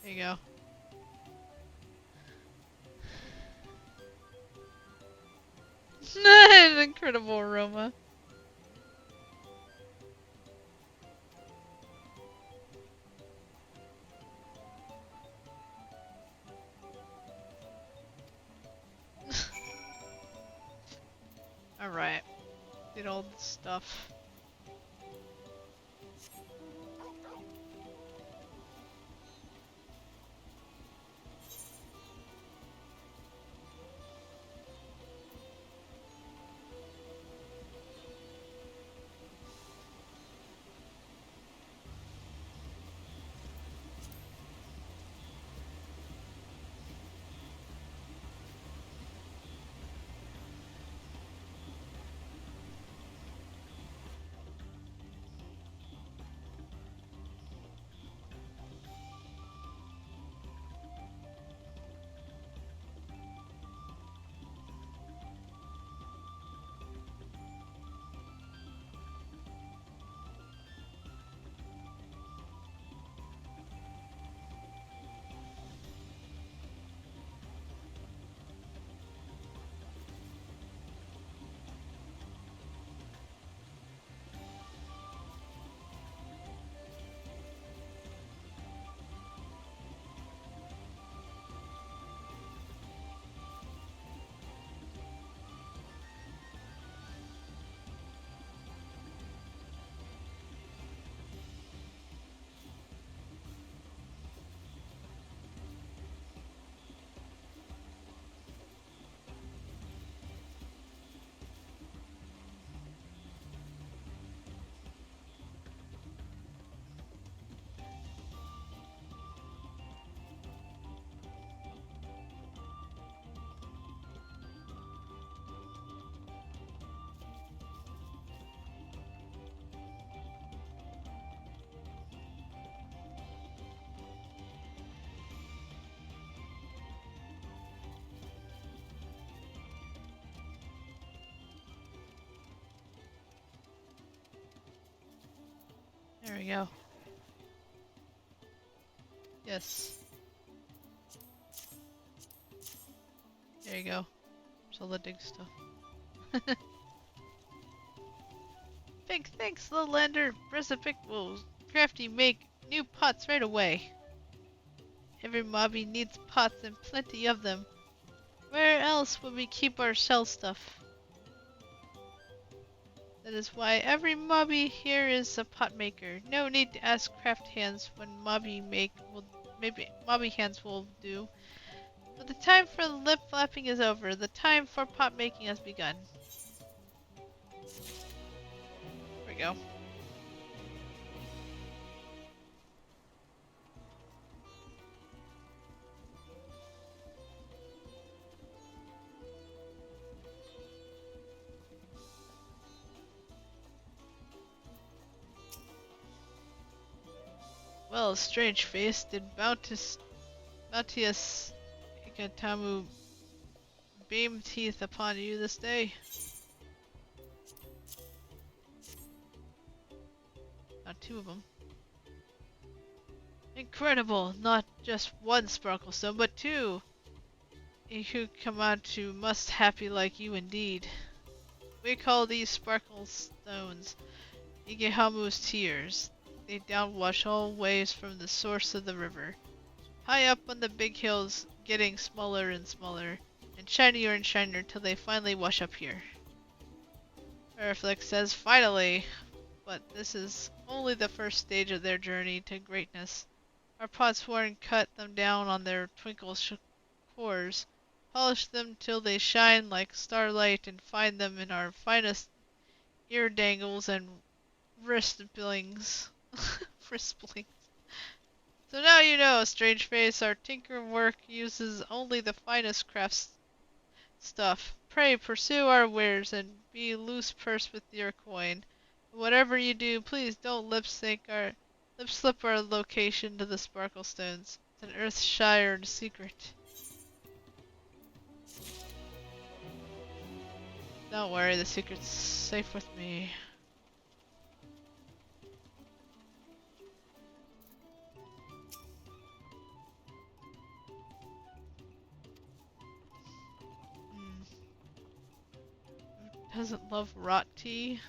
There you go. An incredible aroma. Alright. Did all the stuff. There we go. Yes. There you go. There's all the dig stuff. Big thanks, little lander. Recipe will crafty make new pots right away. Every mobby needs pots and plenty of them. Where else would we keep our shell stuff? That is why every mobby here is a pot maker. No need to ask craft hands when mobby hands will do. But the time for lip flapping is over. The time for pot making has begun. There we go. Well, strange face, did Bounteous Ikatamu beam teeth upon you this day? Not two of them. Incredible! Not just one sparkle stone, but two! You come out to must happy like you indeed. We call these sparkle stones Igehamu's tears. They downwash all waves from the source of the river. High up on the big hills, getting smaller and smaller, and shinier till they finally wash up here. Reflex says, finally! But this is only the first stage of their journey to greatness. Our potsworn cut them down on their twinkle cores, polish them till they shine like starlight, and find them in our finest ear dangles and wrist blings. Wrist-blings. So now you know, strange face, our tinker work uses only the finest crafts stuff. Pray pursue our wares and be loose purse with your coin. Whatever you do, please don't lip slip our location to the sparkle stones. It's an earth-shired secret. Don't worry, the secret's safe with me. Doesn't love rot tea.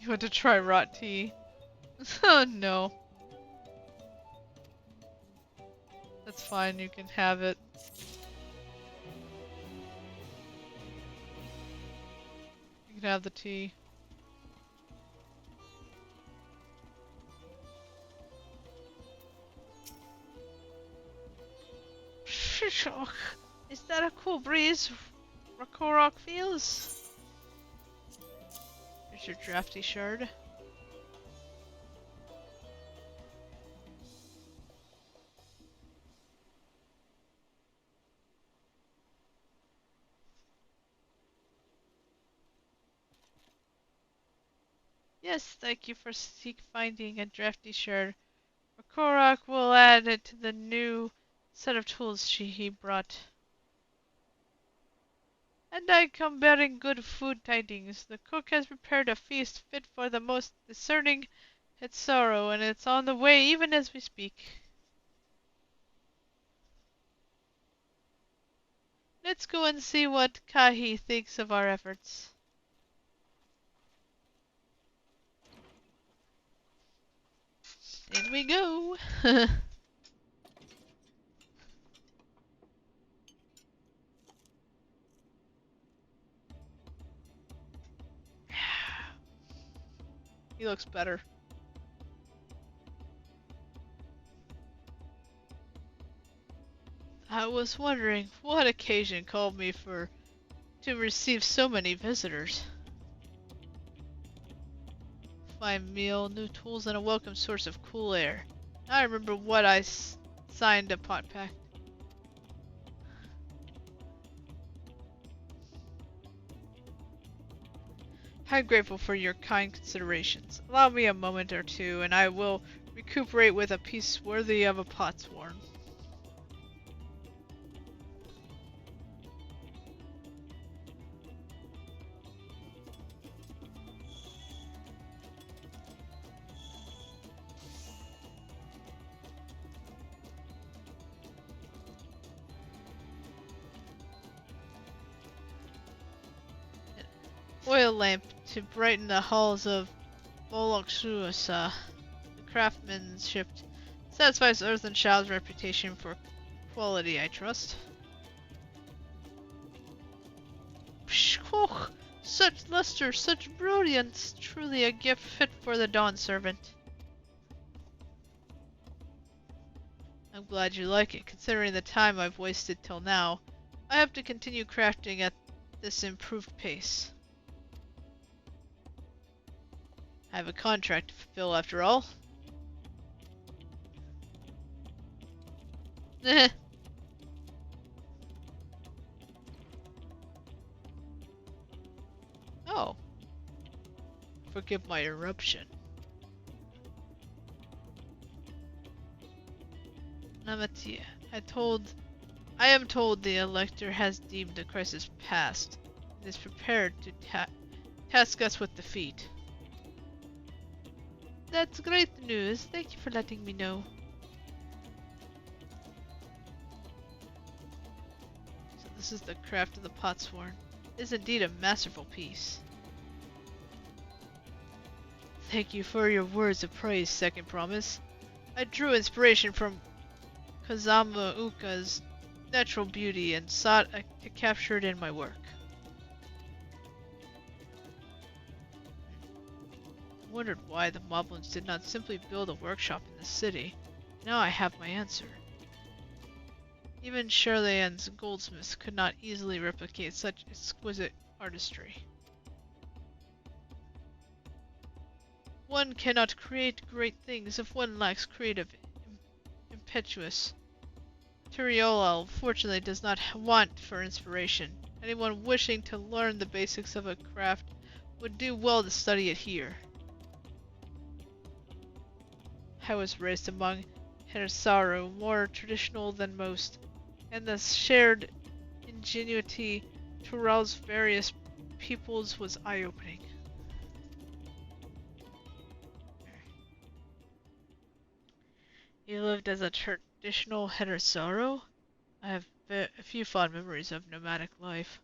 You want to try rot tea? Oh no. That's fine, you can have it. You can have the tea. Is that a cool breeze Rakorok feels? Here's your drafty shard. Yes, thank you for finding a drafty shard. Rakorok will add it to the new set of tools he brought. And I come bearing good food tidings. The cook has prepared a feast fit for the most discerning Hitsaro, and it's on the way even as we speak. Let's go and see what Kahi thinks of our efforts. In we go! He looks better. I was wondering what occasion called me to receive so many visitors. Fine meal, new tools, and a welcome source of cool air. I remember what I signed a pot pact. I'm grateful for your kind considerations. Allow me a moment or two, and I will recuperate with a piece worthy of a potsworn. Oil lamp to brighten the halls of Boloksuasa. The craftsmanship satisfies Earth and Shadow's reputation for quality, I trust. Pshh, such luster, such brilliance, truly a gift fit for the Dawn Servant. I'm glad you like it, considering the time I've wasted till now. I have to continue crafting at this improved pace. I have a contract to fulfill after all. Oh. Forgive my eruption. Namatia, I am told the Elector has deemed the crisis past and is prepared to task us with defeat. That's great news. Thank you for letting me know. So this is the craft of the potsworn. It is indeed a masterful piece. Thank you for your words of praise, Second Promise. I drew inspiration from Kazama Uka's natural beauty and sought to capture it in my work. I wondered why the Moblins did not simply build a workshop in the city. Now I have my answer. Even Charlayan's goldsmiths could not easily replicate such exquisite artistry. One cannot create great things if one lacks creative impetus. Turiola fortunately does not want for inspiration. Anyone wishing to learn the basics of a craft would do well to study it here. I was raised among Herasaru, more traditional than most, and the shared ingenuity to rouse various peoples was eye-opening. You lived as a traditional Herasaru? I have a few fond memories of nomadic life.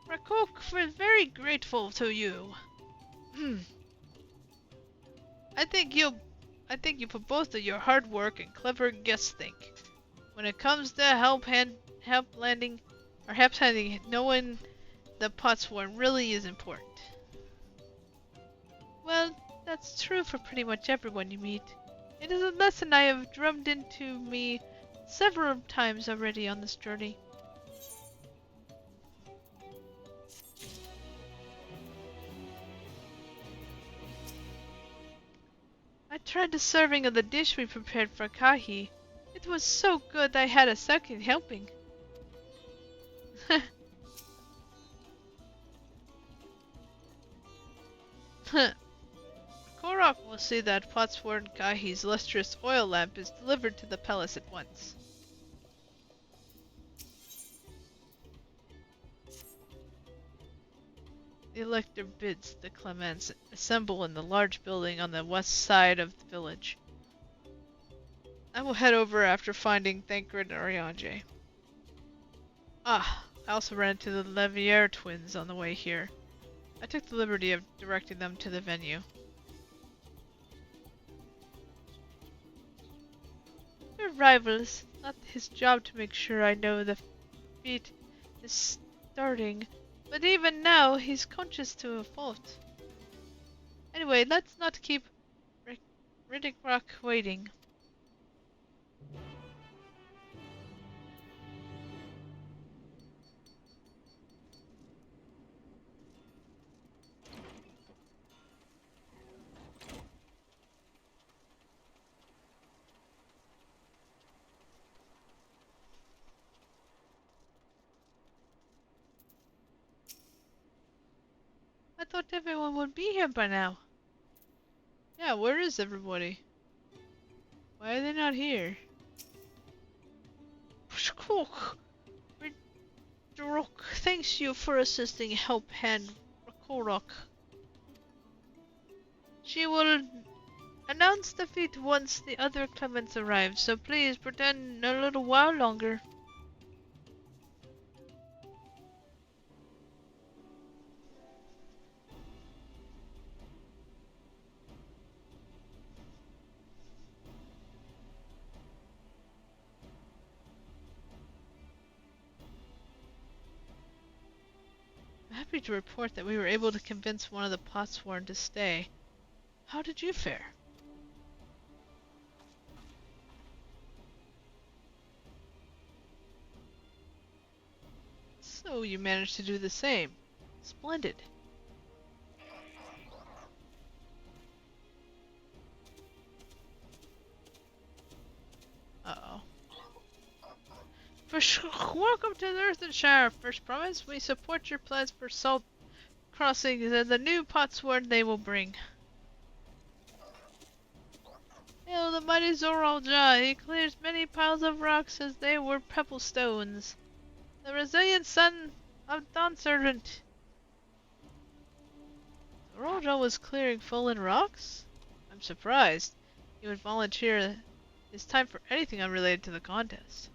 Rakok, we're very grateful to you. I thank you for both of your hard work and clever guest think. When it comes to help handing, knowing the potsworn really is important. Well, that's true for pretty much everyone you meet. It is a lesson I have drummed into me several times already on this journey. I tried the serving of the dish we prepared for Kahi. It was so good I had a second helping. Korok will see that potsworn Kahi's lustrous oil lamp is delivered to the palace at once. The Elector bids the Clements assemble in the large building on the west side of the village. I will head over after finding Thancred and Oriange. I also ran into the Levier twins on the way here. I took the liberty of directing them to the venue. We're rivals. Not his job to make sure I know the feat is starting. But even now, he's conscious to a fault. Anyway, let's not keep Riddick Rock waiting. thought everyone would be here by now. Yeah, where is everybody? Why are they not here? Thanks you for assisting Help Hand Rakorok. She will announce the feat once the other Clements arrive, so please pretend a little while longer. I'm happy to report that we were able to convince one of the Potsworn to stay. How did you fare? So you managed to do the same. Splendid. Uh-oh. Welcome to Earthenshire. First promise, we support your plans for salt crossings and the new Potsworn they will bring. Hail the mighty Zoralja. He clears many piles of rocks as they were pebble stones. The resilient son of Dawnservant. Zoralja was clearing fallen rocks? I'm surprised. He would volunteer his time for anything unrelated to the contest.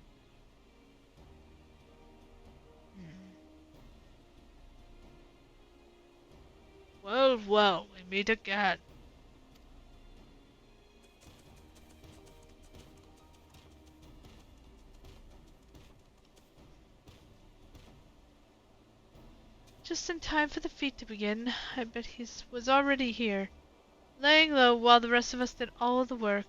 Well, well, we meet again. Just in time for the feat to begin. I bet he was already here, laying low while the rest of us did all of the work.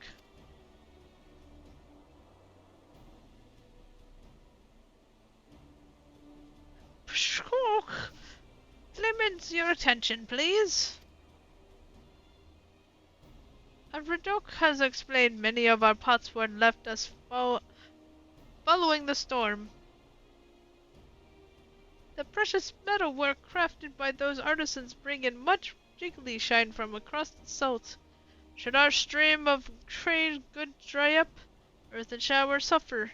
Clemens, your attention, please. Radok has explained many of our Potsworn left us following the storm. The precious metalwork crafted by those artisans bring in much jiggly shine from across the salt. Should our stream of trade goods dry up, Earthenshire will suffer.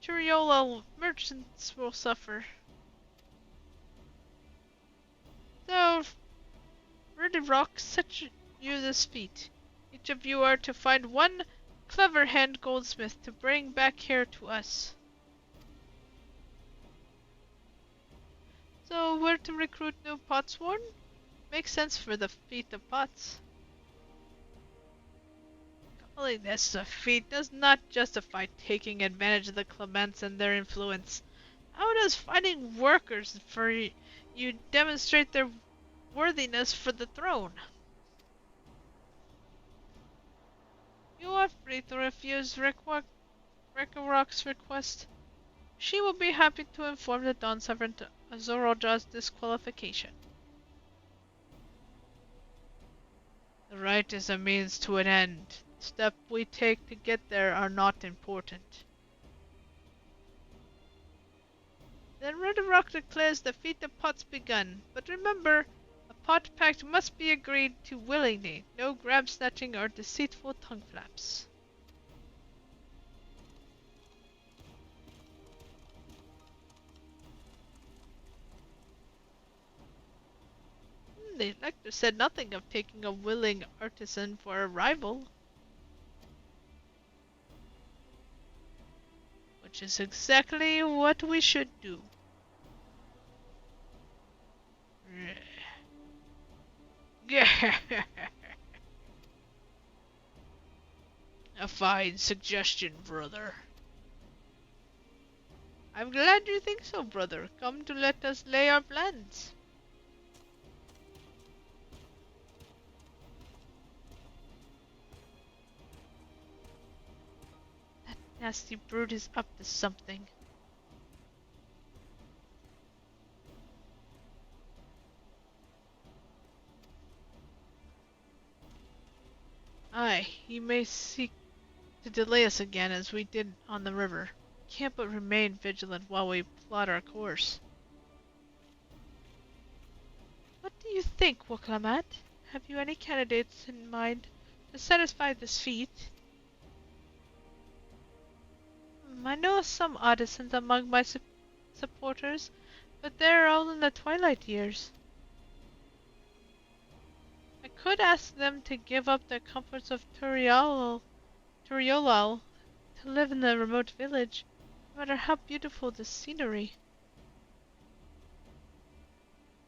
Turiola merchants will suffer. So, Rock set you this feat. Each of you are to find one clever hand goldsmith to bring back here to us. So, where to recruit new Potsworn? Makes sense for the feat of pots. Calling this a feat does not justify taking advantage of the Clements and their influence. How does finding workers for you demonstrate their worthiness for the throne? You are free to refuse Rekorok's request. She will be happy to inform the Dawn Sovereign of Zoralja's disqualification. The right is a means to an end. The steps we take to get there are not important. Then Rock declares the feat of pots begun, but remember, a pot pact must be agreed to willingly, no grab snatching or deceitful tongue flaps. The elector said nothing of taking a willing artisan for a rival. Which is exactly what we should do. A fine suggestion, brother. I'm glad you think so, brother. Come to let us lay our plans. That nasty brute is up to something. Aye, he may seek to delay us again as we did on the river. Can't but remain vigilant while we plot our course. What do you think, Waklamat? Have you any candidates in mind to satisfy this feat? I know some artisans among my supporters, but they're all in the twilight years. I could ask them to give up the comforts of Turiolal to live in the remote village, no matter how beautiful the scenery.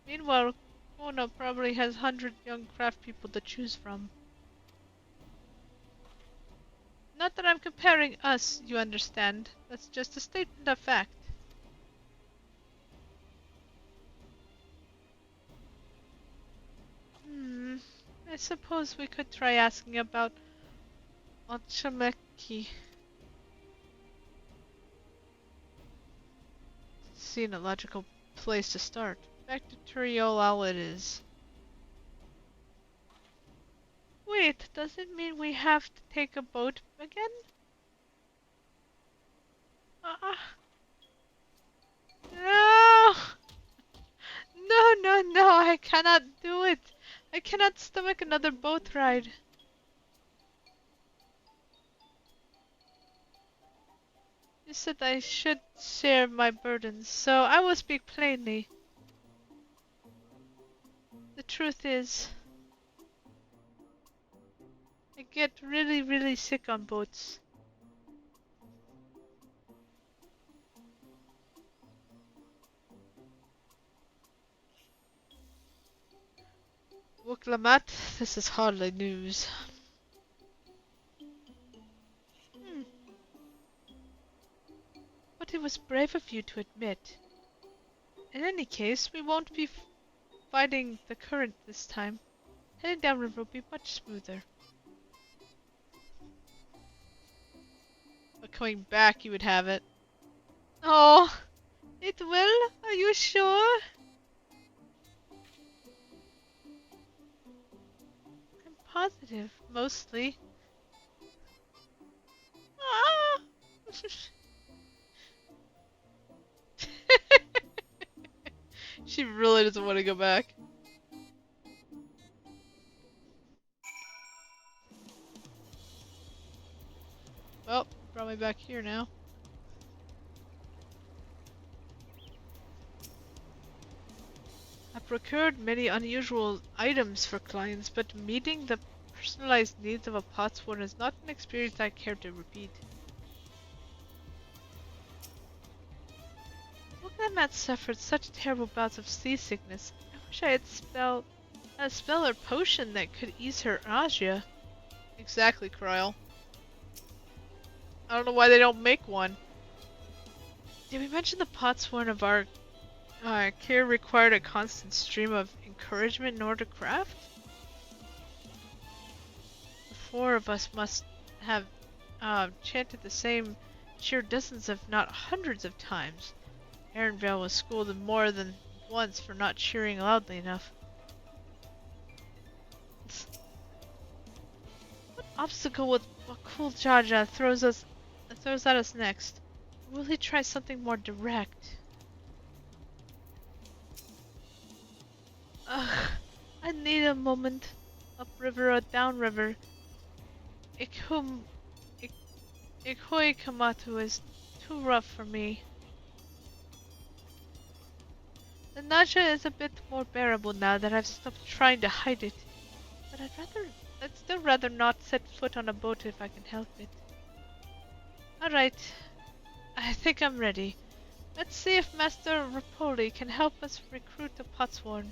Meanwhile, Kona probably has 100 young craft people to choose from. Not that I'm comparing us, you understand. That's just a statement of fact. I suppose we could try asking about Otchameki. Seeing a logical place to start. Back to Turiolal it is. Wait, does it mean we have to take a boat again? No! No, I cannot do it. I cannot stomach another boat ride. You said I should share my burdens, so I will speak plainly. The truth is, I get really sick on boats. Wuklamat, this is hardly news. But it was brave of you to admit. In any case, we won't be fighting the current this time. Heading downriver will be much smoother. But coming back, you would have it. Oh, it will? Are you sure? I'm positive, mostly. Ah! She really doesn't want to go back. Well, brought me back here now. I procured many unusual items for clients, but meeting the personalized needs of a potsworn is not an experience I care to repeat. Woklamat suffered such terrible bouts of seasickness. I wish I had a spell or potion that could ease her nausea. Exactly, Kryl. I don't know why they don't make one. Did we mention the potsworn of our care required a constant stream of encouragement in order to craft? The four of us must have chanted the same cheer dozens if not hundreds of times. Aaronvale was scolded more than once for not cheering loudly enough. What obstacle would Wakul Jaja throws at us next? Will he try something more direct? Ugh, I need a moment. Upriver or downriver. Ikoi Kamatu is too rough for me. The nausea is a bit more bearable now that I've stopped trying to hide it. But I'd still rather not set foot on a boat if I can help it. Alright, I think I'm ready. Let's see if Master Rapoli can help us recruit the potsworn.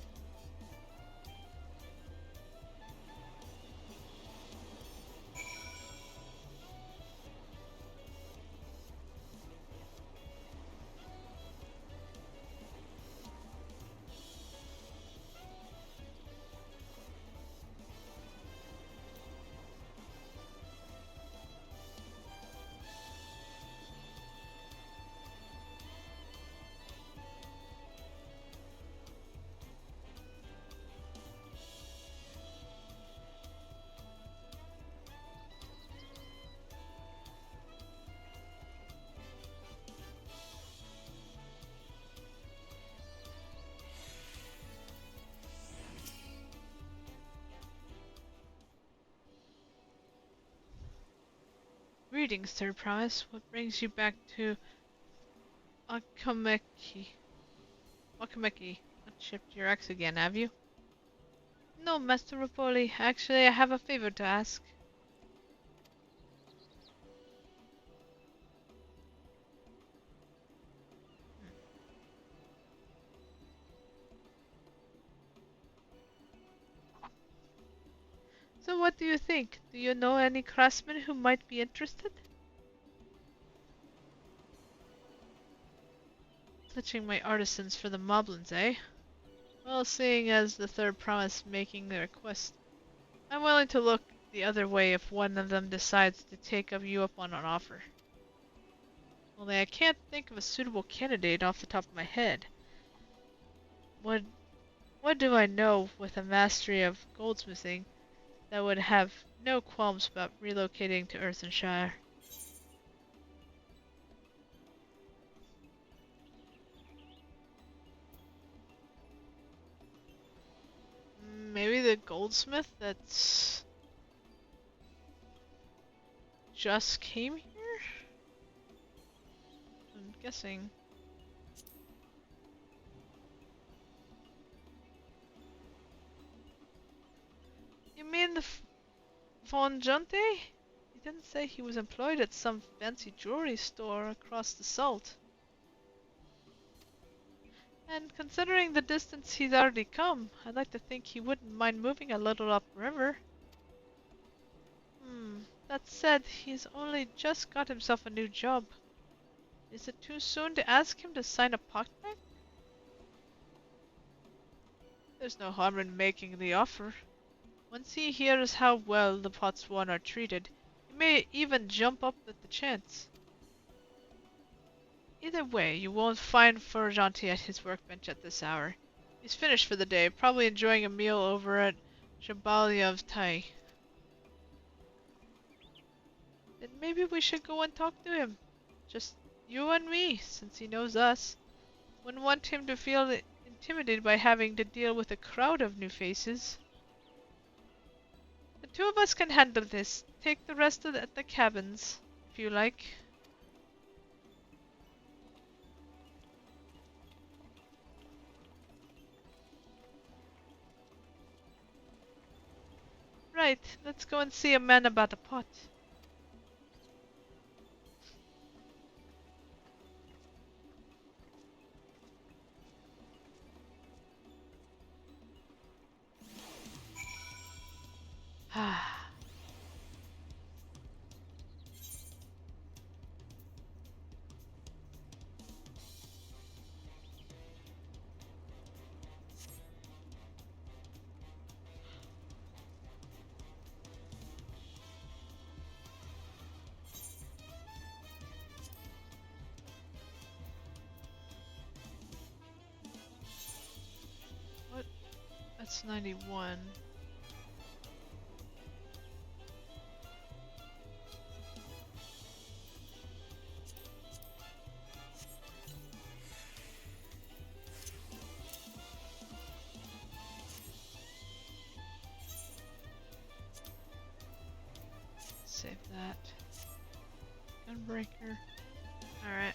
Greetings, Third Promise. What brings you back to Akameki? Akameki. Unshipped your ex again, have you? No, Master Rapoli. Actually, I have a favor to ask. So what do you think? Do you know any craftsmen who might be interested? Touching my artisans for the moblins, eh? Well, seeing as the Third Promise making the request, I'm willing to look the other way if one of them decides to take you up on an offer. Only I can't think of a suitable candidate off the top of my head. What do I know with a mastery of goldsmithing that would have no qualms about relocating to Earthenshire? Maybe the goldsmith that's just came here? I'm guessing. You mean the Von Junte? He didn't say he was employed at some fancy jewelry store across the salt. And considering the distance he's already come, I'd like to think he wouldn't mind moving a little upriver. That said, he's only just got himself a new job. Is it too soon to ask him to sign a contract? There's no harm in making the offer. Once he hears how well the Potswan are treated, he may even jump up at the chance. Either way, you won't find Ferranti at his workbench at this hour. He's finished for the day, probably enjoying a meal over at Jabalia's Tai. Then maybe we should go and talk to him. Just you and me, since he knows us. Wouldn't want him to feel intimidated by having to deal with a crowd of new faces. The two of us can handle this. Take the rest at the cabins, if you like. Right, let's go and see a man about a pot. What? That's 91. Save that. Gunbreaker. Alright.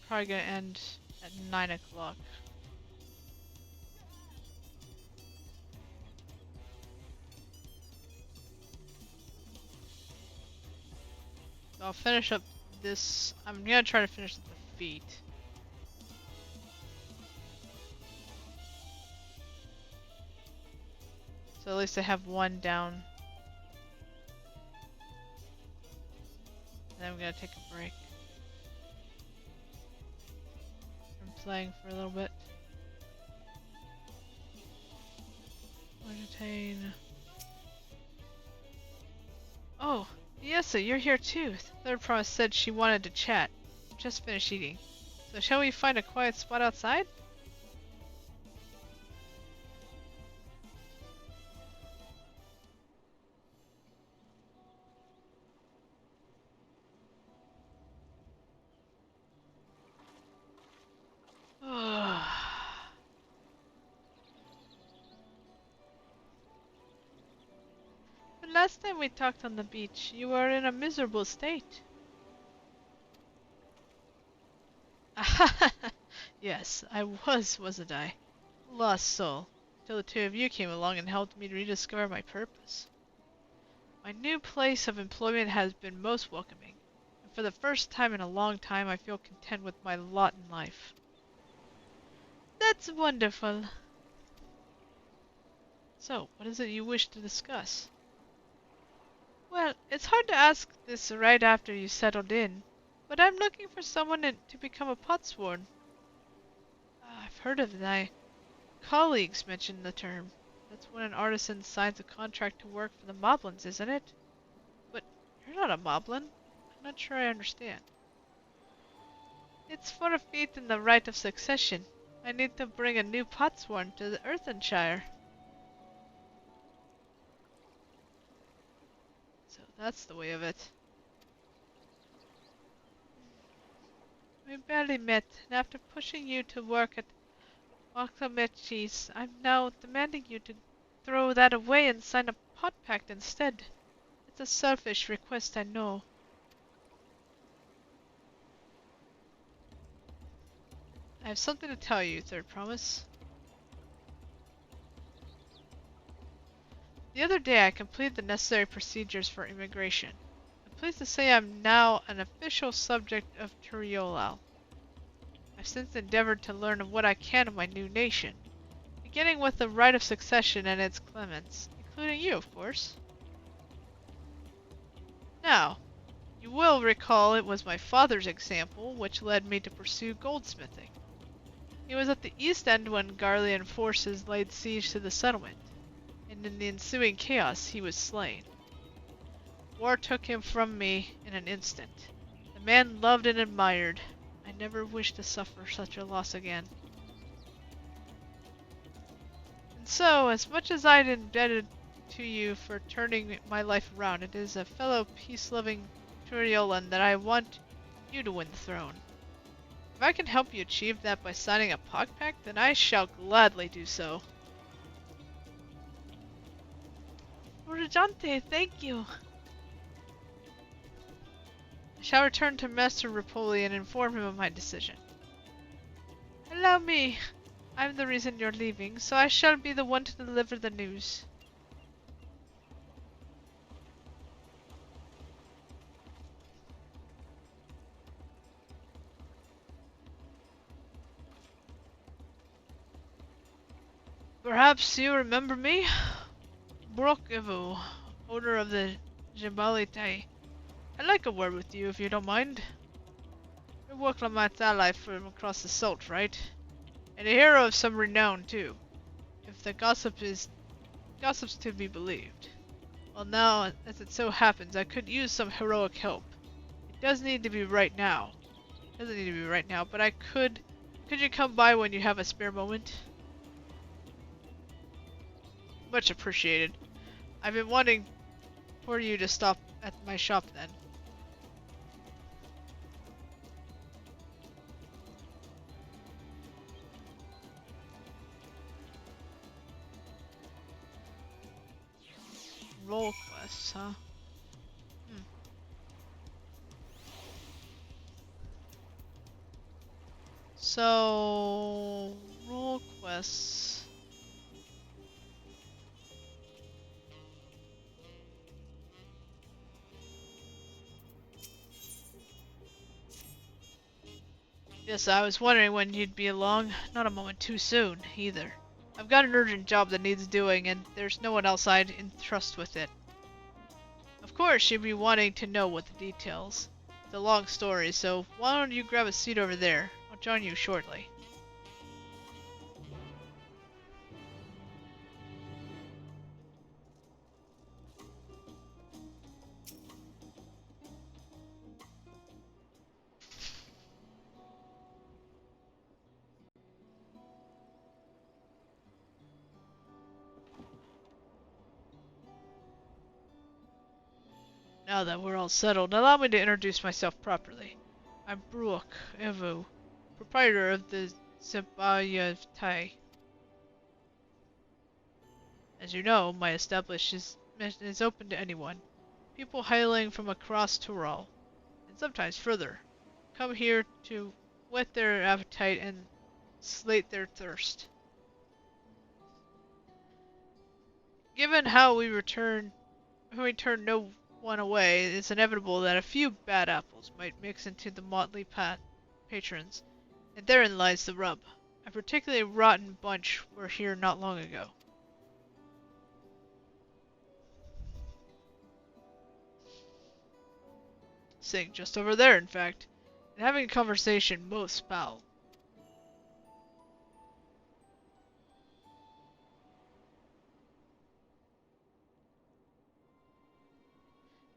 Probably gonna end at 9 o'clock. So I'll finish up this. I'm gonna try to finish the feet. So at least I have one down. And then I'm gonna take a break from playing for a little bit. Entertain. Oh, yes, you're here too. Third Promise said she wanted to chat. Just finished eating. So shall we find a quiet spot outside? last time we talked on the beach, you were in a miserable state. Yes, I was, wasn't I? Lost soul. Till the two of you came along and helped me rediscover my purpose. My new place of employment has been most welcoming, and for the first time in a long time I feel content with my lot in life. That's wonderful. So, what is it you wish to discuss? Well, it's hard to ask this right after you settled in, but I'm looking for someone to become a potsworn. I've heard of thy colleagues mention the term. That's when an artisan signs a contract to work for the moblins, isn't it? But you're not a moblin. I'm not sure I understand. It's for a feat in the right of succession. I need to bring a new potsworn to the Earthenshire. So that's the way of it. We barely met, and after pushing you to work at Wakamechi's, I'm now demanding you to throw that away and sign a pot pact instead. It's a selfish request, I know. I have something to tell you, Third Promise. The other day I completed the necessary procedures for immigration. I'm pleased to say I'm now an official subject of Turiolal. I've since endeavored to learn what I can of my new nation, beginning with the right of succession and its claimants, including you, of course. Now, you will recall it was my father's example which led me to pursue goldsmithing. He was at the East End when Garlean forces laid siege to the settlement, and in the ensuing chaos he was slain. War took him from me in an instant. The man loved and admired. I never wish to suffer such a loss again. And so, as much as I'm indebted to you for turning my life around, it is a fellow peace-loving Turiolan that I want you to win the throne. If I can help you achieve that by signing a pact, then I shall gladly do so. Urgente, thank you. I shall return to Master Rapoli and inform him of my decision. Allow me. I'm the reason you're leaving, so I shall be the one to deliver the news. Perhaps you remember me? Brok Ivu, owner of the Jabalitai. I'd like a word with you if you don't mind. You're Woklamat's ally from across the Salt, right? And a hero of some renown, too. If the gossip's to be believed. Well now, as it so happens, I could use some heroic help. It doesn't need to be right now, but I could... Could you come by when you have a spare moment? Much appreciated. I've been wanting for you to stop at my shop then. Role quests, huh? So, role quests. Yes, I was wondering when you'd be along. Not a moment too soon, either. I've got an urgent job that needs doing, and there's no one else I'd entrust with it. Of course, you'd be wanting to know what the details. It's a long story, so why don't you grab a seat over there? I'll join you shortly. Now that we're all settled, allow me to introduce myself properly. I'm Brok Ivu, proprietor of the Zebayatai. As you know, my establishment mission is open to anyone. People hailing from across Tural, and sometimes further, come here to whet their appetite and slate their thirst. Given how we turn no one away, it's inevitable that a few bad apples might mix into the motley patrons, and therein lies the rub. A particularly rotten bunch were here not long ago. Sitting just over there, in fact, and having a conversation most foul.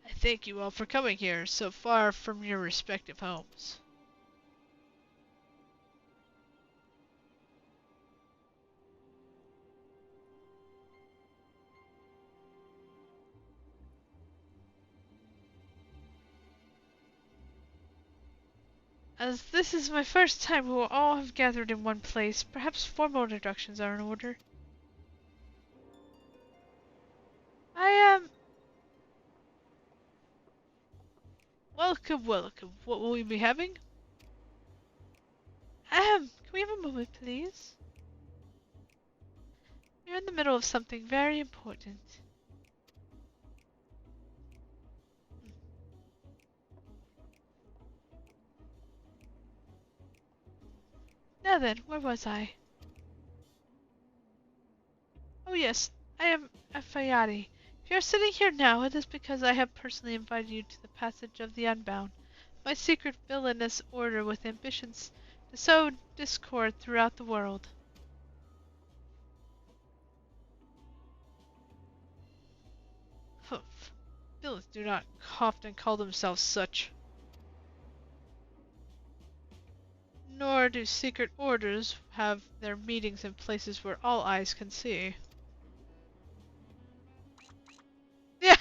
I thank you all for coming here, so far from your respective homes. As this is my first time, we will all have gathered in one place. Perhaps formal introductions are in order. I am... Welcome, welcome. What will we be having? Can we have a moment, please? We're in the middle of something very important. Now then, where was I? Oh yes, I am Afayati. If you are sitting here now, it is because I have personally invited you to the passage of the Unbound, my secret villainous order with ambitions to sow discord throughout the world. Humph. Villains do not often call themselves such. Nor do secret orders have their meetings in places where all eyes can see. Yeah.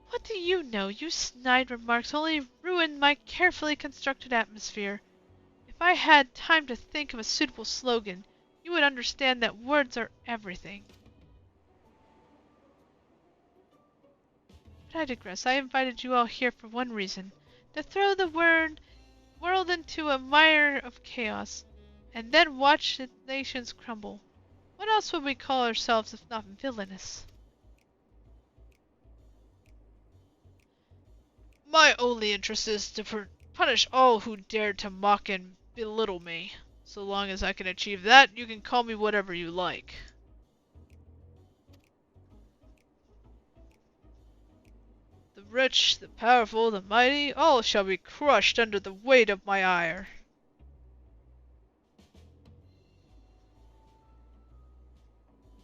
What do you know? You snide remarks only ruin my carefully constructed atmosphere. If I had time to think of a suitable slogan, you would understand that words are everything. But I digress. I invited you all here for one reason. To throw the world into a mire of chaos, and then watch the nations crumble. What else would we call ourselves if not villainous? My only interest is to punish all who dare to mock and belittle me. So long as I can achieve that, you can call me whatever you like. The rich, the powerful, the mighty, all shall be crushed under the weight of my ire.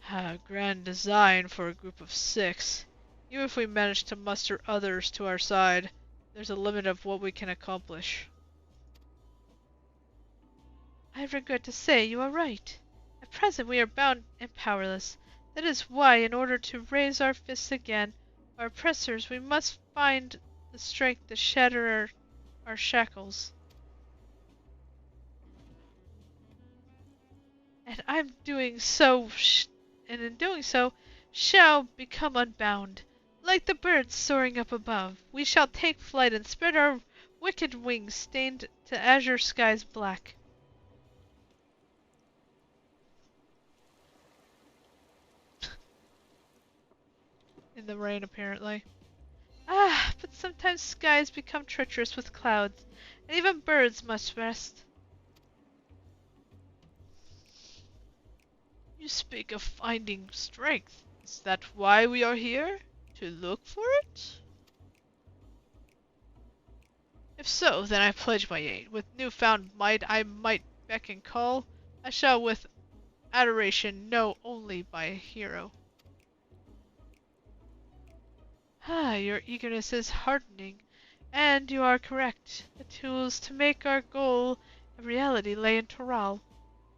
A grand design for a group of 6. Even if we manage to muster others to our side, there's a limit of what we can accomplish. I regret to say you are right. At present we are bound and powerless. That is why, in order to raise our fists again, our oppressors, we must find the strength to shatter our shackles. And in doing so, shall become unbound. Like the birds soaring up above, we shall take flight and spread our wicked wings stained to azure skies black. In the rain, apparently. Ah, but sometimes skies become treacherous with clouds, and even birds must rest. You speak of finding strength. Is that why we are here? To look for it? If so, then I pledge my aid. With newfound might I might beck and call. I shall with adoration know only my hero. Ah, your eagerness is heartening, and you are correct. The tools to make our goal a reality lay in Toral.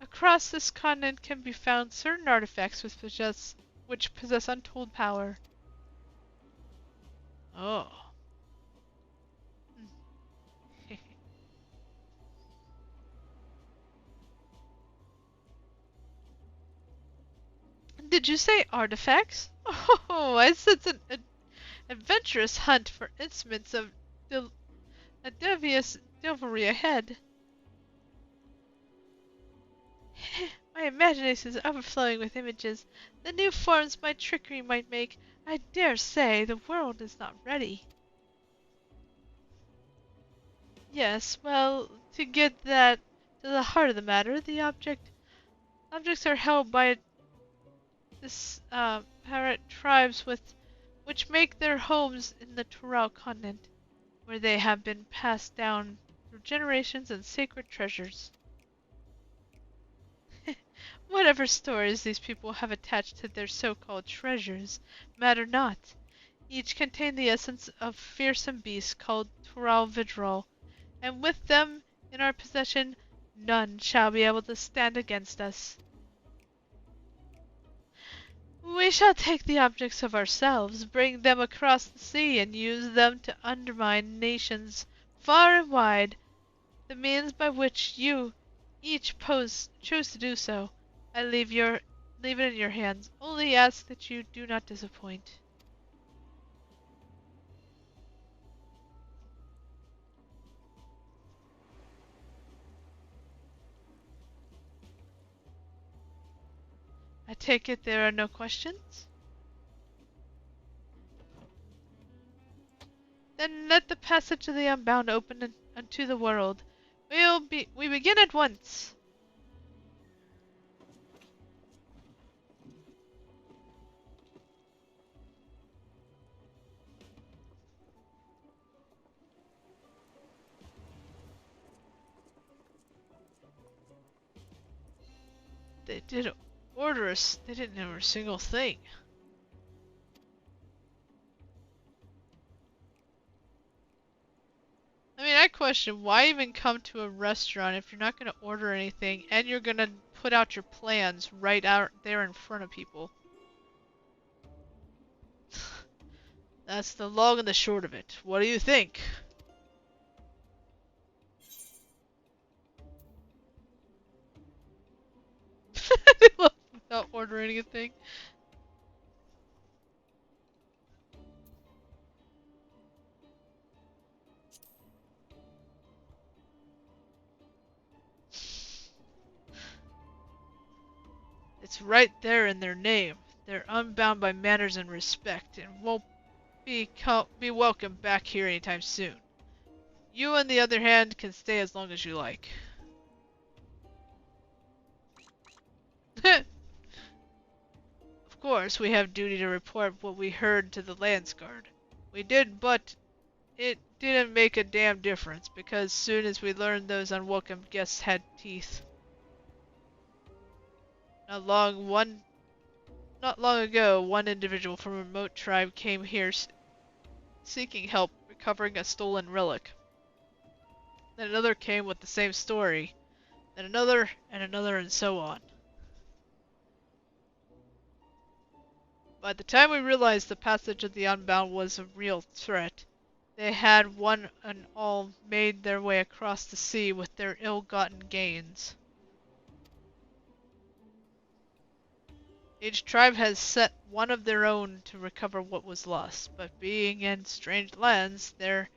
Across this continent can be found certain artifacts which possess untold power. Oh. Did you say artifacts? Oh, I sense an adventurous hunt for instruments of a devious devilry ahead. My imagination is overflowing with images. The new forms my trickery might make. I dare say the world is not ready. Yes, well, to get that to the heart of the matter, the objects are held by this pirate tribes which make their homes in the Tural continent, where they have been passed down through generations and sacred treasures. Whatever stories these people have attached to their so-called treasures matter not. Each contain the essence of fearsome beasts called Tural Vidral, and with them in our possession, none shall be able to stand against us. We shall take the objects of ourselves, bring them across the sea, and use them to undermine nations far and wide. The means by which you each choose to do so, I leave it in your hands. Only ask that you do not disappoint. I take it there are no questions? Then let the passage of the unbound open unto the world. We begin at once. They didn't order us. They didn't order a single thing. I mean, I question, why even come to a restaurant if you're not going to order anything and you're going to put out your plans right out there in front of people? That's the long and the short of it. What do you think? Without ordering anything. It's right there in their name. They're unbound by manners and respect, and won't be welcome back here anytime soon. You, on the other hand, can stay as long as you like. Of course, we have duty to report what we heard to the Landsguard. We did, but it didn't make a damn difference, because soon as we learned those unwelcome guests had teeth. Not long ago, one individual from a remote tribe came here seeking help recovering a stolen relic. Then another came with the same story. Then another, and so on. By the time we realized the passage of the Unbound was a real threat, they had one and all made their way across the sea with their ill-gotten gains. Each tribe has set one of their own to recover what was lost, but being in strange lands, they're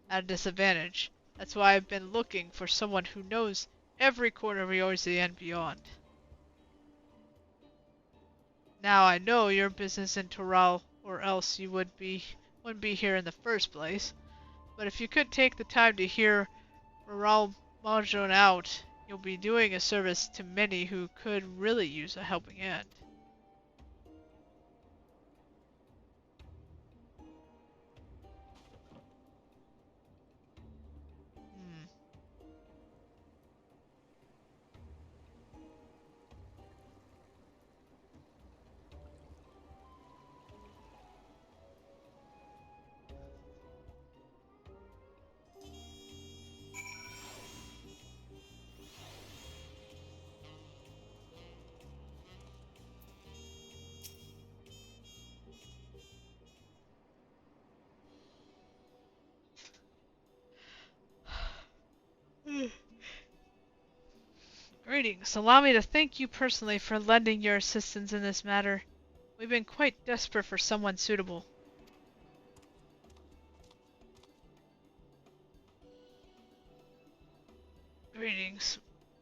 at a disadvantage. That's why I've been looking for someone who knows every corner of Eorzea and beyond. Now I know your business in Tural, or else you wouldn't be here in the first place. But if you could take the time to hear Rural Marjon out, you'll be doing a service to many who could really use a helping hand. Greetings. Allow me to thank you personally for lending your assistance in this matter. We've been quite desperate for someone suitable. Greetings.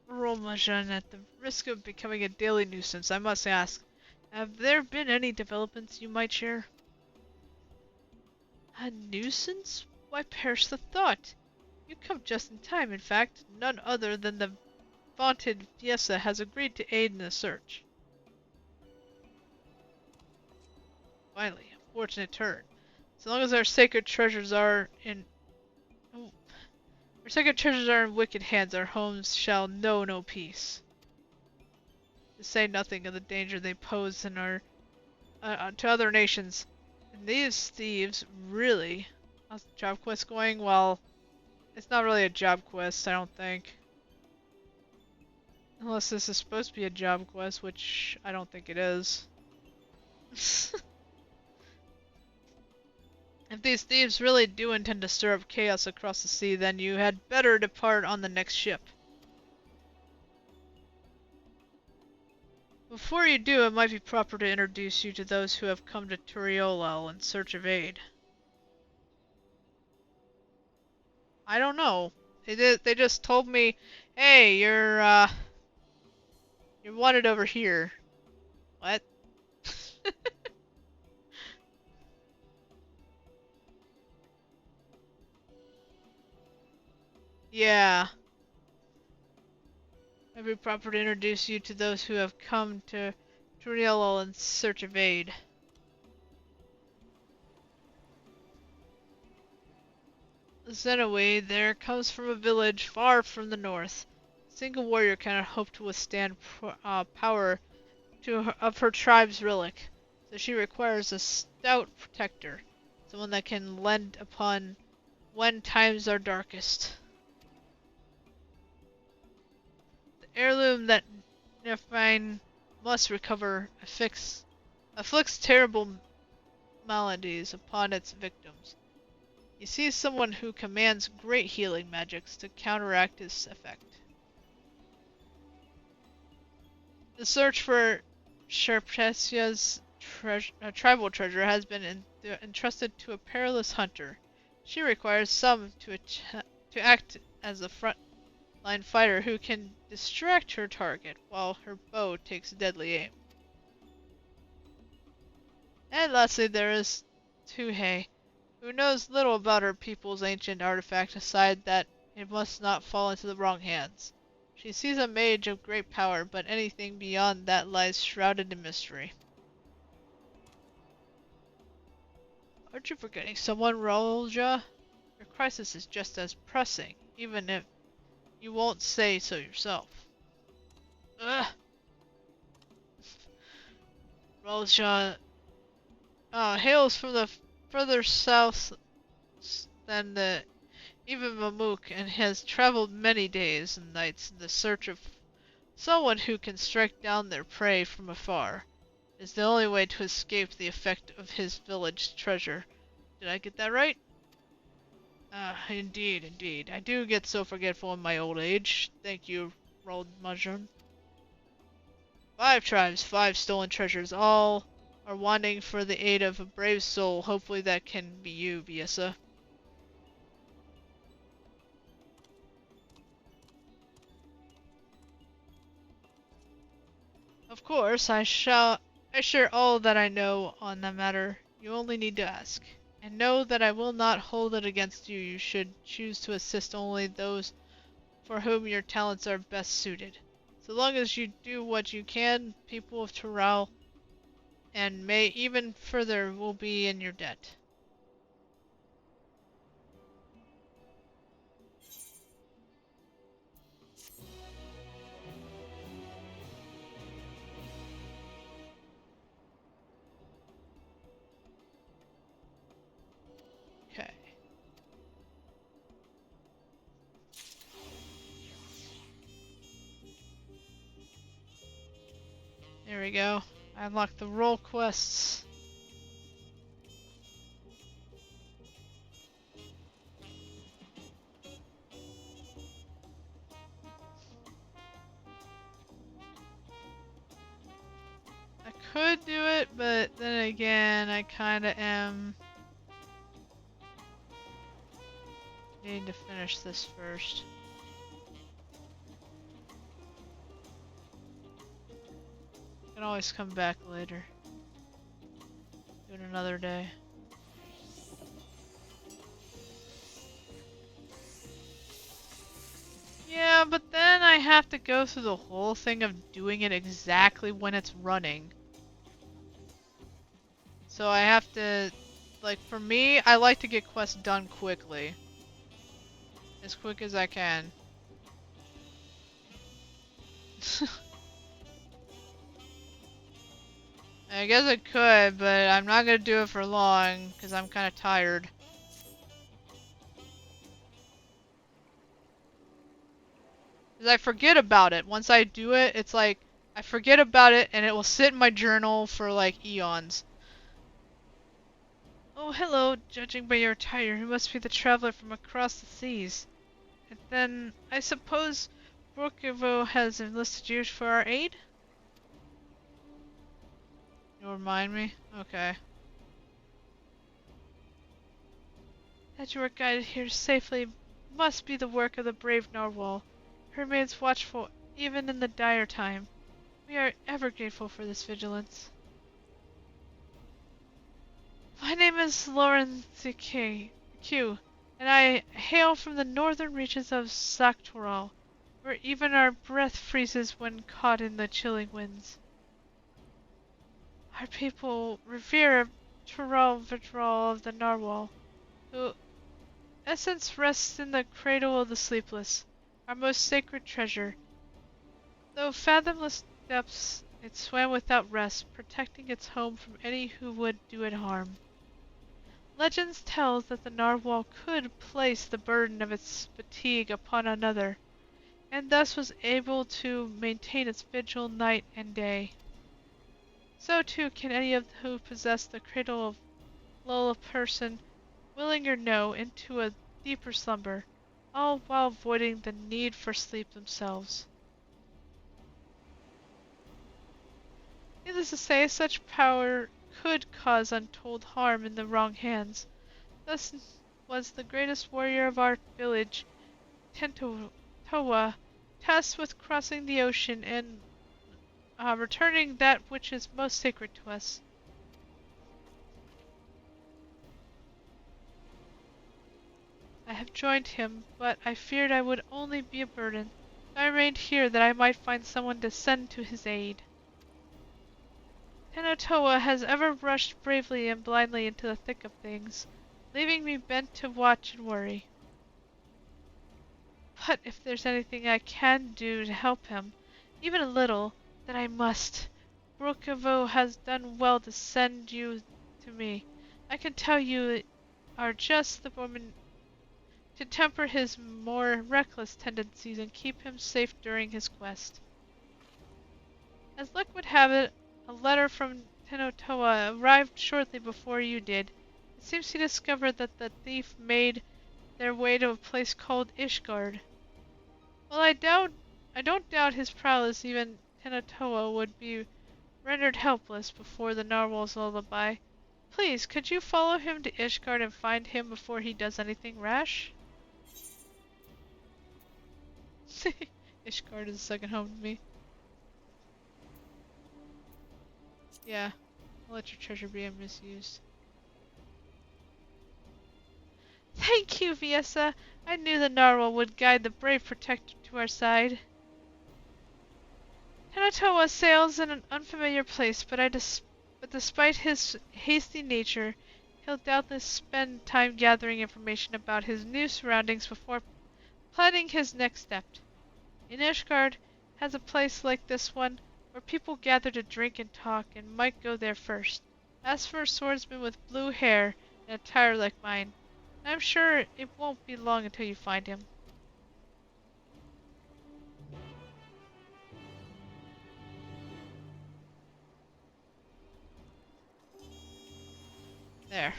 Romajan, at the risk of becoming a daily nuisance, I must ask, have there been any developments you might share? A nuisance? Why perish the thought? You come just in time, in fact. None other than the vaunted Fiesta has agreed to aid in the search. Finally, a fortunate turn. So long as our sacred treasures are in... Oh, our sacred treasures are in wicked hands, our homes shall know no peace. To say nothing of the danger they pose in our to other nations. And these thieves, really... How's the job quest going? Well, it's not really a job quest, I don't think. Unless this is supposed to be a job quest, which I don't think it is. If these thieves really do intend to stir up chaos across the sea, then you had better depart on the next ship. Before you do, it might be proper to introduce you to those who have come to Turiolal in search of aid. I don't know. They just told me, hey, you're wanted over here. What? Yeah. It'd be proper to introduce you to those who have come to Turiello in search of aid. Zenaway there comes from a village far from the north. A single warrior cannot hope to withstand power of her tribe's relic, so she requires a stout protector, someone that can lend upon when times are darkest. The heirloom that Nepine must recover afflicts terrible maladies upon its victims. He sees someone who commands great healing magics to counteract its effect. The search for Sharpesia's tribal treasure has been entrusted to a perilous hunter. She requires some to act as a frontline fighter who can distract her target while her bow takes deadly aim. And lastly, there is Tuhei, who knows little about her people's ancient artifact aside that it must not fall into the wrong hands. She sees a mage of great power, but anything beyond that lies shrouded in mystery. Aren't you forgetting someone, Rolja? Your crisis is just as pressing, even if you won't say so yourself. Ugh! Rolja hails from the further south than even Mamuk, and has traveled many days and nights in the search of someone who can strike down their prey from afar. It is the only way to escape the effect of his village treasure. Did I get that right? Indeed. I do get so forgetful in my old age. Thank you, Roldmajan. 5 tribes, 5 stolen treasures, all are wanting for the aid of a brave soul. Hopefully that can be you, Viesa. Of course, I share all that I know on the matter. You only need to ask. And know that I will not hold it against you. You should choose to assist only those for whom your talents are best suited. So long as you do what you can, people of Tural and may even further will be in your debt. Okay. There we go. I unlocked the role quests. I could do it, but then again, I kinda am needing to finish this first. I can always come back later. Do it another day. Yeah, but then I have to go through the whole thing of doing it exactly when it's running. So I have to, like, for me, I like to get quests done quickly. As quick as I can. I guess I could, but I'm not gonna do it for long, because I'm kind of tired. Because I forget about it. Once I do it, it's like, I forget about it, and it will sit in my journal for, like, eons. Oh, hello. Judging by your attire, you must be the traveler from across the seas. And then, I suppose Brookavo has enlisted you for our aid? You'll remind me? Okay. That you were guided here safely must be the work of the brave Narwhal, who remains watchful even in the dire time. We are ever grateful for this vigilance. My name is Lauren Q, and I hail from the northern reaches of Saktoral, where even our breath freezes when caught in the chilling winds. Our people revere Tural Vitral of the Narwhal, who essence rests in the cradle of the sleepless, our most sacred treasure. Though fathomless depths, it swam without rest, protecting its home from any who would do it harm. Legends tell that the narwhal could place the burden of its fatigue upon another, and thus was able to maintain its vigil night and day. So too can any of who possess the cradle of lull a person, willing or no, into a deeper slumber, all while avoiding the need for sleep themselves. Needless to say, such power could cause untold harm in the wrong hands. Thus was the greatest warrior of our village, Tentowa, tasked with crossing the ocean and returning that which is most sacred to us. I have joined him, but I feared I would only be a burden. I remained here that I might find someone to send to his aid. Tentowa has ever rushed bravely and blindly into the thick of things, leaving me bent to watch and worry. But if there's anything I can do to help him, even a little, then I must. Brookavo has done well to send you to me. I can tell you are just the woman to temper his more reckless tendencies and keep him safe during his quest. As luck would have it, a letter from Tentowa arrived shortly before you did. It seems he discovered that the thief made their way to a place called Ishgard. Well, I don't doubt his prowess. Even Tentowa would be rendered helpless before the narwhal's lullaby. Please, could you follow him to Ishgard and find him before he does anything rash? Ishgard is a second home to me. Yeah, I'll let your treasure be misused. Thank you, Viessa. I knew the narwhal would guide the brave protector to our side. Tentowa sails in an unfamiliar place, but despite his hasty nature, he'll doubtless spend time gathering information about his new surroundings before planning his next step. In Ishgard has a place like this one, where people gather to drink and talk, and might go there first. Ask for a swordsman with blue hair and attire like mine. I'm sure it won't be long until you find him. There.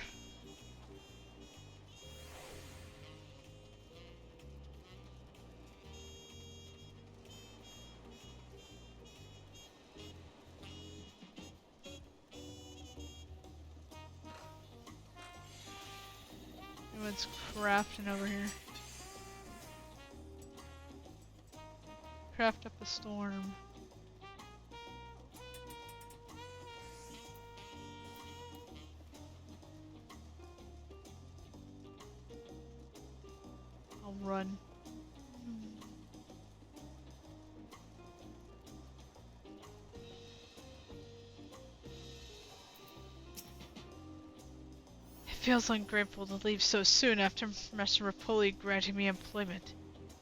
Everyone's crafting over here. Craft up a storm. I'll run. It feels ungrateful to leave so soon after Master Rapoli granting me employment.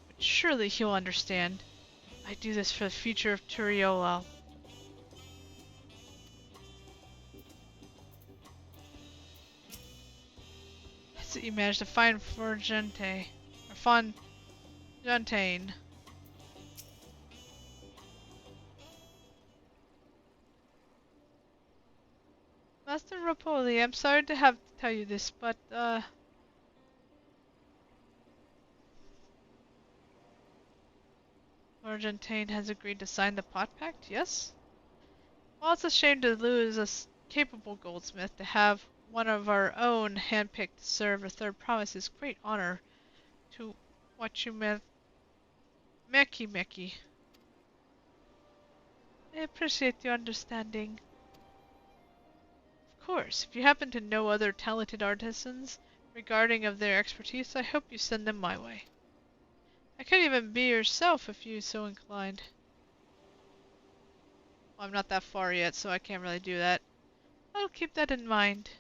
But surely he'll understand. I do this for the future of Turiolal. So you managed to find Forgente. Or Fontaine. Master Rapoli, I'm sorry to have to tell you this, but, Argentine has agreed to sign the pot pact, yes? Well, it's a shame to lose a capable goldsmith. To have one of our own handpicked to serve a third promise is great honor to what you meant. Meki. I appreciate your understanding. Of course, if you happen to know other talented artisans regarding of their expertise, I hope you send them my way. I could even be yourself if you so inclined. Well, I'm not that far yet, so I can't really do that. I'll keep that in mind.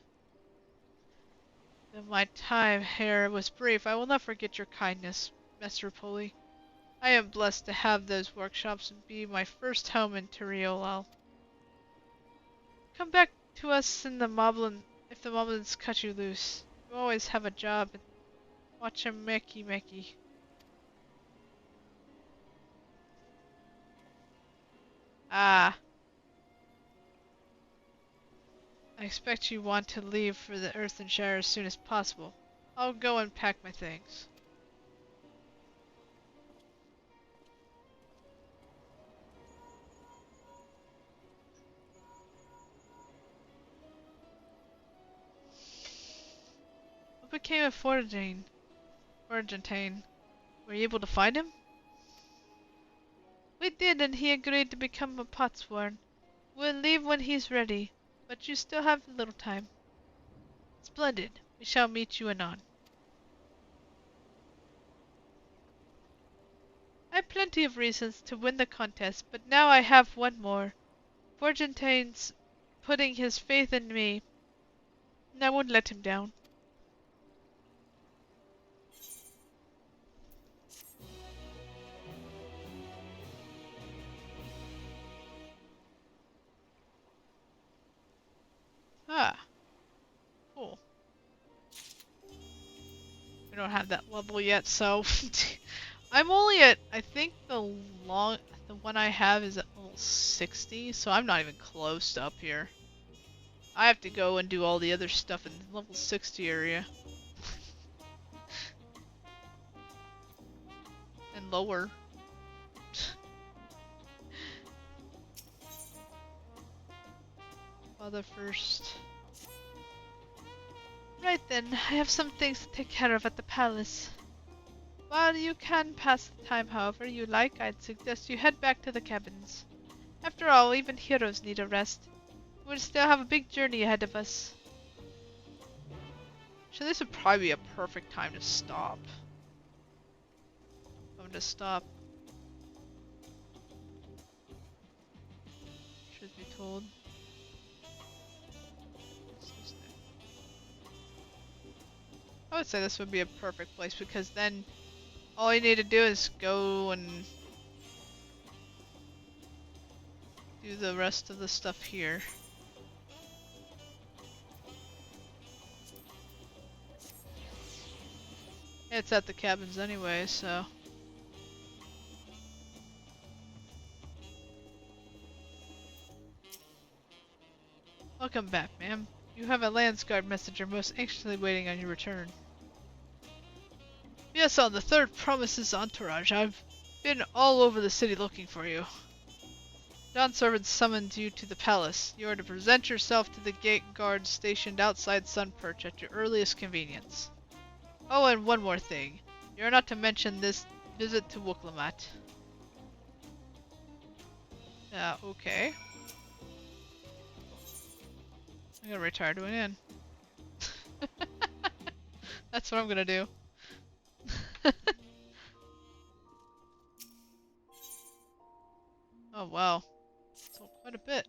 Though my time here was brief, I will not forget your kindness, Master Rapoli. I am blessed to have those workshops be my first home in Turiolal. Come back to us in the Moblin if the Moblins cut you loose. You always have a job and watch him Meki. Ah. I expect you want to leave for the Earthenshire as soon as possible. I'll go and pack my things. What became of Forgentine? Were you able to find him? We did, and he agreed to become a potsworn. We'll leave when he's ready, but you still have a little time. Splendid. We shall meet you anon. I have plenty of reasons to win the contest, but now I have one more. Forgentine's putting his faith in me, and I won't let him down. Ah. Cool. We don't have that level yet, so I'm only at, I think the one I have is at level 60, so I'm not even close to up here. I have to go and do all the other stuff in the level 60 area. And lower. Father first. Right then, I have some things to take care of at the palace. While you can pass the time however you like, I'd suggest you head back to the cabins. After all, even heroes need a rest. We'll still have a big journey ahead of us. So this would probably be a perfect time to stop. I'm gonna stop. Truth be told. I would say this would be a perfect place because then all you need to do is go and do the rest of the stuff here. It's at the cabins anyway, so. Welcome back, ma'am. You have a Landsguard messenger most anxiously waiting on your return. Yes, on the third promise's entourage. I've been all over the city looking for you. Dawn servants summoned you to the palace. You are to present yourself to the gate guards stationed outside Sunperch at your earliest convenience. Oh, and one more thing. You're not to mention this visit to Wuklamat. Yeah, okay. I'm gonna retire to an inn. That's what I'm gonna do. Oh wow. So quite a bit.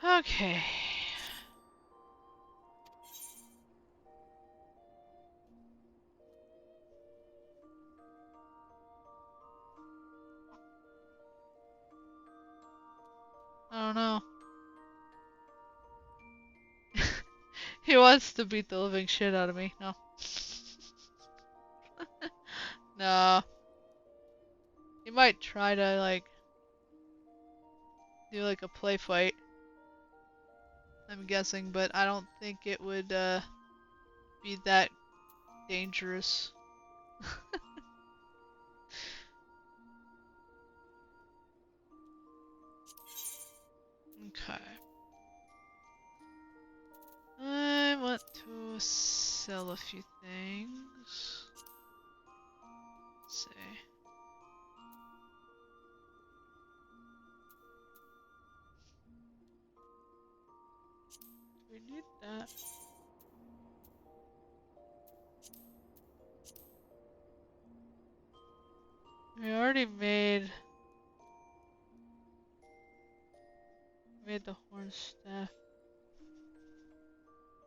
Okay. I don't know. He wants to beat the living shit out of me. No. No. He might try to like do like a play fight. I'm guessing, but I don't think it would be that dangerous. Okay. I want to sell a few things. Let's see. We need that. We already made the horn staff.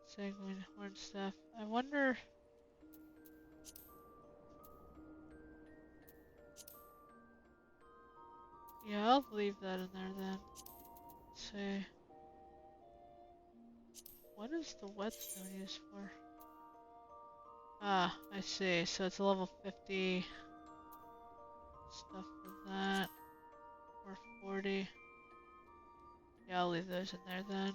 Sanguine horn staff. I wonder. Yeah, I'll leave that in there then. Let's see. What is the whetstone used for? Ah, I see. So it's a level 50 stuff for that. Or 40. Yeah, I'll leave those in there then.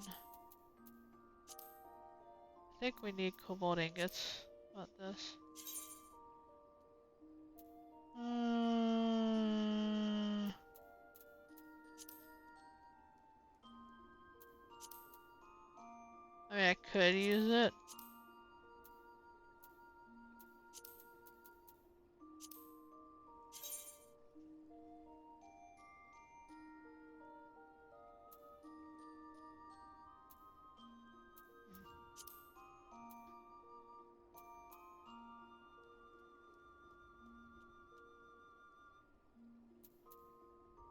I think we need cobalt ingots. About this. I mean, I could use it.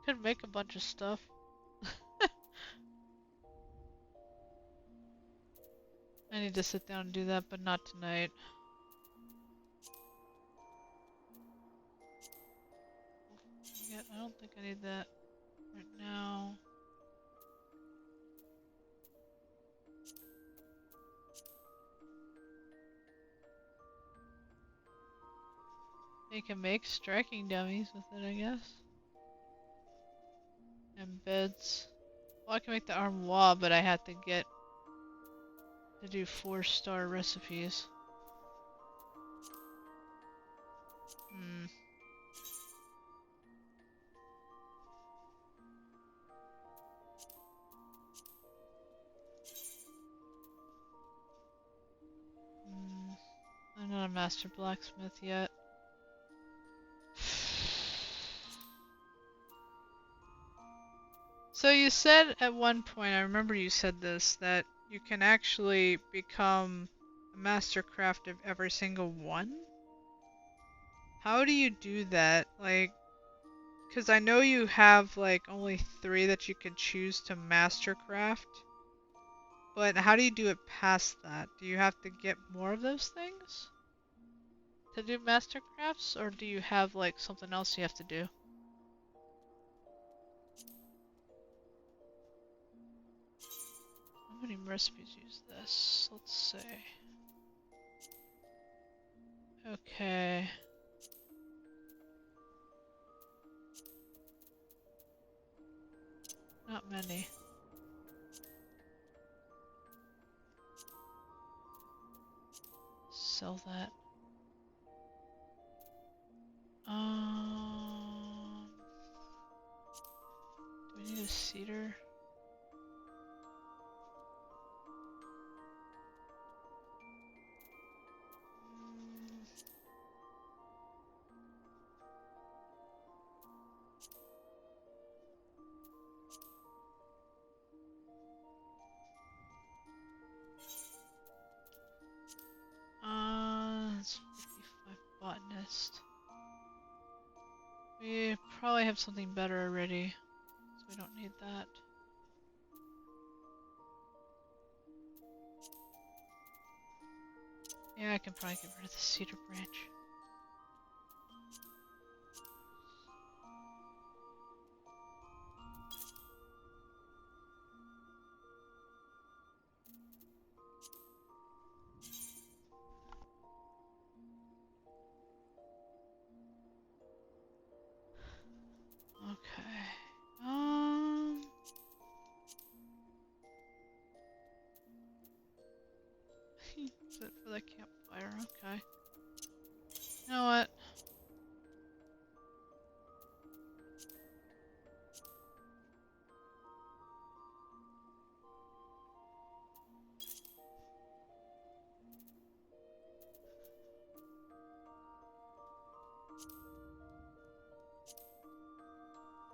Could make a bunch of stuff. I need to sit down and do that, but not tonight. Yeah, I don't think I need that right now. You can make striking dummies with it, I guess. And beds. Well, I can make the armoire, but I have to get to do 4-star recipes. Hmm. I'm not a master blacksmith yet. So you said at one point, I remember you said this, that you can actually become a master craft of every single one? How do you do that? Like, because I know you have like only 3 that you can choose to master craft. But how do you do it past that? Do you have to get more of those things to do master crafts? Or do you have like something else you have to do? How many recipes use this? Let's see. Okay. Not many. sell that. Do we need a cedar? It's 55 botanist. We probably have something better already, so we don't need that. Yeah, I can probably get rid of the cedar branch. Okay. Is it for the campfire? Okay. You know what?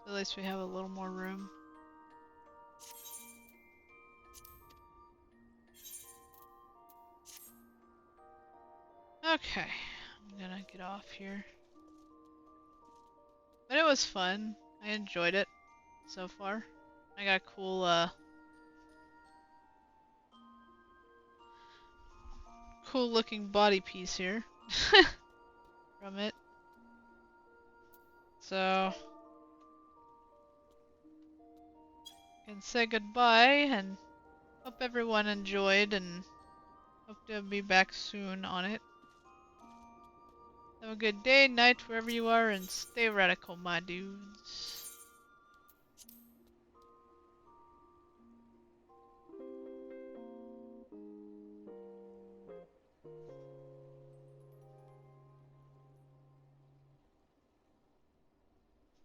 At least we have a little more room. Okay, I'm gonna get off here. But it was fun. I enjoyed it so far. I got a cool looking body piece here from it. So can say goodbye and hope everyone enjoyed and hope to be back soon on it. Have a good day, night, wherever you are, and stay radical, my dudes.